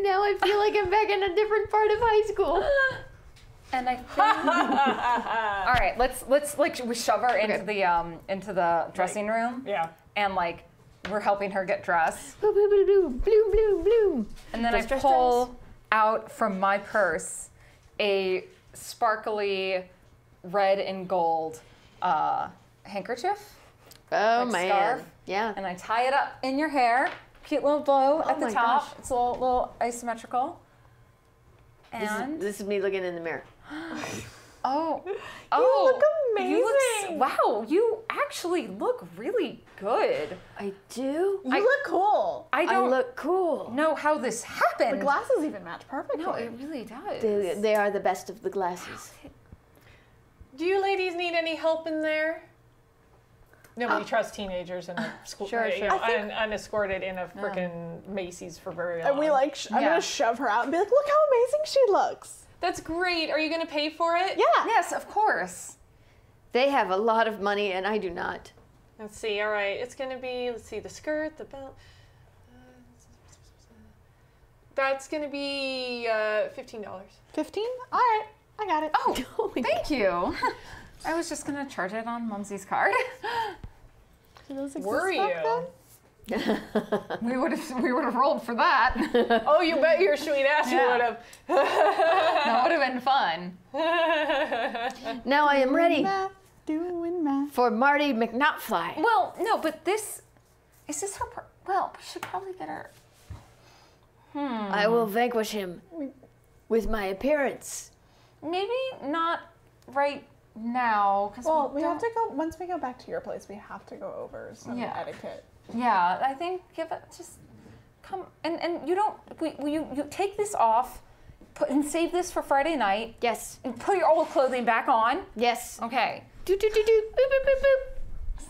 [SPEAKER 5] Now I feel like I'm back in a different part of high school.
[SPEAKER 4] And I think all right, let's like we shove her into the dressing room.
[SPEAKER 2] Yeah.
[SPEAKER 4] And like we're helping her get dressed.
[SPEAKER 5] Bloom, bloom, bloom, bloom, bloom, bloom.
[SPEAKER 4] And then
[SPEAKER 5] Dress,
[SPEAKER 4] I
[SPEAKER 5] dress,
[SPEAKER 4] pull out from my purse a sparkly red and gold handkerchief.
[SPEAKER 5] Oh,
[SPEAKER 4] Like
[SPEAKER 5] man.
[SPEAKER 4] scarf.
[SPEAKER 5] Yeah.
[SPEAKER 4] And I tie it up in your hair. Cute little bow at the
[SPEAKER 5] my
[SPEAKER 4] top.
[SPEAKER 5] gosh.
[SPEAKER 4] It's a little asymmetrical. And
[SPEAKER 5] This is me looking in the mirror.
[SPEAKER 4] oh,
[SPEAKER 3] look
[SPEAKER 4] you
[SPEAKER 3] amazing.
[SPEAKER 4] wow, you actually look really good.
[SPEAKER 5] I do?
[SPEAKER 3] You look cool.
[SPEAKER 4] I
[SPEAKER 5] I
[SPEAKER 4] don't
[SPEAKER 5] look cool.
[SPEAKER 4] know how this
[SPEAKER 3] The
[SPEAKER 4] happened.
[SPEAKER 3] glasses even match perfectly.
[SPEAKER 4] No, it really does.
[SPEAKER 5] They are the best of the glasses.
[SPEAKER 2] Do you ladies need any help in there? Nobody trusts teenagers in a school,
[SPEAKER 5] Sure,
[SPEAKER 2] you
[SPEAKER 5] sure.
[SPEAKER 2] know, unescorted in a frickin' Macy's for very long.
[SPEAKER 3] And we like, I'm
[SPEAKER 4] Yeah.
[SPEAKER 3] gonna shove her out and be like, look how amazing she looks.
[SPEAKER 2] That's great. Are you gonna pay for it?
[SPEAKER 3] Yeah.
[SPEAKER 4] Yes, of course.
[SPEAKER 5] They have a lot of money and I do not.
[SPEAKER 2] Let's see. All right. It's gonna be. Let's see. The skirt, the belt. That's gonna be $15.
[SPEAKER 3] 15? All right, I got it.
[SPEAKER 4] Oh, thank you. I was just gonna charge it on Mumsy's card.
[SPEAKER 3] Do those exist
[SPEAKER 2] Were
[SPEAKER 3] back
[SPEAKER 2] you?
[SPEAKER 3] then?
[SPEAKER 4] we would have rolled for that.
[SPEAKER 2] Oh, you bet your sweet ass you
[SPEAKER 4] Yeah.
[SPEAKER 2] would have.
[SPEAKER 4] That would have been fun.
[SPEAKER 5] Now I am ready
[SPEAKER 3] Doing math.
[SPEAKER 5] for Marty McNotfly.
[SPEAKER 4] Well, no, but is this her? Well, we should probably get her.
[SPEAKER 5] I will vanquish him with my appearance.
[SPEAKER 4] Maybe not right now, because
[SPEAKER 3] Well, we have to go, once we go back to your place, we have to go over some
[SPEAKER 4] Yeah.
[SPEAKER 3] etiquette.
[SPEAKER 4] Yeah, I think give it just come and you don't. Will you take this off, and save this for Friday night,
[SPEAKER 5] Yes.
[SPEAKER 4] and put your old clothing back on.
[SPEAKER 5] Yes.
[SPEAKER 4] Okay.
[SPEAKER 5] Do do do do. Boop boop boop boop.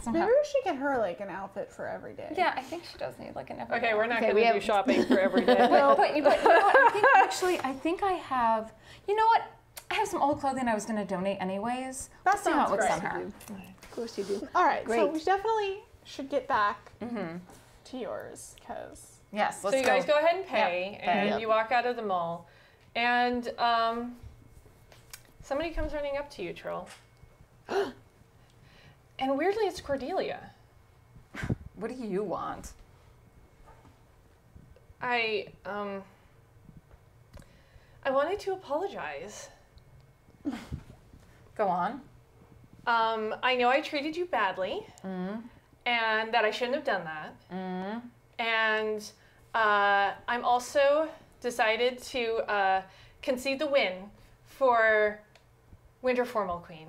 [SPEAKER 4] Somehow-
[SPEAKER 3] Maybe we should get her like an outfit for every day.
[SPEAKER 4] Yeah, I think she does need like an.
[SPEAKER 2] Okay, we're not
[SPEAKER 5] Okay,
[SPEAKER 2] gonna
[SPEAKER 5] we
[SPEAKER 2] do
[SPEAKER 5] have-
[SPEAKER 2] shopping for every day.
[SPEAKER 4] But you know what? I think I have. You know what? I have some old clothing I was going to donate anyways.
[SPEAKER 3] That
[SPEAKER 4] We'll see how it
[SPEAKER 3] sounds
[SPEAKER 4] looks
[SPEAKER 3] great.
[SPEAKER 4] on her.
[SPEAKER 5] Of course you do.
[SPEAKER 3] All right, so
[SPEAKER 5] Great.
[SPEAKER 3] we definitely should get back to yours, because
[SPEAKER 4] Yes, let's
[SPEAKER 2] So you guys go ahead and pay,
[SPEAKER 4] Yeah,
[SPEAKER 2] and
[SPEAKER 4] pay.
[SPEAKER 2] you walk out of the mall, and somebody comes running up to you, Troll. And weirdly, it's Cordelia.
[SPEAKER 4] What do you want?
[SPEAKER 2] I wanted to apologize.
[SPEAKER 4] Go on.
[SPEAKER 2] I know I treated you badly, and that I shouldn't have done that. And I'm also decided to concede the win for Winter Formal Queen.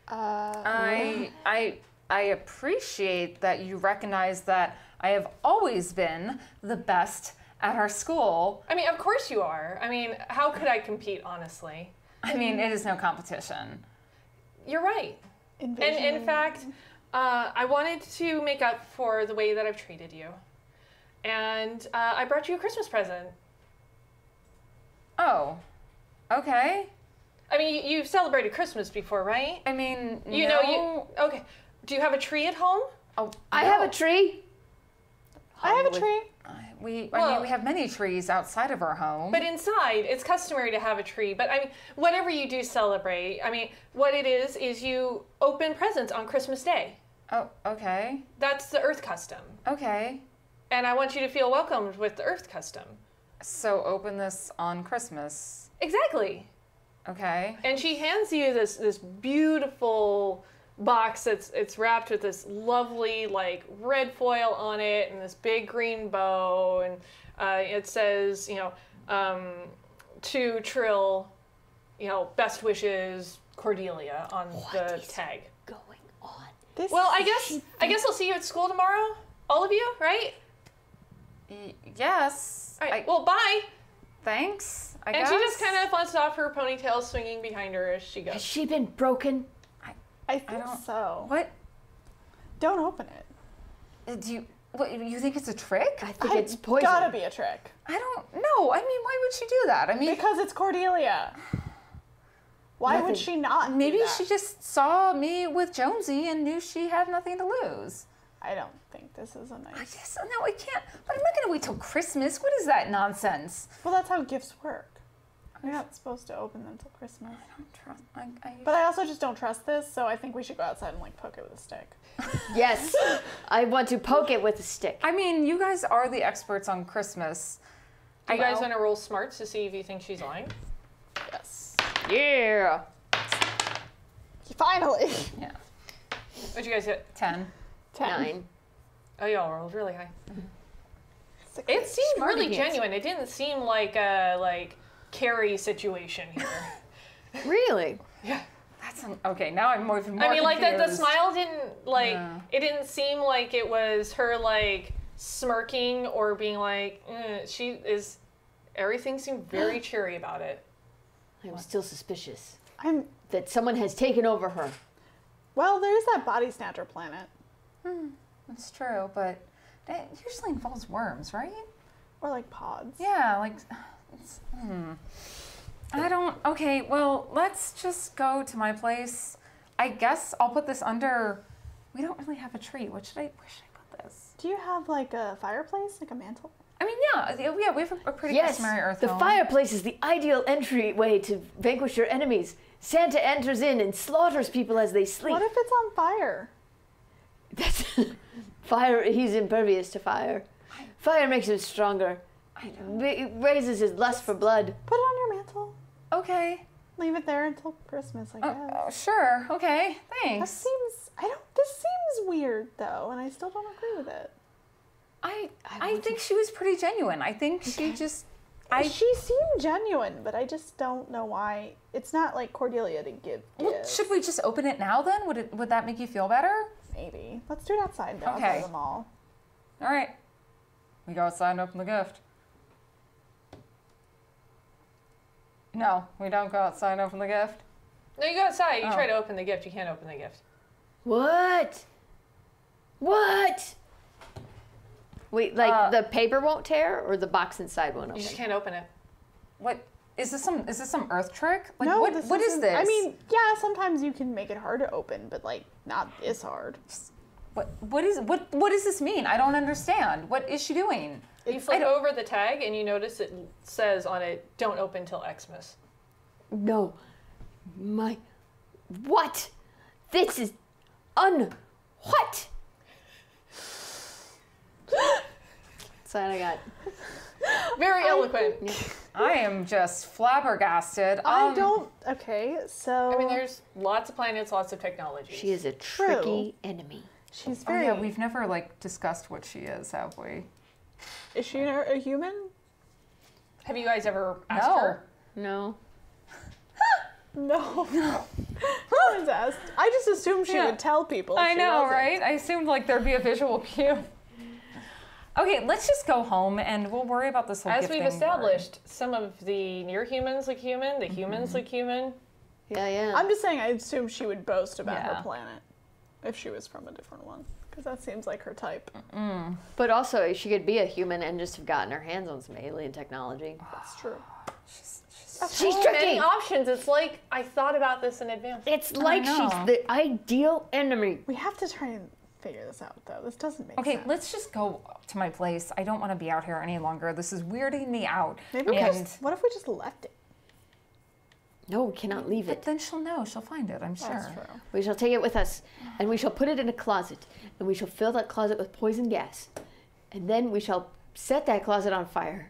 [SPEAKER 4] I appreciate that you recognize that I have always been the best at our school.
[SPEAKER 2] I mean, of course you are. I mean, how could I compete, honestly?
[SPEAKER 4] I mean, it is no competition.
[SPEAKER 2] You're right. And in fact, I wanted to make up for the way that I've treated you. And I brought you a Christmas present.
[SPEAKER 4] Oh, okay.
[SPEAKER 2] I mean, you've celebrated Christmas before, right?
[SPEAKER 4] I mean,
[SPEAKER 2] You know, you... Okay. Do you have a tree at home?
[SPEAKER 4] Oh,
[SPEAKER 5] I have a tree.
[SPEAKER 3] I have a tree.
[SPEAKER 4] I mean,
[SPEAKER 2] Well-
[SPEAKER 4] we have many trees outside of our home.
[SPEAKER 2] But inside, it's customary to have a tree. But I mean, whatever you do celebrate, I mean, what it is you open presents on Christmas Day.
[SPEAKER 4] Oh, okay.
[SPEAKER 2] That's the Earth custom.
[SPEAKER 4] Okay.
[SPEAKER 2] And I want you to feel welcomed with the Earth custom.
[SPEAKER 4] So open this on Christmas.
[SPEAKER 2] Exactly.
[SPEAKER 4] Okay.
[SPEAKER 2] And she hands you this beautiful box it's wrapped with this lovely like red foil on it and this big green bow, and it says, you know, to Trill, you know, best wishes, Cordelia on the tag.
[SPEAKER 5] Going on.
[SPEAKER 3] This
[SPEAKER 2] Well, I guess I'll see you at school tomorrow, all of you, right?
[SPEAKER 4] Yes.
[SPEAKER 2] All right. Well, bye.
[SPEAKER 4] Thanks. I
[SPEAKER 2] And
[SPEAKER 4] guess.
[SPEAKER 2] she just kind of lets off her ponytail swinging behind her as she
[SPEAKER 5] Has
[SPEAKER 2] goes.
[SPEAKER 5] she been broken?
[SPEAKER 3] I think
[SPEAKER 4] don't-
[SPEAKER 3] so.
[SPEAKER 4] What?
[SPEAKER 3] Don't open it.
[SPEAKER 4] You think it's a trick?
[SPEAKER 5] I think it's poison.
[SPEAKER 3] Gotta be a trick.
[SPEAKER 4] I don't know. I mean, why would she do that? I mean,
[SPEAKER 3] Because it's Cordelia. Why would
[SPEAKER 5] Nothing.
[SPEAKER 3] she not do
[SPEAKER 4] maybe
[SPEAKER 3] that?
[SPEAKER 4] she just saw me with Jonesy and knew she had nothing to lose.
[SPEAKER 3] I don't think this is a nice...
[SPEAKER 4] I guess, no, I can't. But I'm not going to wait till Christmas. What is that nonsense?
[SPEAKER 3] Well, that's how gifts work. You're not supposed to open them till Christmas.
[SPEAKER 4] I don't trust.
[SPEAKER 3] But I also just don't trust this, so I think we should go outside and like poke it with a stick.
[SPEAKER 5] Yes. I want to poke it with a stick.
[SPEAKER 4] I mean, you guys are the experts on Christmas.
[SPEAKER 2] Do you guys want to roll smarts to see if you think she's lying?
[SPEAKER 3] Yes.
[SPEAKER 5] Yeah.
[SPEAKER 3] Finally.
[SPEAKER 4] Yeah.
[SPEAKER 2] What'd you guys get?
[SPEAKER 4] 10.
[SPEAKER 3] 10.
[SPEAKER 5] 9.
[SPEAKER 2] Oh, y'all rolled really high.
[SPEAKER 3] 6.
[SPEAKER 2] It seemed
[SPEAKER 5] Smarty
[SPEAKER 2] really
[SPEAKER 5] pants.
[SPEAKER 2] genuine. It didn't seem like a Carrie situation here.
[SPEAKER 5] Really?
[SPEAKER 2] Yeah.
[SPEAKER 4] Okay, now I'm more
[SPEAKER 2] I mean, like the
[SPEAKER 4] confused.
[SPEAKER 2] smile didn't
[SPEAKER 4] Yeah.
[SPEAKER 2] it didn't seem like it was her like smirking or being like she is. Everything seemed very cheery about it.
[SPEAKER 5] I'm still suspicious
[SPEAKER 3] I'm...
[SPEAKER 5] that someone has taken over her.
[SPEAKER 3] Well, there's that body snatcher planet.
[SPEAKER 4] That's true, but it usually involves worms, right?
[SPEAKER 3] Or like pods.
[SPEAKER 4] Yeah, like, I don't, okay, well, let's just go to my place. I guess I'll put this under, we don't really have a tree. Where should I put this?
[SPEAKER 3] Do you have like a fireplace? Like a mantle?
[SPEAKER 4] I mean, yeah, we have a pretty
[SPEAKER 5] Yes,
[SPEAKER 4] customary earth
[SPEAKER 5] the
[SPEAKER 4] home.
[SPEAKER 5] fireplace is the ideal entryway to vanquish your enemies. Santa enters in and slaughters people as they sleep.
[SPEAKER 3] What if it's on fire?
[SPEAKER 5] That's fire. He's impervious to fire. Fire makes him stronger. It raises his lust for blood.
[SPEAKER 3] Put it on your mantle.
[SPEAKER 4] Okay.
[SPEAKER 3] Leave it there until Christmas, I guess.
[SPEAKER 4] Sure, okay,
[SPEAKER 3] That
[SPEAKER 4] thanks.
[SPEAKER 3] this seems weird though, and I still don't agree with it.
[SPEAKER 4] I think she was pretty genuine. I think she just,
[SPEAKER 3] She seemed genuine, but I just don't know why. It's not like Cordelia to give
[SPEAKER 4] well,
[SPEAKER 3] gifts.
[SPEAKER 4] should we just open it now then? Would that make you feel better?
[SPEAKER 3] Maybe. Let's do it outside though,
[SPEAKER 4] Okay.
[SPEAKER 3] outside of the mall.
[SPEAKER 4] All right. We go outside and open the gift. No, we don't go outside and open the gift.
[SPEAKER 2] No, you go outside. You
[SPEAKER 4] Oh.
[SPEAKER 2] try to open the gift. You can't open the gift.
[SPEAKER 5] What? What? Wait, like the paper won't tear, or the box inside won't
[SPEAKER 2] You
[SPEAKER 5] open?
[SPEAKER 2] just can't open it.
[SPEAKER 4] What is this? Some earth trick? Like
[SPEAKER 3] No,
[SPEAKER 4] what
[SPEAKER 3] this
[SPEAKER 4] is
[SPEAKER 3] isn't-
[SPEAKER 4] this?
[SPEAKER 3] I mean, yeah, sometimes you can make it hard to open, but like not this hard.
[SPEAKER 4] what does this mean? I don't understand. What is she doing?
[SPEAKER 2] You flip over the tag and you notice it says on it, "Don't open till Xmas."
[SPEAKER 5] No. What? This is what? That's all I got.
[SPEAKER 2] Very eloquent.
[SPEAKER 4] I am just flabbergasted.
[SPEAKER 3] I don't. Okay, so
[SPEAKER 2] I mean, there's lots of planets, lots of technology.
[SPEAKER 5] She is a tricky enemy.
[SPEAKER 3] she's
[SPEAKER 4] Oh
[SPEAKER 3] very.
[SPEAKER 4] yeah, we've never like discussed what she is, have we?
[SPEAKER 3] Is she a human?
[SPEAKER 2] Have you guys ever asked
[SPEAKER 4] No.
[SPEAKER 2] her?
[SPEAKER 5] No.
[SPEAKER 3] No. No one's asked. I just assumed she
[SPEAKER 4] Yeah.
[SPEAKER 3] would tell people.
[SPEAKER 4] I
[SPEAKER 3] She
[SPEAKER 4] know,
[SPEAKER 3] wasn't.
[SPEAKER 4] right? I assumed like there'd be a visual cue. Okay, let's just go home and we'll worry about this whole
[SPEAKER 2] As
[SPEAKER 4] gifting
[SPEAKER 2] we've established, some of the near humans look human, the humans look human.
[SPEAKER 5] Yeah, yeah.
[SPEAKER 3] I'm just saying I assume she would boast about
[SPEAKER 4] Yeah.
[SPEAKER 3] her planet if she was from a different one. Because that seems like her type.
[SPEAKER 5] But also, she could be a human and just have gotten her hands on some alien technology.
[SPEAKER 3] That's true.
[SPEAKER 5] She's
[SPEAKER 2] Many
[SPEAKER 5] tricky.
[SPEAKER 2] options. It's like I thought about this in advance.
[SPEAKER 5] It's like she's
[SPEAKER 4] know.
[SPEAKER 5] the ideal enemy.
[SPEAKER 3] We have to try and figure this out, though. This doesn't make
[SPEAKER 4] Okay,
[SPEAKER 3] sense.
[SPEAKER 4] let's just go to my place. I don't want to be out here any longer. This is weirding me out.
[SPEAKER 3] Maybe we
[SPEAKER 4] And-
[SPEAKER 3] just, what if we just left it?
[SPEAKER 5] No, we cannot leave
[SPEAKER 4] But
[SPEAKER 5] it.
[SPEAKER 4] then she'll know. She'll find it, I'm sure.
[SPEAKER 3] That's true.
[SPEAKER 5] We shall take it with us, and we shall put it in a closet, and we shall fill that closet with poison gas, and then we shall set that closet on fire.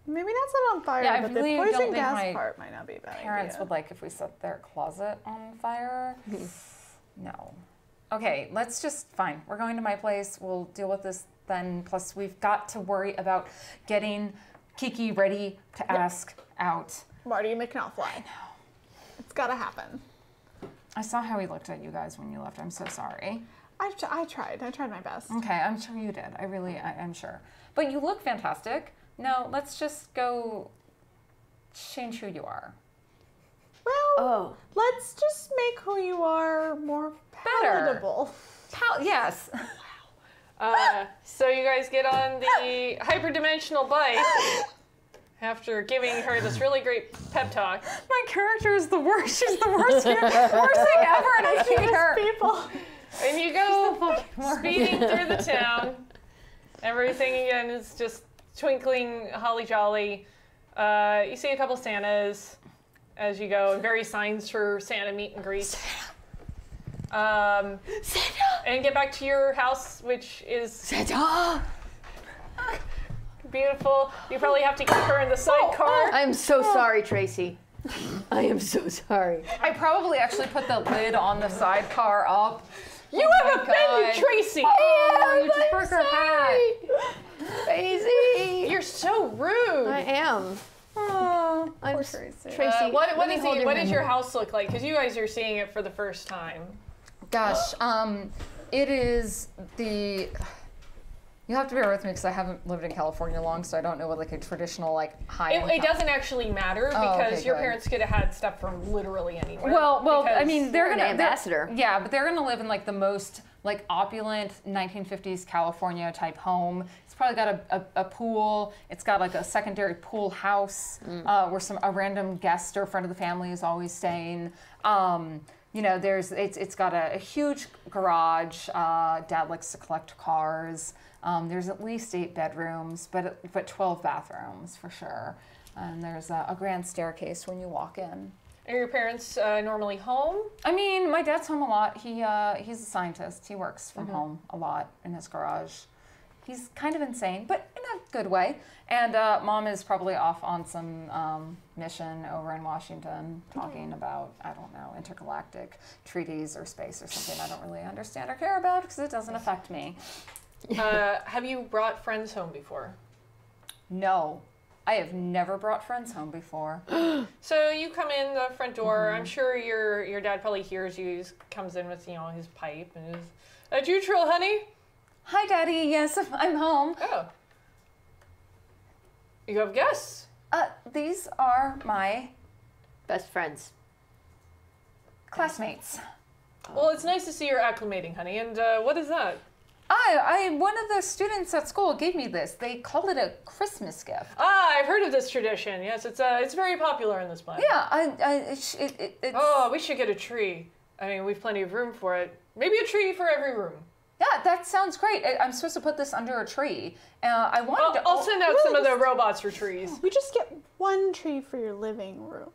[SPEAKER 3] Maybe not set on fire,
[SPEAKER 4] Yeah, I
[SPEAKER 3] but
[SPEAKER 4] really
[SPEAKER 3] the
[SPEAKER 4] don't
[SPEAKER 3] poison
[SPEAKER 4] think
[SPEAKER 3] gas
[SPEAKER 4] my
[SPEAKER 3] part might not be a bad
[SPEAKER 4] Parents
[SPEAKER 3] idea.
[SPEAKER 4] would like if we set their closet on fire. No. Okay, let's just, fine. We're going to my place. We'll deal with this then. Plus, we've got to worry about getting Kiki ready to ask out.
[SPEAKER 3] Marty McNaughfly. I know. It's gotta happen.
[SPEAKER 4] I saw how he looked at you guys when you left. I'm so sorry.
[SPEAKER 3] I tried. I tried my best.
[SPEAKER 4] Okay, I'm sure you did. I'm sure. But you look fantastic. No, let's just go change who you are.
[SPEAKER 3] Well, let's just make who you are more palatable.
[SPEAKER 4] Yes.
[SPEAKER 2] So you guys get on the hyperdimensional bike after giving her this really great pep talk.
[SPEAKER 4] My character is the worst. She's the worst thing ever, and I hate her.
[SPEAKER 3] People.
[SPEAKER 2] And you go speeding through the town. Everything again is just twinkling, holly jolly. You see a couple Santas as you go, and various signs for Santa meet and greets. Santa! And get back to your house, which is
[SPEAKER 5] Santa!
[SPEAKER 2] beautiful. You probably have to keep her in the sidecar.
[SPEAKER 5] I'm so sorry, Tracy. I am so sorry.
[SPEAKER 4] I probably actually put the lid on the sidecar up.
[SPEAKER 2] You have offended Tracy!
[SPEAKER 4] Oh, you just broke her hat.
[SPEAKER 5] Tracy!
[SPEAKER 2] You're so rude.
[SPEAKER 5] I am.
[SPEAKER 4] Oh,
[SPEAKER 5] I'm
[SPEAKER 4] poor Tracy.
[SPEAKER 5] Tracy.
[SPEAKER 2] What
[SPEAKER 5] let me hold
[SPEAKER 2] does
[SPEAKER 5] hand.
[SPEAKER 2] your house look like? Because you guys are seeing it for the first time.
[SPEAKER 4] Gosh, it is the. You'll have to bear with me because I haven't lived in California long, so I don't know what like a traditional like high-end.
[SPEAKER 2] It doesn't actually matter
[SPEAKER 4] Oh,
[SPEAKER 2] because
[SPEAKER 4] okay,
[SPEAKER 2] your
[SPEAKER 4] good.
[SPEAKER 2] parents could have had stuff from literally anywhere.
[SPEAKER 4] Well, I
[SPEAKER 2] because-
[SPEAKER 4] mean, they're
[SPEAKER 5] You're an
[SPEAKER 4] gonna
[SPEAKER 5] ambassador.
[SPEAKER 4] Yeah, but they're gonna live in like the most like opulent 1950s California type home. It's probably got a pool. It's got like a secondary pool house where a random guest or friend of the family is always staying. You know, it's got a huge garage. Dad likes to collect cars. There's at least 8 bedrooms, but 12 bathrooms for sure. And there's a grand staircase when you walk in.
[SPEAKER 2] Are your parents normally home?
[SPEAKER 4] I mean, my dad's home a lot. He's a scientist. He works from home a lot in his garage. He's kind of insane, but in a good way. And mom is probably off on some mission over in Washington talking about, I don't know, intergalactic treaties or space or something I don't really understand or care about because it doesn't affect me.
[SPEAKER 2] Have you brought friends home before?
[SPEAKER 4] No, I have never brought friends home before.
[SPEAKER 2] So you come in the front door. I'm sure your dad probably hears you. He comes in with his pipe and his Jutral, honey.
[SPEAKER 4] Hi, Daddy. Yes, I'm home.
[SPEAKER 2] Oh, you have guests.
[SPEAKER 4] These are my
[SPEAKER 5] Best friends.
[SPEAKER 4] classmates.
[SPEAKER 2] Well, it's nice to see you're acclimating, honey. And what is that?
[SPEAKER 4] One of the students at school gave me this. They called it a Christmas gift.
[SPEAKER 2] I've heard of this tradition. Yes, it's very popular in this place.
[SPEAKER 4] Yeah, it's
[SPEAKER 2] Oh, we should get a tree. I mean, we've plenty of room for it. Maybe a tree for every room.
[SPEAKER 4] yeah, that sounds great. I'm supposed to put this under a tree. I wanted to.
[SPEAKER 2] I'll send out some of the robots for trees.
[SPEAKER 3] We just get one tree for your living room.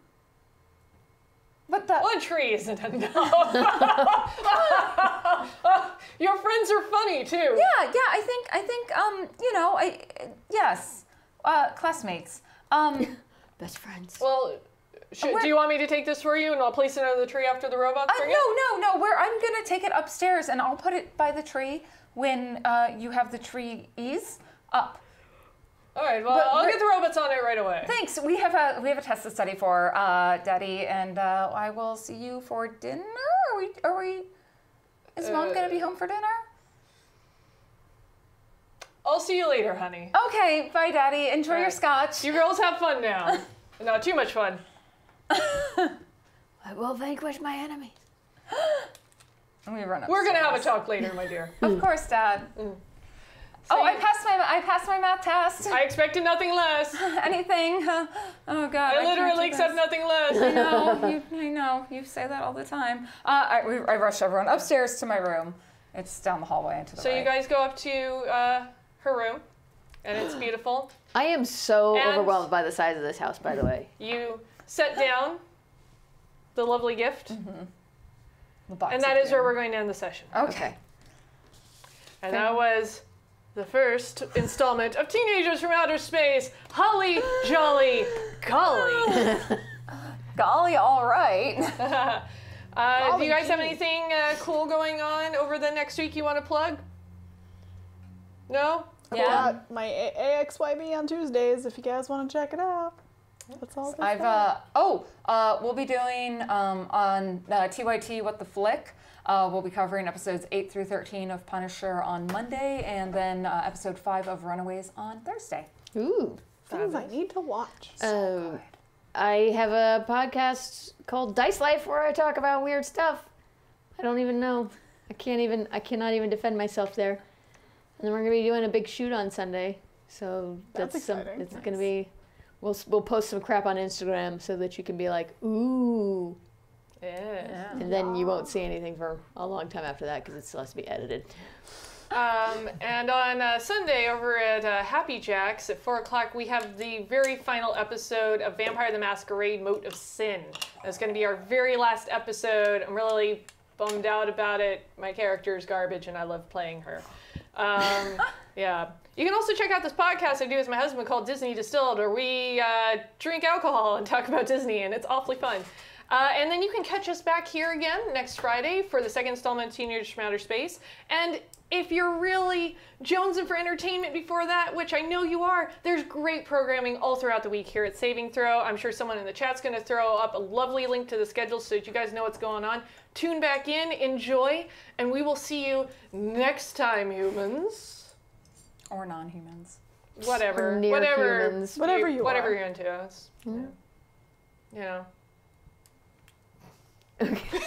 [SPEAKER 4] But that.
[SPEAKER 2] One tree isn't enough. Your friends are funny too.
[SPEAKER 4] Yeah. I think. Yes. Classmates.
[SPEAKER 5] Best friends.
[SPEAKER 2] Well, do you want me to take this for you and I'll place it under the tree after the robots bring it?
[SPEAKER 4] No. I'm gonna take it upstairs and I'll put it by the tree when you have the trees up.
[SPEAKER 2] All right. Well, I'll get the robots on it right away.
[SPEAKER 4] Thanks. We have a test to study for, Daddy, and I will see you for dinner. Are we? Is Mom gonna be home for dinner?
[SPEAKER 2] I'll see you later, honey.
[SPEAKER 4] Okay. Bye, Daddy. Enjoy your scotch.
[SPEAKER 2] You girls have fun now. Not too much fun.
[SPEAKER 5] I will vanquish my enemies.
[SPEAKER 4] And we run upstairs.
[SPEAKER 2] We're gonna have a talk later, my dear.
[SPEAKER 4] Of course, Dad.
[SPEAKER 2] So
[SPEAKER 4] I passed my math test.
[SPEAKER 2] I expected nothing less.
[SPEAKER 4] Anything? Oh God.
[SPEAKER 2] I
[SPEAKER 4] can't
[SPEAKER 2] literally
[SPEAKER 4] do
[SPEAKER 2] accept
[SPEAKER 4] this.
[SPEAKER 2] nothing less.
[SPEAKER 4] I know. You say that all the time. I rush everyone upstairs to my room. It's down the hallway and to the
[SPEAKER 2] So
[SPEAKER 4] right.
[SPEAKER 2] you guys go up to her room, and it's beautiful.
[SPEAKER 5] I am so
[SPEAKER 2] And-
[SPEAKER 5] overwhelmed by the size of this house, by the way.
[SPEAKER 2] You set down the lovely gift,
[SPEAKER 4] The box
[SPEAKER 2] and
[SPEAKER 4] of
[SPEAKER 2] that is where
[SPEAKER 4] food.
[SPEAKER 2] we're going to end the session.
[SPEAKER 4] Okay.
[SPEAKER 2] And that was the first installment of Teenagers from Outer Space, Holly Jolly Golly.
[SPEAKER 4] Golly, all right.
[SPEAKER 2] Do you guys have anything cool going on over the next week you want to plug? No?
[SPEAKER 4] Yeah.
[SPEAKER 3] Got my AXYB on Tuesdays if you guys want to check it out. That's all.
[SPEAKER 4] We'll be doing on TYT What the Flick. We'll be covering episodes 8 through 13 of Punisher on Monday, and then episode 5 of Runaways on Thursday.
[SPEAKER 5] Ooh.
[SPEAKER 3] Things I need to watch.
[SPEAKER 5] I have a podcast called Dice Life where I talk about weird stuff. I don't even know. I cannot even defend myself there. And then we're gonna be doing a big shoot on Sunday. So
[SPEAKER 3] That's exciting.
[SPEAKER 5] It's gonna be. We'll post some crap on Instagram so that you can be like, ooh.
[SPEAKER 2] Yeah.
[SPEAKER 5] And then you won't see anything for a long time after that because it still has to be edited.
[SPEAKER 2] And on Sunday over at Happy Jack's at 4 o'clock, we have the very final episode of Vampire the Masquerade Moat of Sin. That's going to be our very last episode. I'm really bummed out about it. My character is garbage and I love playing her. Yeah. You can also check out this podcast I do with my husband called Disney Distilled, where we drink alcohol and talk about Disney, and it's awfully fun. And then you can catch us back here again next Friday for the second installment of Teenagers from Outer Space. And if you're really jonesing for entertainment before that, which I know you are, there's great programming all throughout the week here at Saving Throw. I'm sure someone in the chat's going to throw up a lovely link to the schedule so that you guys know what's going on. Tune back in, enjoy, and we will see you next time, humans.
[SPEAKER 4] Or non-humans.
[SPEAKER 2] Whatever.
[SPEAKER 5] Or near humans.
[SPEAKER 3] Whatever you
[SPEAKER 2] Whatever
[SPEAKER 3] are.
[SPEAKER 2] you're into. You know.
[SPEAKER 5] Okay.